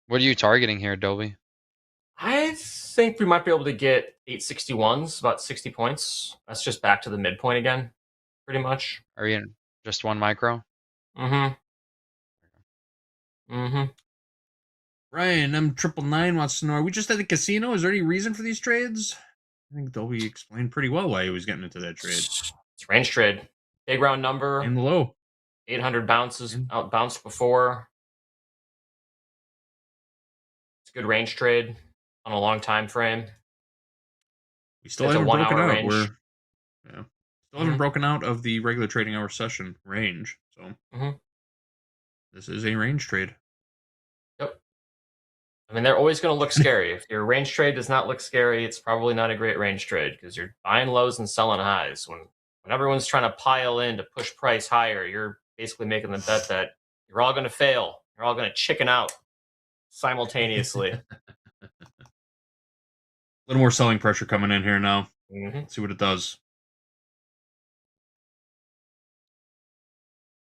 What are you targeting here, Dolby? I think we might be able to get 861s, about 60 points. That's just back to the midpoint again, pretty much. Are you in just one micro? Mm-hmm. Ryan, M999 wants to know, are we just at the casino? Is there any reason for these trades? I think Dolby explained pretty well why he was getting into that trade. It's range trade. Big round number. In the low. 800 bounces, out bounced before. It's a good range trade on a long time frame. We still It's a haven't 1 broken hour out. range. We're still haven't broken out of the regular trading hour session range. So this is a range trade. Yep. I mean, they're always going to look scary. If your range trade does not look scary, it's probably not a great range trade because you're buying lows and selling highs. When everyone's trying to pile in to push price higher, you're basically making the bet that you're all going to fail. You're all going to chicken out simultaneously. A little more selling pressure coming in here now. Let's see what it does.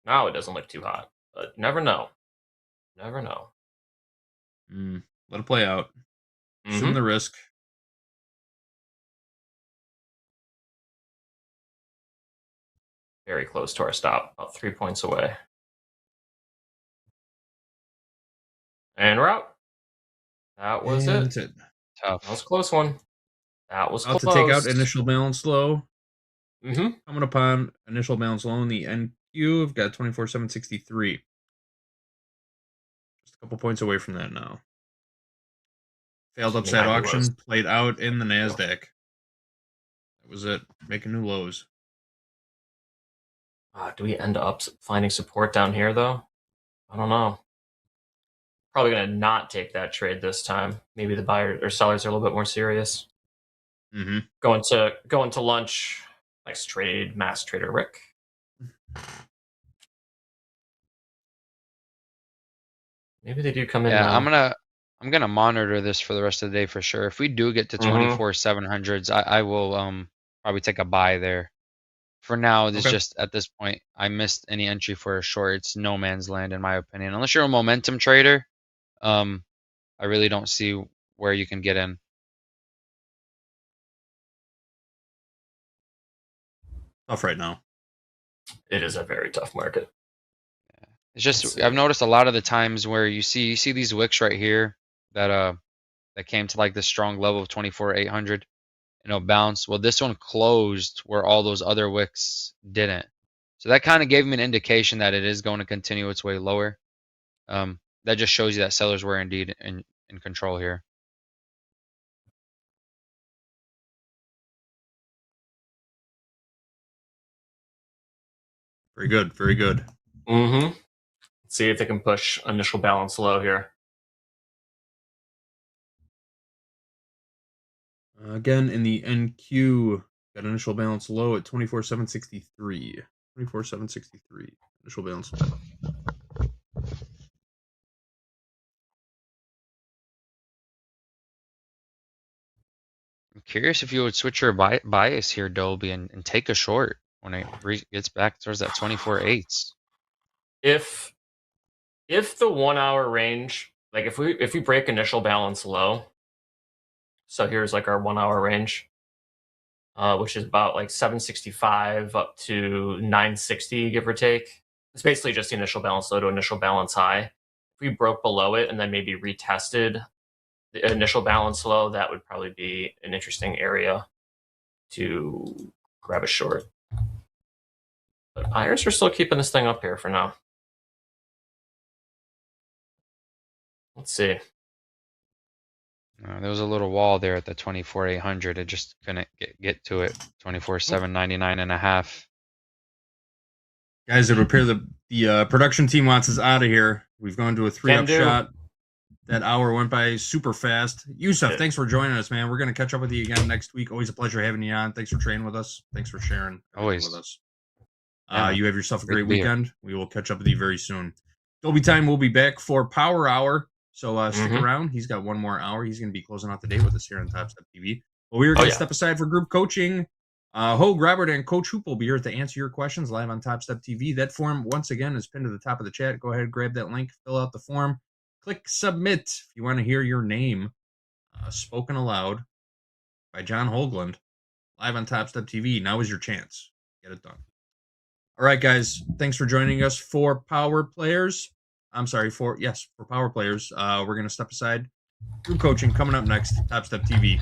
Now it doesn't look too hot, but never know. Never know. Let it play out. Assume the risk. Very close to our stop, about 3 points away. And we're out. That was And it. that's it. Tough. That was a close one. That was About close. to take out initial balance low. Coming upon initial balance low in the NQ. I've got 24,763. Just a couple points away from that now. Failed upside auction. Played out in the NASDAQ. That was it. Making new lows. Do we end up finding support down here, though? I don't know. Probably going to not take that trade this time. Maybe the buyers or sellers are a little bit more serious. Going to lunch. Nice trade, Mass Trader Rick. Maybe they do come in. Yeah, now. I'm gonna monitor this for the rest of the day for sure. If we do get to 24,700s, I will probably take a buy there. For now, it's just at this point, I missed any entry for a short. It's no man's land in my opinion. Unless you're a momentum trader, I really don't see where you can get in. Tough right now. It is a very tough market. It's just I've noticed a lot of the times where you see these wicks right here that came to like this strong level of 24,800, bounce. Well, this one closed where all those other wicks didn't. So that kind of gave me an indication that it is going to continue its way lower. That just shows you that sellers were indeed in control here. Very good. Very good. Let's see if they can push initial balance low here. Again, in the NQ, got initial balance low at 24,763. 24,763. Initial balance low. I'm curious if you would switch your bias here, Dolby, and take a short when it gets back towards that 24.8s. If the 1 hour range, like if we break initial balance low, so here's like our 1 hour range, which is about like 765 up to 960, give or take. It's basically just the initial balance low to initial balance high. If we broke below it and then maybe retested the initial balance low, that would probably be an interesting area to grab a short. But buyers are still keeping this thing up here for now. Let's see. There was a little wall there at the 24,800. It just couldn't get to it. 24,799 and a half. Guys, it would appear the production team wants us out of here. We've gone to a 3-up shot. That hour went by super fast. Yusuf, thanks for joining us, man. We're going to catch up with you again next week. Always a pleasure having you on. Thanks for training with us. Thanks for sharing always with us. You have yourself a great weekend. We will catch up with you very soon. Dolby Time will be back for Power Hour. So stick around. He's got one more hour. He's going to be closing out the day with us here on Topstep TV. But we are going to step aside for group coaching. Hogue, Robert, and Coach Hoop will be here to answer your questions live on Topstep TV. That form, once again, is pinned to the top of the chat. Go ahead, grab that link, fill out the form. Click submit if you want to hear your name spoken aloud by John Hoagland live on Topstep TV. Now is your chance. Get it done. All right, guys. Thanks for joining us for Power Players. For Power Players. We're going to step aside. Group coaching coming up next. Topstep TV.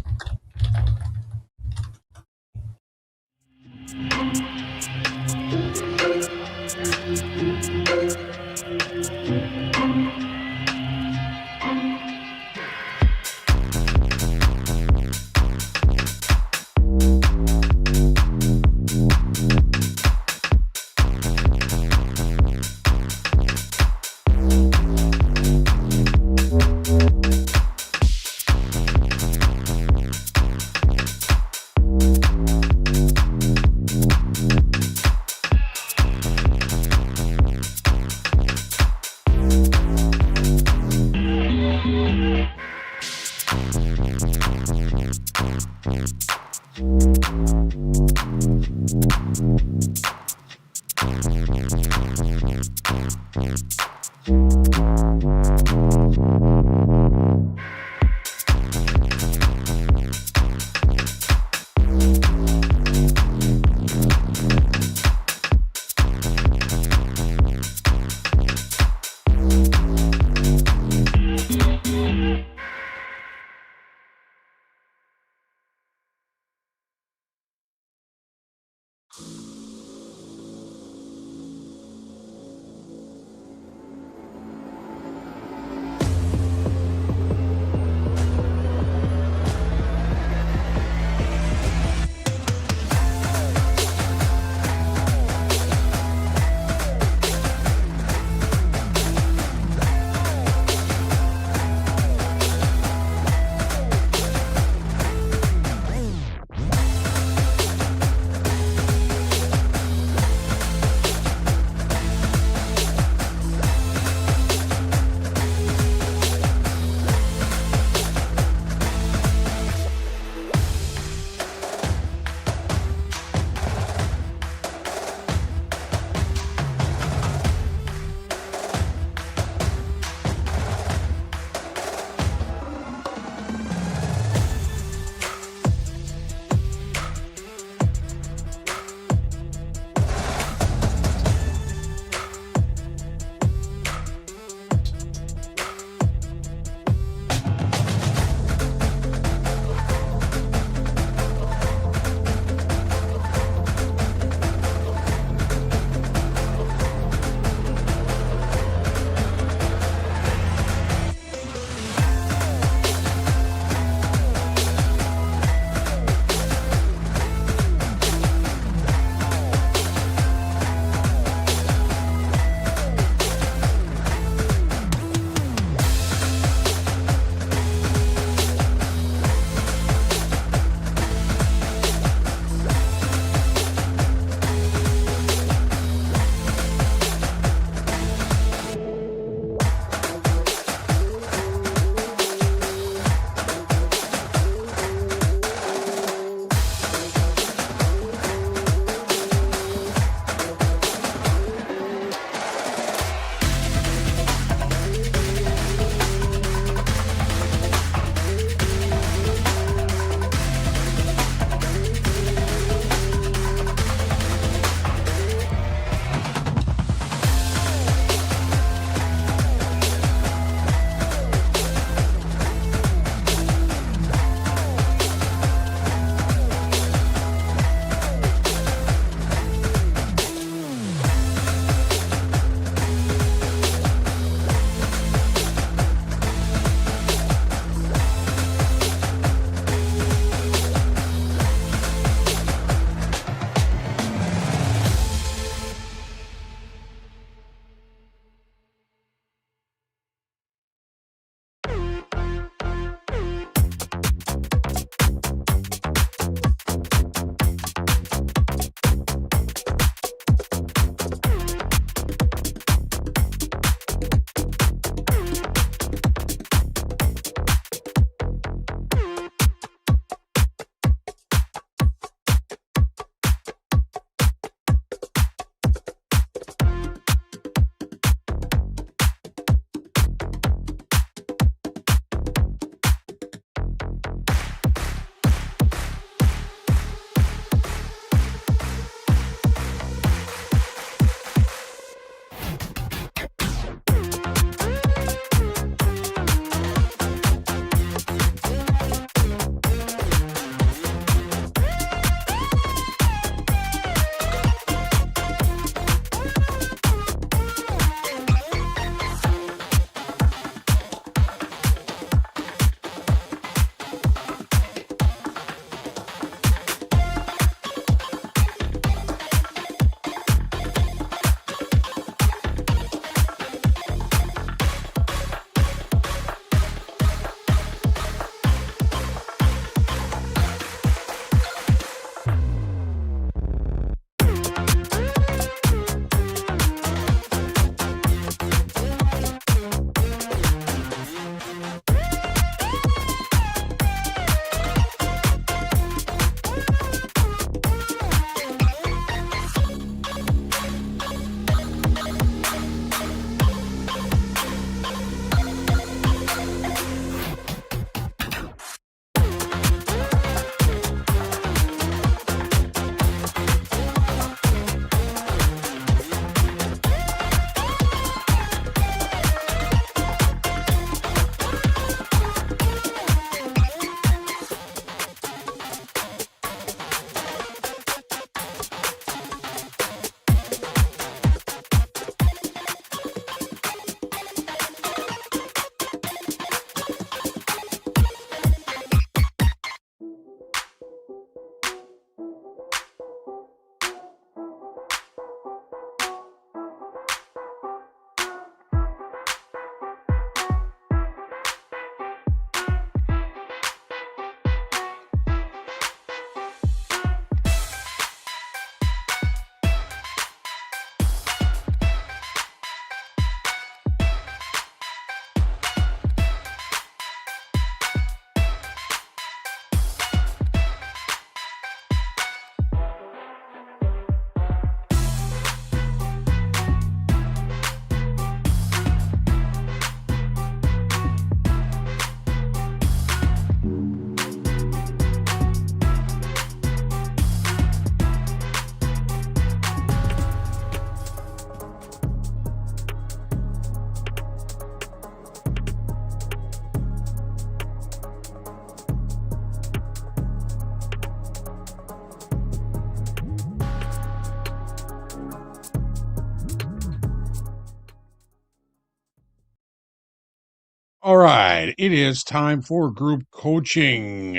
All right, it is time for group coaching.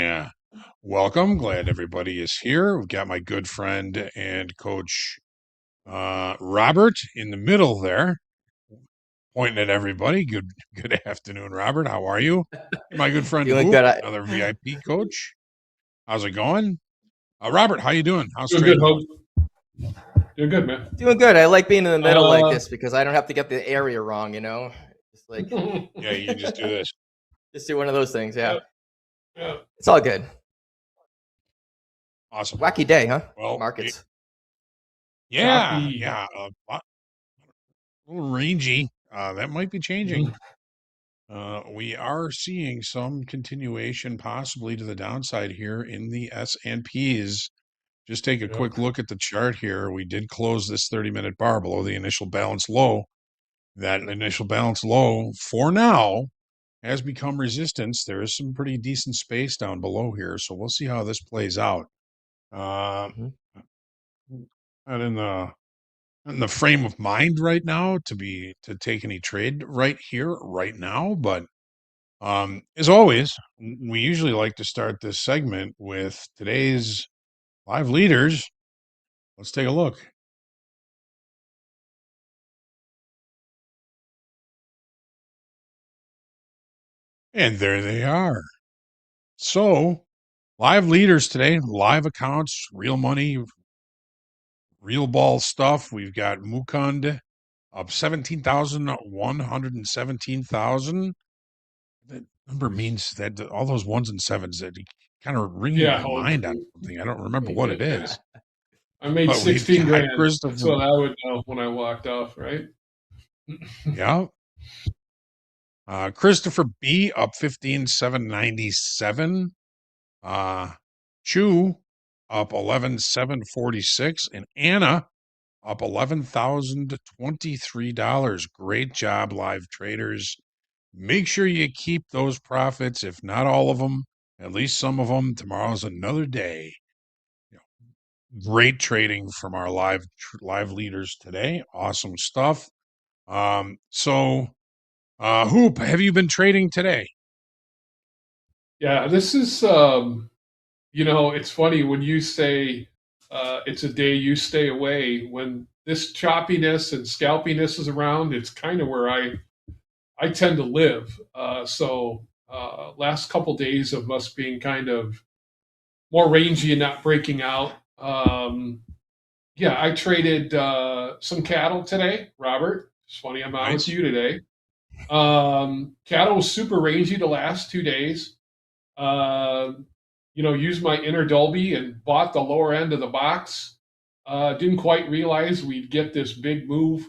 Welcome. Glad everybody is here. We've got my good friend and coach Robert in the middle there, pointing at everybody. Good afternoon, Robert. How are you? And my good friend Doing Hoop, good. another VIP coach. How's it going? Robert, how you doing? How's Doing good, trading going? Hope. Doing good, man. Doing good. I like being in the middle like this because I don't have to get the area wrong, Just like Yeah, you just do this. Just do one of those things, yeah. Yeah. It's all good. Awesome. Wacky day, huh? Well, markets. Yeah, Choppy. yeah. A little rangy. That might be changing. We are seeing some continuation possibly to the downside here in the S&Ps. Just take a quick look at the chart here. We did close this 30-minute bar below the initial balance low. That initial balance low, for now, has become resistance. There is some pretty decent space down below here, so we'll see how this plays out. Not in the frame of mind right now to take any trade right here, right now, but as always, we usually like to start this segment with today's live leaders. Let's take a look. And there they are. So, live leaders today, live accounts, real money, real ball stuff. We've got Mukund up 17,117,000. That number means that all those ones and sevens that kind of ringing my mind on something. I don't remember what it is. I made But we've 16 got grand. Christopher. That's what I would know when I walked off, right? Yeah. Christopher B up 15,797. Chu up 11,746, and Anna up $11,023. Great job, live traders. Make sure you keep those profits, if not all of them, at least some of them. Tomorrow's another day. Great trading from our live leaders today. Awesome stuff. Hoop, have you been trading today? Yeah, this is it's funny when you say it's a day you stay away. When this choppiness and scalpiness is around, it's kind of where I tend to live. Last couple days of us being kind of more rangy and not breaking out. I traded some cattle today, Robert. It's funny I'm on with you today. Cattle was super rangy the last 2 days. Used my inner Dolby and bought the lower end of the box. Didn't quite realize we'd get this big move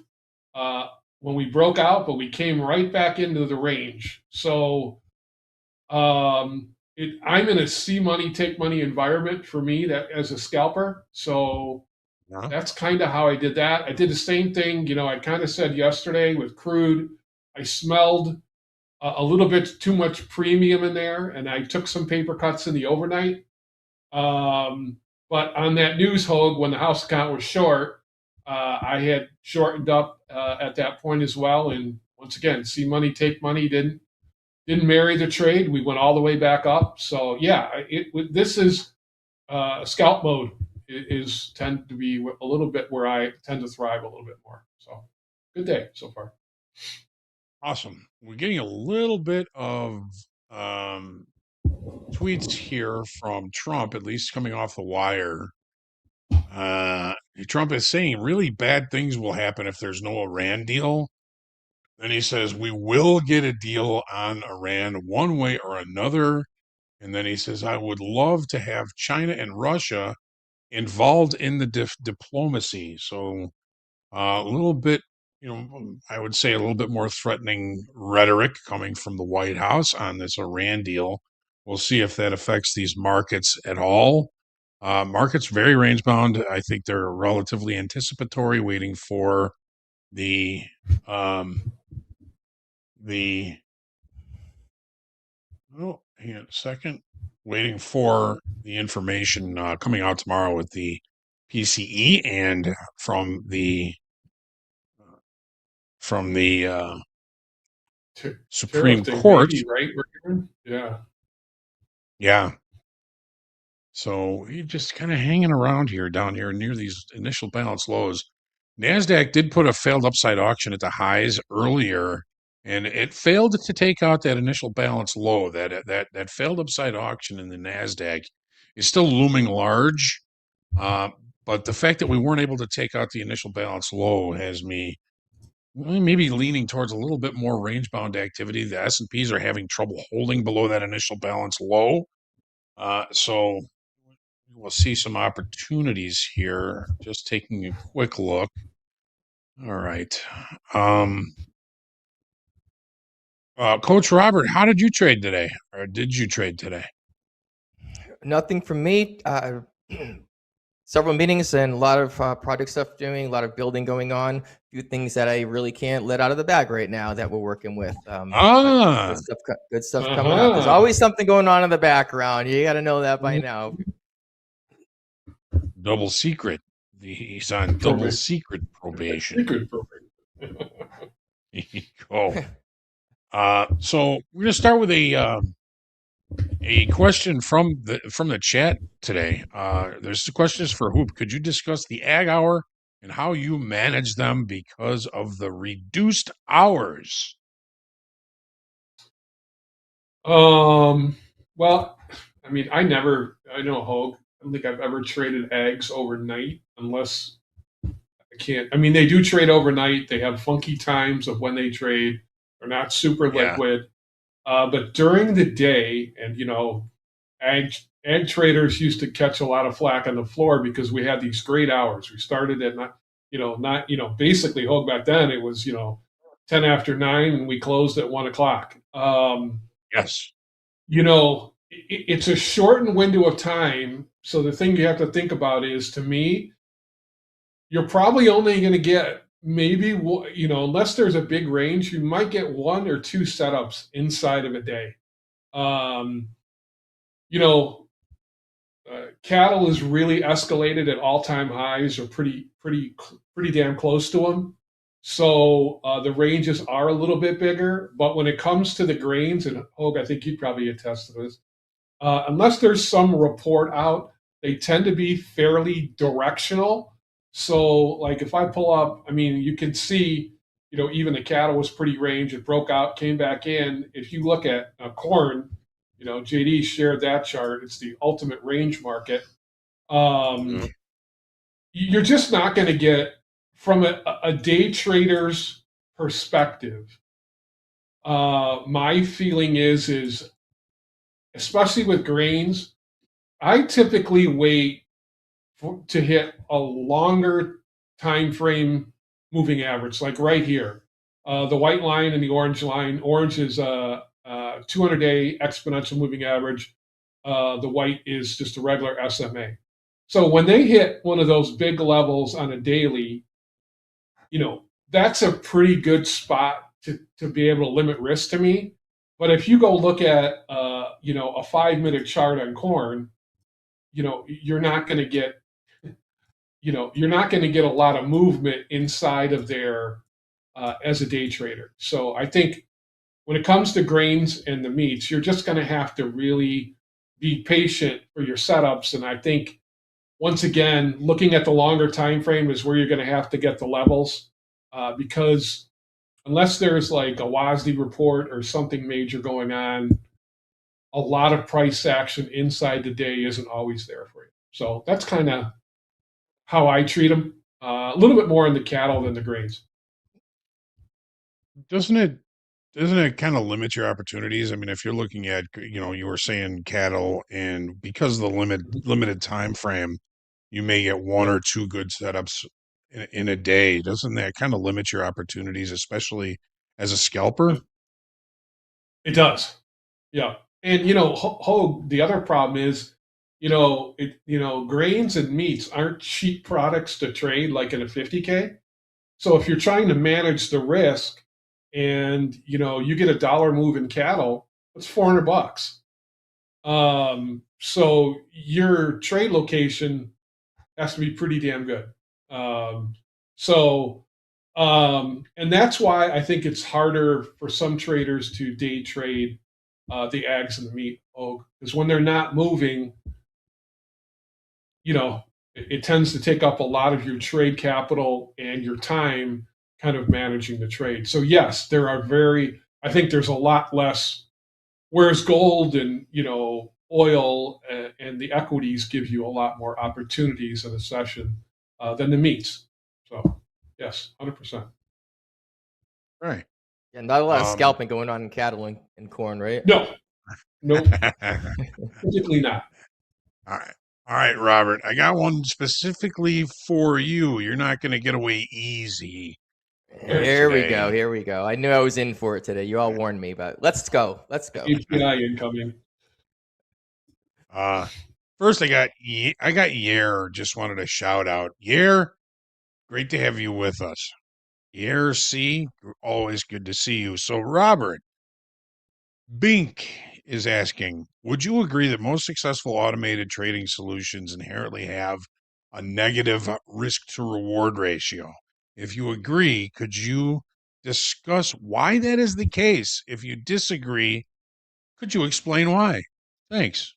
when we broke out, but we came right back into the range. So I'm in a see money, take money environment for me that as a scalper. So that's kind of how I did that. I did the same thing. I kind of said yesterday with Crude, I smelled a little bit too much premium in there, and I took some paper cuts in the overnight. But on that news hog, when the house account was short, I had shortened up at that point as well. And once again, see money, take money. Didn't marry the trade. We went all the way back up. So yeah, this is scalp mode. Is tend to be a little bit where I tend to thrive a little bit more. So good day so far. Awesome. We're getting a little bit of tweets here from Trump, at least coming off the wire. Trump is saying really bad things will happen if there's no Iran deal. Then he says, we will get a deal on Iran one way or another. And then he says, I would love to have China and Russia involved in the diplomacy. So a little bit, I would say a little bit more threatening rhetoric coming from the White House on this Iran deal. We'll see if that affects these markets at all. Markets very range bound. I think they're relatively anticipatory, waiting for the oh, hang on a second. Waiting for the information coming out tomorrow with the PCE and from the Supreme Tariff thing, Court. maybe, right? Yeah. Yeah. So you're just kind of hanging around here, down here near these initial balance lows. NASDAQ did put a failed upside auction at the highs earlier, and it failed to take out that initial balance low. That failed upside auction in the NASDAQ is still looming large. But the fact that we weren't able to take out the initial balance low has me maybe leaning towards a little bit more range bound activity. The S&Ps are having trouble holding below that initial balance low. So we'll see some opportunities here. Just taking a quick look. All right. Coach Robert, how did you trade today? Or did you trade today? Nothing from me. Several meetings and a lot of project stuff doing, a lot of building going on. A few things that I really can't let out of the bag right now that we're working with. Good stuff, good stuff coming up. There's always something going on in the background. You got to know that by now. Double secret. He's on double secret probation. Secret probation. There you go. So we're gonna start with a question from the chat today. There's the questions for Hoop. Could you discuss the ag hour and how you manage them because of the reduced hours? Well, I mean, I know Hogue. I don't think I've ever traded ags overnight unless I can't. I mean, they do trade overnight. They have funky times of when they trade. They're not super liquid. But during the day, and ag traders used to catch a lot of flack on the floor because we had these great hours. We started at basically Hogue back then it was 10 after 9 and we closed at 1 o'clock. Yes. It's a shortened window of time. So the thing you have to think about is, to me, you're probably only going to get maybe, unless there's a big range, you might get 1 or 2 setups inside of a day. Cattle is really escalated at all-time highs, or pretty damn close to them. So the ranges are a little bit bigger, but when it comes to the grains, and Hogue, I think you'd probably attest to this, unless there's some report out, they tend to be fairly directional. So, like if I pull up, I mean, you can see, even the cattle was pretty range. It broke out, came back in. If you look at corn, JD shared that chart. It's the ultimate range market. You're just not going to get, from a day trader's perspective, my feeling is especially with grains, I typically wait to hit a longer time frame moving average, like right here. The white line and the orange line. Orange is a 200-day exponential moving average. The white is just a regular SMA. So when they hit one of those big levels on a daily, that's a pretty good spot to be able to limit risk to me. But if you go look at a 5-minute chart on corn, you're not going to get a lot of movement inside of there as a day trader. So I think when it comes to grains and the meats, you're just going to have to really be patient for your setups. And I think, once again, looking at the longer time frame is where you're going to have to get the levels, because unless there's like a WASD report or something major going on, a lot of price action inside the day isn't always there for you. So that's kind of how I treat them. A little bit more in the cattle than the grains. Doesn't it kind of limit your opportunities? I mean, if you're looking at, you were saying cattle, and because of the limited time frame, you may get 1 or 2 good setups in a day. Doesn't that kind of limit your opportunities, especially as a scalper? It does. Yeah. And, the other problem is, grains and meats aren't cheap products to trade like in a 50K. So if you're trying to manage the risk and, you get $1 move in cattle, that's $400. So your trade location has to be pretty damn good. So And that's why I think it's harder for some traders to day trade the ags and the meat, because when they're not moving, it tends to take up a lot of your trade capital and your time kind of managing the trade. So yes, I think there's a lot less, whereas gold and, oil and the equities give you a lot more opportunities in a session than the meats. So yes, 100%. Right. Yeah, not a lot of scalping going on in cattle and corn, right? No. Nope. Typically not. All right, Robert. I got one specifically for you. You're not going to get away easy. Here we go. Here we go. I knew I was in for it today. You all warned me, but let's go. Let's go. HPI incoming. First, I got Yair. Just wanted a shout out. Yair, great to have you with us. Yair C, always good to see you. So, Robert, Bink is asking, would you agree that most successful automated trading solutions inherently have a negative risk to reward ratio? If you agree, could you discuss why that is the case? If you disagree, could you explain why? Thanks.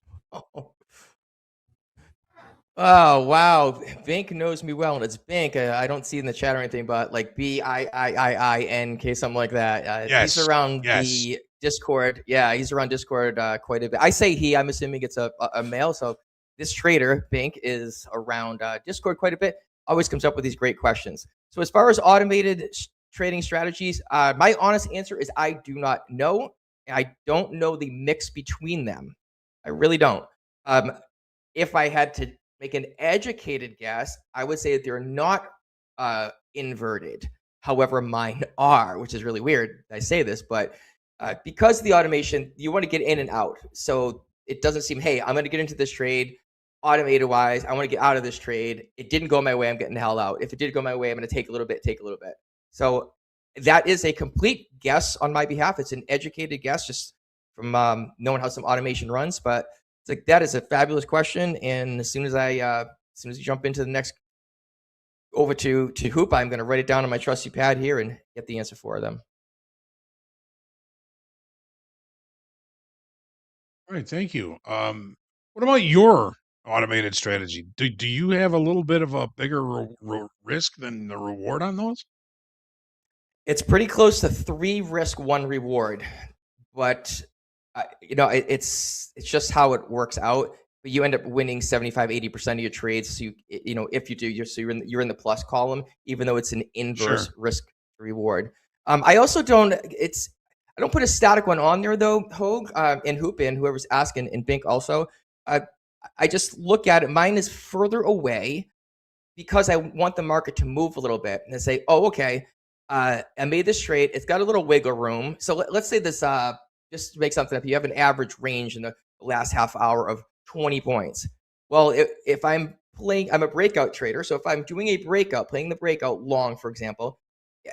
Oh wow, Bink knows me well, and it's Bink. I don't see in the chat or anything, but like BIIIINK, something like that. Yes. He's around the Discord. Yeah, he's around Discord quite a bit. I say he. I'm assuming it's a male. So this trader Bink is around Discord quite a bit. Always comes up with these great questions. So as far as automated trading strategies, my honest answer is I do not know. I don't know the mix between them. I really don't. If I had to make an educated guess, I would say that they're not inverted. However, mine are, which is really weird. I say this, but because of the automation, you want to get in and out. So it doesn't seem, hey, I'm going to get into this trade automated wise. I want to get out of this trade. It didn't go my way. I'm getting the hell out. If it did go my way, I'm going to take a little bit. So that is a complete guess on my behalf. It's an educated guess just from knowing how some automation runs. But it's like, that is a fabulous question. And as soon as you jump into the next over to Hoop, I'm going to write it down on my trusty pad here and get the answer for them. All right, thank you. What about your automated strategy? Do you have a little bit of a bigger risk than the reward on those? It's pretty close to 3 risk, 1 reward, but it's just how it works out. But you end up winning 75-80% of your trades. So if you do, you're in the plus column, even though it's an inverse risk reward. I also don't put a static one on there though, Hogue, and Hoop, and whoever's asking, and Bink also. I just look at it. Mine is further away because I want the market to move a little bit and say, oh, okay, I made this trade. It's got a little wiggle room. So let's say this, just to make something up, you have an average range in the last half hour of 20 points. Well, if I'm a breakout trader. So if I'm doing a breakout, playing the breakout long, for example,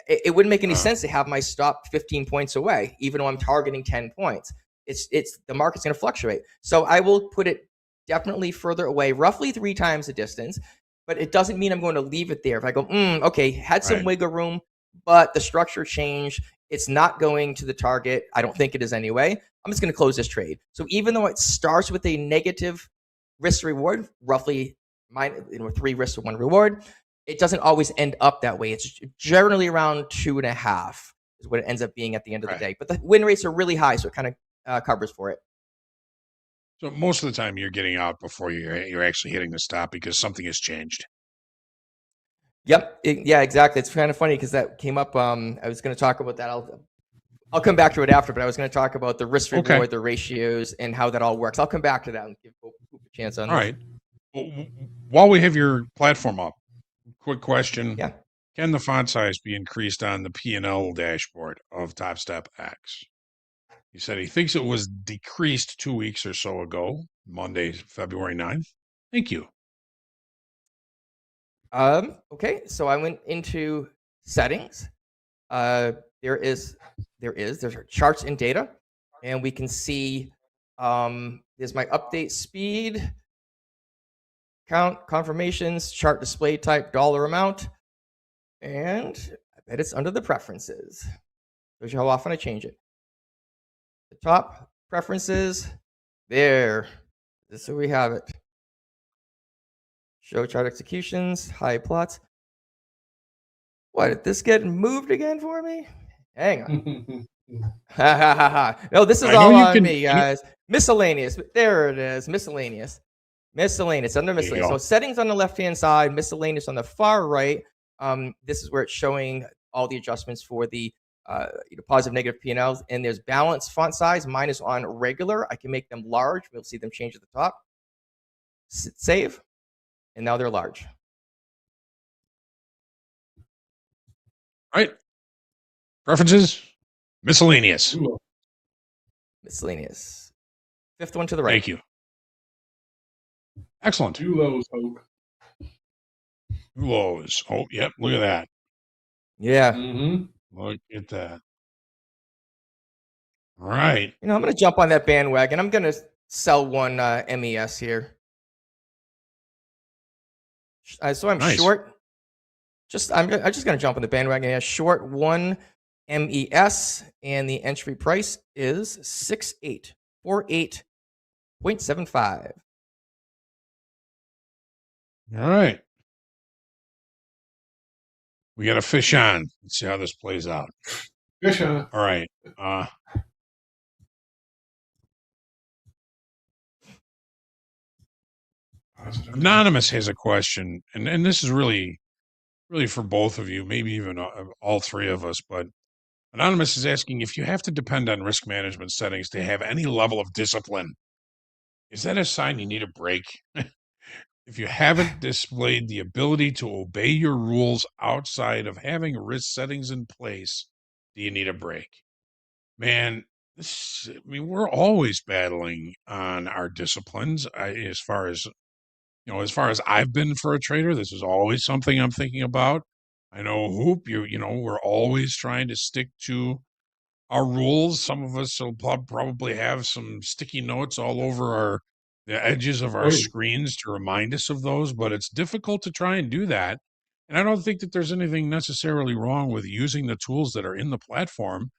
it wouldn't make any sense to have my stop 15 points away, even though I'm targeting 10 points. It's the market's going to fluctuate. So I will put it definitely further away, roughly 3 times the distance, but it doesn't mean I'm going to leave it there. If I go, okay, had some wiggle room, but the structure changed, it's not going to the target. I don't think it is anyway. I'm just going to close this trade. So even though it starts with a negative risk reward, roughly 3 risks to 1 reward, it doesn't always end up that way. It's generally around 2.5 is what it ends up being at the end of the day. But the win rates are really high, so it kind of covers for it. So most of the time you're getting out before you're actually hitting the stop because something has changed. Yep. Yeah, exactly. It's kind of funny because that came up. I was going to talk about that. I'll come back to it after, but I was going to talk about the risk reward, the ratios, and how that all works. I'll come back to that and give Hoop a chance on all this. All right. Well, while we have your platform up, quick question. Yeah. Can the font size be increased on the P&L dashboard of Topstep X? He said he thinks it was decreased 2 weeks or so ago, Monday, February 9th. Thank you. Okay, so I went into settings. There's charts and data, and we can see there's my update speed, count, confirmations, chart display type, dollar amount, and I that it's under the preferences. Shows you how often I change it. The top preferences, there. This is where we have it. Show chart executions, high plots. What, did this get moved again for me? Hang on. Ha ha ha ha. No, this is all on me, guys. Miscellaneous. There it is. Miscellaneous. Miscellaneous. Under miscellaneous. So settings on the left-hand side, miscellaneous on the far right. This is where it's showing all the adjustments for the positive, negative P&Ls. And there's balance font size. Mine is on regular. I can make them large. We'll see them change at the top. Save. And now they're large. All right. Preferences. Miscellaneous. Miscellaneous. Fifth one to the right. Thank you. Excellent. Two lows, Hope. Two lows. Oh, yep. Look at that. Yeah. Look at that. All right. I'm going to jump on that bandwagon. I'm going to sell one MES here. So I'm short. I'm just going to jump on the bandwagon here. Short one MES, and the entry price is 6848.75. All right. We got a fish on. Let's see how this plays out. Fish on. All right. Anonymous has a question, and this is really for both of you, maybe even all three of us. But Anonymous is asking, if you have to depend on risk management settings to have any level of discipline, is that a sign you need a break? If you haven't displayed the ability to obey your rules outside of having risk settings in place, do you need a break? Man, we're always battling on our disciplines. As far as I've been for a trader, this is always something I'm thinking about. I know Hoop, we're always trying to stick to our rules. Some of us will probably have some sticky notes all over the edges of our screens to remind us of those, but it's difficult to try and do that. And I don't think that there's anything necessarily wrong with using the tools that are in the platform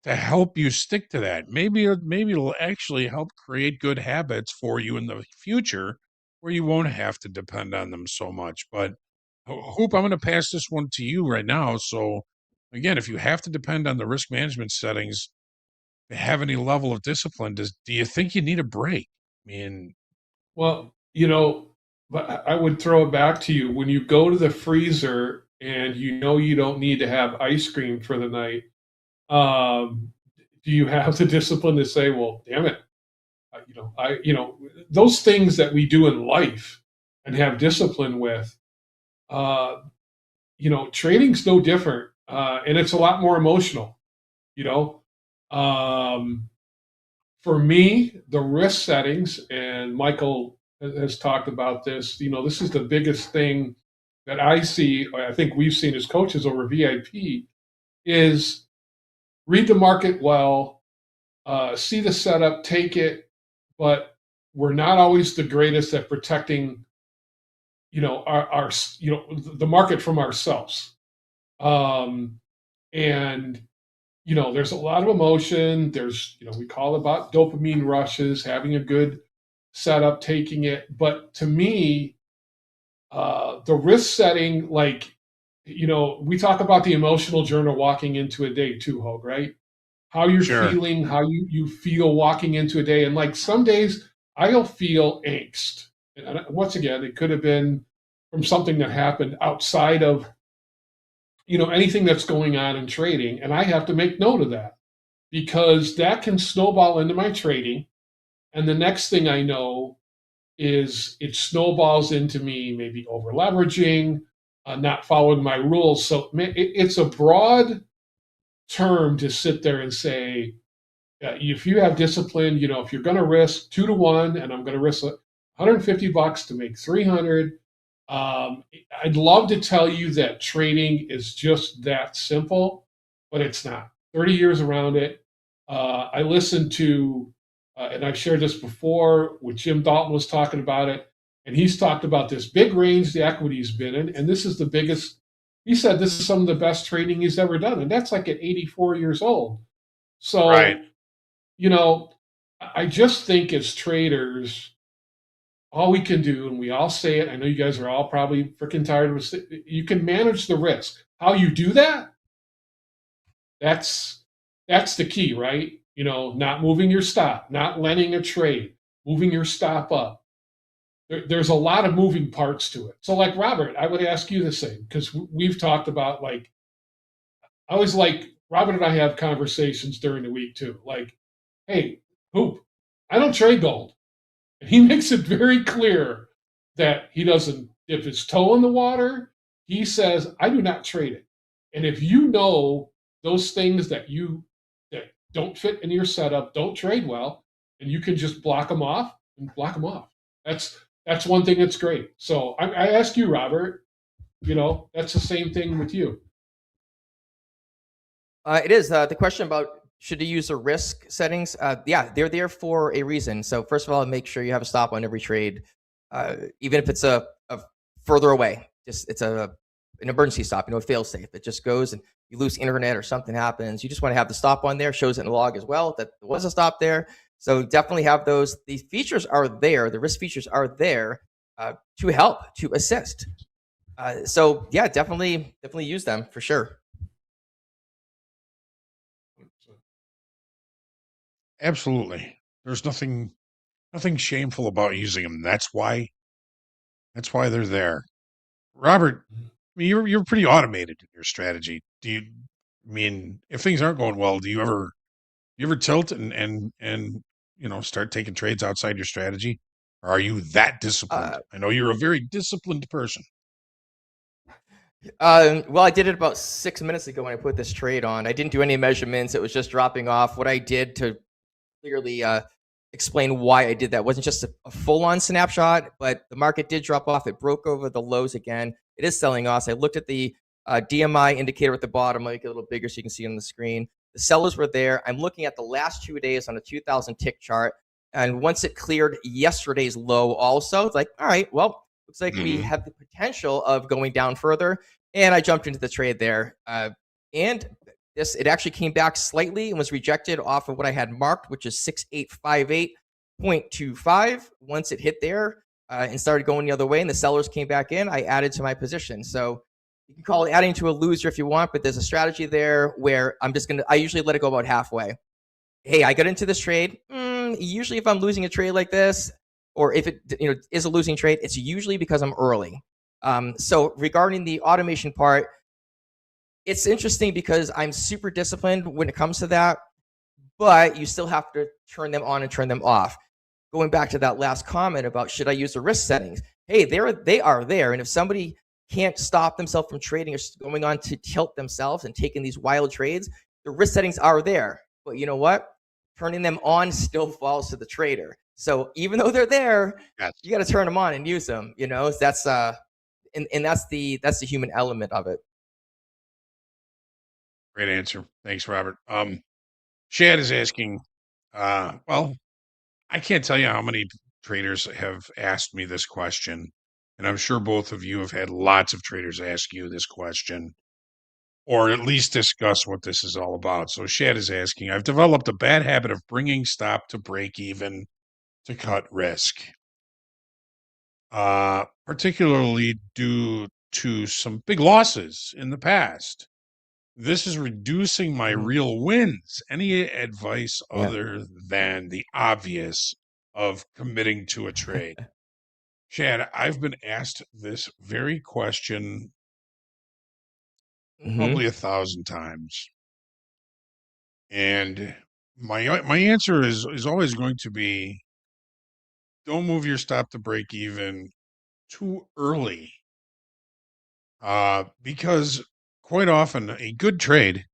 to help you stick to that. Maybe it'll actually help create good habits for you in the future where you won't have to depend on them so much. But Hoop, I'm going to pass this one to you right now. So again, if you have to depend on the risk management settings to have any level of discipline, do you think you need a break? I mean, well, but I would throw it back to you. When you go to the freezer and you don't need to have ice cream for the night, do you have the discipline to say, well, damn it, those things that we do in life and have discipline with, trading's no different, and it's a lot more emotional. For me, the risk settings, and Michael has talked about this. This is the biggest thing that I see. I think we've seen as coaches over VIP is read the market well, see the setup, take it, but we're not always the greatest at protecting, our the market from ourselves. And there's a lot of emotion. There's, we call it about dopamine rushes, having a good setup, taking it. But to me, the risk setting, we talk about the emotional journal walking into a day too, Hogue, right? How you're feeling, how you feel walking into a day. And some days I'll feel angst. And once again, it could have been from something that happened outside of, anything that's going on in trading. And I have to make note of that because that can snowball into my trading. And the next thing I know is it snowballs into me maybe over leveraging, not following my rules. So it's a broad term to sit there and say, if you have discipline, if you're going to risk 2 to 1, and I'm going to risk $150 to make 300. I'd love to tell you that trading is just that simple, but it's not. 30 years around it. I listened to, and I've shared this before, with Jim Dalton was talking about it, and he's talked about this big range the equity's been in, and this is the biggest he said this is some of the best trading he's ever done, and that's like at 84 years old. So, Right. I just think as traders, all we can do, and we all say it, I know you guys are all probably freaking tired of it, you can manage the risk. How you do that? That's the key, right? Not moving your stop, not letting a trade, moving your stop up. There's a lot of moving parts to it. So, like Robert, I would ask you the same because we've talked about I always Robert and I have conversations during the week too. Like, hey, Hoop, I don't trade gold. And he makes it very clear that he doesn't dip his toe in the water. He says, I do not trade it. And if you know those things that don't fit in your setup, don't trade well, and you can just block them off and block them off. That's one thing that's great. So I ask you, Robert, that's the same thing with you. It is the question about should you use the risk settings? Yeah, they're there for a reason. So first of all, make sure you have a stop on every trade, even if it's a further away. Just it's an emergency stop, a fail safe. It just goes and you lose internet or something happens. You just want to have the stop on there. Shows it in the log as well that there was a stop there. So definitely have those. These features are there. The risk features are there to help, to assist. So yeah, definitely use them for sure. Absolutely. There's nothing shameful about using them. That's why they're there. Robert, I mean, you're pretty automated in your strategy. If things aren't going well, do you ever tilt and start taking trades outside your strategy? Or are you that disciplined? I know you're a very disciplined person. Well, I did it about 6 minutes ago when I put this trade on. I didn't do any measurements. It was just dropping off. What I did to clearly explain why I did that wasn't just a full-on snapshot, but the market did drop off. It broke over the lows again. It is selling off. I looked at the DMI indicator at the bottom. I'll make it a little bigger so you can see it on the screen. The sellers were there. I'm looking at the last 2 days on a 2,000 tick chart. And once it cleared yesterday's low also, it's like, all right, well, looks like we have the potential of going down further. And I jumped into the trade there. And it actually came back slightly and was rejected off of what I had marked, which is 6858.25. Once it hit there and started going the other way and the sellers came back in, I added to my position. So you can call it adding to a loser if you want, but there's a strategy there where I usually let it go about halfway. Hey, I got into this trade. Usually if I'm losing a trade like this, or if it is a losing trade, it's usually because I'm early. So regarding the automation part, it's interesting because I'm super disciplined when it comes to that, but you still have to turn them on and turn them off. Going back to that last comment about should I use the risk settings? Hey, they are there. And if somebody can't stop themselves from trading or going on to tilt themselves and taking these wild trades, the risk settings are there. But you know what? Turning them on still falls to the trader. So even though they're there, you got to turn them on and use them. That's and that's the human element of it. Great answer. Thanks, Robert. Shad is asking, well, I can't tell you how many traders have asked me this question, and I'm sure both of you have had lots of traders ask you this question, or at least discuss what this is all about. So Shad is asking, I've developed a bad habit of bringing stop to break even to cut risk, particularly due to some big losses in the past. This is reducing my real wins. Any advice other than the obvious of committing to a trade? Chad, I've been asked this very question probably 1,000 times. And my answer is always going to be, don't move your stop to break even too early. Because quite often a good trade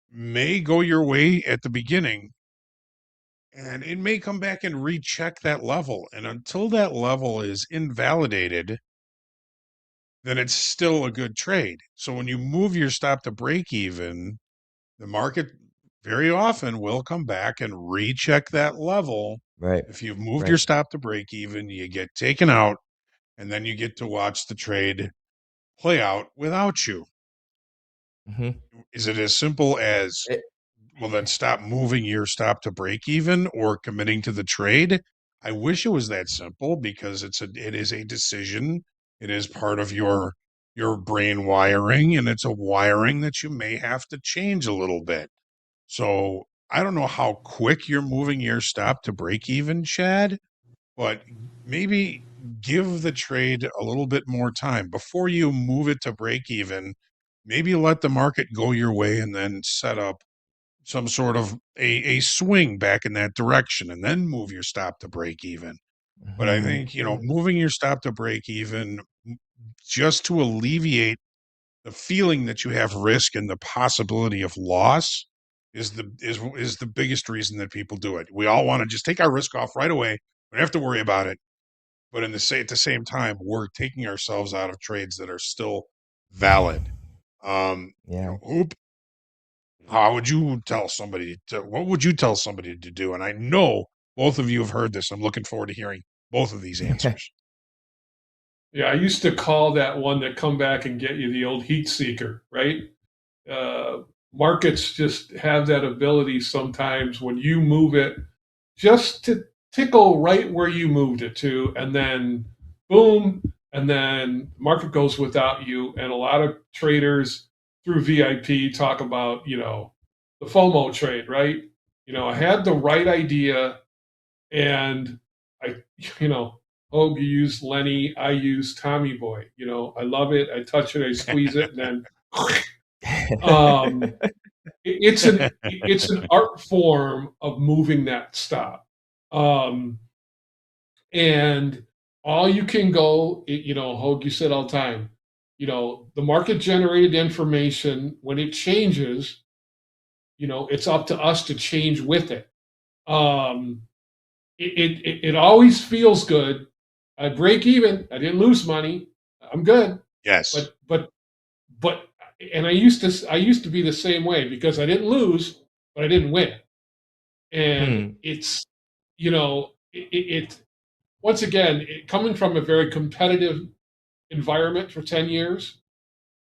may go your way at the beginning, and it may come back and recheck that level. And until that level is invalidated, then it's still a good trade. So when you move your stop to break even, the market very often will come back and recheck that level. Right. If you've moved your stop to break even, you get taken out, and then you get to watch the trade play out without you. Mm-hmm. Is it as simple as, well, then stop moving your stop to break even or committing to the trade? I wish it was that simple, because it is a decision. It is part of your brain wiring, and it's a wiring that you may have to change a little bit. So I don't know how quick you're moving your stop to break even, Chad, but maybe give the trade a little bit more time before you move it to break even. Maybe let the market go your way and then set up some sort of a swing back in that direction, and then move your stop to break even. But I think, moving your stop to break even just to alleviate the feeling that you have risk and the possibility of loss is the biggest reason that people do it. We all want to just take our risk off right away. We don't have to worry about it. But at the same time, we're taking ourselves out of trades that are still valid. Yeah. How would you tell somebody what would you tell somebody to do? And I know both of you have heard this. I'm looking forward to hearing both of these answers. Yeah, I used to call that one that come back and get you the old heat seeker, right? Markets just have that ability sometimes when you move it just to tickle right where you moved it to, and then boom, and then market goes without you. And a lot of traders through VIP talk about, the FOMO trade, right? I had the right idea, and I, Hogue, you use Lenny, I use Tommy Boy. I love it. I touch it, I squeeze it, and then it's an art form of moving that stop. And all you can go, Hogue, you said all the time, the market generated information, when it changes, it's up to us to change with it. It always feels good. I break even. I didn't lose money. I'm good. Yes. But and I used to be the same way, because I didn't lose, but I didn't win. And it's, once again, coming from a very competitive environment for 10 years,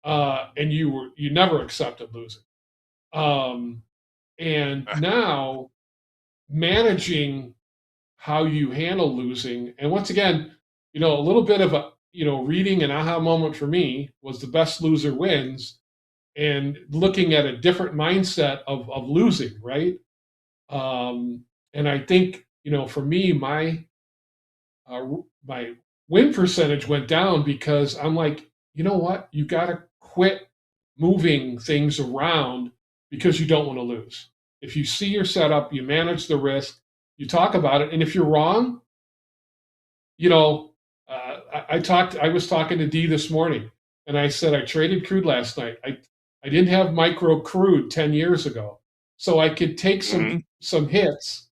and you never accepted losing. And now managing how you handle losing, and once again, a little bit of a, reading an aha moment for me was The Best Loser Wins, and looking at a different mindset of losing, right? And I think, for me, my win percentage went down, because I'm like, you know what? You got to quit moving things around because you don't want to lose. If you see your setup, you manage the risk, you talk about it, and if you're wrong, I was talking to Dee this morning, and I said I traded crude last night. I didn't have micro crude 10 years ago, so I could take some hits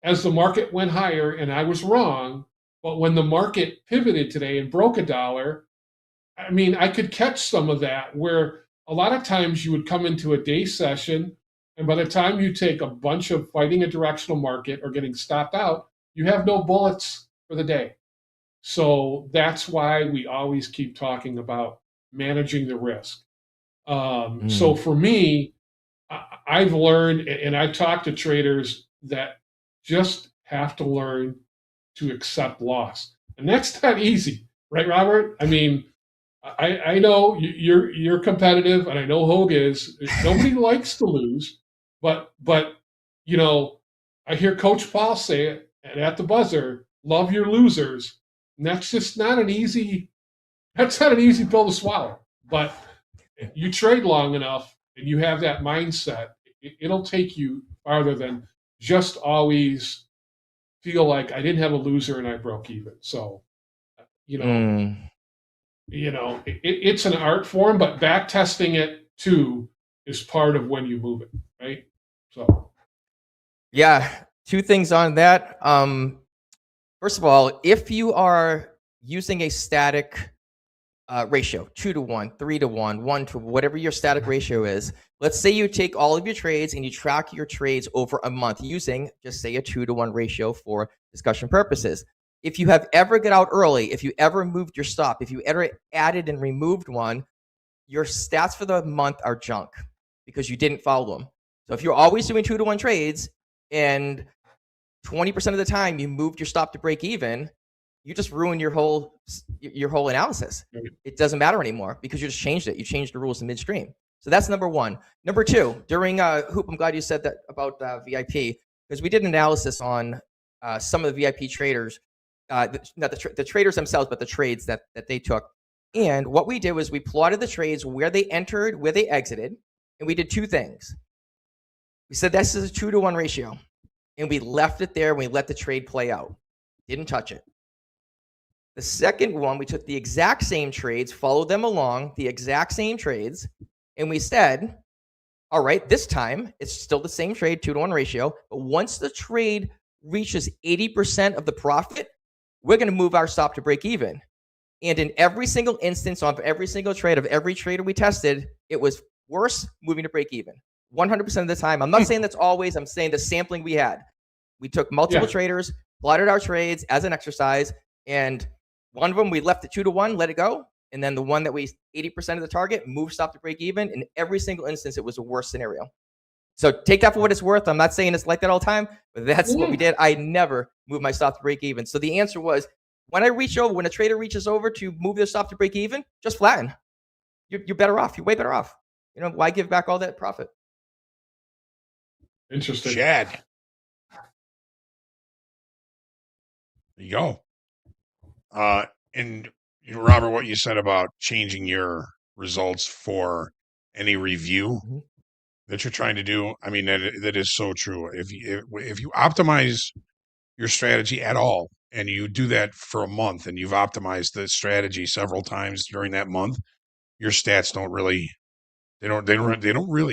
as the market went higher, and I was wrong. But when the market pivoted today and broke $1, I mean, I could catch some of that, where a lot of times you would come into a day session, and by the time you take a bunch of fighting a directional market or getting stopped out, you have no bullets for the day. So that's why we always keep talking about managing the risk. So for me, I've learned, and I've talked to traders that just have to learn to accept loss. And that's not easy, right, Robert? I mean, I know you're competitive, and I know Hogue is. Nobody likes to lose, but I hear Coach Paul say it, and at the buzzer, love your losers. And that's just not an easy pill to swallow. But you trade long enough and you have that mindset, it'll take you farther than just always feel like I didn't have a loser and I broke even. So, it's an art form, but back testing it too is part of when you move it, right? So, yeah, two things on that. First of all, if you are using a static ratio, 2-to-1, 3-to-1, 1 to whatever your static ratio is, let's say you take all of your trades and you track your trades over a month using, just say, a 2-to-1 ratio for discussion purposes. If you have ever got out early, if you ever moved your stop, if you ever added and removed one, your stats for the month are junk because you didn't follow them. So if you're always doing 2-to-1 trades and 20% of the time you moved your stop to break even, you just ruin your whole analysis. It doesn't matter anymore because you just changed it. You changed the rules in midstream. So that's number one. Number two, during Hoop, I'm glad you said that about VIP, because we did an analysis on some of the VIP traders, not the traders themselves, but the trades that they took. And what we did was we plotted the trades where they entered, where they exited, and we did two things. We said this is a 2-to-1 ratio, and we left it there and we let the trade play out. Didn't touch it. The second one, we took the exact same trades, followed them along, the exact same trades, and we said, all right, this time it's still the same trade, 2-to-1 ratio, but once the trade reaches 80% of the profit, we're going to move our stop to break even. And in every single instance of every single trade of every trader we tested, it was worse moving to break even 100% of the time. I'm not saying that's always, I'm saying the sampling we had. We took multiple traders, plotted our trades as an exercise, and one of them we left at 2-to-1, let it go. And then the one that we 80% of the target, moved stop to break even. In every single instance, it was a worse scenario. So take that for what it's worth. I'm not saying it's like that all the time, but that's what we did. I never moved my stop to break even. So the answer was, when a trader reaches over to move their stop to break even, just flatten. You're better off. You're way better off. Why give back all that profit? Interesting. Chad. There you go. And Robert, what you said about changing your results for any review that you're trying to do, I mean, that is so true. If you optimize your strategy at all, and you do that for a month, and you've optimized the strategy several times during that month, your stats don't really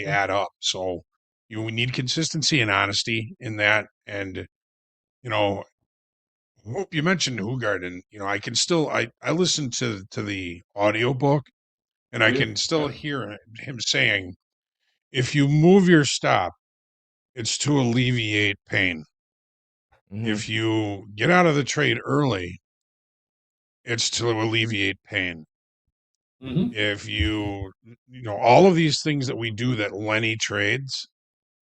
add up. So you need consistency and honesty in that. And you mentioned Hugard, and I can still I listen to the audiobook, and I can still hear him saying, if you move your stop, it's to alleviate pain. If you get out of the trade early, it's to alleviate pain. If you all of these things that we do that Lenny trades,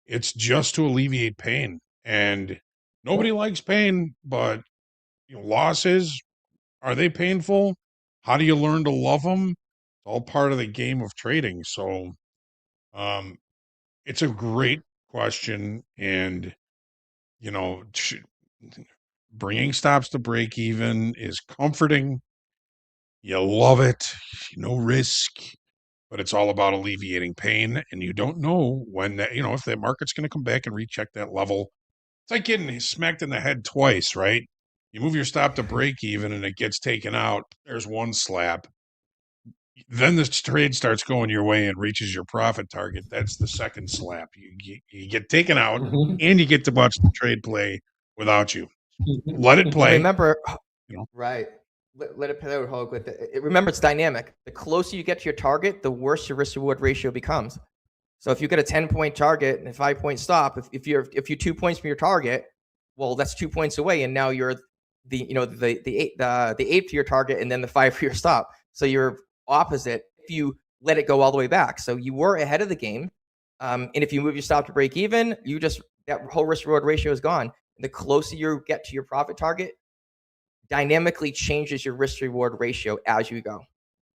it's just to alleviate pain. And nobody likes pain, but losses, are they painful? How do you learn to love them? It's all part of the game of trading. So it's a great question. And bringing stops to break even is comforting. You love it. No risk, but it's all about alleviating pain. And you don't know when that, if the market's going to come back and recheck that level. It's like getting smacked in the head twice, right? You move your stop to break even and it gets taken out. There's one slap. Then the trade starts going your way and reaches your profit target. That's the second slap. You get taken out and you get to watch the trade play without you. Let it play. Remember, right. Let it play with remember, it's dynamic. The closer you get to your target, the worse your risk reward ratio becomes. So if you get a 10-point target and a 5-point stop, if you're 2 points from your target, well, that's 2 points away, and now you're the eighth to your target, and then the 5 for your stop. So you're opposite if you let it go all the way back. So you were ahead of the game, and if you move your stop to break even, that whole risk reward ratio is gone. And the closer you get to your profit target, dynamically changes your risk reward ratio as you go.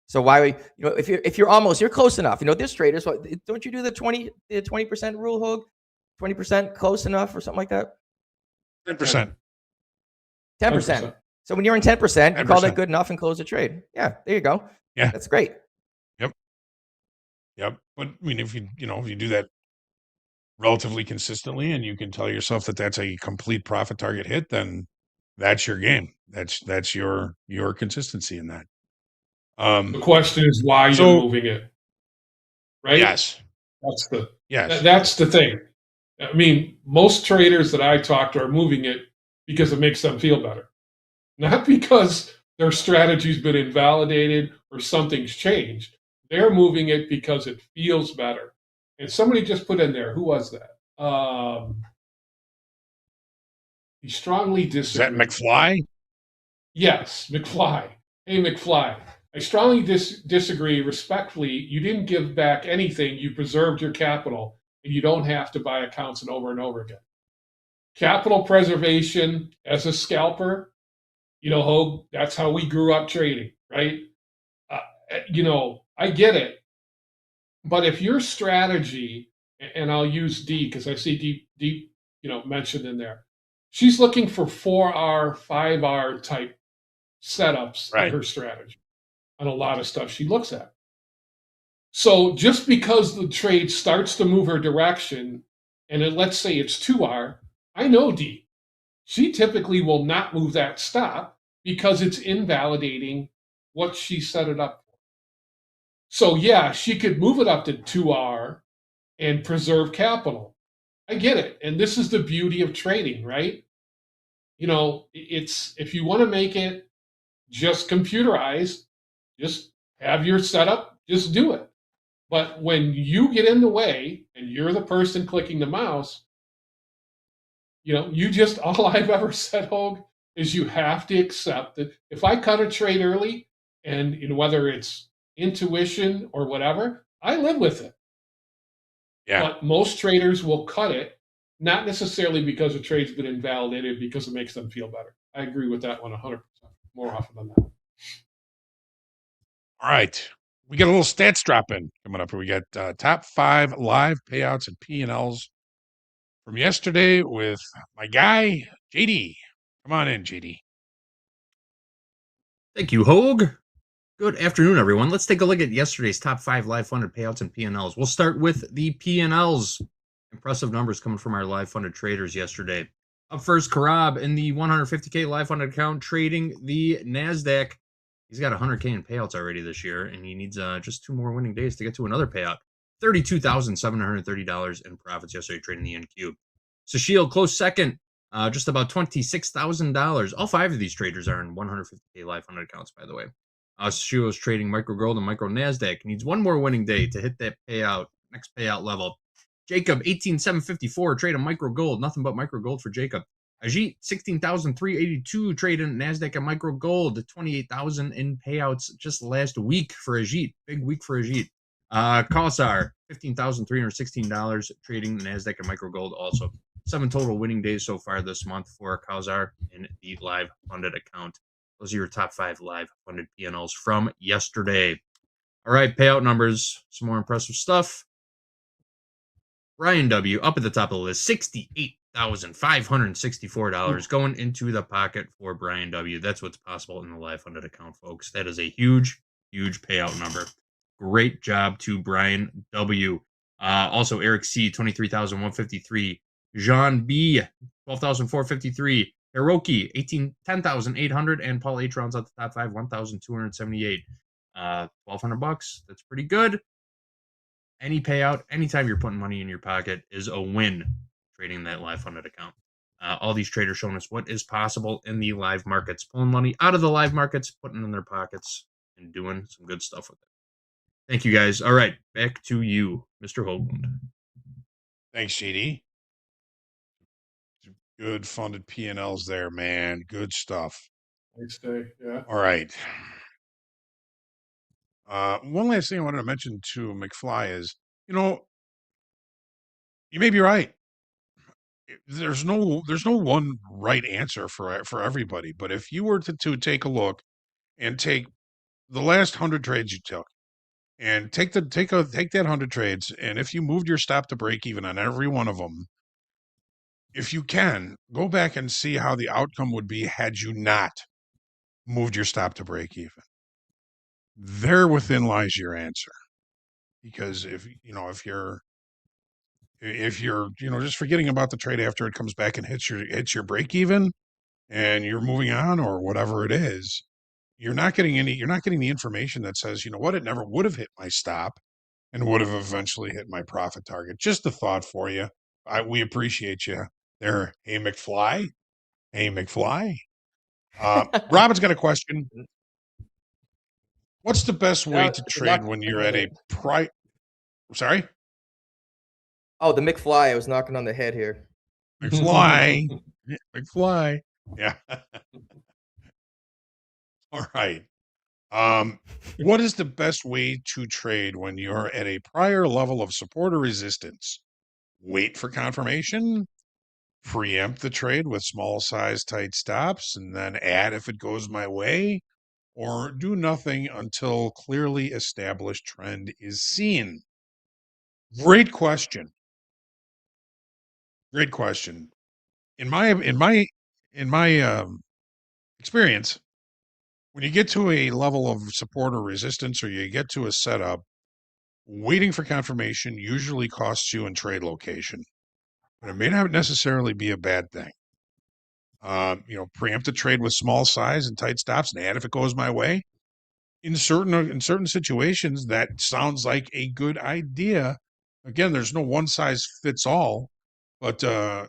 So why, if you're close enough, there's traders, don't you do the 20% rule, Hogue? 20% close enough or something like that? 10%. 10%. So when you're in 10%, you call that good enough and close the trade. Yeah, there you go. Yeah. That's great. Yep. But I mean, if you do that relatively consistently and you can tell yourself that that's a complete profit target hit, then that's your game. That's your consistency in that. The question is why you're moving it, right? Yes. That's the thing. I mean, most traders that I talk to are moving it because it makes them feel better, not because their strategy's been invalidated or something's changed. They're moving it because it feels better. And somebody just put in there, who was that? He strongly disagreed. Is that McFly? Yes, McFly. Hey, McFly. I strongly disagree respectfully. You didn't give back anything. You preserved your capital, and you don't have to buy accounts and over again. Capital preservation as a scalper, Hogue, that's how we grew up trading, right? I get it. But if your strategy, and I'll use D because I see D, mentioned in there, she's looking for 4R, 5R type setups in her strategy on a lot of stuff she looks at. So just because the trade starts to move her direction, and let's say it's 2R, I know D. She typically will not move that stop because it's invalidating what she set it up for. So yeah, she could move it up to 2R and preserve capital. I get it. And this is the beauty of trading, right? It's if you want to make it just computerized, just have your setup, just do it. But when you get in the way and you're the person clicking the mouse, all I've ever said, Hogue, is you have to accept that if I cut a trade early, and whether it's intuition or whatever, I live with it. Yeah. But most traders will cut it, not necessarily because the trade's been invalidated, because it makes them feel better. I agree with that one 100% more often than not. All right. We got a little stats drop in coming up. We got top 5 live payouts and P&Ls from yesterday with my guy, JD. Come on in, JD. Thank you, Hogue. Good afternoon, everyone. Let's take a look at yesterday's top 5 live funded payouts and P&Ls. We'll start with the P&Ls. Impressive numbers coming from our live funded traders yesterday. Up first, Karab in the 150K live funded account trading the NASDAQ. He's got 100K in payouts already this year, and he needs just 2 more winning days to get to another payout. $32,730 in profits yesterday trading the NQ. Sushil, close second, just about $26,000. All 5 of these traders are in 150K live funded accounts, by the way. Sushil is trading micro gold and micro NASDAQ. He needs 1 more winning day to hit that next payout level. Jacob, 18,754, trade on micro gold. Nothing but micro gold for Jacob. Ajit, 16,382, trade in NASDAQ and micro gold. 28,000 in payouts just last week for Ajit. Big week for Ajit. Kausar, $15,316, trading NASDAQ and micro gold also. 7 total winning days so far this month for Kausar in the live funded account. Those are your top 5 live funded P&Ls from yesterday. All right, payout numbers. Some more impressive stuff. Brian W. up at the top of the list, $68,564 going into the pocket for Brian W. That's what's possible in the live funded account, folks. That is a huge, huge payout number. Great job to Brian W. Also, Eric C. 23,153. Jean B. 12,453. Hiroki 10,800, and Paul H. rounds out the top 5, 1,278. $1,200. That's pretty good. Any payout, anytime you're putting money in your pocket is a win trading that live funded account. All these traders showing us what is possible in the live markets, pulling money out of the live markets, putting it in their pockets, and doing some good stuff with it. Thank you, guys. All right, back to you, Mr. Hoagland. Thanks, JD. Good funded P&Ls there, man. Good stuff. Next day, yeah. All right. One last thing I wanted to mention to McFly is, you may be right. There's no one right answer for everybody. But if you were to take a look and take the last 100 trades you took, and take that 100 trades, and if you moved your stop to break even on every one of them, if you can, go back and see how the outcome would be had you not moved your stop to break even. There within lies your answer. Because if you're just forgetting about the trade after it comes back and hits your break even, and you're moving on or whatever it is, you're not getting the information that says, it never would have hit my stop and would have eventually hit my profit target. Just a thought for you. We appreciate you there. Hey, McFly. Robin's got a question. What's the best way to trade when you're at a price? Sorry? Oh, the McFly. I was knocking on the head here. McFly. McFly. Yeah. All right. What is the best way to trade when you're at a prior level of support or resistance? Wait for confirmation, preempt the trade with small size tight stops, and then add if it goes my way, or do nothing until clearly established trend is seen? Great question. Great question. In my experience, when you get to a level of support or resistance, or you get to a setup, waiting for confirmation usually costs you in trade location, but it may not necessarily be a bad thing. Preempt the trade with small size and tight stops, and add if it goes my way. In certain situations, that sounds like a good idea. Again, there's no one size fits all, but do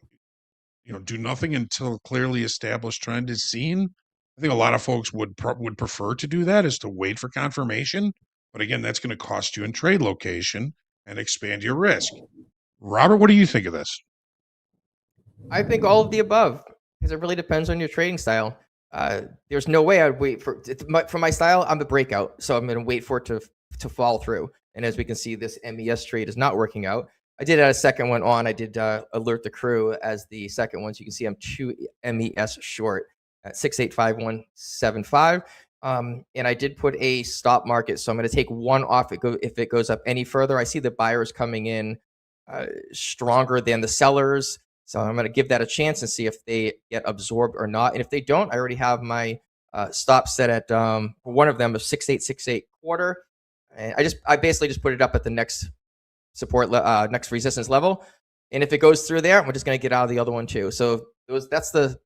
nothing until clearly established trend is seen. I think a lot of folks would prefer to do that, is to wait for confirmation. But again, that's going to cost you in trade location and expand your risk. Robert, what do you think of this? I think all of the above, because it really depends on your trading style. There's no way I'd wait for my style. I'm the breakout, so I'm going to wait for it to fall through. And as we can see, this MES trade is not working out. I did add a second one on. I did alert the crew as the second one, so you can see I'm 2 MES short at 685175. And I did put a stop market, so I'm going to take one off. If it goes up any further, I see the buyers coming in stronger than the sellers. So I'm going to give that a chance and see if they get absorbed or not. And if they don't, I already have my stop set at one of them of 6868 quarter. And I basically just put it up at the next support, next resistance level. And if it goes through there, we're just going to get out of the other one too. So that's the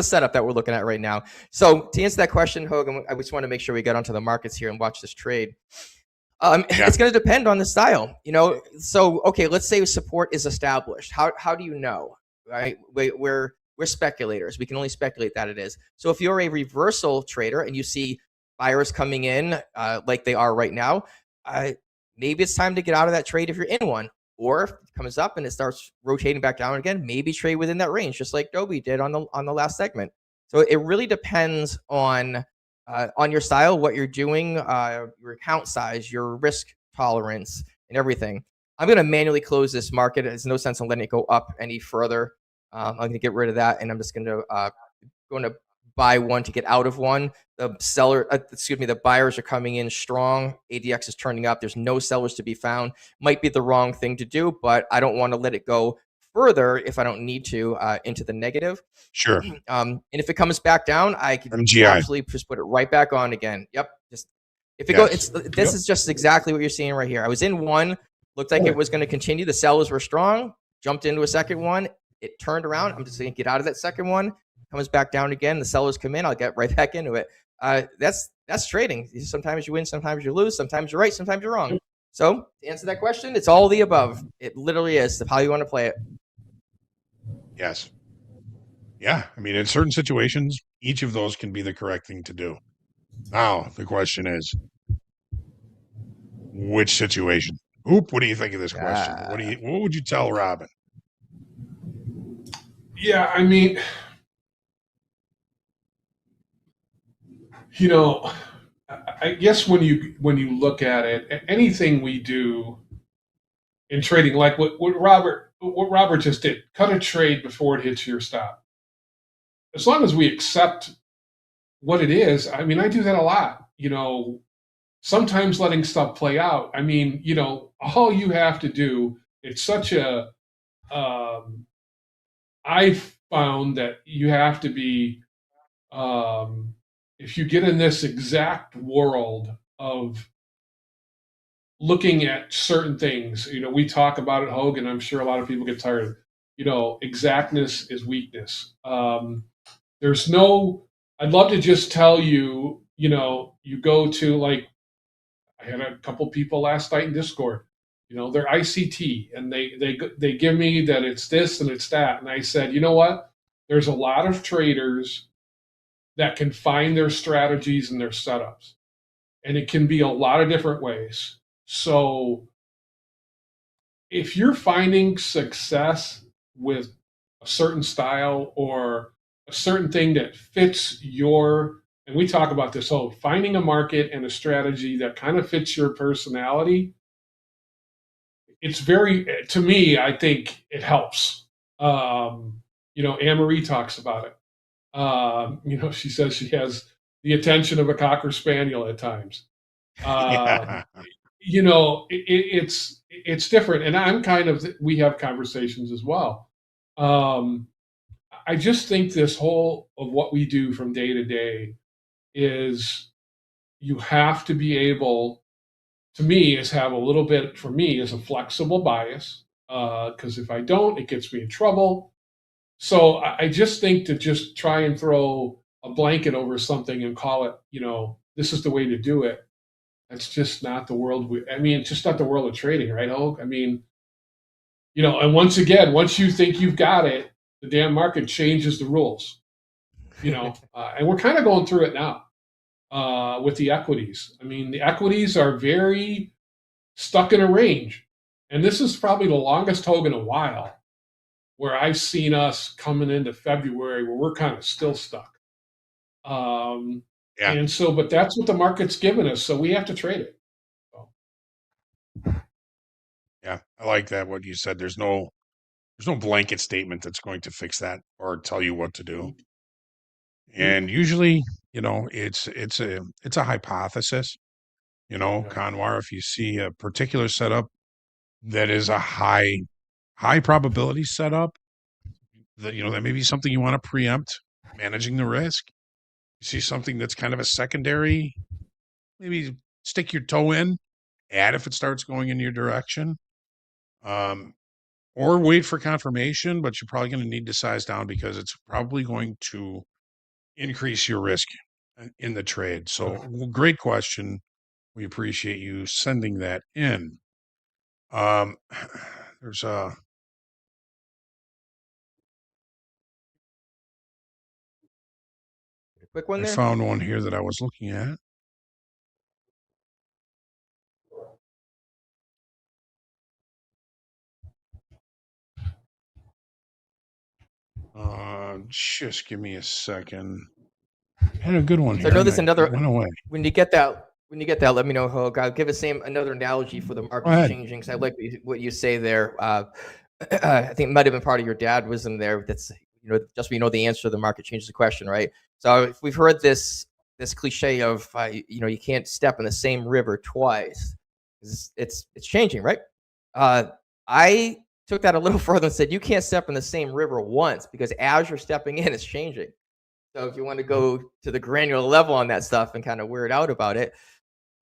setup that we're looking at right now. So to answer that question, Hogan, I just want to make sure we get onto the markets here and watch this trade. It's going to depend on the style, So, okay, let's say support is established. How do you know, right? We're speculators. We can only speculate that it is. So if you're a reversal trader and you see buyers coming in like they are right now, maybe it's time to get out of that trade if you're in one. Or if it comes up and it starts rotating back down again, maybe trade within that range, just like Dobie did on the last segment. So it really depends on your style, what you're doing, your account size, your risk tolerance, and everything. I'm going to manually close this market. There's no sense in letting it go up any further. I'm going to get rid of that, and I'm just going to buy one to get out of one. The buyers are coming in strong. ADX is turning up. There's no sellers to be found. Might be the wrong thing to do, but I don't want to let it go further if I don't need to into the negative. Sure. And if it comes back down, I can MGI. absolutely just put it right back on again. Yep. Just if it goes, this is just exactly what you're seeing right here. I was in one, looked like it was going to continue. The sellers were strong. Jumped into a second one. It turned around. I'm just going to get out of that second one. Comes back down again. The sellers come in. I'll get right back into it. That's trading. Sometimes you win, sometimes you lose, sometimes you're right, sometimes you're wrong. So to answer that question, it's all the above. It literally is how you want to play it. Yes. Yeah. I mean, in certain situations, each of those can be the correct thing to do. Now, the question is, which situation? Oop, what do you think of this question? What would you tell Robin? Yeah, I mean, I guess when you look at it, anything we do in trading, like what Robert just did, cut a trade before it hits your stop. As long as we accept what it is, I mean, I do that a lot. Sometimes letting stuff play out. I mean, all you have to do, it's such a I've found that you have to be if you get in this exact world of looking at certain things, we talk about it, Hogan. I'm sure a lot of people get tired. Exactness is weakness. There's no. I'd love to just tell you. You go to, like, I had a couple people last night in Discord. They're ICT, and they give me that it's this and it's that, and I said, you know what? There's a lot of traders that can find their strategies and their setups, and it can be a lot of different ways. So if you're finding success with a certain style or a certain thing that fits your and we talk about this whole finding a market and a strategy that kind of fits your personality. It's very, to me, I think it helps. Anne Marie talks about it. She says she has the attention of a Cocker Spaniel at times. Yeah. It's different, and I'm kind of, we have conversations as well. I just think this whole of what we do from day to day is you have to be able, to me, is have a little bit, for me, is a flexible bias, because if I don't, it gets me in trouble. So I just think to just try and throw a blanket over something and call it, this is the way to do it. That's just not the world. It's just not the world of trading, right, Hogue? And once again, once you think you've got it, the damn market changes the rules. And we're kind of going through it now with the equities. The equities are very stuck in a range, and this is probably the longest Hogue in a while, where I've seen us coming into February where we're kind of still stuck. Yeah. And so, but that's what the market's given us, so we have to trade it. Yeah, I like that. What you said. There's no blanket statement that's going to fix that or tell you what to do. And usually, it's a hypothesis. Conwar, if you see a particular setup that is a high probability setup, that that may be something you want to preempt, managing the risk. You see something that's kind of a secondary, maybe stick your toe in, add if it starts going in your direction. Or wait for confirmation, but you're probably going to need to size down because it's probably going to increase your risk in the trade. So, great question. We appreciate you sending that in. There's a quick one I there. found one here that I was looking at. Just give me a second. I had a good one So here. I know there's It another. went away. When you get that, let me know, Hogue. I'll give another analogy for the markets ahead. changing, because I like what you say there. I think it might have been part of your dad wisdom there. That's just so you know the answer to the market changes the question, right? So if we've heard this cliche of you can't step in the same river twice. It's changing, right? I took that a little further and said you can't step in the same river once, because as you're stepping in, it's changing. So if you want to go to the granular level on that stuff and kind of weird out about it,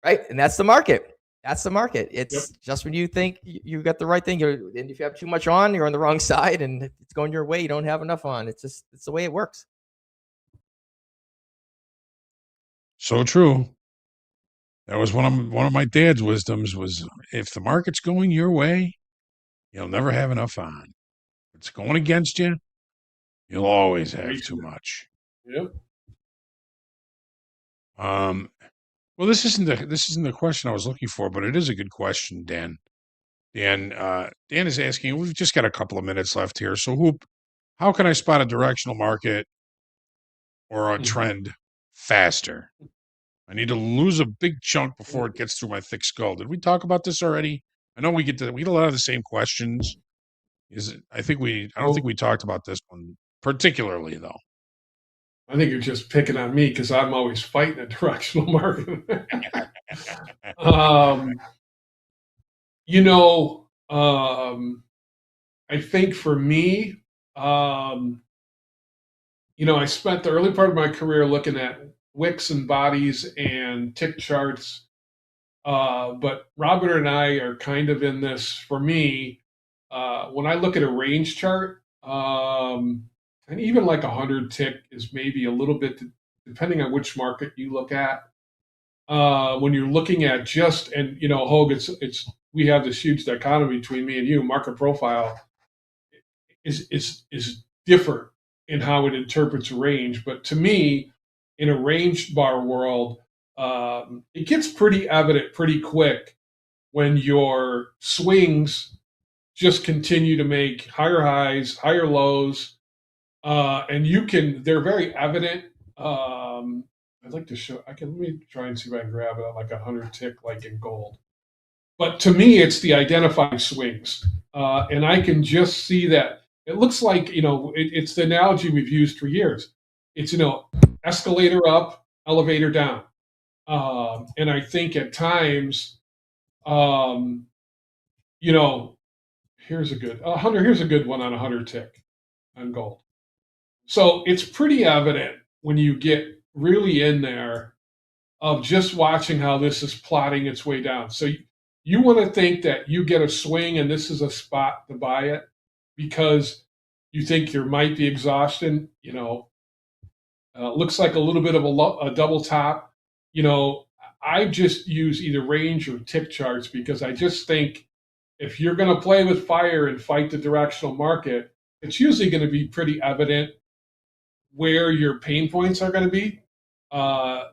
right? And that's the market. That's the market. It's just when you think you got the right thing, and if you have too much on, you're on the wrong side, and if it's going your way, you don't have enough on. It's the way it works. So true. That was one of my dad's wisdoms was if the market's going your way, you'll never have enough on. If it's going against you, you'll always have too much. Yep. Well, this isn't the question I was looking for, but it is a good question, Dan. Dan is asking, we've just got a couple of minutes left here. So Hoop, how can I spot a directional market or a trend faster? I need to lose a big chunk before it gets through my thick skull. Did we talk about this already? I know we get a lot of the same questions. I don't think we talked about this one particularly though. I think you're just picking on me because I'm always fighting a directional market. I think for me, I spent the early part of my career looking at wicks and bodies and tick charts. But Robert and I are kind of in this, for me, when I look at a range chart, and even like 100 tick is maybe a little bit, depending on which market you look at. When you're looking at Hogue, we have this huge dichotomy between me and you. Market profile is different in how it interprets range. But to me, in a range bar world, it gets pretty evident pretty quick when your swings just continue to make higher highs, higher lows, and they're very evident. I'd like to show. Let me try and see if I can grab it like 100 tick, like in gold. But to me, it's the identified swings, and I can just see that. It looks like it's the analogy we've used for years. It's escalator up, elevator down, and I think at times, um, you know, here's a good Hunter. Here's a good one on 100 tick on gold. So it's pretty evident when you get really in there of just watching how this is plotting its way down. So you want to think that you get a swing and this is a spot to buy it because you think there might be exhaustion. Looks like a little bit of a double top. I just use either range or tick charts because I just think if you're going to play with fire and fight the directional market, it's usually going to be pretty evident where your pain points are going to be.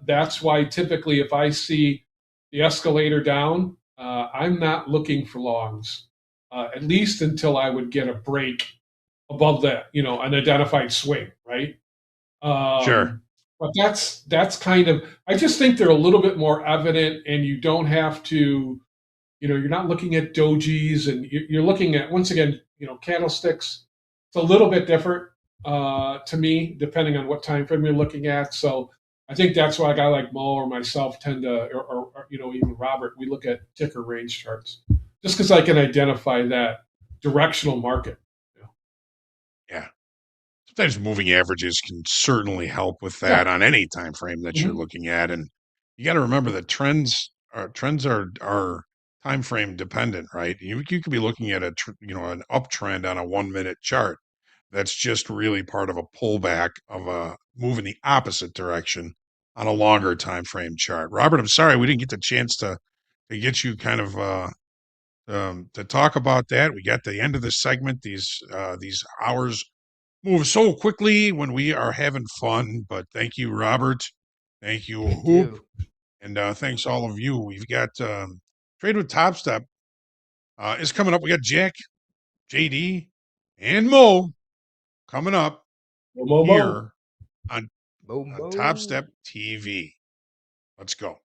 That's why typically if I see the escalator down, I'm not looking for longs, at least until I would get a break above that, an identified swing, right? Sure. But that's kind of. I just think they're a little bit more evident, and you don't have to. You're not looking at dojis, and you're looking at once again, candlesticks. It's a little bit different to me, depending on what time frame you're looking at. So I think that's why a guy like Mo or myself tend to, or even Robert, we look at ticker range charts, just because I can identify that directional market. Yeah. Sometimes moving averages can certainly help with that on any time frame that you're looking at, and you got to remember that trends are time frame dependent, right? You could be looking at an uptrend on a 1 minute chart that's just really part of a pullback of a move in the opposite direction on a longer time frame chart. Robert, I'm sorry we didn't get the chance to get you kind of to talk about that. We got the end of the segment. These hours move so quickly when we are having fun. But thank you, Robert. Thank you, Hoop. And thanks all of you. We've got Trade with Topstep is coming up. We got Jack, JD, and Mo coming up here on Topstep TV. Let's go.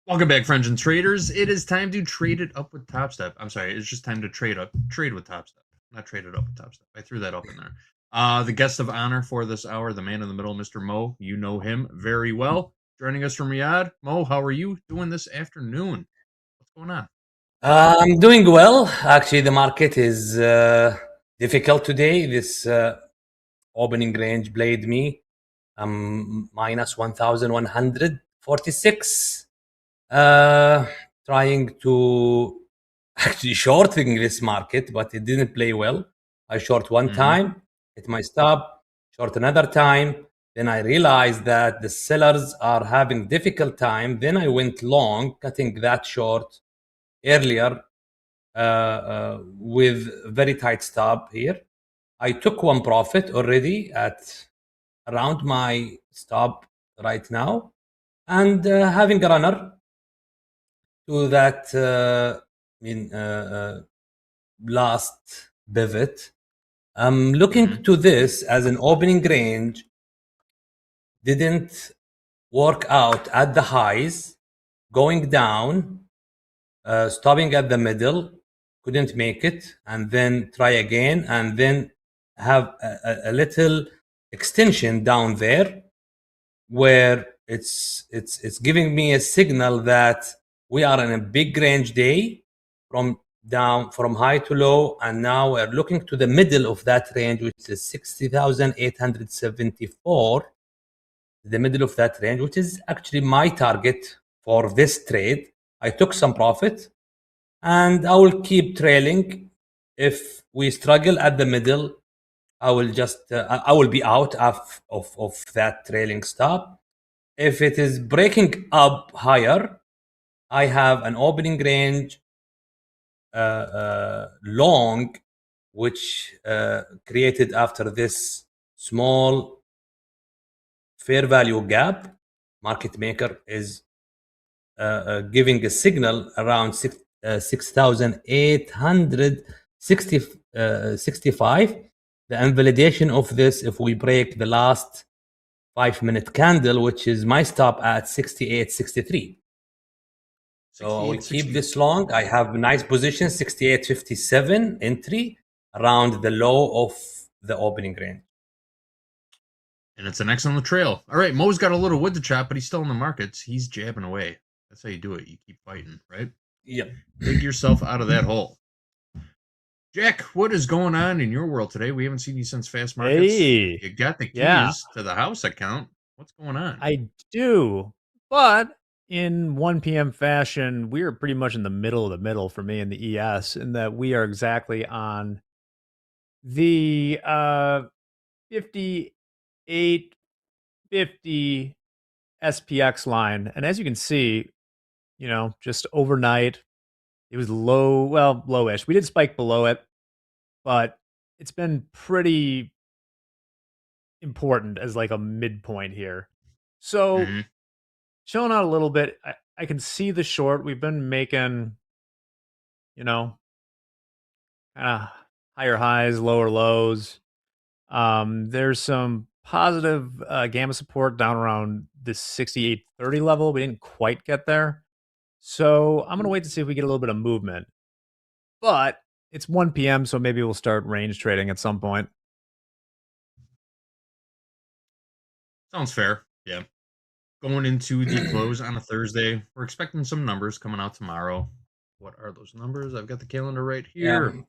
Welcome back, friends and traders. It is time to trade it up with Topstep. I'm sorry, it's just time to trade with Topstep. Not trade it up with Topstep. I threw that up in there. The guest of honor for this hour, the man in the middle, Mr. Mo. You know him very well. Joining us from Riyadh. Mo, how are you doing this afternoon? What's going on? I'm doing well. Actually, the market is difficult today. This opening range played me. Minus 1,146. Trying to actually shorting this market, but it didn't play well. I short one time, hit my stop, short another time. Then I realized that the sellers are having difficult time. Then I went long, cutting that short earlier with very tight stop here. I took one profit already at around my stop right now, and having a runner to that last pivot. I'm looking to this as an opening range. Didn't work out at the highs, going down, stopping at the middle, couldn't make it, and then try again, and then have a little extension down there where it's giving me a signal that we are in a big range day from high to low, and now we're looking to the middle of that range, which is 60,874, the middle of that range, which is actually my target for this trade. I took some profit, and I will keep trailing. If we struggle at the middle, I will just I will be out of that trailing stop. If it is breaking up higher, I have an opening range long, which created after this small fair value gap. Market maker is giving a signal around 6,865. The invalidation of this, if we break the last 5-minute candle, which is my stop at 68.63. So we keep this long. I have a nice position, 68.57 entry around the low of the opening range. And it's an X on the trail. All right, Mo's got a little wood to chop, but he's still in the markets. He's jabbing away. That's how you do it. You keep fighting, right? Yep. Dig yourself out of that hole. Jack, what is going on in your world today? We haven't seen you since Fast Markets. Hey, You got the keys to the house account. What's going on? I do, but in 1 p.m. fashion, we are pretty much in the middle of the middle for me in the ES, in that we are exactly on the 58.50 SPX line. And as you can see, just overnight, it was low, well, lowish. We did spike below it, but it's been pretty important as like a midpoint here. So showing out a little bit, I can see the short. We've been making, kind of higher highs, lower lows. There's some positive gamma support down around the 68.30 level. We didn't quite get there. So I'm going to wait to see if we get a little bit of movement. But it's 1 p.m., so maybe we'll start range trading at some point. Sounds fair. Yeah. Going into the close on a Thursday. We're expecting some numbers coming out tomorrow. What are those numbers? I've got the calendar right here.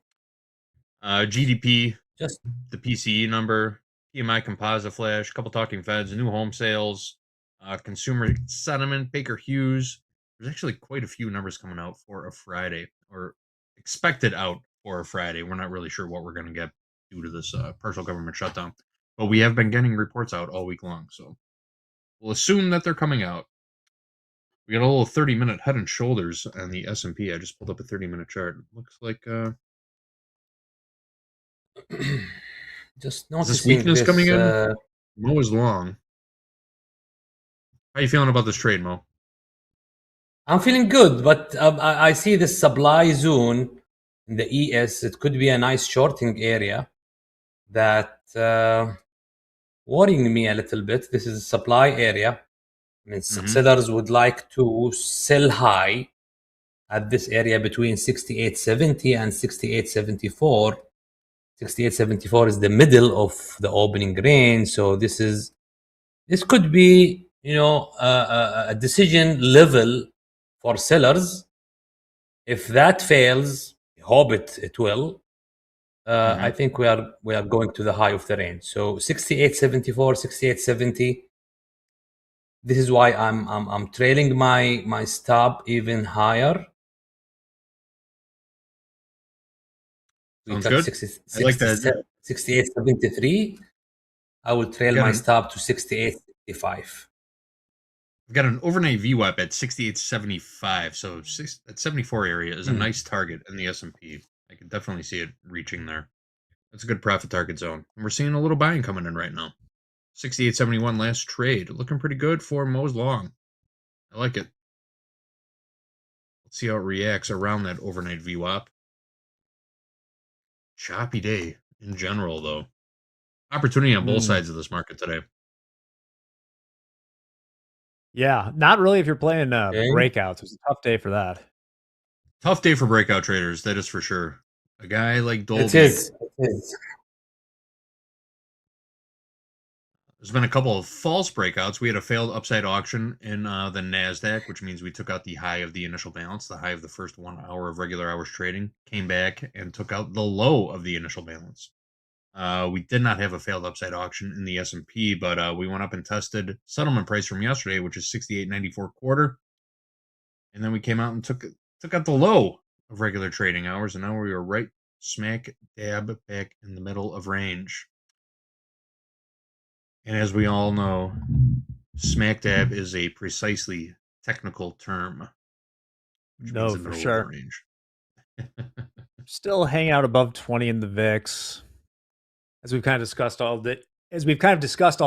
GDP, just the PCE number, PMI composite flash, couple talking feds, new home sales, consumer sentiment, Baker Hughes. There's actually quite a few numbers coming out for a Friday, or expected out for a Friday. We're not really sure what we're going to get due to this partial government shutdown. But we have been getting reports out all week long, so we'll assume that they're coming out. We got a little 30-minute head and shoulders on the S&P. I just pulled up a 30-minute chart. Looks like just is this weakness coming in? Mo is long. How you feeling about this trade, Mo? I'm feeling good, but I see the supply zone in the ES. It could be a nice shorting area that worrying me a little bit. This is a supply area I mean, Mhm. sellers would like to sell high at this area between 68.70 and 68.74. 68.74 is the middle of the opening range, so this could be, a decision level for sellers. If that fails, I hope it will. I think we are going to the high of the range. So 68.74, 68.70. This is why I'm trailing my stop even higher. We Sounds touch good. 60, I like that. 68.73. I will trail got my an- stop to 68.65. We've got an overnight VWAP at 68.75, so that 74 area is a Mhm. nice target in the S&P. I can definitely see it reaching there. That's a good profit target zone. And we're seeing a little buying coming in right now. 68.71 last trade. Looking pretty good for Mo's Long. I like it. Let's see how it reacts around that overnight VWAP. Choppy day in general, though. Opportunity on both sides of this market today. Yeah, not really if you're playing Okay. breakouts. It's a tough day for that. Tough day for breakout traders, that is for sure. A guy like Dolby. It is. It is. There's been a couple of false breakouts. We had a failed upside auction in the NASDAQ, which means we took out the high of the initial balance, the high of the first 1 hour of regular hours trading, came back and took out the low of the initial balance. We did not have a failed upside auction in the S&P, but we went up and tested settlement price from yesterday, which is 68.94 quarter. And then we came out and took out the low of regular trading hours, and now we are right smack dab back in the middle of range. And as we all know, smack dab is a precisely technical term, which means the For middle sure. of the range. Still hanging out above 20 in the VIX. As we've kind of discussed all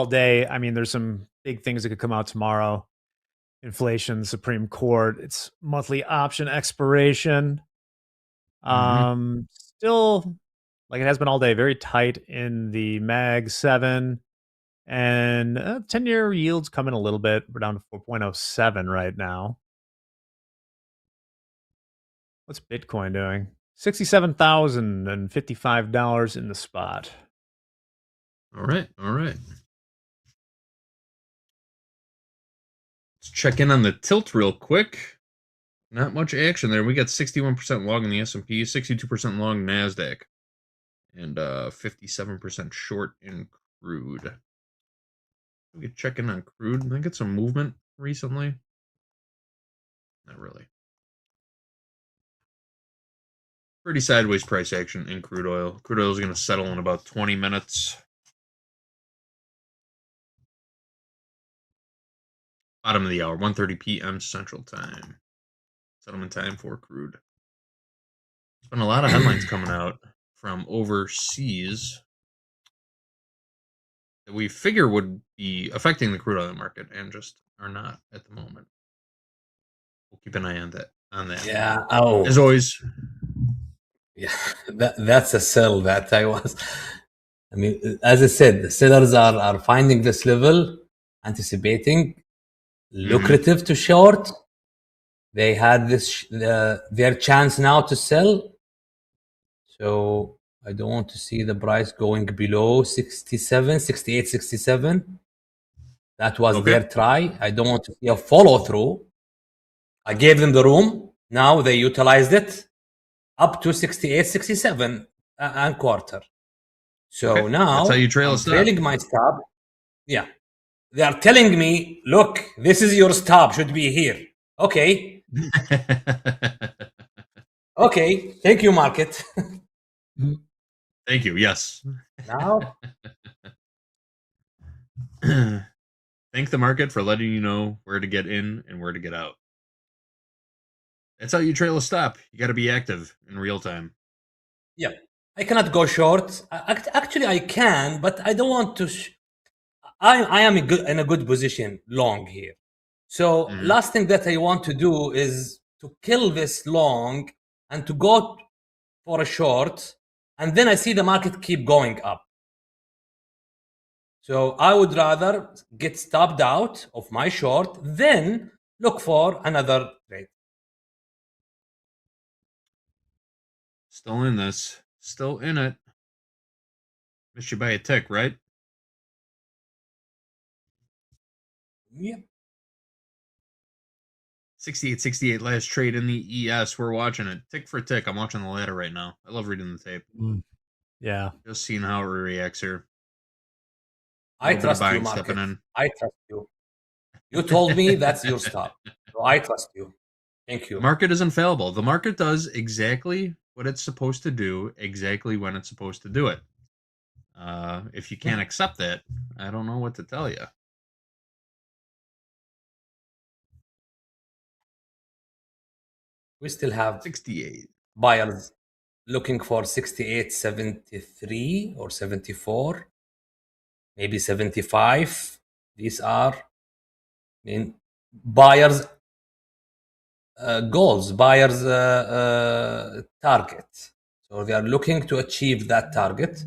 day, I mean, there's some big things that could come out tomorrow. Inflation, Supreme Court, its monthly option expiration. Still, like it has been all day, very tight in the Mag 7. And 10-year yields come in a little bit. We're down to 4.07 right now. What's Bitcoin doing? $67,055 in the spot. All right. Let's check in on the tilt real quick. Not much action there. We got 61% long in the S&P, 62% long NASDAQ, and 57% short in crude. We could check in on crude. Did I get some movement recently? Not really. Pretty sideways price action in crude oil. Crude oil is going to settle in about 20 minutes. Bottom of the hour, 1:30 p.m. Central Time. Settlement time for crude. There's been a lot of headlines coming out from overseas that we figure would be affecting the crude oil market and just are not at the moment. We'll keep an eye on that. Yeah. Oh. As always. Yeah, that's a sell that I was. I mean, as I said, the sellers are finding this level, anticipating, lucrative to short. They had their chance now to sell. So I don't want to see the price going below 67, 68, 67. That was their try. I don't want to see a follow through. I gave them the room. Now they utilized it up to 68, 67 and quarter. So now that's how you trail I'm a stop. trailing my stop. Yeah. They are telling me, look, this is your stop, should be here. Okay. Okay. Thank you, market. Thank you. Yes. Now. Thank the market for letting you know where to get in and where to get out. That's how you trail a stop. You got to be active in real time. Yeah. I cannot go short. Actually, I can, but I don't want to. I am in a good position long here. So last thing that I want to do is to kill this long and to go for a short, and then I see the market keep going up. So I would rather get stopped out of my short than look for another trade. Still in this. Still in it. Missed you by a tick, right? Yep. 68-68 last trade in the ES. We're watching it. Tick for tick. I'm watching the ladder right now. I love reading the tape. Yeah. Just seeing how it reacts here. I trust you, stepping Market. in. I trust you. You told me that's your stop. So I trust you. Thank you. The market is infallible. The market does exactly what it's supposed to do, exactly when it's supposed to do it. If you can't accept that, I don't know what to tell you. We still have 68 buyers looking for 68.73 or 74, maybe 75. These are, buyers' goals, buyers' target. So they are looking to achieve that target.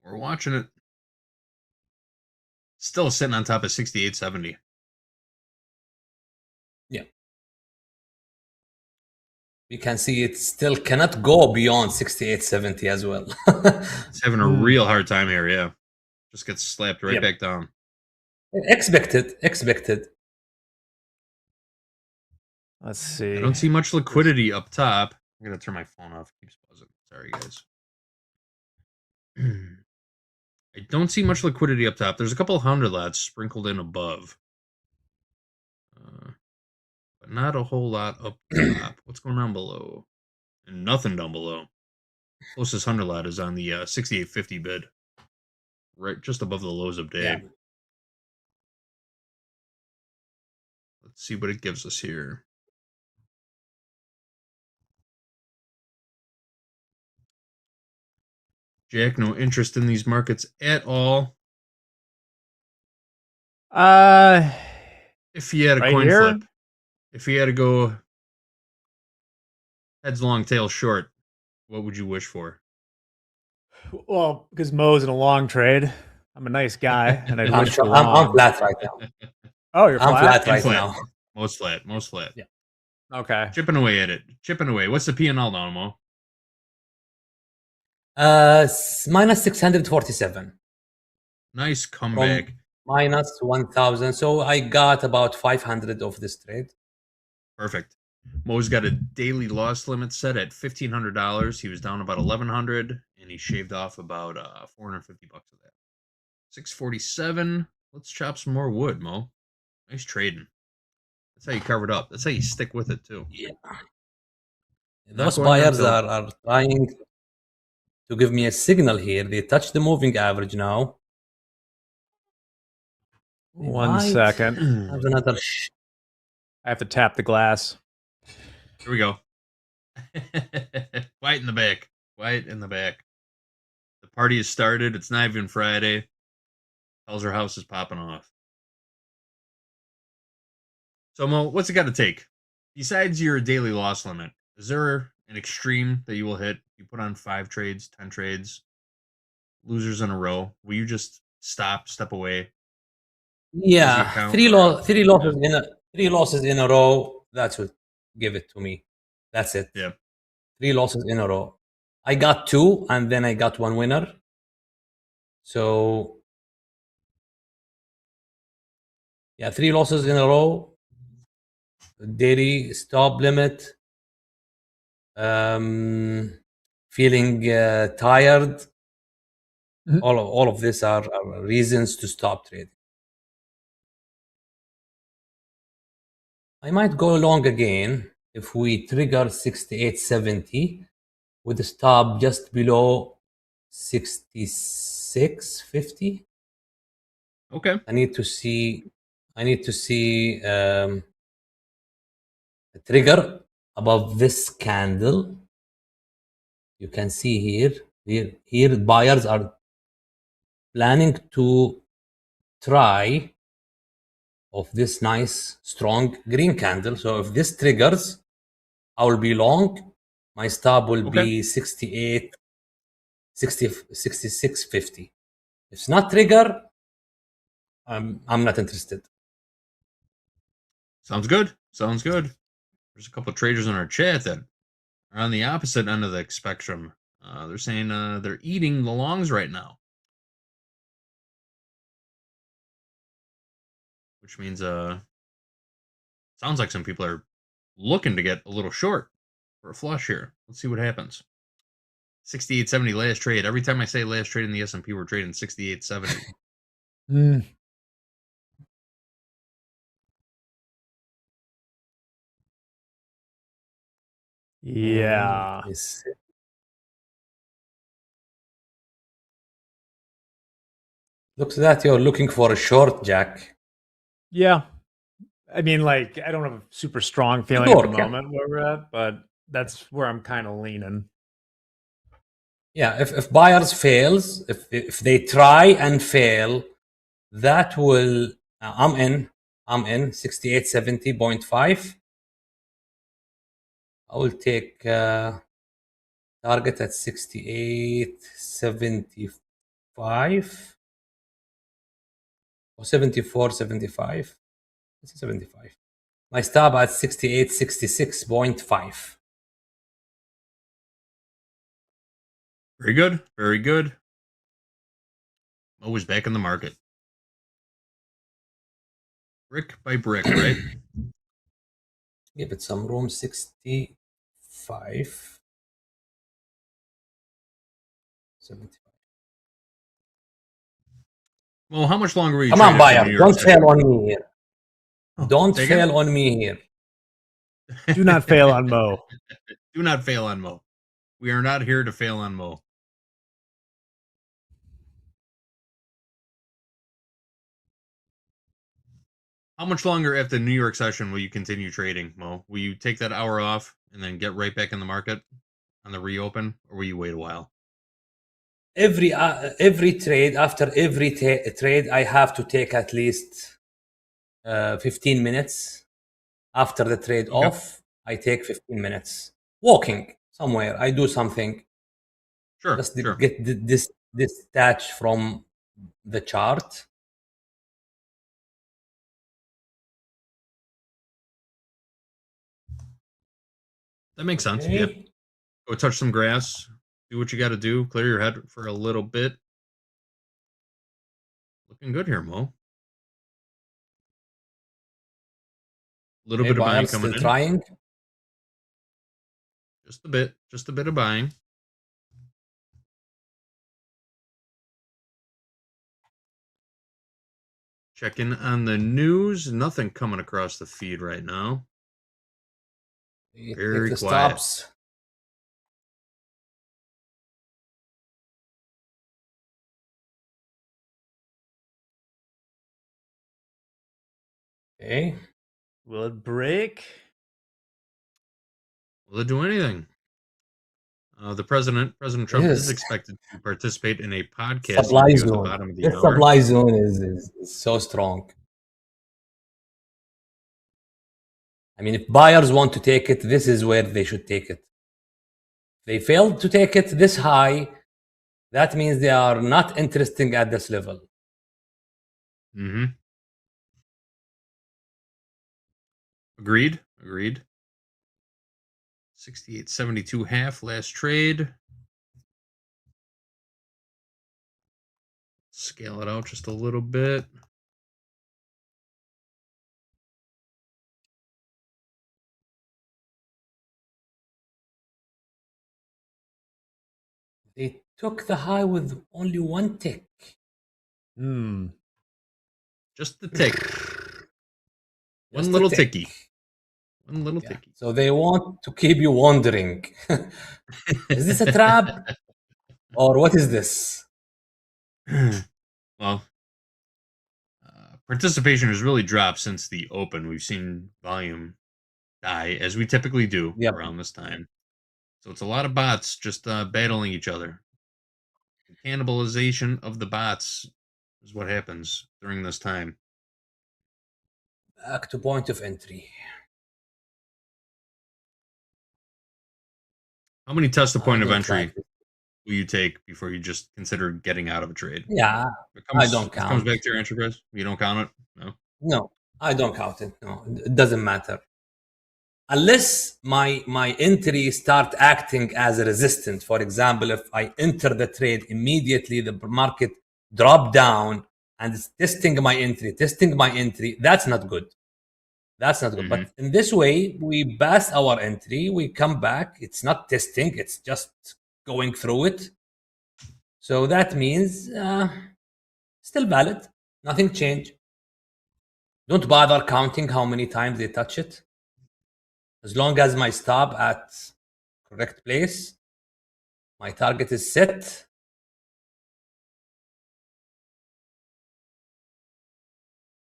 We're watching it. Still sitting on top of 68.70. Yeah. We can see it still cannot go beyond 68.70 as well. It's having a real hard time here, yeah. Just gets slapped right back down. Expected. Let's see. I don't see much liquidity up top. I'm going to turn my phone off. It keeps buzzing. Sorry, guys. I don't see much liquidity up top. There's a couple hundred lots sprinkled in above. But not a whole lot up top. What's going on below? And nothing down below. Closest 100 lot is on the 68.50 bid. Right just above the lows of day. Yeah. Let's see what it gives us here. Jack, no interest in these markets at all. If you had a right coin here? flip, if you had to go heads long, tail short, what would you wish for? Well, because Mo's in a long trade. I'm a nice guy, and I'd I'm wish for long. I'm flat right now. Oh, you're I'm flat? flat right Flat. now. Most flat. Most flat. Yeah. Okay. Chipping away at it. Chipping away. What's the P&L now, Mo? Minus 647. Nice comeback. Minus 1,000. So I got about 500 of this trade. Perfect. Mo's got a daily loss limit set at $1,500. He was down about $1,100, and he shaved off about $450 of that. 647. Let's chop some more wood, Mo. Nice trading. That's how you cover it up. That's how you stick with it too. Yeah. Not Those going buyers until- are trying to give me a signal here. They touch the moving average now. They One might second. have another I have to tap the glass. Here we go. White in the back. White in the back. The party has started. It's not even Friday. Pelzer House is popping off. So, Mo, what's it got to take? Besides your daily loss limit, is there an extreme that you will hit? You put on 5 trades, 10 trades, losers in a row. Will you just step away? Yeah, Count, three losses in a row. That's what give it to me. That's it. Yeah, 3 losses in a row. I got 2, and then I got 1 winner. So yeah, 3 losses in a row. Daily stop limit. Feeling tired. All of this are reasons to stop trading. I might go long again if we trigger 68.70 with a stop just below 66.50. Okay. I need to see a trigger above this candle. You can see here buyers are planning to try of this nice strong green candle. So if this triggers, I will be long My stop will Okay. be 68, 60, 66.50. If it's not trigger, I'm not interested. Sounds good. Sounds good. There's a couple of traders in our chat that are on the opposite end of the spectrum. They're saying they're eating the longs right now, which means sounds like some people are looking to get a little short for a flush here. Let's see what happens. 68.70 last trade. Every time I say last trade in the S&P, we're trading 68.70. Yeah. Looks that you're looking for a short, Jack. Yeah. I mean, like, I don't have a super strong feeling at the Short, yeah. moment where we're at, but that's where I'm kind of leaning. Yeah, if buyers fails, if they try and fail, that will I'm in 68.70.5. I will take target at 68.75 or 74.75. It's 75. My stop at 68.66.5. Very good. Very good. Always back in the market. Brick by brick, right? Give it some room. 65. 75. Well, how much longer will you Come trade on, if the buyer. New York Don't session? fail on me here. Don't say again? fail on me here. Do not fail on Mo. Do not fail on Mo. We are not here to fail on Mo. How much longer after the New York session will you continue trading, Mo? Will you take that hour off and then get right back in the market on the reopen, or will you wait a while? Every trade, after every trade, I have to take at least 15 minutes. After the trade off, I take 15 minutes walking somewhere. I do something. Sure. Just to get this detached from the chart. That makes sense. Yeah. Go touch some grass. Do what you got to do. Clear your head for a little bit. Looking good here, Mo. A little bit of buying coming in. Trying. Just a bit. Just a bit of buying. Checking on the news. Nothing coming across the feed right now. Very quiet. Stops. Okay. Will it break? Will it do anything? The President Trump, is expected to participate in a podcast Supply interview zone. at the bottom of the This hour. supply zone is so strong. I mean, if buyers want to take it, this is where they should take it. If they fail to take it this high, that means they are not interested at this level. Mm-hmm. Agreed. Agreed. 68.72 half last trade. Scale it out just a little bit. They took the high with only one tick. Just the tick. One Just a little tick. ticky. One little ticky. So they want to keep you wondering. Is this a trap? Or what is this? Well, participation has really dropped since the open. We've seen volume die, as we typically do around this time. So it's a lot of bots just battling each other. The cannibalization of the bots is what happens during this time. Back to point of entry. How many tests the I point of don't entry like it. will you take before you just consider getting out of a trade? Yeah, I don't It comes count. back to your entry price. You don't count it. No. No, I don't count it. No, it doesn't matter. Unless my entry start acting as a resistance. For example, if I enter the trade immediately, the market drop down and it's testing my entry, that's not good. That's not good. But in this way, we pass our entry, we come back. It's not testing, it's just going through it. So that means still valid. Nothing changed. Don't bother counting how many times they touch it. As long as my stop at correct place, my target is set.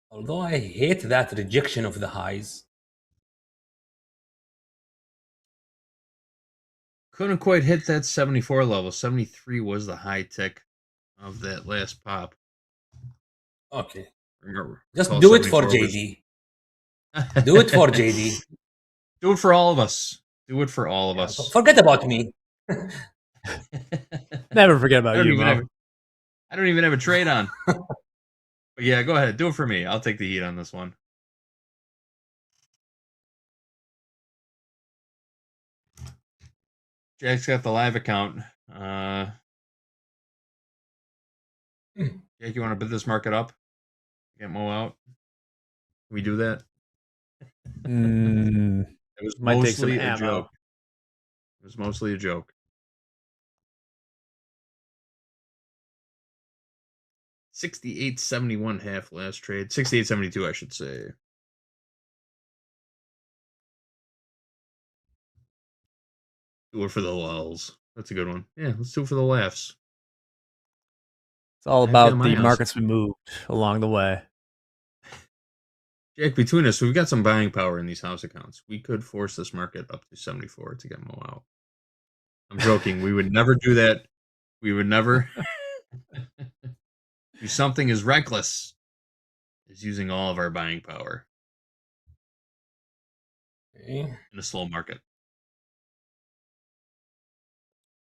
Although I hate that rejection of the highs. Couldn't quite hit that 74 level. 73 was the high tick of that last pop. Okay. Remember, Just do it for JD. Do it for JD. Do it for all of us. Do it for all of us. Forget about me. Never forget about you, Mo. I don't even have a trade on. But yeah, go ahead. Do it for me. I'll take the heat on this one. Jack's got the live account. Jack, you want to bid this market up? Get Mo out? Can we do that? It was Might take some mostly a ammo. joke. It was mostly a joke. 68.71 half last trade. 68.72, I should say. Do it for the lulls. That's a good one. Yeah, let's do it for the laughs. It's all I've got about my the house. markets we moved along the way. Jack, between us, we've got some buying power in these house accounts. We could force this market up to 74 to get Mo out. I'm joking. We would never do that. We would never do something as reckless as using all of our buying power in a slow market.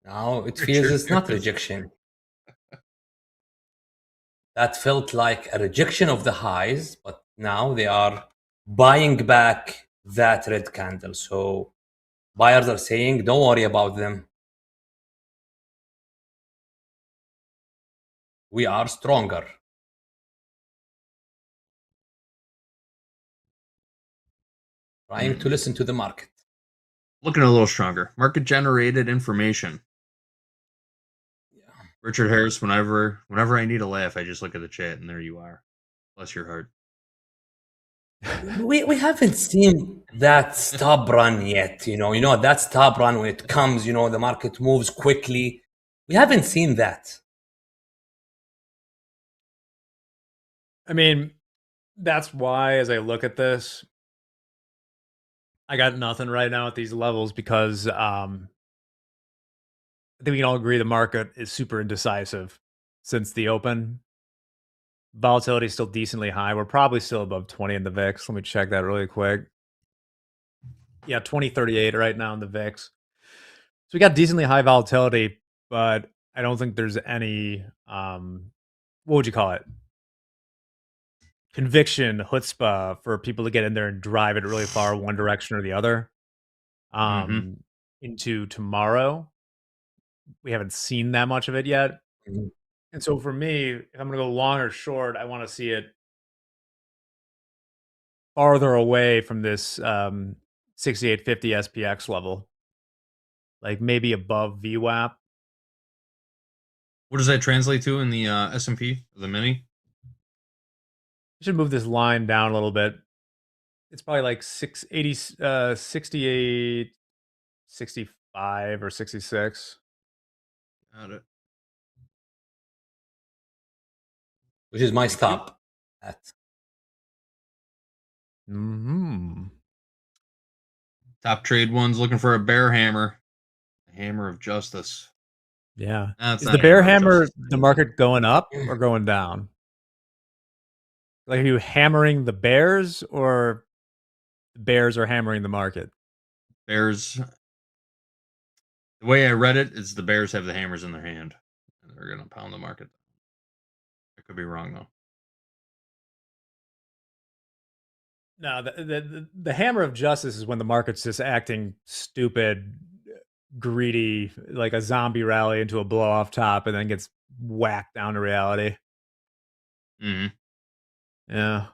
Now it feels it's not rejection. That felt like a rejection of the highs, but now they are buying back that red candle. So buyers are saying, don't worry about them. We are stronger. Trying to listen to the market. Looking a little stronger. Market generated information. Yeah. Richard Harris, whenever I need a laugh, I just look at the chat and there you are. Bless your heart. We haven't seen that stop run yet. You know that stop run when it comes, the market moves quickly. We haven't seen that. I mean, that's why as I look at this, I got nothing right now at these levels because I think we can all agree the market is super indecisive since the open. Volatility is still decently high. We're probably still above 20 in the VIX. Let me check that really quick. Yeah, 2038 right now in the VIX. So we got decently high volatility, but I don't think there's any what would you call it? Conviction, chutzpah for people to get in there and drive it really far one direction or the other. Into tomorrow. We haven't seen that much of it yet. And so for me, if I'm going to go long or short, I want to see it farther away from this 6850 SPX level. Like maybe above VWAP. What does that translate to in the S&P, the mini? You should move this line down a little bit. It's probably like 68, 65 or 66. Got it. Which is my stop. Top trade one's looking for a bear hammer. A hammer of justice. Yeah. It's Is not the a bear hammer of hammer justice. the market going up or going down? Like, are you hammering the bears or the bears are hammering the market? Bears. The way I read it is the bears have the hammers in their hand, and they're going to pound the market. I could be wrong though. No, the hammer of justice is when the market's just acting stupid, greedy, like a zombie rally into a blow off top, and then gets whacked down to reality. Mm-hmm. Yeah.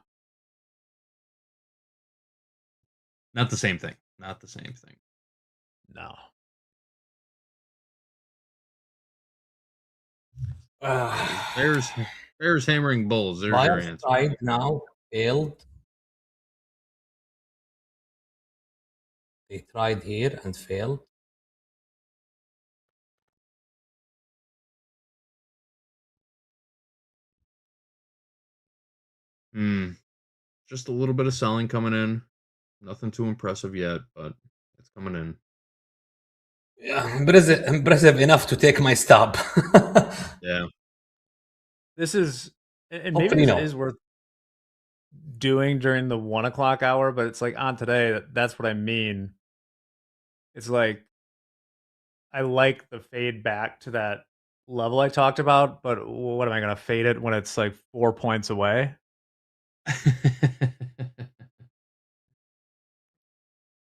Not the same thing. Not the same thing. No. Bears hammering bulls. There's your Buyers answer. tried now, failed. They tried here and failed. Just a little bit of selling coming in. Nothing too impressive yet, but it's coming in. Yeah, impressive enough to take my stop. Yeah. This is, and maybe Hopefully this no. is worth doing during the 1 o'clock hour, but it's like on today, that's what I mean. It's like, I like the fade back to that level I talked about, but what am I going to fade it when it's like 4 points away?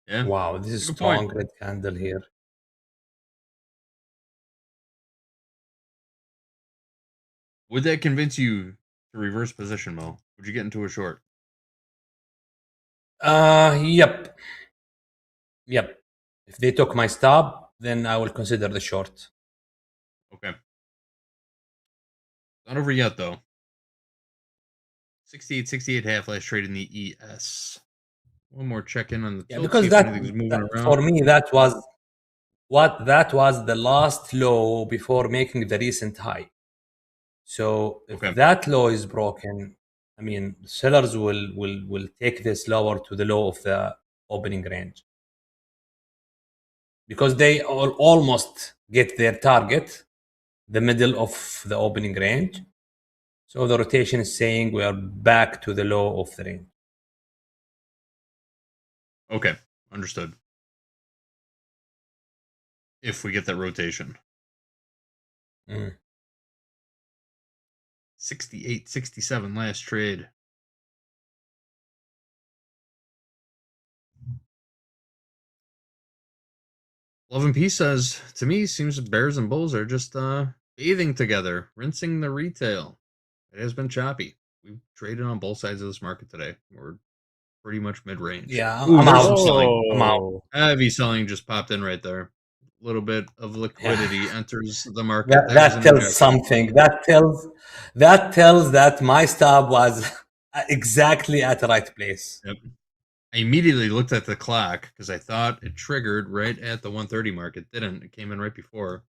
Yeah. Wow, this is Good strong point. red candle here. Would that convince you to reverse position, Mo? Would you get into a short? Yep. Yep. If they took my stop, then I will consider the short. Okay. Not over yet, though. 68 half last trade in the ES. One more check in on the tilt, because see if anything's moving around. for me that was the last low before making the recent high. So if that low is broken, I mean sellers will take this lower to the low of the opening range because they almost get their target, the middle of the opening range. So the rotation is saying we are back to the low of the range. Okay, understood. If we get that rotation. 68.67 last trade. Love and Peace says, to me, seems bears and bulls are just bathing together, rinsing the retail. It has been choppy. We've traded on both sides of this market today. We're pretty much mid-range. Yeah, Ooh, I'm there's out. some selling. I'm out. Heavy selling just popped in right there. A little bit of liquidity enters the market. That tells something. That tells that my stop was exactly at the right place. Yep. I immediately looked at the clock because I thought it triggered right at the 1:30 mark. It didn't. It came in right before.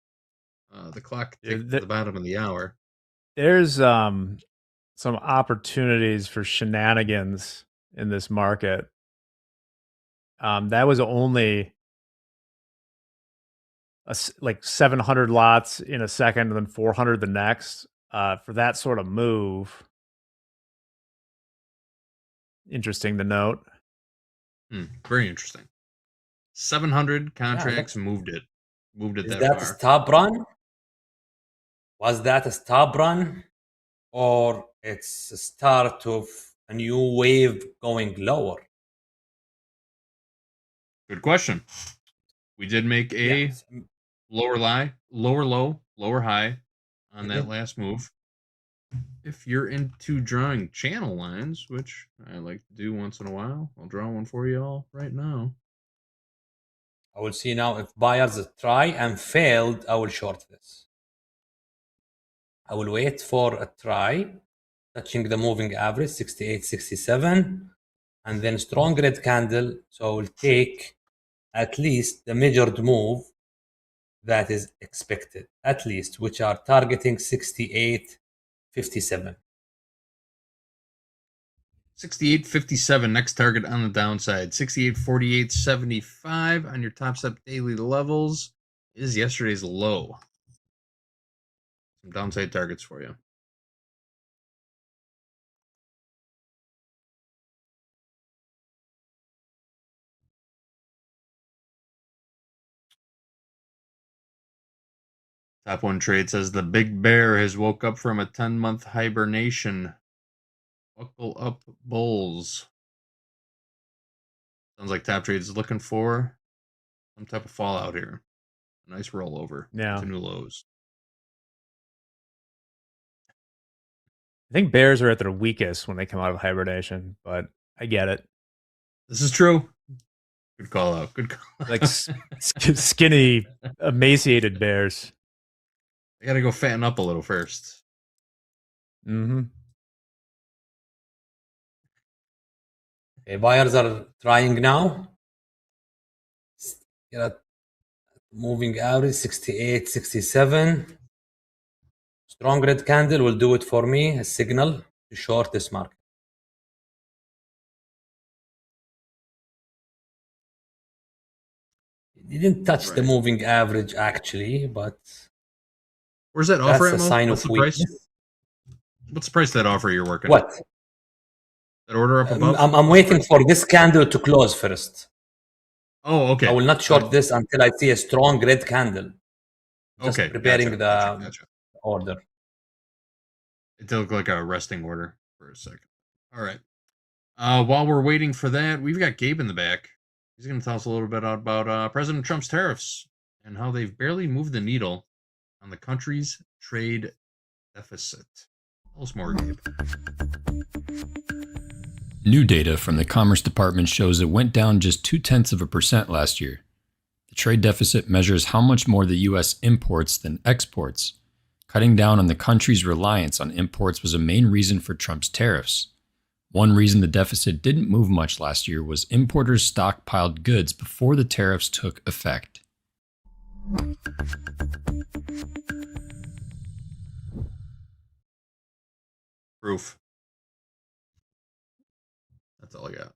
The clock ticked to the bottom of the hour. There's some opportunities for shenanigans in this market. That was only like 700 lots in a second and then 400 the next for that sort of move. Interesting to note. Very interesting. 700 contracts moved it. Is that that far. a stop run? Was that a stop run? Or it's a start of a new wave going lower? Good question. We did make a lower low, lower high on that last move. If you're into drawing channel lines, which I like to do once in a while, I'll draw one for you all right now. I will see now if buyers try and failed, I will short this. I will wait for a try, touching the moving average, 68, 67, and then strong red candle. So I will take at least the measured move that is expected, at least, which are targeting 68.57. 68.57 next target on the downside. 68.48.75 on your Topstep daily levels is yesterday's low. Some downside targets for you. Top one trade says the big bear has woke up from a 10-month hibernation. Buckle up, bulls. Sounds like top trade is looking for some type of fallout here. A nice rollover Yeah. to new lows. I think bears are at their weakest when they come out of hibernation, but I get it. This is true. Good call out. Good call out. Like skinny, emaciated bears. They got to go fatten up a little first. Mm-hmm. Okay, buyers are trying now. Get a moving average 68, 67. Strong red candle will do it for me. A signal to short this market. It didn't touch the moving average actually, but where's that offer that's at, a Mo? sign What's of the price? weakness. What's the price of that offer you're working? What? That order up above? I'm waiting for this candle to close first. Oh, okay. I will not short this until I see a strong red candle. Just Okay, preparing gotcha. the order. It did look like a resting order for a second. All right. While we're waiting for that, we've got Gabe in the back. He's going to tell us a little bit about President Trump's tariffs and how they've barely moved the needle on the country's trade deficit. Tell us more, Gabe. New data from the Commerce Department shows it went down just 0.2% last year. The trade deficit measures how much more the U.S. imports than exports. Cutting down on the country's reliance on imports was a main reason for Trump's tariffs. One reason the deficit didn't move much last year was importers stockpiled goods before the tariffs took effect. Proof. That's all I got.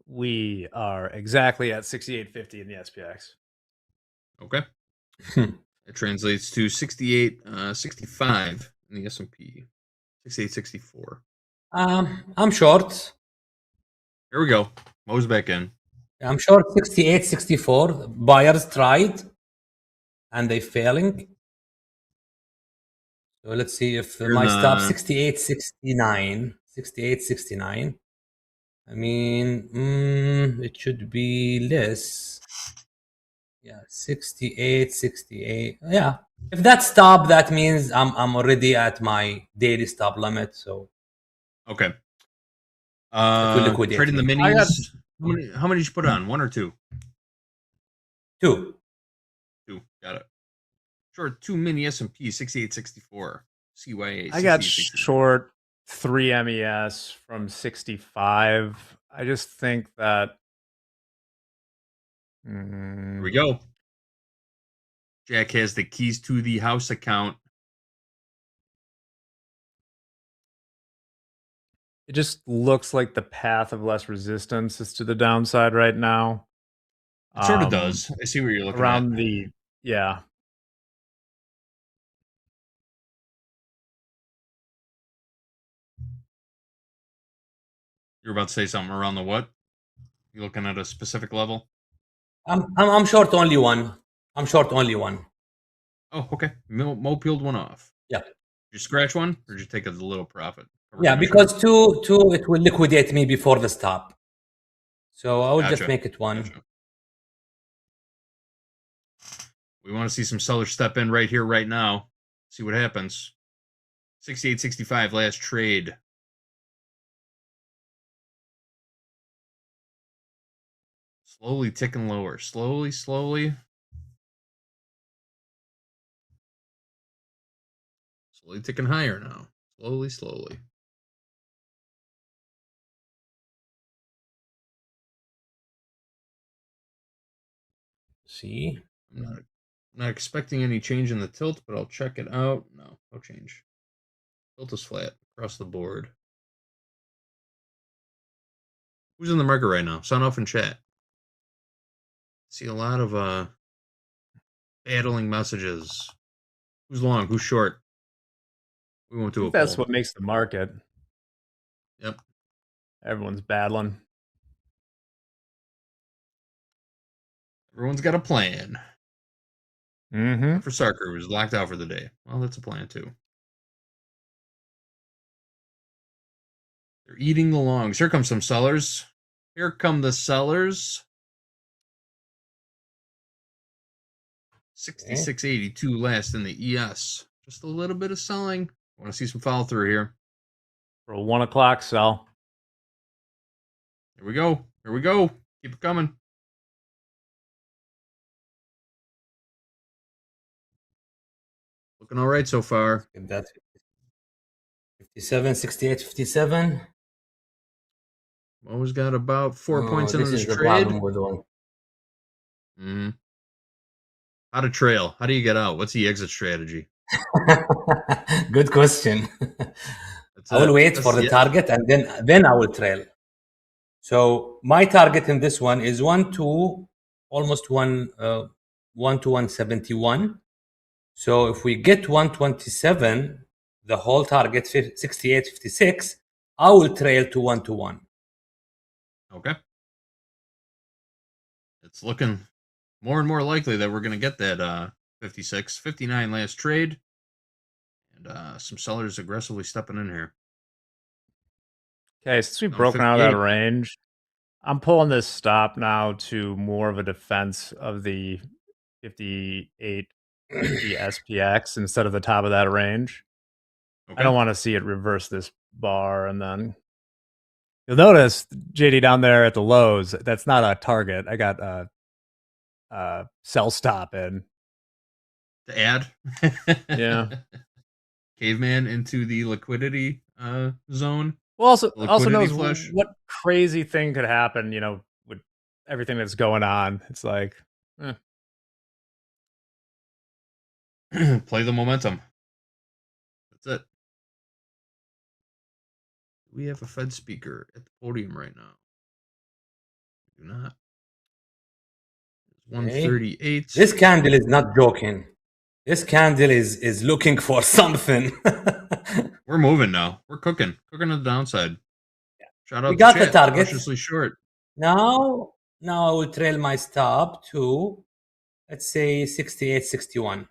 We are exactly at 68.50 in the SPX. Okay. It translates to 68.65 in the S&P. 68.64. I'm short. Here we go. Mo's back in. I'm short 68.64. Buyers tried and they failing. So let's see if my stop 68.69. 68.69. I mean, it should be less. Yeah, 68. Yeah. If that stop, that means I'm already at my daily stop limit. So okay. It will liquidate Trading the me. minis. How many did you put on? One or two? Two. Got it. Short 2 mini S&P 68.64. CYA. I got short 3 MES from 65. I just think that. Here we go. Jack has the keys to the house account. It just looks like the path of less resistance is to the downside right now. It sort of does. I see what you're looking around at. Yeah. You're about to say something around the what? You looking at a specific level? I'm short only one. I'm short only one. Oh, okay. Mo peeled one off. Yeah. Did you scratch one, or did you take a little profit? Yeah, because two, it will liquidate me before the stop. So I will just make it one. Gotcha. We want to see some sellers step in right here, right now. See what happens. 68.65 last trade. Slowly ticking lower. Slowly. Slowly ticking higher now. Slowly. See? I'm not expecting any change in the tilt, but I'll check it out. No change. Tilt is flat across the board. Who's in the market right now? Sound off in chat. See a lot of battling messages. Who's long? Who's short? We won't do a That's poll. what makes the market. Yep. Everyone's battling. Everyone's got a plan. Mm-hmm. For Sarker, who was locked out for the day. Well, that's a plan too. They're eating the longs. Here comes some sellers. Here come the sellers. 66.82 last in the ES. Just a little bit of selling. I want to see some follow through here. For a 1 o'clock sell. Here we go. Here we go. Keep it coming. Looking all right so far. That's 57, 68, 57. Mo's got about 4 points in This his is the trade. problem with one. How to trail? How do you get out? What's the exit strategy? Good question. I will wait for the target and then I will trail. So my target in this one is almost 1 to 171. So if we get 127, the whole target 68.56, I will trail to 1 to 1. Okay. It's looking more and more likely that we're going to get that 56, 59 last trade. And some sellers aggressively stepping in here. Okay, since we've broken out of that range, I'm pulling this stop now to more of a defense of the 58 SPX instead of the top of that range. Okay. I don't want to see it reverse this bar, and then you'll notice JD down there at the lows. That's not a target. I got a sell stop in to add. Yeah. Caveman into the liquidity zone. Well, also knows flush. what crazy thing could happen, you know, with everything that's going on. It's like, play the momentum. That's it. We have a Fed speaker at the podium right now. We do not. 138. This candle is not joking. This candle is looking for something. We're moving now. We're cooking to the downside. Shout out We got to the chat. target. Cautiously short. Now I will trail my stop to, let's say, 68, 61.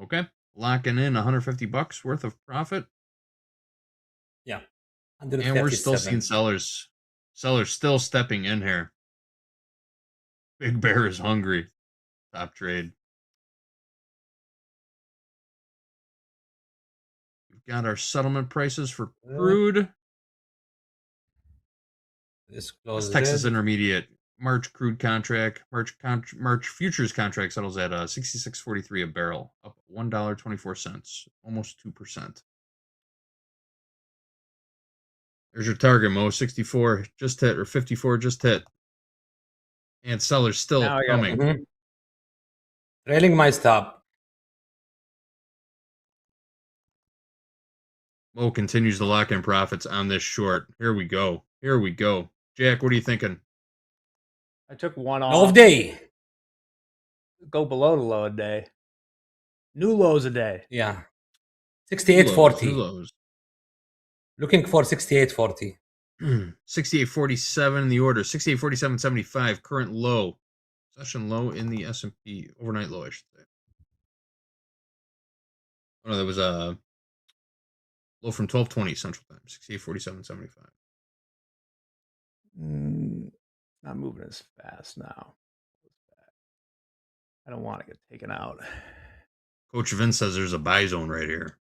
Okay. Locking in $150 worth of profit. Yeah. And we're still seeing sellers. Sellers still stepping in here. Big Bear is hungry. Top trade. We've got our settlement prices for crude. This Texas Intermediate March crude contract, March futures contract settles at 66.43 a barrel, up $1.24, almost 2%. There's your target, Mo. 64 just hit, or 54 just hit. And sellers still coming. Trailing my stop. Mo continues to lock in profits on this short. Here we go. Here we go. Jack, what are you thinking? I took one off. Low of day. Go below the low a day. New lows a day. Yeah. 68.40. New lows. Looking for 68.40. 68.47 in the order. 68.47.75 current low. Session low in the S&P. Overnight low, I should say. Oh, no, that was a low from 12:20 Central Time. 68.47.75. Not moving as fast now. I don't want to get taken out. Coach Vince says there's a buy zone right here.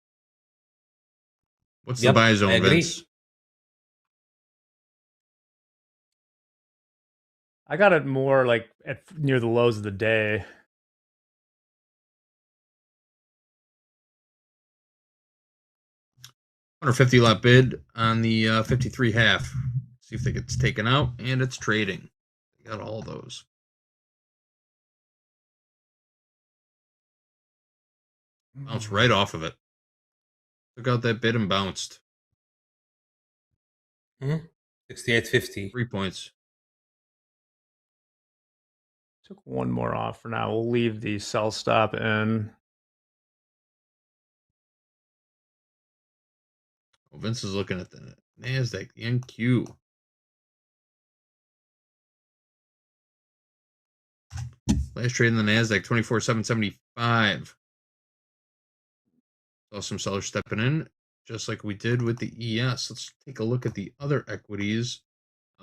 What's the buy zone, Vince? I got it more like at near the lows of the day. $150 lot bid on the 53 half. See if it gets taken out, and it's trading. They got all those. Bounced right off of it. Took out that bid and bounced. 68.50. 3 points. Took one more off for now. We'll leave the sell stop in. Oh, Vince is looking at the NASDAQ, the NQ. Last trade in the NASDAQ, 24,775. Saw some sellers stepping in, just like we did with the ES. Let's take a look at the other equities.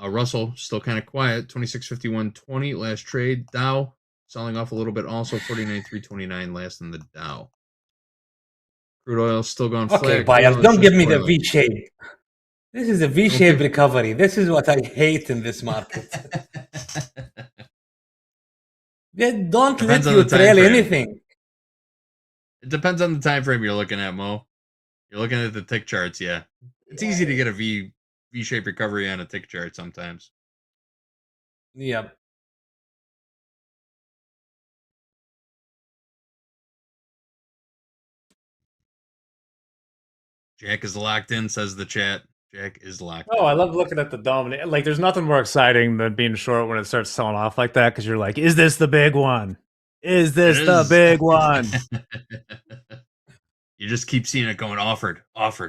Russell, still kind of quiet, 26.51.20 last trade. Dow, selling off a little bit also, 49.329 last in the Dow. Crude oil still going flat. Okay, buyers, don't give me the V shape. This is a V-shaped recovery. This is what I hate in this market. They don't Depends let on you the time trail frame. anything. It depends on the time frame you're looking at, Mo. You're looking at the tick charts, yeah. It's easy to get a V-shaped recovery on a tick chart sometimes. Yep. Jack is locked in, says the chat. Jack is locked in. Oh, I love looking at the dome. Like, there's nothing more exciting than being short when it starts selling off like that, because you're like, is this the big one? Is this the big one? You just keep seeing it going offered. Let's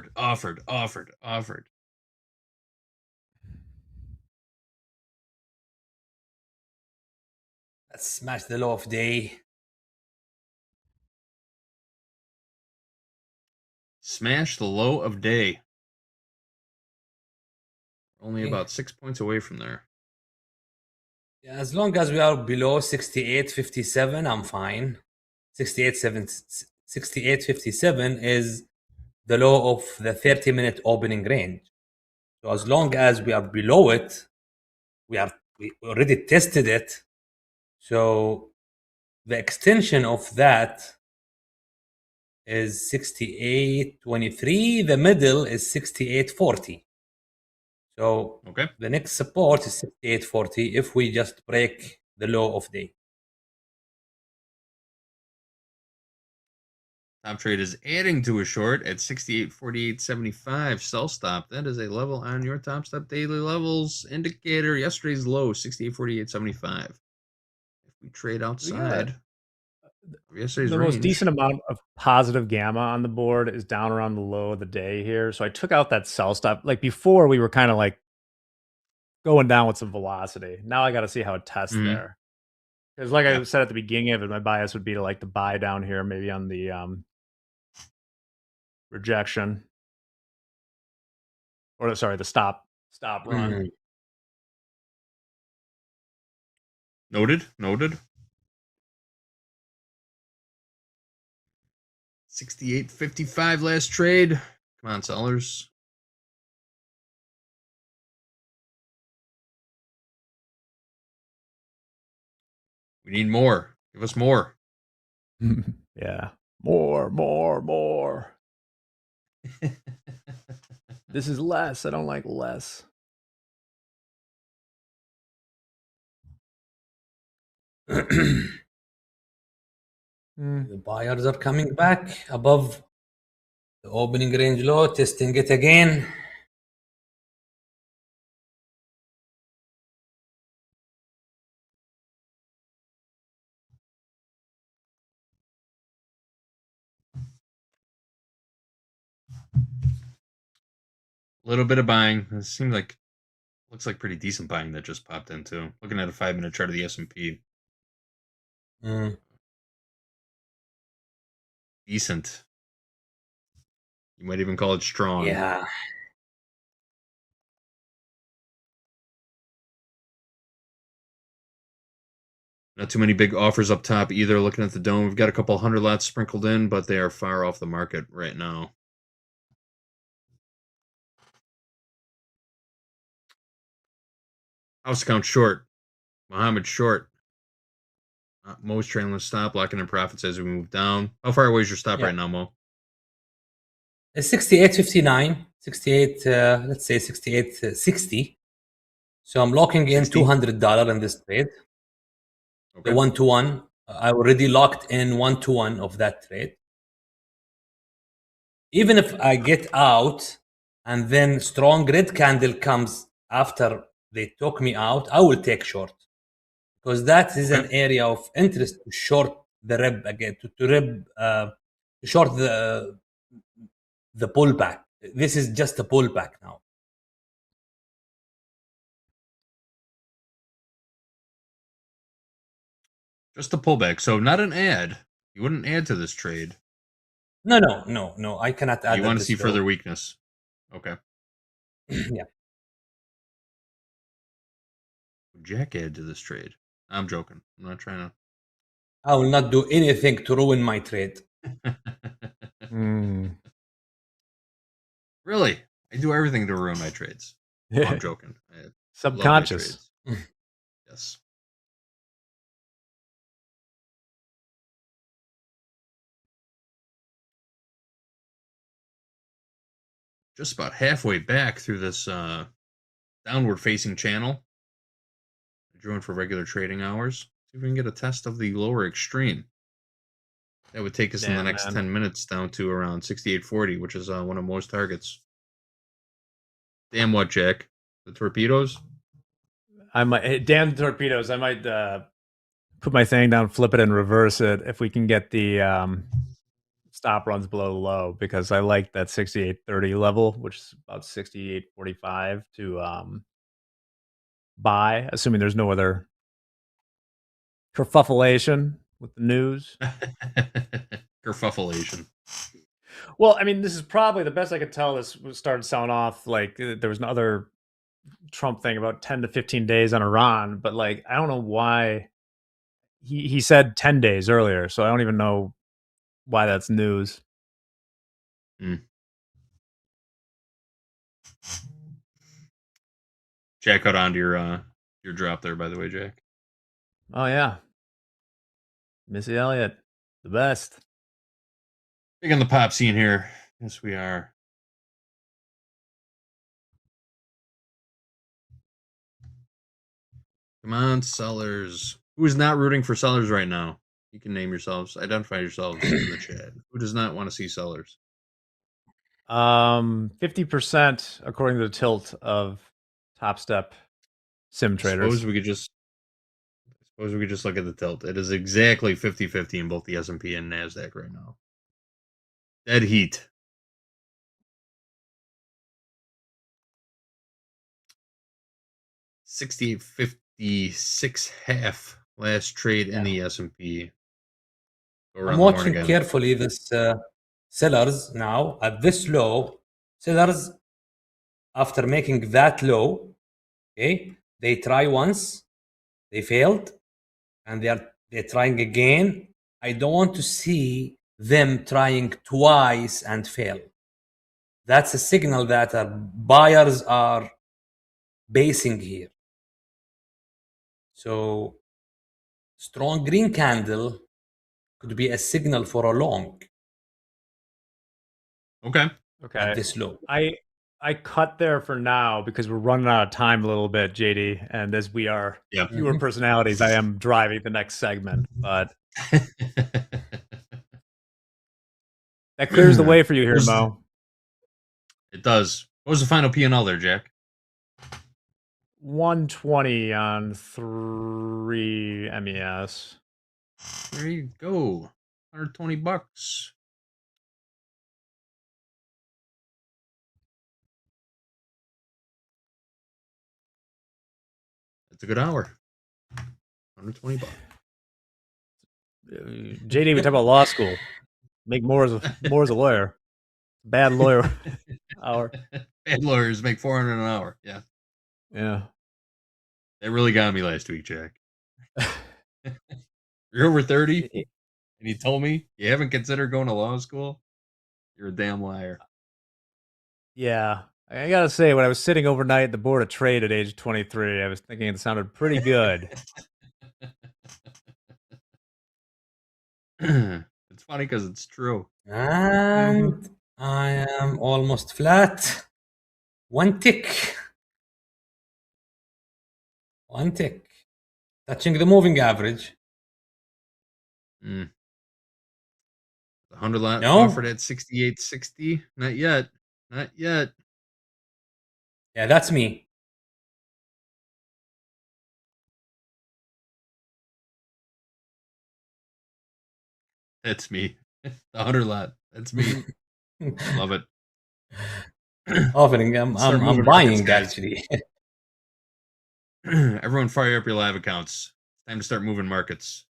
smash the low of day. Smash the low of day. Only Okay. about 6 points away from there. Yeah, as long as we are below 68.57, I'm fine. 68.57 is the low of the 30-minute opening range. So as long as we are below it, we already tested it. So the extension of that is 68.23. The middle is 68.40. So the next support is 68.40 if we just break the low of day. Top trade is adding to a short at 68.48.75. Sell stop. That is a level on your Topstep daily levels indicator. Yesterday's low, 68.48.75. If we trade outside of yesterday's The range, most decent amount of positive gamma on the board is down around the low of the day here. So I took out that sell stop. Like before, we were kind of like going down with some velocity. Now I got to see how it tests there. Because like I said at the beginning of it, my bias would be to like to buy down here, maybe on the rejection. Or sorry, the stop run. Noted. 68.55 last trade. Come on, sellers. We need more. Give us more. Yeah. More. This is less. I don't like less. The buyers are coming back above the opening range low, testing it again. A little bit of buying. It seems like looks like pretty decent buying that just popped into. Looking at a 5-minute chart of the S&P. Decent. You might even call it strong. Yeah. Not too many big offers up top either. Looking at the dome, we've got a couple hundred lots sprinkled in, but they are far off the market right now. House count short. Muhammad short. Mo's trailing stop, locking in profits as we move down. How far away is your stop right now, Mo? It's 68.59, 68, let's say 68.60. So I'm locking in $200 in this trade. The 1-to-1. I already locked in 1-to-1 of that trade. Even if I get out and then strong red candle comes after they took me out, I will take short. Because that is an area of interest to short the rib again, to short the pullback. This is just a pullback now. Just a pullback. So not an add. You wouldn't add to this trade. No. I cannot add. You want to see further weakness. Okay. Yeah. Jack add to this trade. I'm joking. I'm not trying to. I will not do anything to ruin my trade. Really? I do everything to ruin my trades. Oh, I'm joking. I love my Subconscious. trades. Yes. Just about halfway back through this downward facing channel. I drew in for regular trading hours. See if we can get a test of the lower extreme. That would take us in the next 10 minutes down to around 68.40, which is one of most targets. Damn what, Jack? The torpedoes? I might damn the torpedoes. I might put my thing down, flip it, and reverse it if we can get the stop runs below low, because I like that 68.30 level, which is about 68.45 to buy, assuming there's no other kerfuffleation with the news. Kerfuffleation. Well, I mean, this is probably the best I could tell. This started selling off like there was another Trump thing about 10 to 15 days on Iran, but like I don't know why he said 10 days earlier, so I don't even know why that's news. Jack, got onto your drop there, by the way, Jack. Oh yeah, Missy Elliott, the best. Big on the pop scene here. Yes, we are. Come on, sellers. Who is not rooting for sellers right now? You can name yourselves. Identify yourselves in the chat. Who does not want to see sellers? 50% according to the tilt of Topstep sim traders. Suppose we could just look at the tilt. It is exactly 50-50 in both the S&P and NASDAQ right now. Dead heat. $68.56 last trade in the S&P. I'm watching carefully this sellers now at this low. Sellers, after making that low, okay, they try once, they failed, and they're trying again. I don't want to see them trying twice and fail. That's a signal that buyers are basing here. So strong green candle could be a signal for a long. Okay. Okay. This low. I cut there for now because we're running out of time a little bit, JD. And as we are fewer personalities, I am driving the next segment. But that clears the way for you here, Mo. It does. What was the final P&L there, Jack? 120 on 3 MES. There you go. $120. That's a good hour. $120. JD, we talk about law school. Make more as a lawyer. Bad lawyer hour. Bad lawyers make $400 an hour. Yeah. Yeah. That really got me last week, Jack. You're over 30 and you told me you haven't considered going to law school? You're a damn liar. Yeah. I gotta say, when I was sitting overnight at the board of trade at age 23, I was thinking it sounded pretty good. It's funny because it's true. And I am almost flat. One tick. One tick. Touching the moving average. The 100 lot No. offered at 68.60. Not yet. Not yet. Yeah, that's me. That's me. The 100 lot. That's me. Love it. Offering. I'm buying actually. Everyone fire up your live accounts. It's time to start moving markets.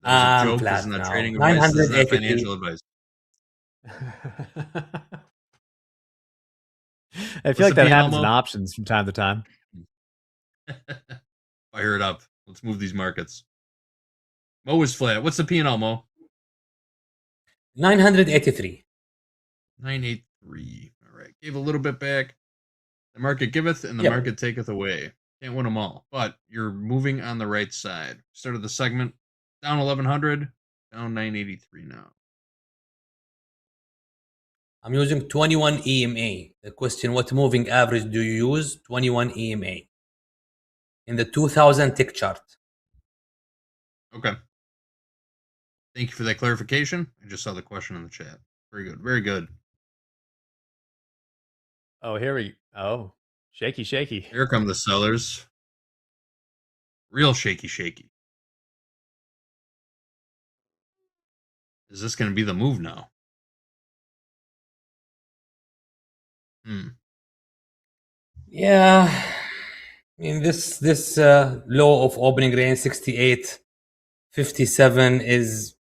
That was a I'm joke. This is flat not now. trading advice. This is not 983. financial advice. I feel What's like the that P&L, happens in Mo? options from time to time. Fire it up. Let's move these markets. Mo is flat. What's the P&L, Mo? 983. 983. All right. Gave a little bit back. The market giveth and the Yep. market taketh away. Can't win them all, but you're moving on the right side. Started the segment down 1100, down 983 now. I'm using 21 EMA. The question, what moving average do you use? 21 EMA. In the 2000 tick chart. Okay. Thank you for that clarification. I just saw the question in the chat. Very good. Very good. Oh, here we oh. Shaky, shaky. Here come the sellers. Real shaky, shaky. Is this going to be the move now? Yeah. I mean, this low of opening range 68.57 is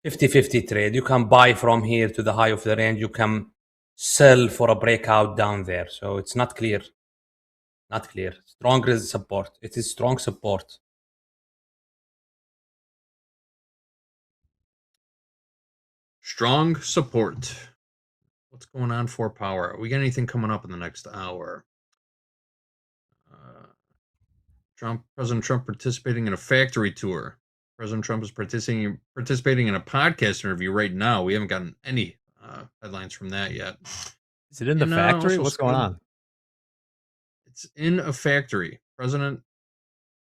50-50 trade. You can buy from here to the high of the range. You can sell for a breakout down there. So it's not clear. Not clear. Strong support. It is strong support. Strong support. What's going on for power? We got anything coming up in the next hour? President Trump participating in a factory tour. President Trump is participating in a podcast interview right now. We haven't gotten any headlines from that yet. Is it in the factory? Also What's going on? It's in a factory. President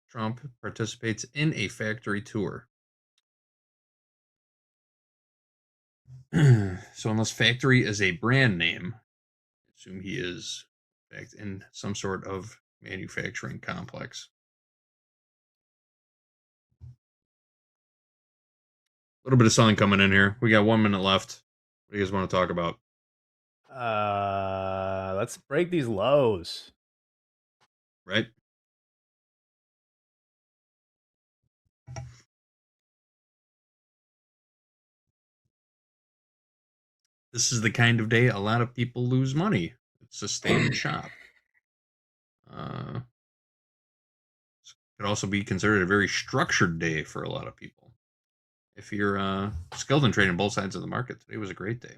Trump participates in a factory tour. So unless factory is a brand name, I assume he is in fact in some sort of manufacturing complex. A little bit of selling coming in here. We got 1 minute left. What do you guys want to talk about? Let's break these lows. Right? This is the kind of day a lot of people lose money. It's a stay in shop. Could also be considered a very structured day for a lot of people. If you're skilled in trading both sides of the market, today was a great day.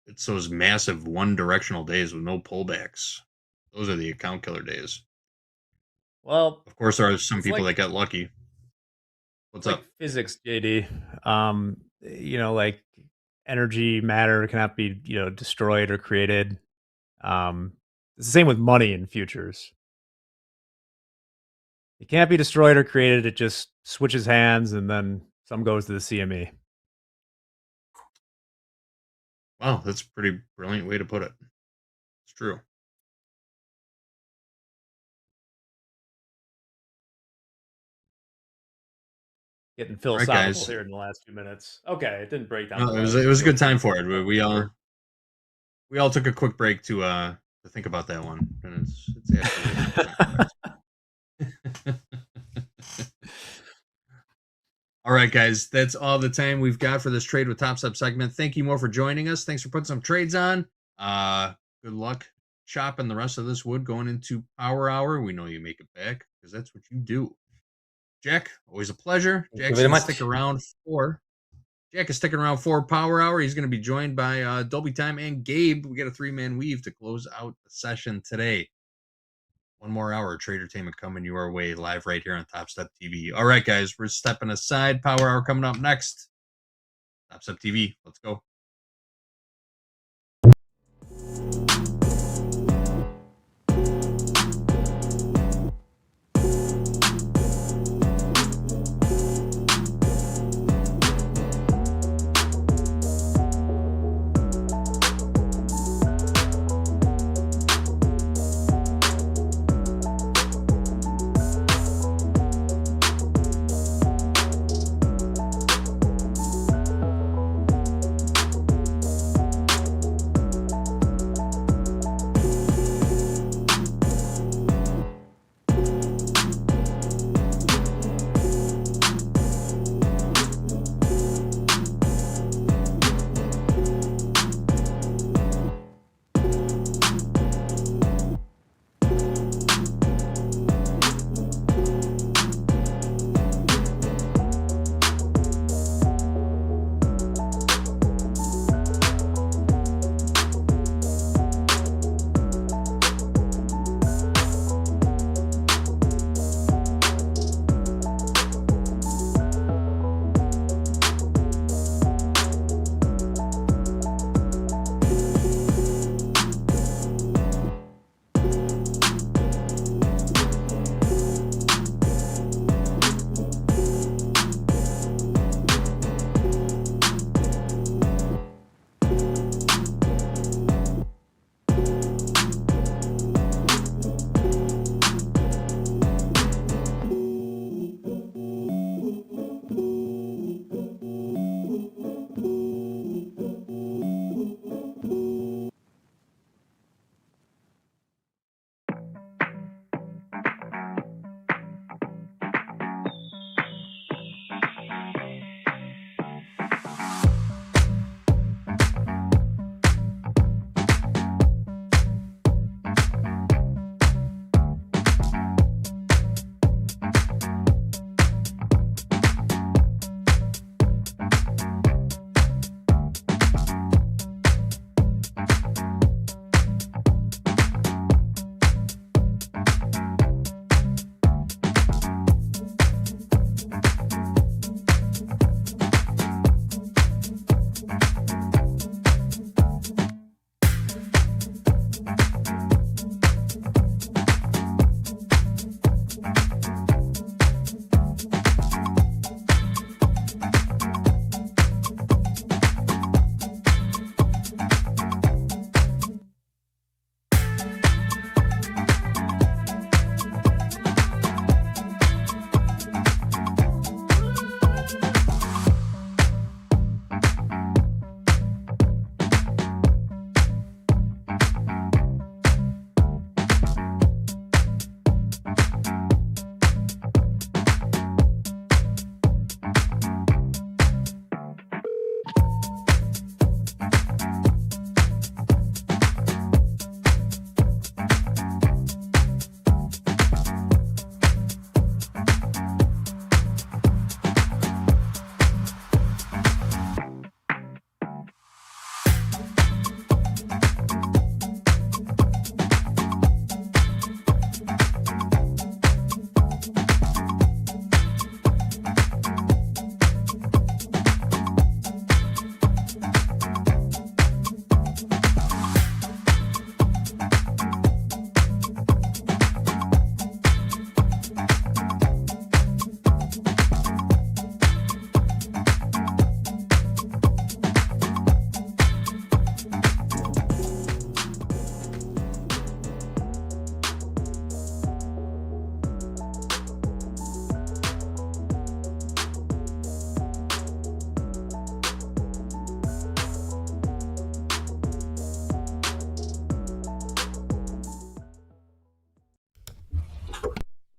It's those massive one-directional days with no pullbacks. Those are the account killer days. Well, of course, there are some it's people like- that got lucky. What's like up? physics, JD. Like energy, matter cannot be, destroyed or created. It's the same with money in futures. It can't be destroyed or created. It just switches hands and then some goes to the CME. Wow, that's a pretty brilliant way to put it. It's true. Getting All right, philosophical guys. here in the last few minutes. Okay, it didn't break down. No, it was a good time for it. We all took a quick break to think about that one, and it's absolutely. All right, guys, that's all the time we've got for this Trade with Topstep segment. Thank you more for joining us. Thanks for putting some trades on. Good luck chopping the rest of this wood going into Power Hour. We know you make it back because that's what you do. Jack, always a pleasure. Thank you Jack's very gonna much. stick around for. Jack is sticking around for Power Hour. He's going to be joined by Dolby Time and Gabe. We got a 3-man weave to close out the session today. 1 more hour of Tradertainment coming your way live right here on Topstep TV. All right, guys, we're stepping aside. Power Hour coming up next. Topstep TV. Let's go.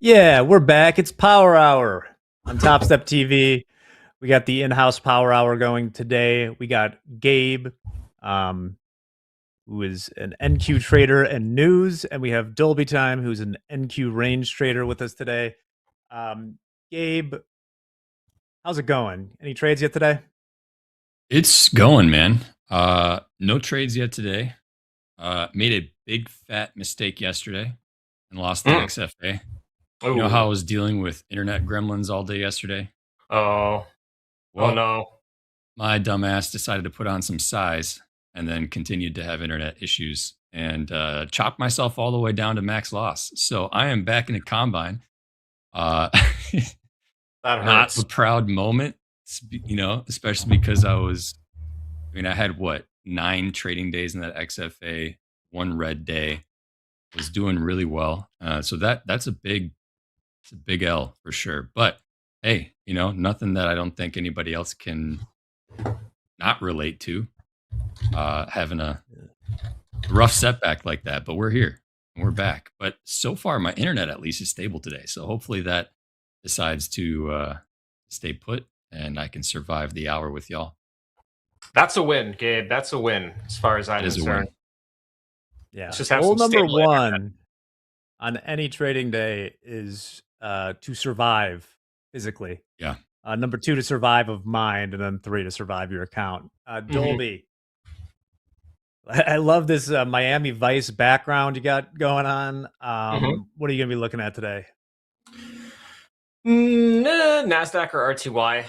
Yeah, we're back. It's Power Hour on Topstep TV. We got the in-house Power Hour going today. We got Gabe, who is an NQ trader and news, and we have Dolby Time, who's an NQ range trader with us today. Gabe, how's it going? Any trades yet today? It's going, man. No trades yet today. Made a big fat mistake yesterday and lost the XFA. You know how I was dealing with internet gremlins all day yesterday? Oh. Well, Oh no. My dumbass decided to put on some size and then continued to have internet issues and chopped myself all the way down to max loss. So I am back in the combine. That Not hurts. a proud moment, especially because I had 9 trading days in that XFA, 1 red day, was doing really well. So that's a big L for sure. But hey, nothing that I don't think anybody else can not relate to, having a rough setback like that. But we're here and we're back. But so far, my internet at least is stable today. So hopefully that decides to stay put and I can survive the hour with y'all. That's a win, Gabe. That's a win as far as I'm concerned. Yeah. Let's just have Goal some number stable internet. 1 on any trading day is to survive physically. Yeah. Number 2 to survive of mind, and then 3 to survive your account. Dolby, I love this Miami Vice background you got going on. What are you going to be looking at today? NASDAQ or RTY?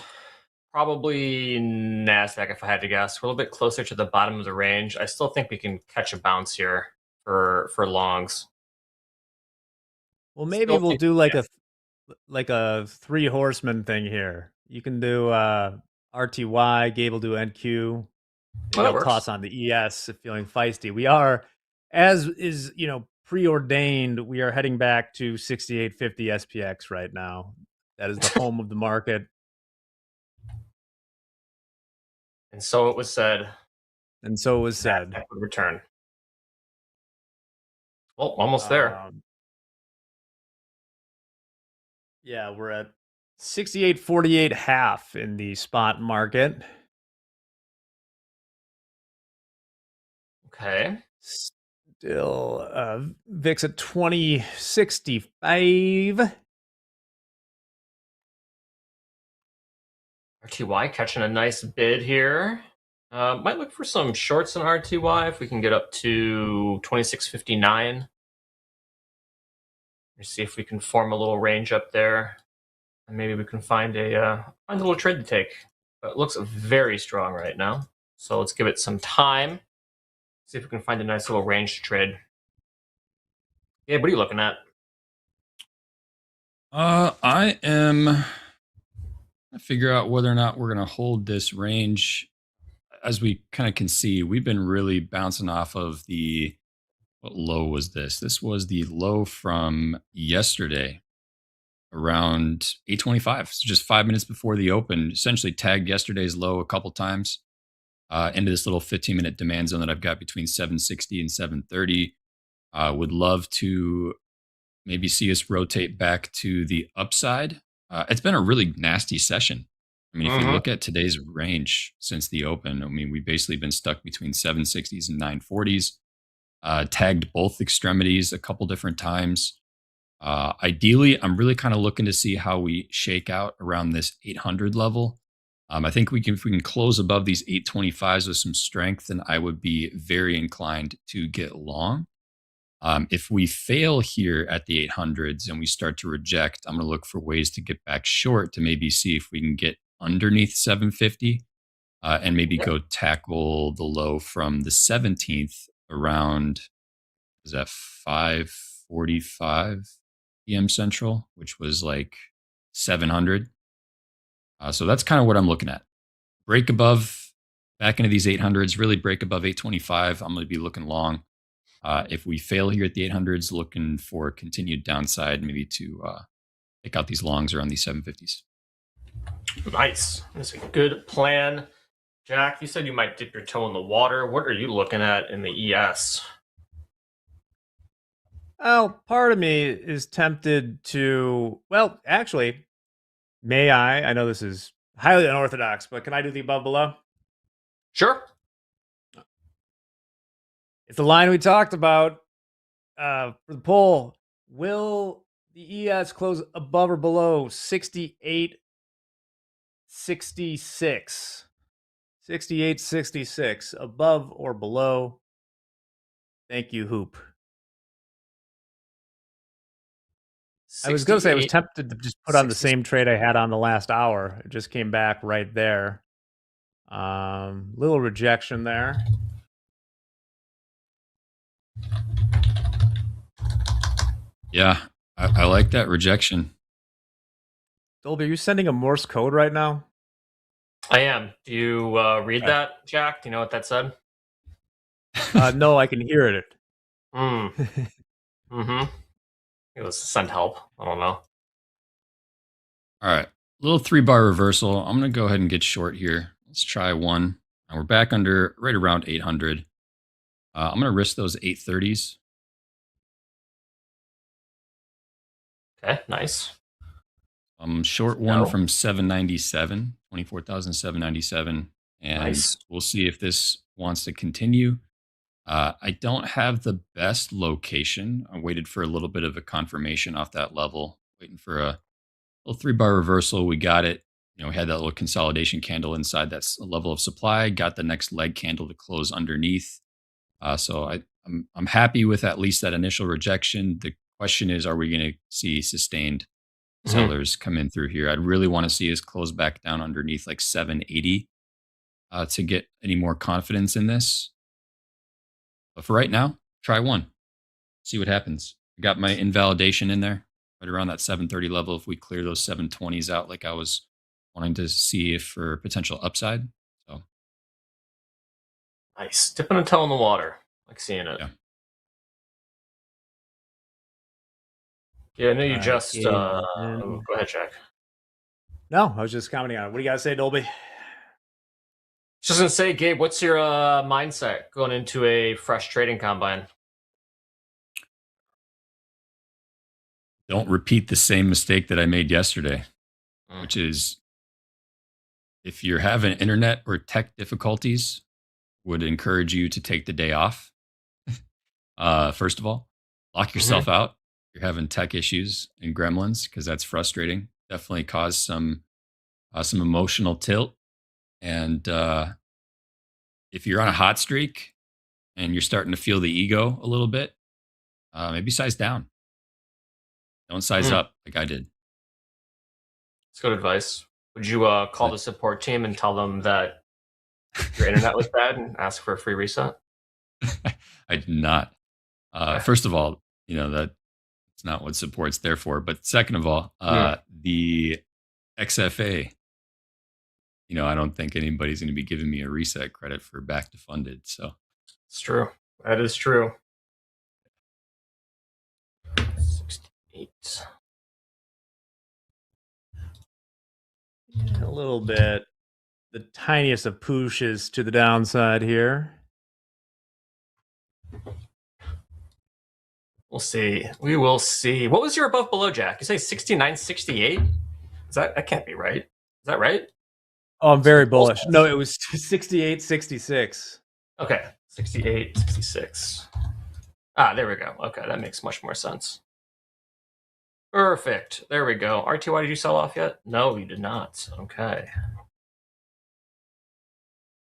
Probably NASDAQ if I had to guess. We're a little bit closer to the bottom of the range. I still think we can catch a bounce here for longs. Well, maybe we'll do like a 3 horseman thing here. You can do RTY, Gabe will do NQ. that I'll works. toss on the ES if feeling feisty. We are, as is preordained, we are heading back to 6850 SPX right now. That is the home of the market. And so it was said. And so it was said. That would return. Well, almost there. Yeah, we're at 68.48 half in the spot market. Okay. Still VIX at 2065. RTY catching a nice bid here. Might look for some shorts in RTY if we can get up to 26.59. Let's see if we can form a little range up there, and maybe we can find a little trade to take. But it looks very strong right now, so let's give it some time. See if we can find a nice little range to trade. Yeah, what are you looking at? I am figure out whether or not we're going to hold this range. As we kind of can see, we've been really bouncing off of what low was this? This was the low from yesterday around 8:25. So just 5 minutes before the open, essentially tagged yesterday's low a couple times into this little 15-minute demand zone that I've got between 760 and 730. Would love to maybe see us rotate back to the upside. It's been a really nasty session. I mean, if you look at today's range since the open, I mean, we've basically been stuck between 760s and 940s, tagged both extremities a couple different times. Ideally, I'm really kind of looking to see how we shake out around this 800 level. I think if we can close above these 825s with some strength, then I would be very inclined to get long. If we fail here at the 800s and we start to reject, I'm going to look for ways to get back short to maybe see if we can get underneath 750 and maybe go tackle the low from the 17th around, is that 5:45 p.m. Central, which was like 700. So that's kind of what I'm looking at. Break above, back into these 800s, really break above 825. I'm going to be looking long. If we fail here at the 800s, looking for continued downside, maybe to pick out these longs around these 750s. Nice. That's a good plan. Jack, you said you might dip your toe in the water. What are you looking at in the ES? Well, part of me is tempted to. Well, actually, may I? I know this is highly unorthodox, but can I do the above below? Sure. It's the line we talked about for the poll. Will the ES close above or below 68.66? 68.66. Above or below? Thank you, Hoop. I was going to say I was tempted to just put on the same trade I had on the last hour. It just came back right there. Little rejection there. Yeah, I like that rejection. Dolby, are you sending a Morse code right now? I am. Do you read that, Jack? Do you know what that said? No, I can hear it. Mm-hmm. It was send help. I don't know. All right. Little 3-bar reversal. I'm going to go ahead and get short here. Let's try one. And we're back under right around 800. I'm going to risk those 830s. Okay, nice. Short one from 797, 24,797. And nice. We'll see if this wants to continue. I don't have the best location. I waited for a little bit of a confirmation off that level, waiting for a little 3-bar reversal. We got it. We had that little consolidation candle inside that level of supply, got the next leg candle to close underneath. So I'm happy with at least that initial rejection. The question is, are we going to see sustained sellers come in through here? I'd really want to see us close back down underneath like 780 to get any more confidence in this. But for right now, try one. See what happens. I got my invalidation in there right around that 730 level. If we clear those 720s out like I was wanting to see if for potential upside. So nice. Dipping a toe in the water. Like seeing it. Yeah, I know you just go ahead, Jack. No, I was just commenting on it. What do you got to say, Dolby? Just gonna say, Gabe, what's your mindset going into a fresh trading combine? Don't repeat the same mistake that I made yesterday, which is if you're having internet or tech difficulties, would encourage you to take the day off. First of all, lock yourself out. You're having tech issues and gremlins because that's frustrating. Definitely cause some emotional tilt. And if you're on a hot streak and you're starting to feel the ego a little bit, maybe size down. Don't size up like I did. That's good advice. Would you call the support team and tell them that your internet was bad and ask for a free reset? I did not. First of all, that's not what support's there for. But second of all, the XFA, I don't think anybody's going to be giving me a reset credit for back to funded. So it's true. That is true. 68. A little bit. The tiniest of pushes to the downside here. We'll see. We will see. What was your above below, Jack? You say 69.68? That can't be right. Is that right? Oh, I'm very bullish. No, it was 68.66. Okay, 68.66. Ah, there we go. Okay, that makes much more sense. Perfect. There we go. RTY, did you sell off yet? No, you did not. Okay.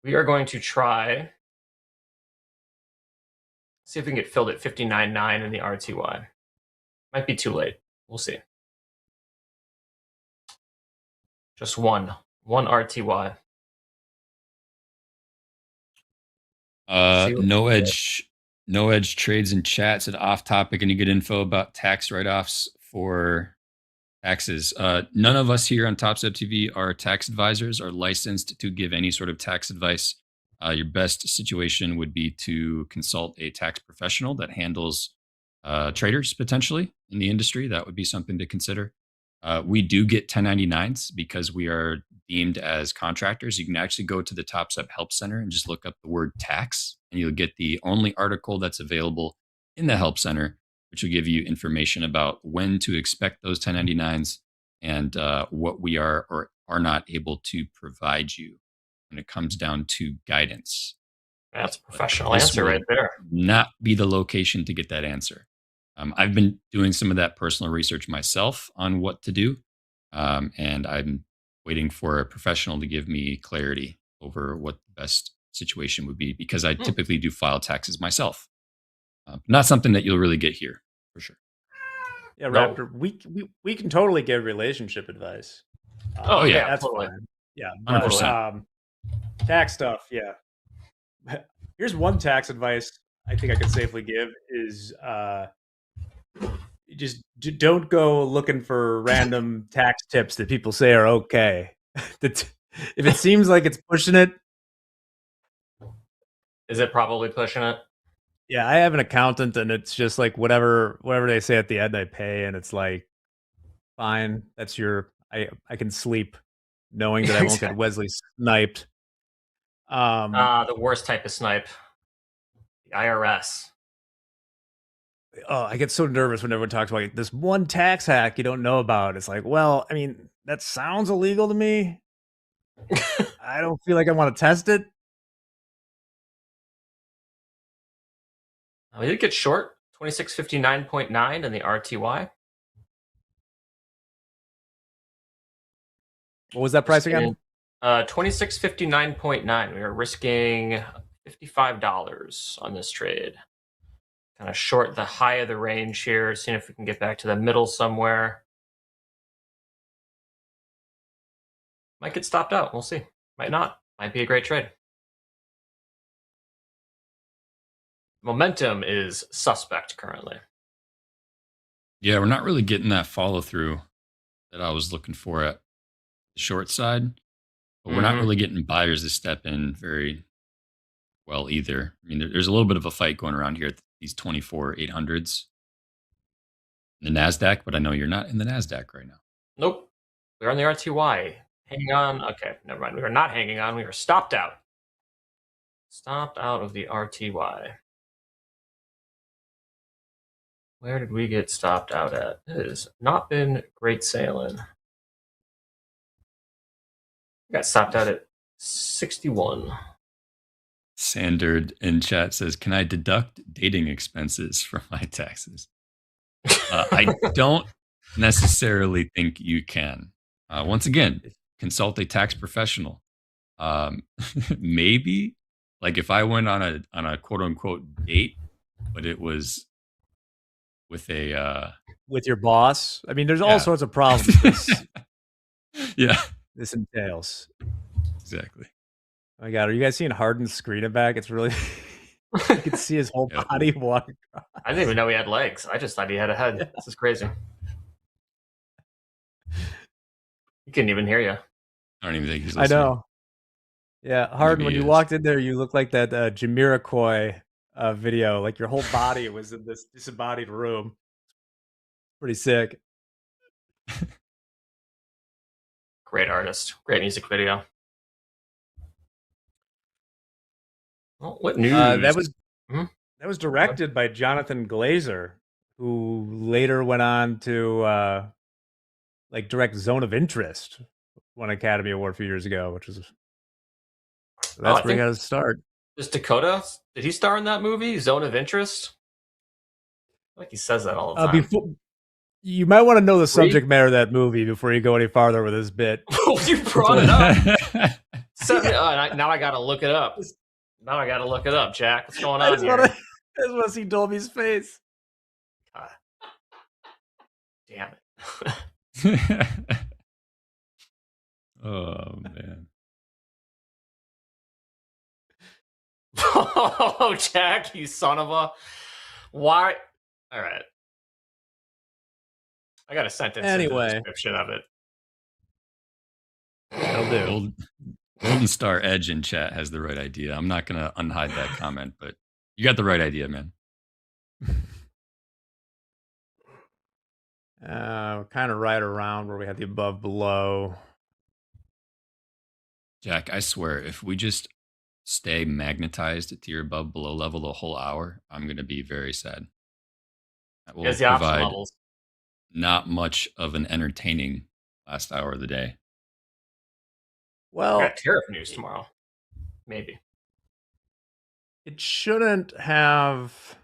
We are going to try. See if we can get filled at 59.9 in the RTY. Might be too late. We'll see. Just one RTY. No edge trades and chats at off topic. Any good info about tax write-offs for taxes? None of us here on Topstep TV are tax advisors or licensed to give any sort of tax advice. Your best situation would be to consult a tax professional that handles traders potentially in the industry. That would be something to consider. We do get 1099s because we are deemed as contractors. You can actually go to the Topstep Help Center and just look up the word tax, and you'll get the only article that's available in the Help Center, which will give you information about when to expect those 1099s and what we are or are not able to provide you when it comes down to guidance. That's a professional answer right there. Not be the location to get that answer. I've been doing some of that personal research myself on what to do, and I'm waiting for a professional to give me clarity over what the best situation would be, because I typically do file taxes myself. Not something that you'll really get here, for sure. Yeah, Raptor, we can totally give relationship advice. Oh, yeah, that's totally. fine. Yeah, 100%. but tax stuff, yeah. Here's one tax advice I think I could safely give is just don't go looking for random tax tips that people say are okay. If it seems like it's pushing it, is it probably pushing it? Yeah, I have an accountant, and it's just like whatever they say at the end, I pay, and it's like, fine, that's your. I can sleep knowing that I won't get Wesley sniped. The worst type of snipe, the IRS. Oh, I get so nervous when everyone talks about like, this one tax hack you don't know about. It's like, well, I mean, that sounds illegal to me. I don't feel like I want to test it. We did get short, 2659.9 in the RTY. What was that price again? 2659.9. We are risking $55 on this trade. Kind of short the high of the range here, seeing if we can get back to the middle somewhere. Might get stopped out. We'll see. Might not. Might be a great trade. Momentum is suspect currently. Yeah, we're not really getting that follow through that I was looking for at the short side, but we're not really getting buyers to step in very well either. I mean, there's a little bit of a fight going around here at these 24,800s in the NASDAQ, but I know you're not in the NASDAQ right now. Nope. We're on the RTY. Hanging on. Okay, never mind. We are not hanging on. We are stopped out. Stopped out of the RTY. Where did we get stopped out at? It has not been great sailing. We got stopped out at 61. Sanderd in chat says, "Can I deduct dating expenses from my taxes?" I don't necessarily think you can. Once again, consult a tax professional. Maybe, like if I went on a quote unquote date, but it was with a with your boss. I mean, there's all sorts of problems. This entails. Exactly. Oh my God, are you guys seeing Harden's screen it back? It's really you can see his whole body walk across. I didn't even know he had legs. I just thought he had a head. This is crazy. He couldn't even hear you. I don't even think he's listening. I know. Yeah, Harden, when you walked in there, you looked like that Jamiroquai video. Like your whole body was in this disembodied room. Pretty sick. Great artist. Great music video. Well, what news? That was directed by Jonathan Glazer, who later went on to like direct Zone of Interest, won an Academy Award a few years ago, which is that's where he got his start. Is Dakota? Did he star in that movie, Zone of Interest? I feel like he says that all the time. You might want to know the subject matter of that movie before you go any farther with this bit. You brought it up. Now I got to look it up. Now I got to look it up, Jack. What's going on here? I just want to see Dolby's face. God. Damn it. Oh, man. Oh, Jack, you son of a... Why? All right. I got a sentence in the description of it. That'll do. Golden Star Edge in chat has the right idea. I'm not going to unhide that comment, but you got the right idea, man. Kind of right around where we had the above below. Jack, I swear, if we just stay magnetized to your above below level the whole hour, I'm going to be very sad. That will Here's the option provide levels. not much of an entertaining last hour of the day. We Well, got tariff news tomorrow. Maybe. it shouldn't have.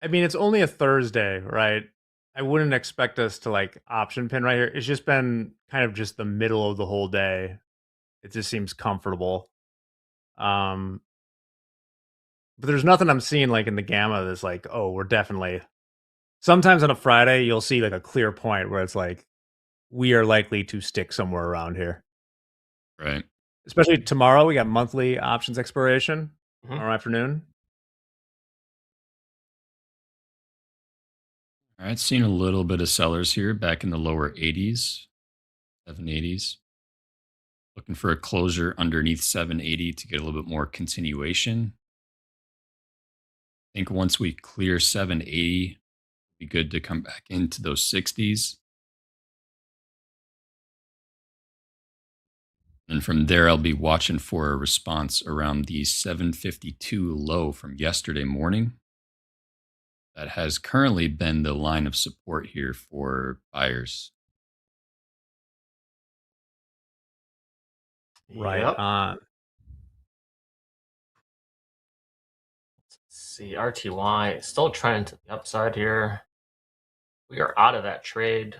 I mean, it's only a Thursday, right? I wouldn't expect us to like option pin right here. It's just been kind of just the middle of the whole day. It just seems comfortable. But there's nothing I'm seeing like in the gamma that's like, oh, we're definitely. Sometimes on a Friday, you'll see like a clear point where it's like, we are likely to stick somewhere around here. Right. Especially tomorrow, we got monthly options expiration tomorrow afternoon. All right, seeing a little bit of sellers here back in the lower 80s, 780s. Looking for a closure underneath 780 to get a little bit more continuation. I think once we clear 780, it'd be good to come back into those 60s. And from there, I'll be watching for a response around the 752 low from yesterday morning. That has currently been the line of support here for buyers. Right Yep. on. Let's see. RTY still trending to the upside here. We are out of that trade.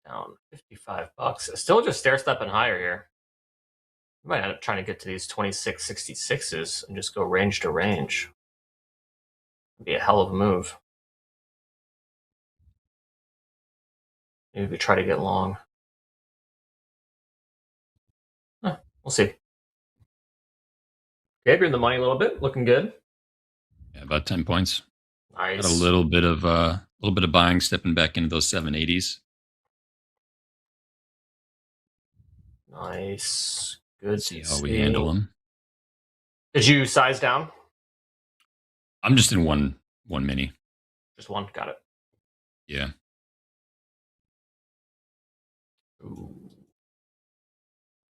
Down $55. Still just stair stepping higher here. We might end up trying to get to these 2666s and just go range to range. It'd be a hell of a move. Maybe we try to get long. We'll see. Okay, you're in the money a little bit. Looking good. Yeah, about 10 points. Nice. Got a little bit of buying, stepping back into those 780s. Nice. Good. See how we handle them. Did you size down? I'm just in one mini. Just one. Got it. Yeah. Ooh.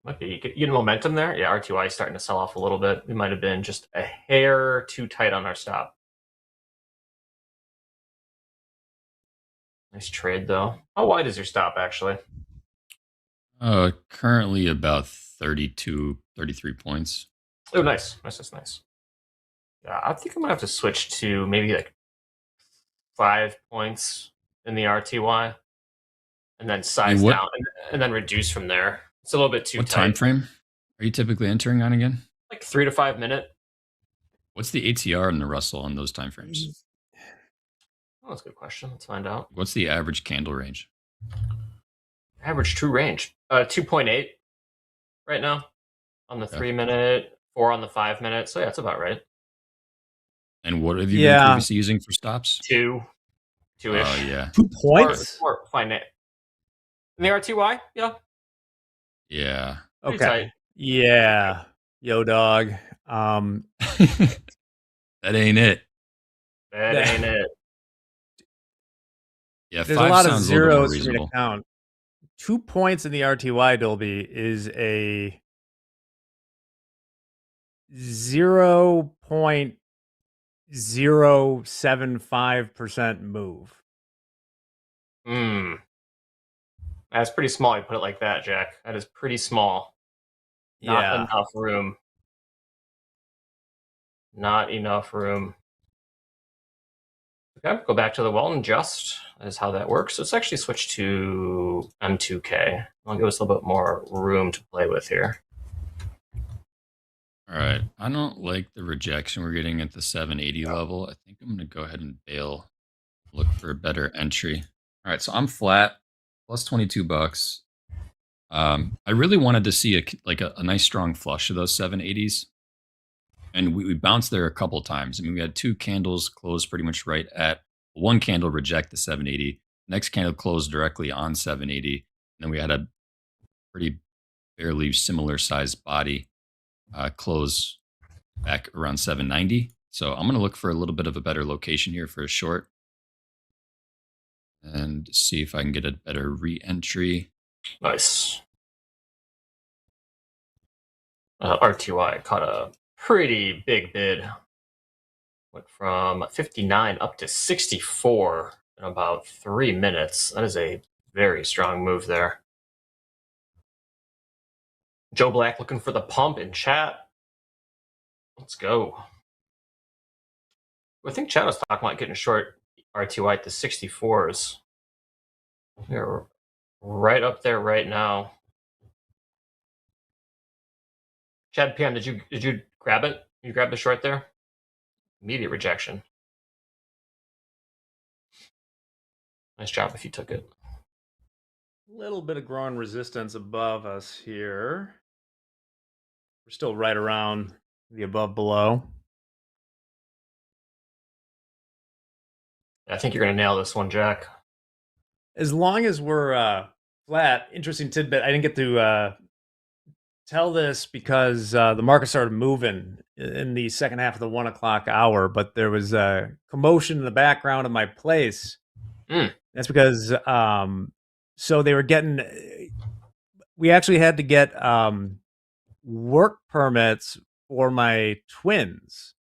Might be getting momentum there. Yeah, RTY is starting to sell off a little bit. We might have been just a hair too tight on our stop. Nice trade though. How wide is your stop actually? Currently about 32, 33 points. Oh, nice. Nice. Yeah, I think I'm gonna have to switch to maybe like 5 points in the RTY, and then size down, and then reduce from there. It's a little bit too What tight. time frame are you typically entering on again? Like 3 to 5 minute. What's the ATR and the Russell on those time frames? Oh, that's a good question. Let's find out. What's the average candle range? Average true range, 2.8 right now on the 3 minute, 4 on the 5 minute. So yeah, that's about right. And what have you been previously using for stops? 2-ish. Oh yeah. 2 points? Or fine it. In the RTY, yeah. Yeah. Pretty Okay. tight. Yeah. Yo, dog. That ain't it. That ain't it. Yeah, There's 5 a lot of sounds a little bit more zeros for me to reasonable. count. 2 points in the RTY, Dolby, is a 0.075% move. That's pretty small. You put it like that, Jack. That is pretty small. Not enough room. Not enough room. Okay, go back to the well and adjust. That is how that works. So let's actually switch to M2K. I'll give us a little bit more room to play with here. All right. I don't like the rejection we're getting at the 780 level. I think I'm going to go ahead and bail. Look for a better entry. All right. So I'm flat, plus $22. I really wanted to see a nice strong flush of those 780s. And we bounced there a couple times. I mean, we had 2 candles close pretty much right at one candle reject the 780. Next candle closed directly on 780. And then we had a pretty fairly similar sized body close back around 790. So I'm going to look for a little bit of a better location here for a short and see if I can get a better re-entry. Nice. RTY caught a pretty big bid Went from 59 up to 64 in about 3 minutes. That is a very strong move there. Joe Black looking for the pump in chat. Let's go. I think chat was talking about getting short RTY at the 64s. They're right up there right now. Chad PM, did you grab it? You grab the short there? Immediate rejection. Nice job if you took it. A little bit of growing resistance above us here. We're still right around the above below. I think you're going to nail this one, Jack. As long as we're flat, interesting tidbit. I didn't get to tell this because the market started moving in the second half of the 1 o'clock hour, but there was a commotion in the background of my place. That's because so they were getting, we actually had to get work permits for my twins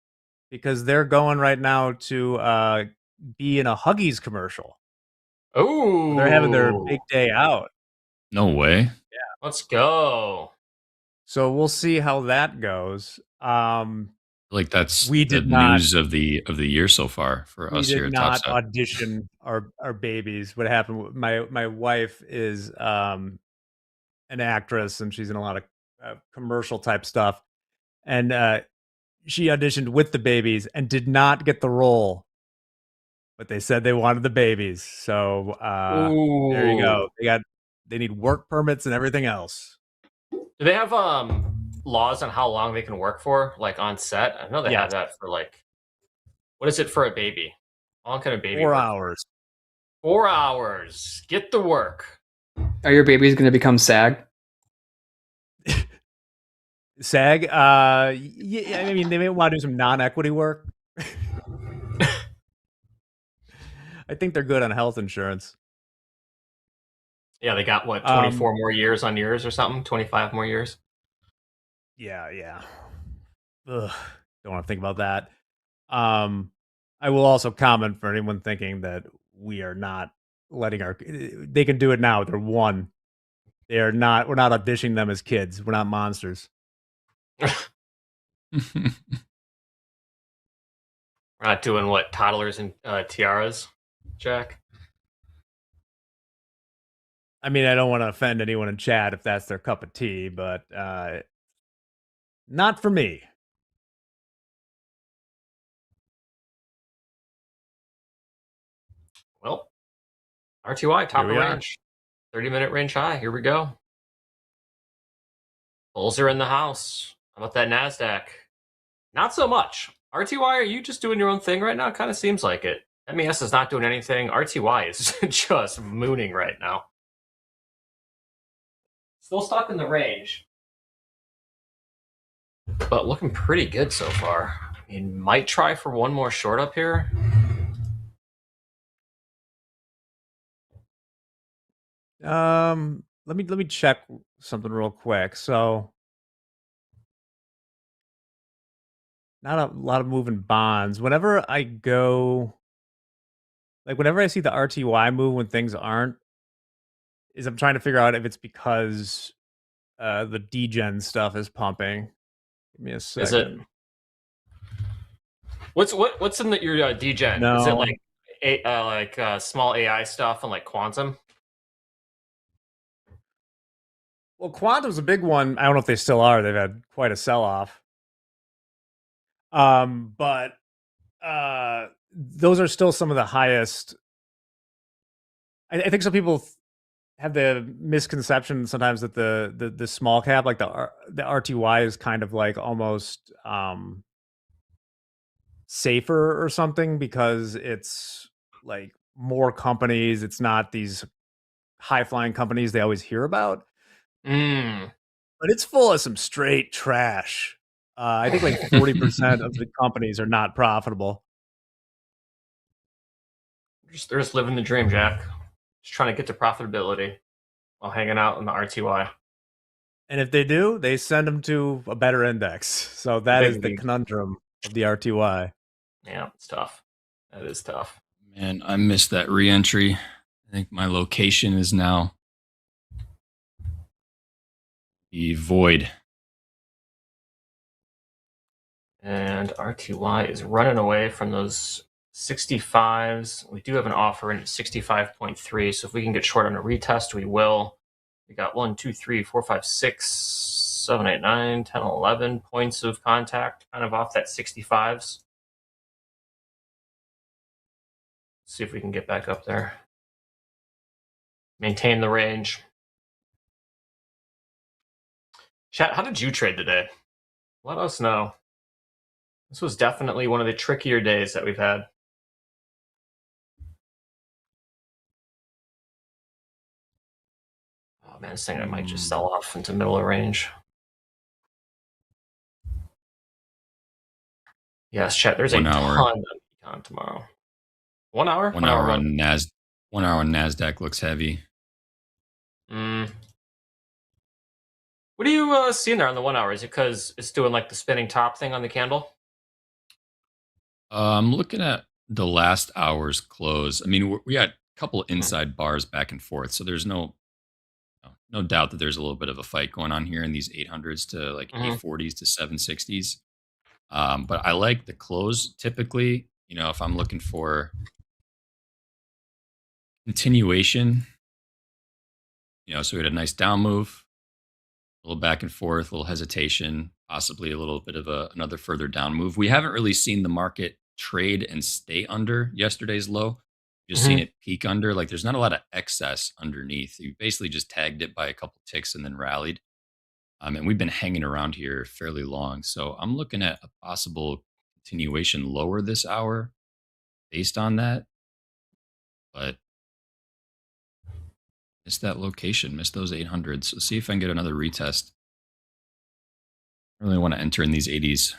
because they're going right now to be in a Huggies commercial. Oh, they're having their big day out. No way. Yeah, let's go. So we'll see how that goes. Like that's we the did not, news of the year so far for us here at We did not Topstep. audition our babies. What happened? My wife is an actress and she's in a lot of commercial type stuff, and she auditioned with the babies and did not get the role. But they said they wanted the babies, so there you go. They need work permits and everything else. Do they have laws on how long they can work for, like on set? I know they have that for like, what is it for a baby? How long can a baby 4 work hours. For? 4 hours. Get to work. Are your babies going to become SAG? SAG? Yeah, I mean, they may want to do some non-equity work. I think they're good on health insurance. Yeah, they got what, 24 more years on yours or something? 25 more years? Yeah. Ugh, don't want to think about that. I will also comment for anyone thinking that we are not letting they can do it now. They're one. We're not auditioning them as kids. We're not monsters. We're not doing what, toddlers and tiaras, Jack? I mean, I don't want to offend anyone in chat if that's their cup of tea, but not for me. Well, RTY, top of range. 30-minute range high. Here we go. Bulls are in the house. How about that NASDAQ? Not so much. RTY, are you just doing your own thing right now? Kind of seems like it. MES is not doing anything. RTY is just mooning right now. Still stuck in the range, but looking pretty good so far. I mean, might try for one more short up here. Let me check something real quick. So, not a lot of moving bonds. Whenever I go, like whenever I see the RTY move when things aren't, I'm trying to figure out if it's because the degen stuff is pumping. Give me a second. Is it? What's in your degen? No. Is it like small AI stuff and like quantum? Well, quantum's a big one. I don't know if they still are. They've had quite a sell-off. But those are still some of the highest. I think some people have the misconception sometimes that the small cap, like the RTY, is kind of like almost safer or something because it's like more companies. It's not these high flying companies they always hear about. But it's full of some straight trash. I think like 40% of the companies are not profitable. They're just living the dream, Jack. Just trying to get to profitability while hanging out in the RTY. And if they do, they send them to a better index. So that is the conundrum of the RTY. Yeah, it's tough. That is tough. Man, I missed that re-entry. I think my location is now the void. And RTY is running away from those 65s. We do have an offer in at 65.3. So if we can get short on a retest, we will. We got 1, 2, 3, 4, 5, 6, 7, 8, 9, 10, 11 points of contact kind of off that 65s. See if we can get back up there. Maintain the range. Chat, how did you trade today? Let us know. This was definitely one of the trickier days that we've had. Oh man, this thing I might just sell off into middle of range. Yes, chat. There's 1 a hour. ton of econ tomorrow. 1 hour? 1 hour on Nas. 1 hour on Nasdaq looks heavy. What are you seeing there on the 1 hour? Is it because it's doing like the spinning top thing on the candle? I'm looking at the last hour's close. I mean, we got a couple inside bars back and forth, so there's no doubt that there's a little bit of a fight going on here in these 800s to like 840s to 760s. But I like the close typically. If I'm looking for continuation, so we had a nice down move, a little back and forth, a little hesitation, possibly a little bit of another further down move. We haven't really seen the market trade and stay under yesterday's low. Just seen it peak under. Like there's not a lot of excess underneath. You basically just tagged it by a couple ticks and then rallied. And we've been hanging around here fairly long. So I'm looking at a possible continuation lower this hour based on that. But missed that location, missed those 800s. So see if I can get another retest. I really want to enter in these 80s.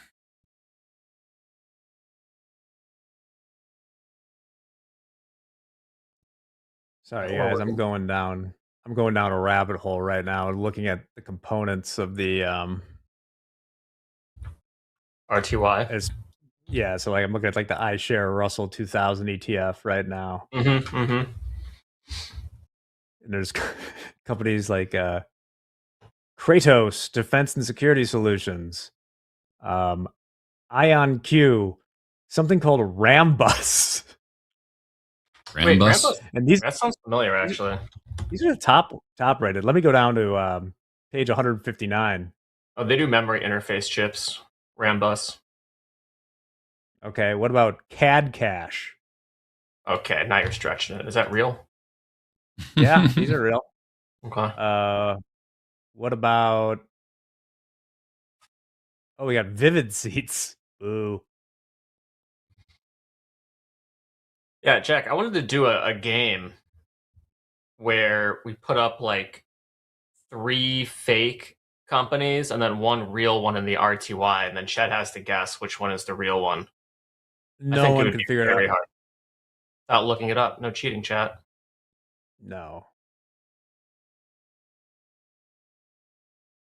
Sorry, guys. I'm going down a rabbit hole right now, looking at the components of the RTY. Yeah, so like I'm looking at like the iShare Russell 2000 ETF right now. And there's companies like Kratos Defense and Security Solutions, IonQ, something called Rambus. Rambus? And these that sounds familiar, actually. These are the top rated. Let me go down to page 159. Oh, they do memory interface chips. Rambus. Okay, what about CAD Cache? Okay, now you're stretching it. Is that real? Yeah, these are real. Okay. What about? Oh, we got Vivid Seats. Ooh. Yeah, Jack, I wanted to do a game where we put up like 3 fake companies and then 1 real one in the RTY, and then Chet has to guess which one is the real one. No one can figure it out. Hard. Without looking it up. No cheating, chat. No.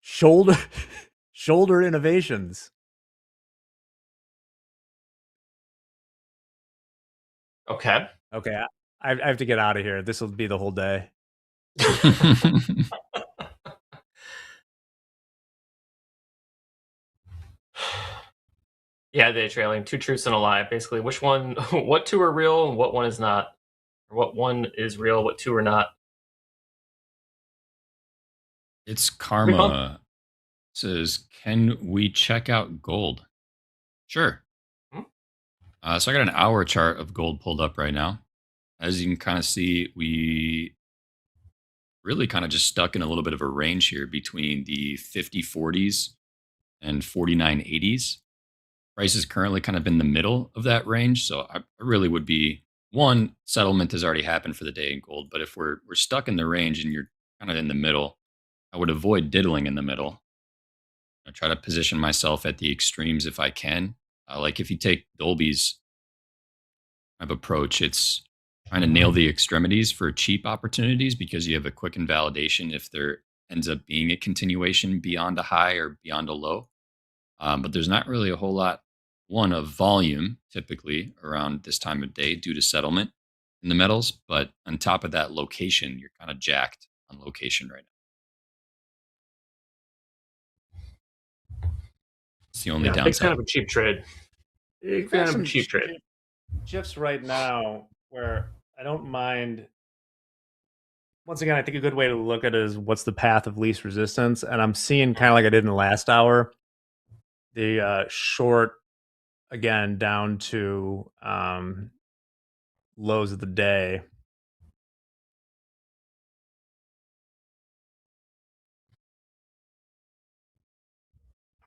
Shoulder Innovations. Okay. Okay, I have to get out of here. This will be the whole day. Yeah, day trailing. 2 truths and a lie. Basically, which one, what 2 are real and what one is not. Or what one is real, what 2 are not. It's Karma. It says, can we check out gold? Sure. So I got an hour chart of gold pulled up right now. As you can kind of see, we really kind of just stuck in a little bit of a range here between the 50.40s and 49.80s. Price is currently kind of in the middle of that range. So I really would be, one, settlement has already happened for the day in gold. But if we're stuck in the range and you're kind of in the middle, I would avoid diddling in the middle. I try to position myself at the extremes if I can. Like if you take Dolby's kind of approach, it's trying to nail the extremities for cheap opportunities because you have a quick invalidation if there ends up being a continuation beyond a high or beyond a low. But there's not really a whole lot one of volume, typically around this time of day due to settlement in the metals, but on top of that, location, you're kind of jacked on location right now. It's the only Yeah, big downside. fan of a cheap trade. Big fan of a cheap trade. GIFs right now where I don't mind. Once again, I think a good way to look at it is what's the path of least resistance, and I'm seeing kind of like I did in the last hour, the short again down to lows of the day.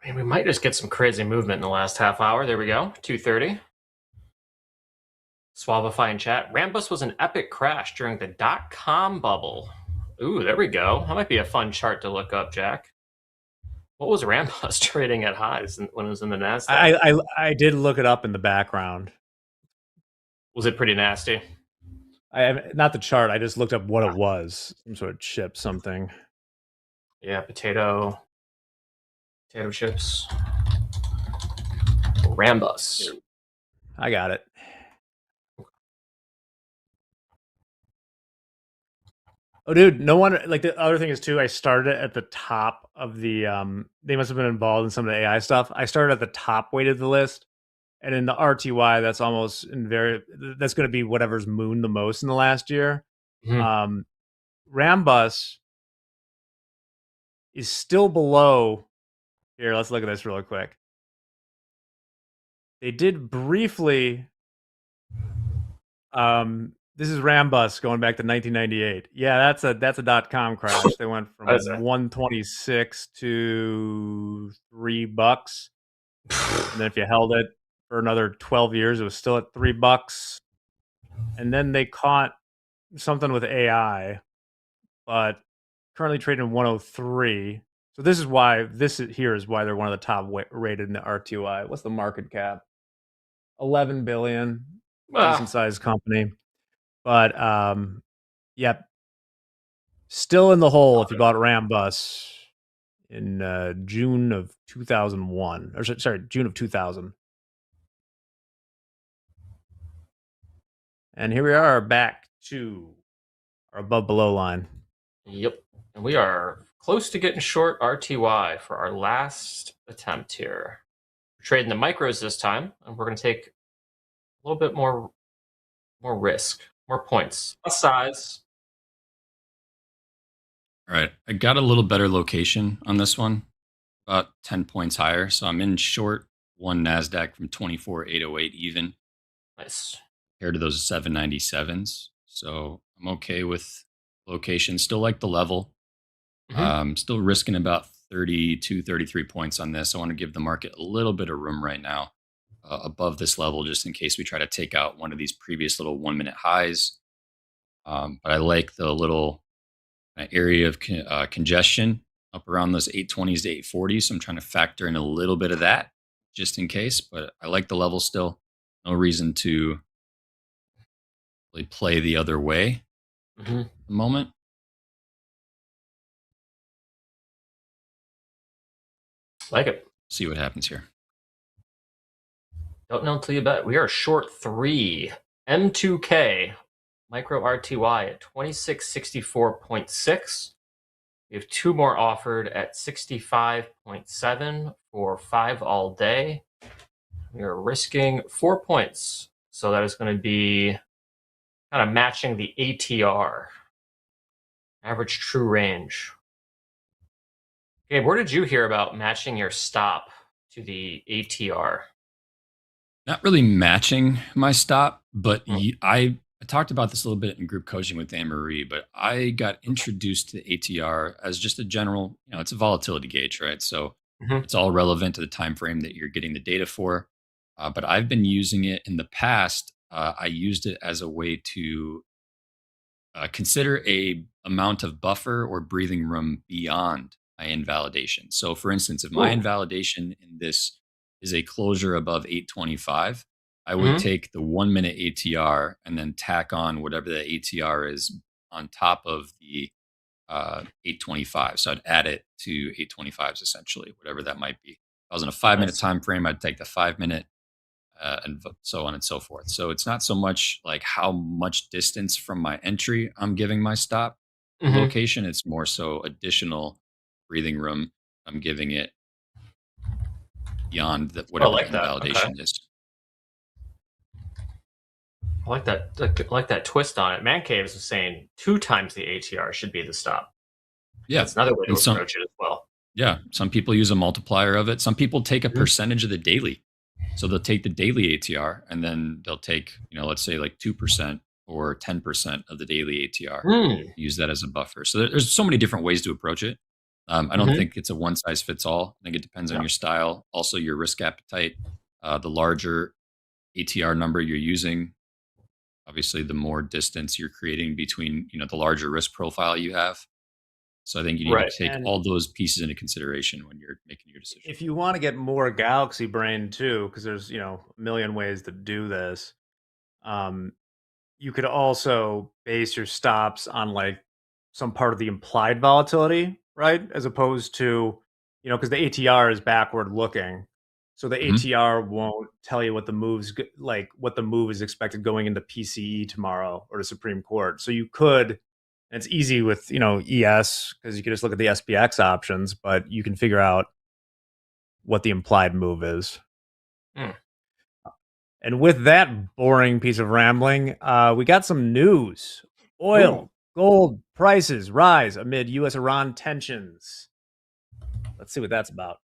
I mean, we might just get some crazy movement in the last half hour. There we go. 2:30. Suavify in chat. Rambus was an epic crash during the .com bubble. Ooh, there we go. That might be a fun chart to look up, Jack. What was Rambus trading at highs when it was in the Nasdaq? I did look it up in the background. Was it pretty nasty? I have not the chart. I just looked up what it was. Some sort of chip, something. Yeah, potato chips. Rambus. I got it. Oh, dude, no wonder. Like the other thing is too, I started at the top of the. They must have been involved in some of the AI stuff. I started at the top weight of the list, and in the RTY, that's almost that's going to be whatever's mooned the most in the last year. Mm-hmm. Rambus is still below. Here, let's look at this real quick. They did briefly. This is Rambus going back to 1998. Yeah, that's a .com crash. They went from 126 to $3, and then if you held it for another 12 years, it was still at $3. And then they caught something with AI, but currently trading 103. So this is why here is why they're one of the top rated in the RTY. What's the market cap? 11 billion. Decent sized company. But yep. Still in the hole if you bought Rambus in June of 2001. Or sorry, June of 2000. And here we are back to our above below line. Yep. And we are close to getting short RTY for our last attempt here. We're trading the micros this time, and we're going to take a little bit more risk, more points, less size. All right. I got a little better location on this one, about 10 points higher. So I'm in short one NASDAQ from 24,808 even. Nice. Compared to those 797s. So I'm okay with location. Still like the level. Still risking about 32, 33 points on this. I want to give the market a little bit of room right now above this level, just in case we try to take out one of these previous little 1 minute highs. But I like the little area of congestion up around those 820s to 840s. So I'm trying to factor in a little bit of that just in case, but I like the level still. No reason to really play the other way at the moment. Like it. See what happens here. Don't know until you bet. We are short 3 M2K micro RTY at 2664.6. We have 2 more offered at 65.7 for 5 all day. We are risking 4 points. So that is going to be kind of matching the ATR, average true range. Gabe, where did you hear about matching your stop to the ATR? Not really matching my stop, but I talked about this a little bit in group coaching with Anne-Marie, but I got introduced to ATR as just a general, it's a volatility gauge, right? So it's all relevant to the time frame that you're getting the data for. But I've been using it in the past. I used it as a way to consider a amount of buffer or breathing room beyond my invalidation. So for instance, if my invalidation in this is a closure above 825, I would take the 1 minute ATR and then tack on whatever the ATR is on top of the 825. So I'd add it to 825s essentially, whatever that might be. If I was in a 5 minute time frame, I'd take the 5 minute and so on and so forth. So it's not so much like how much distance from my entry I'm giving my stop location. It's more so additional breathing room I'm giving it beyond whatever the invalidation is. I like that. I like that twist on it. Man Caves was saying 2 times the ATR should be the stop. Yeah, That's another way to approach it as well. Yeah, some people use a multiplier of it. Some people take a percentage of the daily. So they'll take the daily ATR and then they'll take, let's say like 2% or 10% of the daily ATR. Use that as a buffer. So there's so many different ways to approach it. I don't think it's a one size fits all. I think it depends on your style, also your risk appetite. The larger ATR number you're using, obviously the more distance you're creating between, the larger risk profile you have. So I think you need to take all those pieces into consideration when you're making your decision. If you want to get more galaxy brain too, because there's a million ways to do this, you could also base your stops on like some part of the implied volatility, right? As opposed to, because the ATR is backward looking, so the ATR won't tell you what the move is expected going into PCE tomorrow or the Supreme Court. So you could. And it's easy with, ES because you can just look at the SPX options, but you can figure out what the implied move is. And with that boring piece of rambling, we got some news. Oil, gold prices rise amid U.S.-Iran tensions. Let's see what that's about.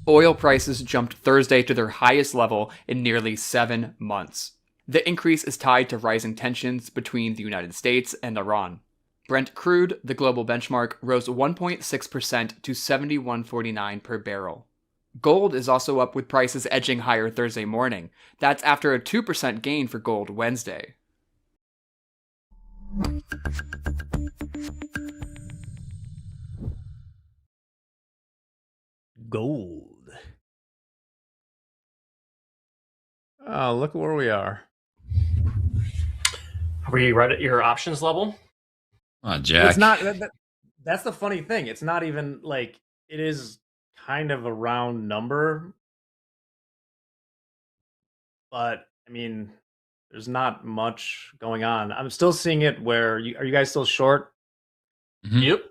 Oil prices jumped Thursday to their highest level in nearly 7 months. The increase is tied to rising tensions between the United States and Iran. Brent crude, the global benchmark, rose 1.6% to $71.49 per barrel. Gold is also up with prices edging higher Thursday morning. That's after a 2% gain for gold Wednesday. Gold. Oh, look where we are. Are we right at your options level? Jack. It's not. That's the funny thing. It's not even like it is kind of a round number, but I mean, there's not much going on. I'm still seeing it where are you guys still short? Yep.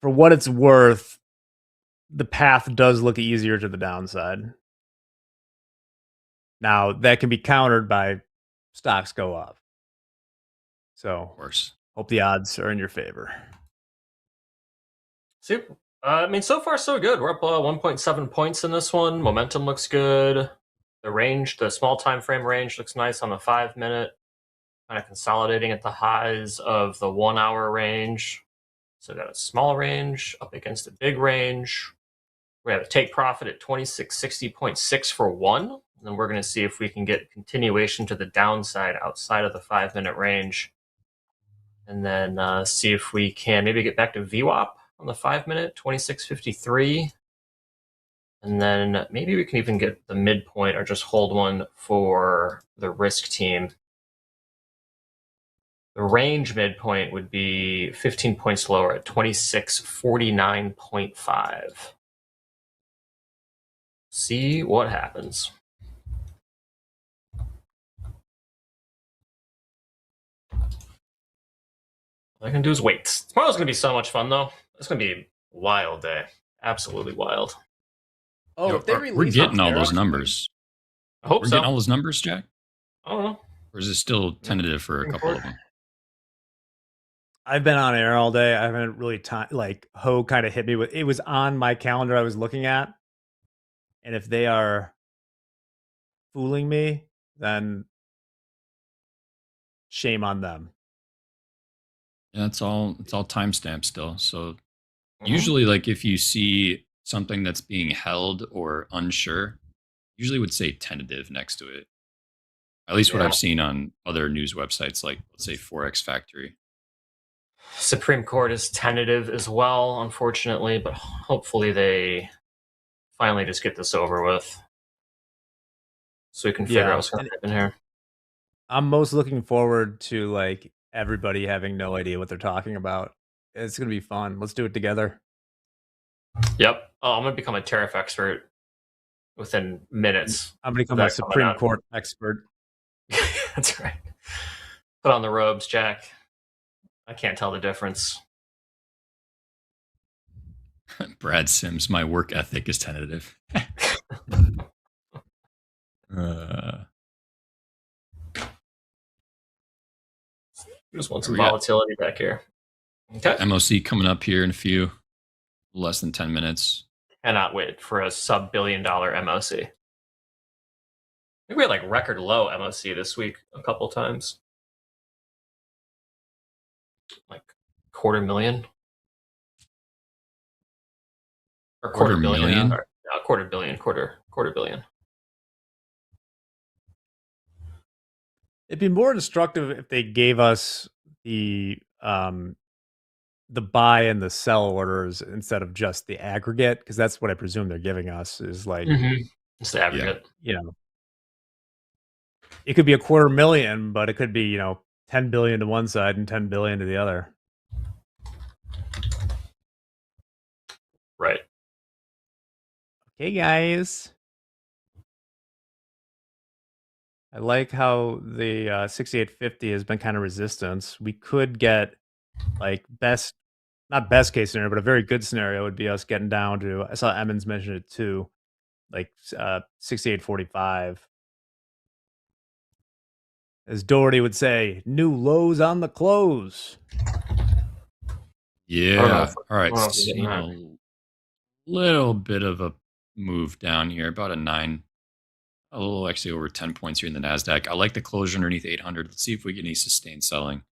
For what it's worth, the path does look easier to the downside. Now that can be countered by stocks go up. So, of course, hope the odds are in your favor. See, so far so good. We're up 1.7 points in this one. Momentum looks good. The small time frame range looks nice on the 5-minute. Kind of consolidating at the highs of the 1 hour range. So got a small range up against a big range. We have a take profit at 2660.6 for 1. And then we're going to see if we can get continuation to the downside outside of the 5-minute range. And then see if we can maybe get back to VWAP on the 5-minute, 2653. And then maybe we can even get the midpoint or just hold one for the risk team. The range midpoint would be 15 points lower at 2649.5. See what happens. All I can do is wait. Tomorrow's going to be so much fun, though. It's going to be a wild day. Absolutely wild. Oh, if they we're getting all those numbers. I hope we're so. Getting all those numbers, Jack? I don't know. Or is it still tentative for a couple of them? I've been on air all day. I haven't really Ho kind of hit me with it was on my calendar I was looking at. And if they are fooling me, then shame on them. Yeah, it's all timestamped still. So usually like if you see something that's being held or unsure, usually would say tentative next to it. At least what I've seen on other news websites like let's say Forex Factory. Supreme Court is tentative as well, unfortunately, but hopefully they finally just get this over with so we can figure out what's going to happen here. I'm most looking forward to like everybody having no idea what they're talking about. It's going to be fun. Let's do it together. Yep. Oh, I'm gonna become a tariff expert within minutes. I'm going to of become a that coming Supreme out. Court expert. That's right. Put on the robes, Jack. I can't tell the difference. Brad Sims, my work ethic is tentative. Just want some we got? volatility back here. Okay. MOC coming up here in a few, less than 10 minutes. Cannot wait for a sub-billion-dollar MOC. I think we had like record low MOC this week a couple times. Like $250,000. Or quarter billion. $250,000? Or, no, quarter billion. Quarter billion. It'd be more instructive if they gave us the buy and the sell orders instead of just the aggregate, because that's what I presume they're giving us is like It's the aggregate. You know, it could be $250,000, but it could be 10 billion to one side and 10 billion to the other. Right. Okay, guys. I like how the 6850 has been kind of resistance. We could get like not best case scenario, but a very good scenario would be us getting down to, I saw Emmons mention it too, like 6845. As Doherty would say, new lows on the close. Yeah. All right. So, a little bit of a move down here, about a little actually over 10 points here in the NASDAQ. I like the closure underneath 800. Let's see if we get any sustained selling.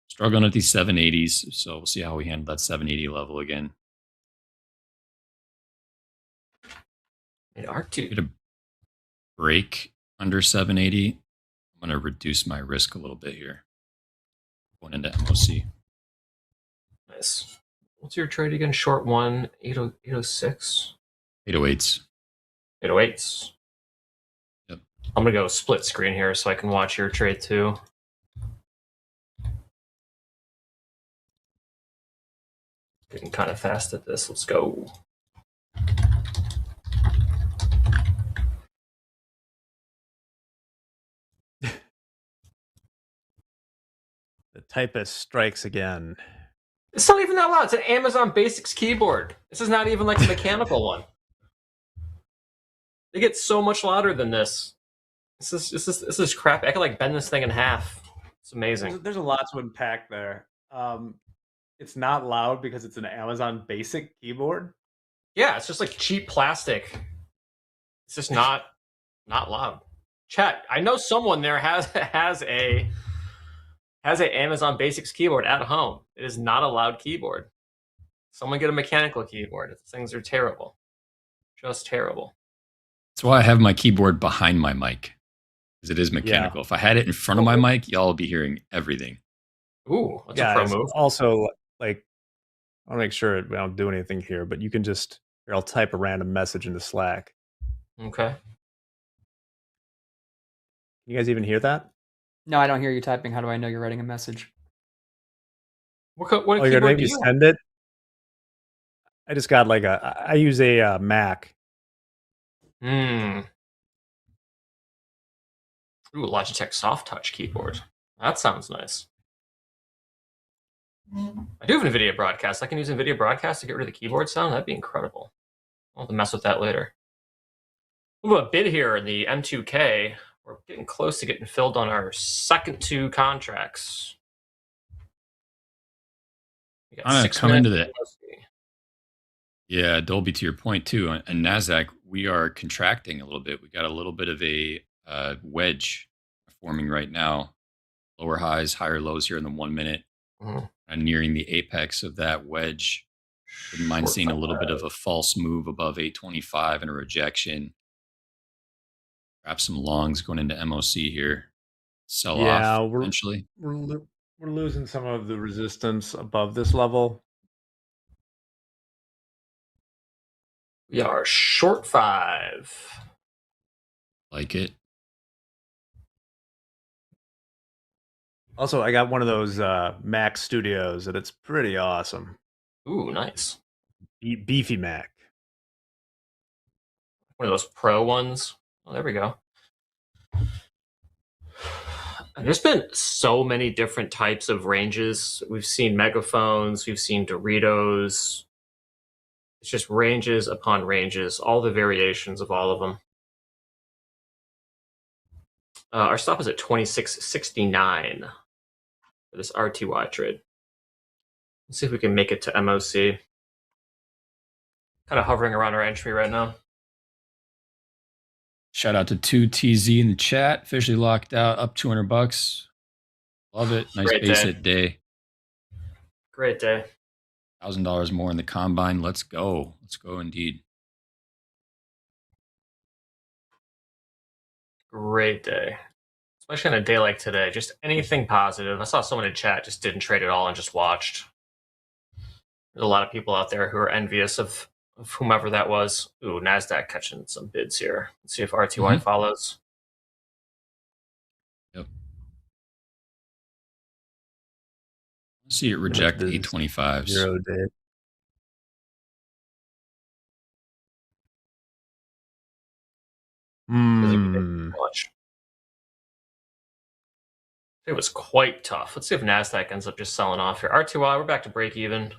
Struggling at these 780s, so we'll see how we handle that 780 level again. Get a break under 780. I'm going to reduce my risk a little bit here. Going into MOC. Nice. What's your trade again? Short one, 806? 808s. 808s. Yep. I'm going to go split screen here so I can watch your trade too. Getting kind of fast at this. Let's go. The typist strikes again. It's not even that loud. It's an Amazon Basics keyboard. This is not even like a mechanical one. They get so much louder than this. This is crap. I could like bend this thing in half. It's amazing. There's a lot to unpack there. It's not loud because it's an Amazon Basic keyboard. Yeah, it's just like cheap plastic. It's just not loud. Chat, I know someone there has a Amazon Basics keyboard at home. It is not a loud keyboard. Someone get a mechanical keyboard. These things are terrible. Just terrible. That's why I have my keyboard behind my mic, because it is mechanical. Yeah. If I had it in front of my mic, y'all will be hearing everything. Ooh, that's a pro move. Also, like, I want to make sure we don't do anything here, but you can just, I'll type a random message into Slack. Okay. You guys even hear that? No, I don't hear you typing. How do I know you're writing a message? What you're gonna make me send it? I just got like I use a Mac. Ooh, Logitech Soft Touch keyboard. That sounds nice. I do have an NVIDIA broadcast. I can use NVIDIA broadcast to get rid of the keyboard sound. That'd be incredible. I'll have to mess with that later. We'll have a bid here in the M2K. We're getting close to getting filled on our second two contracts. I'm going to come into that. Yeah, Dolby, to your point too, and NASDAQ, we are contracting a little bit. We got a little bit of a wedge forming right now. Lower highs, higher lows here in the 1 minute. And nearing the apex of that wedge. Wouldn't mind seeing a little bit of a false move above 825 and a rejection. Perhaps some longs going into MOC here. Sell off potentially. We're losing some of the resistance above this level. We are short 5. Like it. Also, I got one of those Mac Studios, and it's pretty awesome. Ooh, nice. Beefy Mac. one of those pro ones. Oh, there we go. There's been so many different types of ranges. We've seen megaphones, we've seen Doritos. It's just ranges upon ranges, all the variations of all of them. Our stop is at 26.69 for this RTY trade. Let's see if we can make it to MOC. Kind of hovering around our entry right now. Shout out to 2TZ in the chat. Officially locked out, up $200. Love it. Nice Great base day. hit day. Great day. $1,000 more in the combine. Let's go. Let's go indeed. Great day. Especially on a day like today. Just anything positive. I saw someone in chat just didn't trade at all and just watched. There's a lot of people out there who are envious of whomever that was. Ooh, NASDAQ catching some bids here. Let's see if RTY follows. Yep. Let's see it reject 825s. 0 day. Watch. It was quite tough. Let's see if NASDAQ ends up just selling off here. RTY, we're back to break even.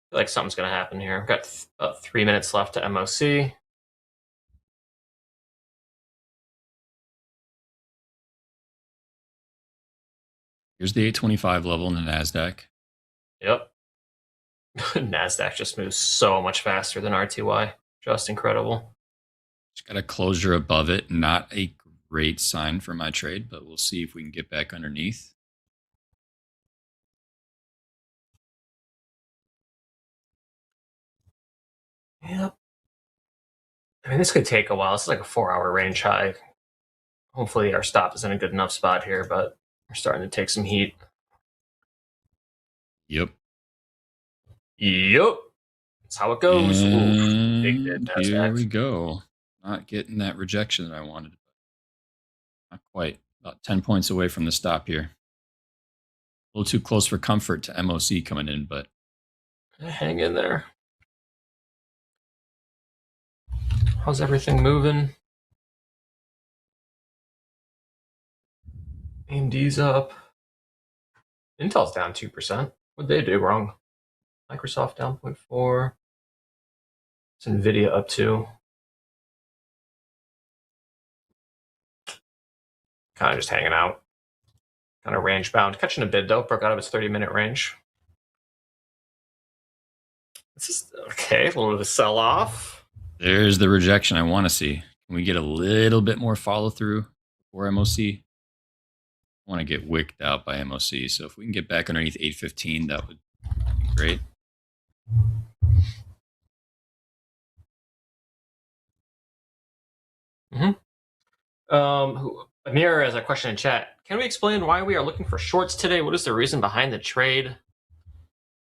I feel like something's going to happen here. We've got about 3 minutes left to MOC. Here's the 825 level in the NASDAQ. Yep. NASDAQ just moves so much faster than RTY. Just incredible. Just got a closure above it. Not a great sign for my trade, but we'll see if we can get back underneath. Yep. I mean, this could take a while. It's like a 4-hour range high. Hopefully our stop is in a good enough spot here, but we're starting to take some heat. Yep. Yep. That's how it goes. Ooh, big bid, And here NASDAQ. we go. Not getting that rejection that I wanted. Not quite. About 10 points away from the stop here. A little too close for comfort to MOC coming in, but Hang in there. How's everything moving? AMD's up. Intel's down 2%. What'd they do wrong? Microsoft down 0.4. It's NVIDIA up 2. Kind of just hanging out. Kind of range bound. Catching a bid though. Broke out of its 30-minute range. This is okay. A little bit of a sell off. there's the rejection I want to see. Can we get a little bit more follow through for MOC? I want to get wicked out by MOC. So if we can get back underneath 815, that would be great. Amir has a question in chat. Can we explain why we are looking for shorts today? What is the reason behind the trade?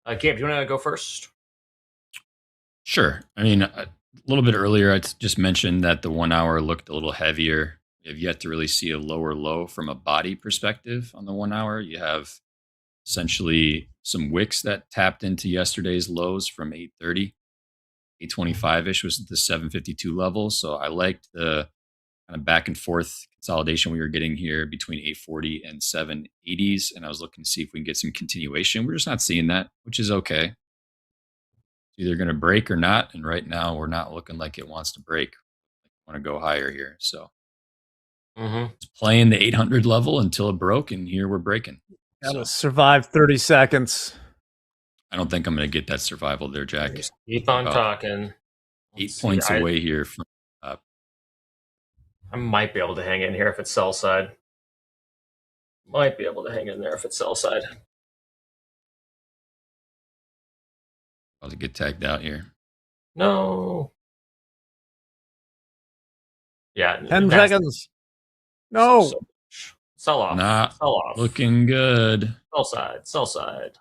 Gabe, do you want to go first? Sure. I mean, a little bit earlier, I just mentioned that the 1 hour looked a little heavier. We have yet to really see a lower low from a body perspective on the 1 hour. You have essentially some wicks that tapped into yesterday's lows from 830. 825-ish was at the 752 level. So I liked the kind of back and forth consolidation we were getting here between 840 and 780s. And I was looking to see if we can get some continuation. We're just not seeing that, which is okay. It's either going to break or not. And right now we're not looking like it wants to break. I want to go higher here. So it's playing the 800 level until it broke. And here we're breaking. Gotta survive 30 seconds. I don't think I'm going to get that survival there, Jack. Just keep on talking. 8 points away here from I might be able to hang in here if it's sell side. Might be able to hang in there if it's sell side. About to get tagged out here. No. Yeah. 10 seconds. No. Sell off. Not Sell off. looking good. Sell side. Sell side.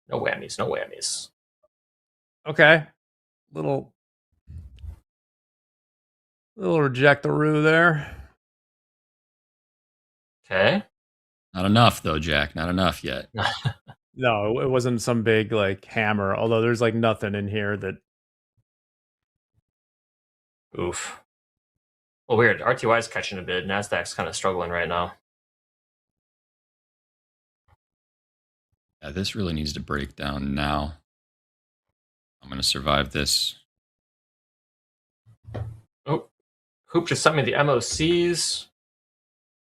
No whammies. No whammies. Okay. Little reject-a-roo there. Okay. Not enough, though, Jack. Not enough yet. No, it wasn't some big like hammer. Although there's like nothing in here that Oof. Well, weird. RTY is catching a bid. Nasdaq's kind of struggling right now. Yeah, this really needs to break down now. I'm going to survive this. Oh, Hoop just sent me the MOCs.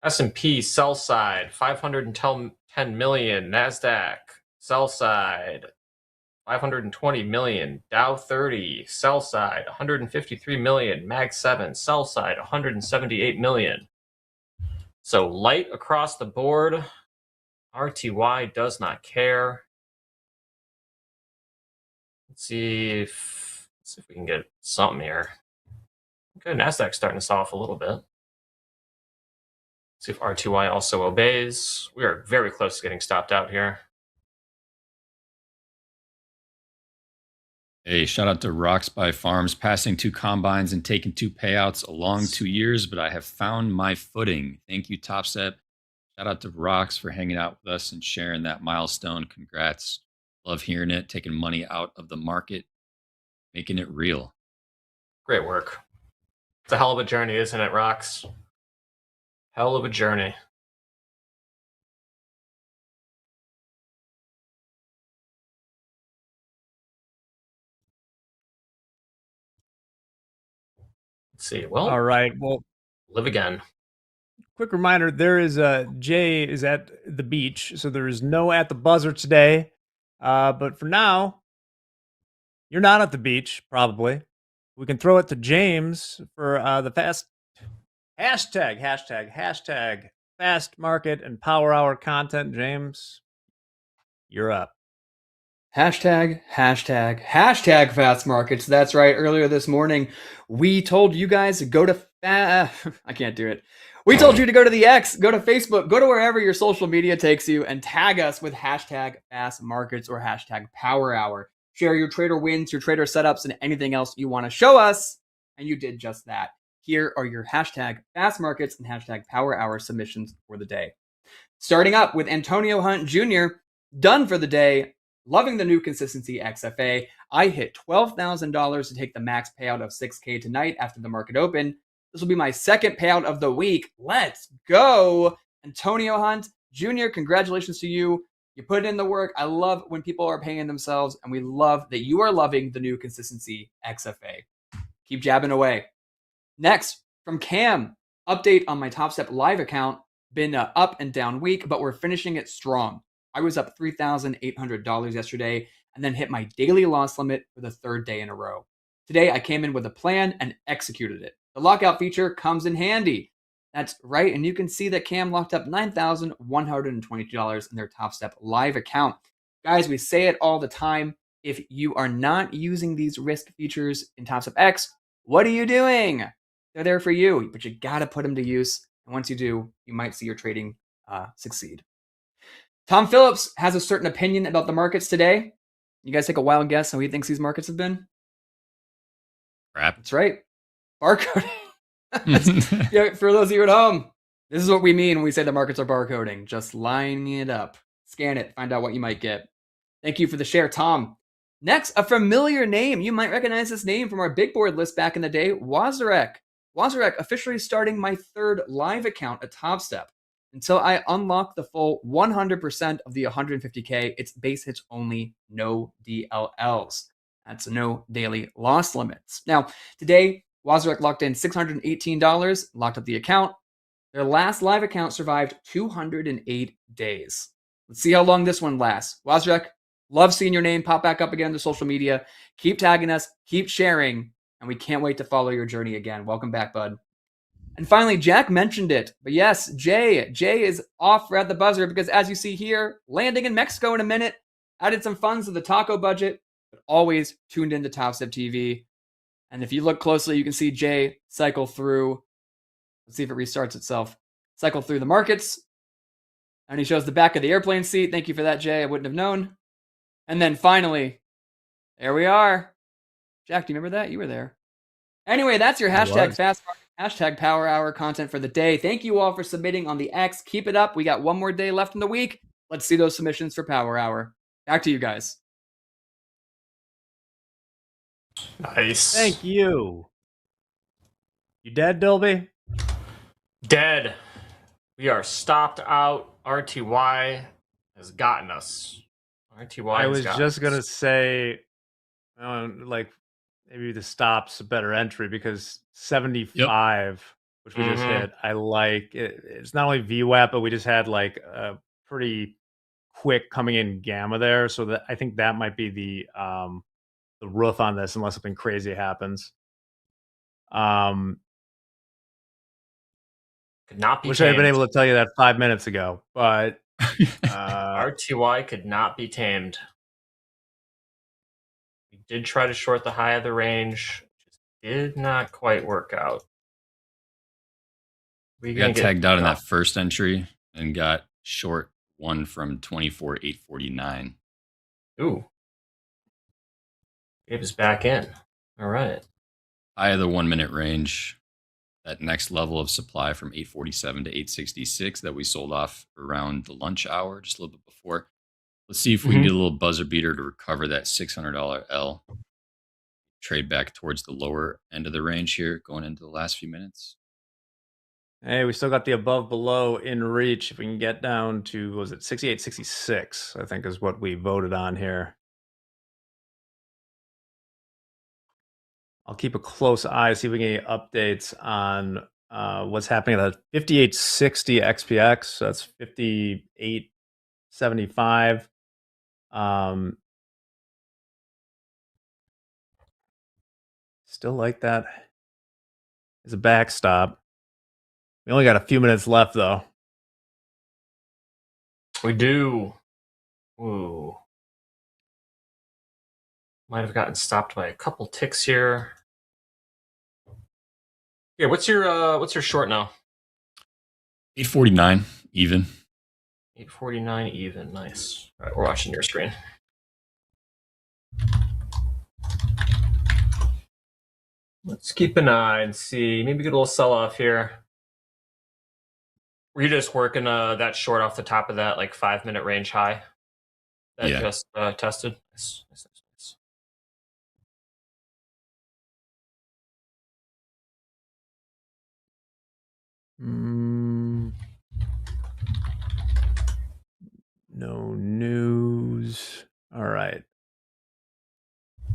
S&P sell side 510 million. Nasdaq sell side 520 million. Dow 30 sell side 153 million. Mag 7 sell side 178 million. So light across the board. RTY does not care. Let's see if we can get something here. Okay, Nasdaq's starting to sell off a little bit. See if RTY also obeys. We are very close to getting stopped out here. Hey, shout out to Rocks by Farms, passing 2 combines and taking 2 payouts a long 2 years, but I have found my footing. Thank you, Topstep. Shout out to Rocks for hanging out with us and sharing that milestone. Congrats. Love hearing it, taking money out of the market, making it real. Great work. It's a hell of a journey, isn't it, Rocks? Hell of a journey. Let's see. Well, all right. Well, live again. Quick reminder: there is Jay is at the beach, so there is no at the buzzer today. But for now, you're not at the beach. Probably, we can throw it to James for the fast hashtag fast market and power hour content. James, you're up. Hashtag fast markets. That's right. Earlier this morning, we told you guys to go to I can't do it. We told you to go to the X, go to Facebook, go to wherever your social media takes you and tag us with hashtag fast markets or hashtag power hour. Share your trader wins, your trader setups, and anything else you want to show us. And you did just that. Here are your hashtag fast markets and hashtag power hour submissions for the day. Starting up with Antonio Hunt Jr., done for the day. Loving the new consistency XFA. I hit $12,000 to take the max payout of $6K tonight after the market open. This will be my second payout of the week. Let's go. Antonio Hunt Jr., congratulations to you. You put in the work. I love when people are paying themselves, and we love that you are loving the new consistency XFA. Keep jabbing away. Next, from Cam, update on my Topstep live account. Been an up and down week, but we're finishing it strong. I was up $3,800 yesterday and then hit my daily loss limit for the 3rd day in a row. Today, I came in with a plan and executed it. The lockout feature comes in handy. That's right, and you can see that Cam locked up $9,122 in their Topstep live account. Guys, we say it all the time. If you are not using these risk features in Topstep X, what are you doing? They're there for you, but you got to put them to use. And once you do, you might see your trading succeed. Tom Phillips has a certain opinion about the markets today. You guys take a wild guess how he thinks these markets have been? Crap. That's right. Barcoding. Yeah, for those of you at home, this is what we mean when we say the markets are barcoding. Just lining it up. Scan it. Find out what you might get. Thank you for the share, Tom. Next, a familiar name. You might recognize this name from our big board list back in the day. Wazarek. Wazarek officially starting my 3rd live account at Topstep. Until I unlock the full 100% of the 150K, it's base hits only, no DLLs. That's no daily loss limits. Now, today, Wazarek locked in $618, locked up the account. Their last live account survived 208 days. Let's see how long this one lasts. Wazarek, love seeing your name pop back up again on the social media. Keep tagging us, keep sharing, and we can't wait to follow your journey again. Welcome back, bud. And finally, Jack mentioned it, but yes, Jay is off at the buzzer because as you see here, landing in Mexico in a minute, added some funds to the taco budget, but always tuned into Topstep TV. And if you look closely, you can see Jay cycle through. Let's see if it restarts itself. Cycle through the markets. And he shows the back of the airplane seat. Thank you for that, Jay. I wouldn't have known. And then finally, there we are. Jack, do you remember that? You were there. Anyway, that's your hashtag fast market, hashtag power hour content for the day. Thank you all for submitting on the X. Keep it up. We got one more day left in the week. Let's see those submissions for power hour. Back to you guys. Nice. Thank you. You dead, Dolby? Dead. We are stopped out. RTY has gotten us. RTY I has was gotten just us. gonna say, like maybe the stop's a better entry because 75, which we just Mhm. hit. I like it. It's not only VWAP, but we just had like a pretty quick coming in gamma there. So that I think that might be the roof on this, unless something crazy happens. Could not be Wish I had been tamed. able to tell you that 5 minutes ago, but RTY could not be tamed. We did try to short the high of the range. Just did not quite work out. We got tagged out in that first entry and got short one from 24,849. Ooh. It was back in. All right. High of the 1 minute range. That next level of supply from 847 to 866 that we sold off around the lunch hour, just a little bit before. Let's see if we can get a little buzzer beater to recover that $600 L. Trade back towards the lower end of the range here, going into the last few minutes. hey, we still got the above below in reach. If we can get down to, what was it 68, 66, I think is what we voted on here. I'll keep a close eye, see if we get any updates on what's happening at 5860 XPX. So that's 5875. Still like that as a backstop. We only got a few minutes left, though. We do. Ooh. Might have gotten stopped by a couple ticks here. Yeah, what's your short now? 849 even. 849 even. Nice. All right, we're watching your screen. Let's keep an eye and see. Maybe get a little sell off here. Were you just working that short off the top of that like 5 minute range high that just tested? Nice. No news. All right.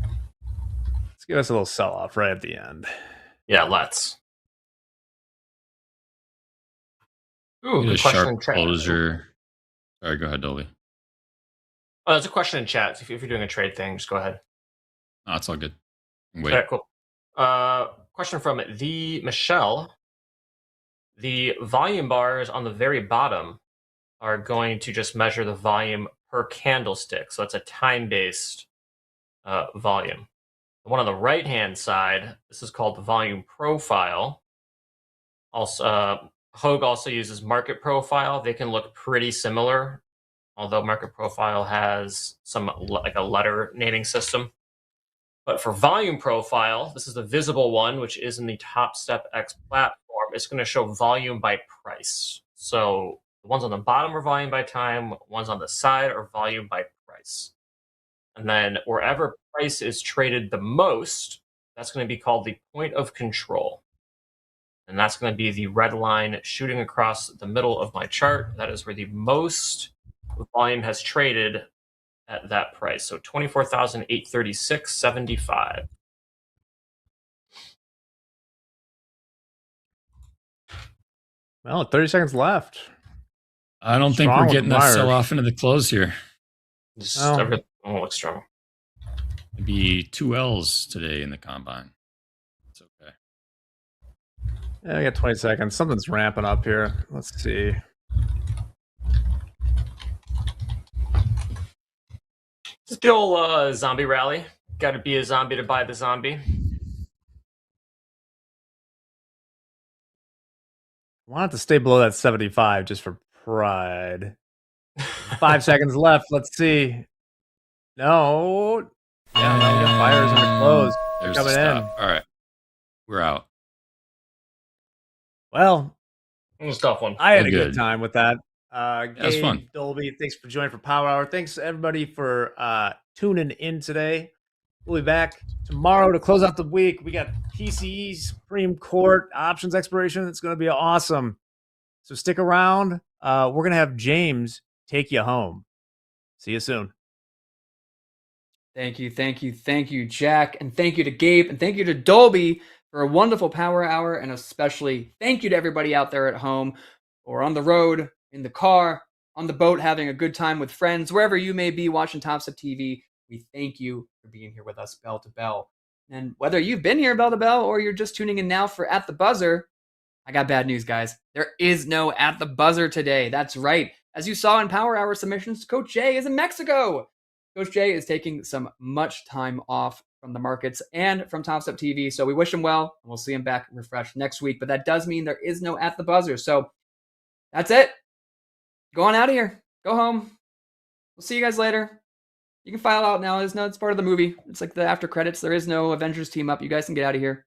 Let's give us a little sell off right at the end. Yeah, let's. Ooh, Get good a question sharp in chat. closure. Sorry, go ahead, Dolby. Oh, there's a question in chat. If you're doing a trade thing, just go ahead. No, it's all good. Wait. Okay, cool. Question from the Michelle. The volume bars on the very bottom are going to just measure the volume per candlestick. So that's a time-based volume. The one on the right-hand side, this is called the volume profile. Also, Hogue also uses market profile. They can look pretty similar, although market profile has some like a letter naming system. But for volume profile, this is the visible one, which is in the Topstep X platform. It's going to show volume by price. So the ones on the bottom are volume by time, ones on the side are volume by price. And then wherever price is traded the most, that's going to be called the point of control. And that's going to be the red line shooting across the middle of my chart. That is where the most volume has traded at that price. So 24,836.75. Well, 30 seconds left. I don't think we're getting that sell off into the close here. Everything looks strong. Maybe 2 L's today in the combine. It's okay. Yeah, I got 20 seconds. Something's ramping up here. Let's see. Still zombie rally. Got to be a zombie to buy the zombie. I want it to stay below that 75 just for pride. 5 seconds left. Let's see. No. Yeah, no, we got buyers in the close. There's Coming the in. stop. All right. We're out. Well, it was a tough one. I had a good time with that. It was fun. Dolby, thanks for joining for Power Hour. Thanks everybody for tuning in today. We'll be back tomorrow to close out the week. We got PCE, Supreme Court, options expiration. It's going to be awesome. So stick around. We're going to have James take you home. See you soon. Thank you, Jack. And thank you to Gabe. And thank you to Dolby for a wonderful power hour. And especially thank you to everybody out there at home or on the road, in the car, on the boat, having a good time with friends, wherever you may be watching Topstep TV. We thank you for being here with us bell to bell. And whether you've been here bell to bell or you're just tuning in now for At the Buzzer, I got bad news, guys. There is no At the Buzzer today. That's right. As you saw in Power Hour submissions, Coach Jay is in Mexico. Coach Jay is taking some much time off from the markets and from Topstep TV. So we wish him well, and we'll see him back refreshed next week. But that does mean there is no At the Buzzer. So that's it. Go on out of here. Go home. We'll see you guys later. You can file out now. It's part of the movie. It's like the after credits. There is no Avengers team up. You guys can get out of here.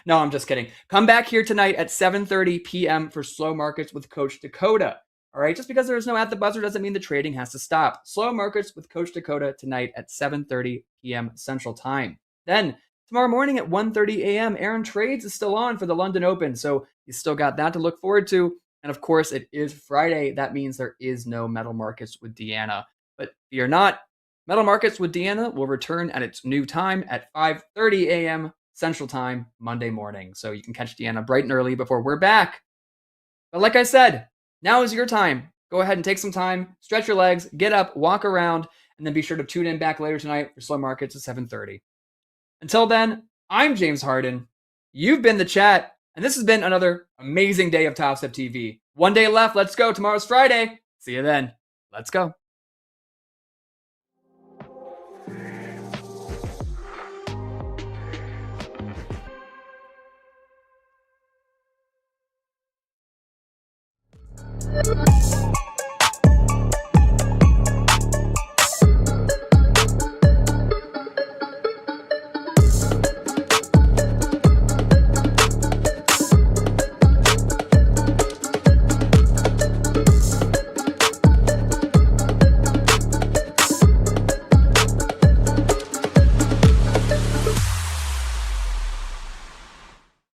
No, I'm just kidding. Come back here tonight at 7:30 p.m. for Slow Markets with Coach Dakota. All right, just because there is no At the Buzzer doesn't mean the trading has to stop. Slow Markets with Coach Dakota tonight at 7:30 p.m. Central Time. Then tomorrow morning at 1:30 a.m., Aaron Trades is still on for the London Open, so you still got that to look forward to. And of course, it is Friday. That means there is no Metal Markets with Deanna. But fear not, Metal Markets with Deanna will return at its new time at 5:30 a.m. Central Time Monday morning. So you can catch Deanna bright and early before we're back. But like I said, now is your time. Go ahead and take some time, stretch your legs, get up, walk around, and then be sure to tune in back later tonight for Slow Markets at 7:30. Until then, I'm James Harden. You've been the chat, and this has been another amazing day of Topstep TV. One day left. Let's go. Tomorrow's Friday. See you then. Let's go. You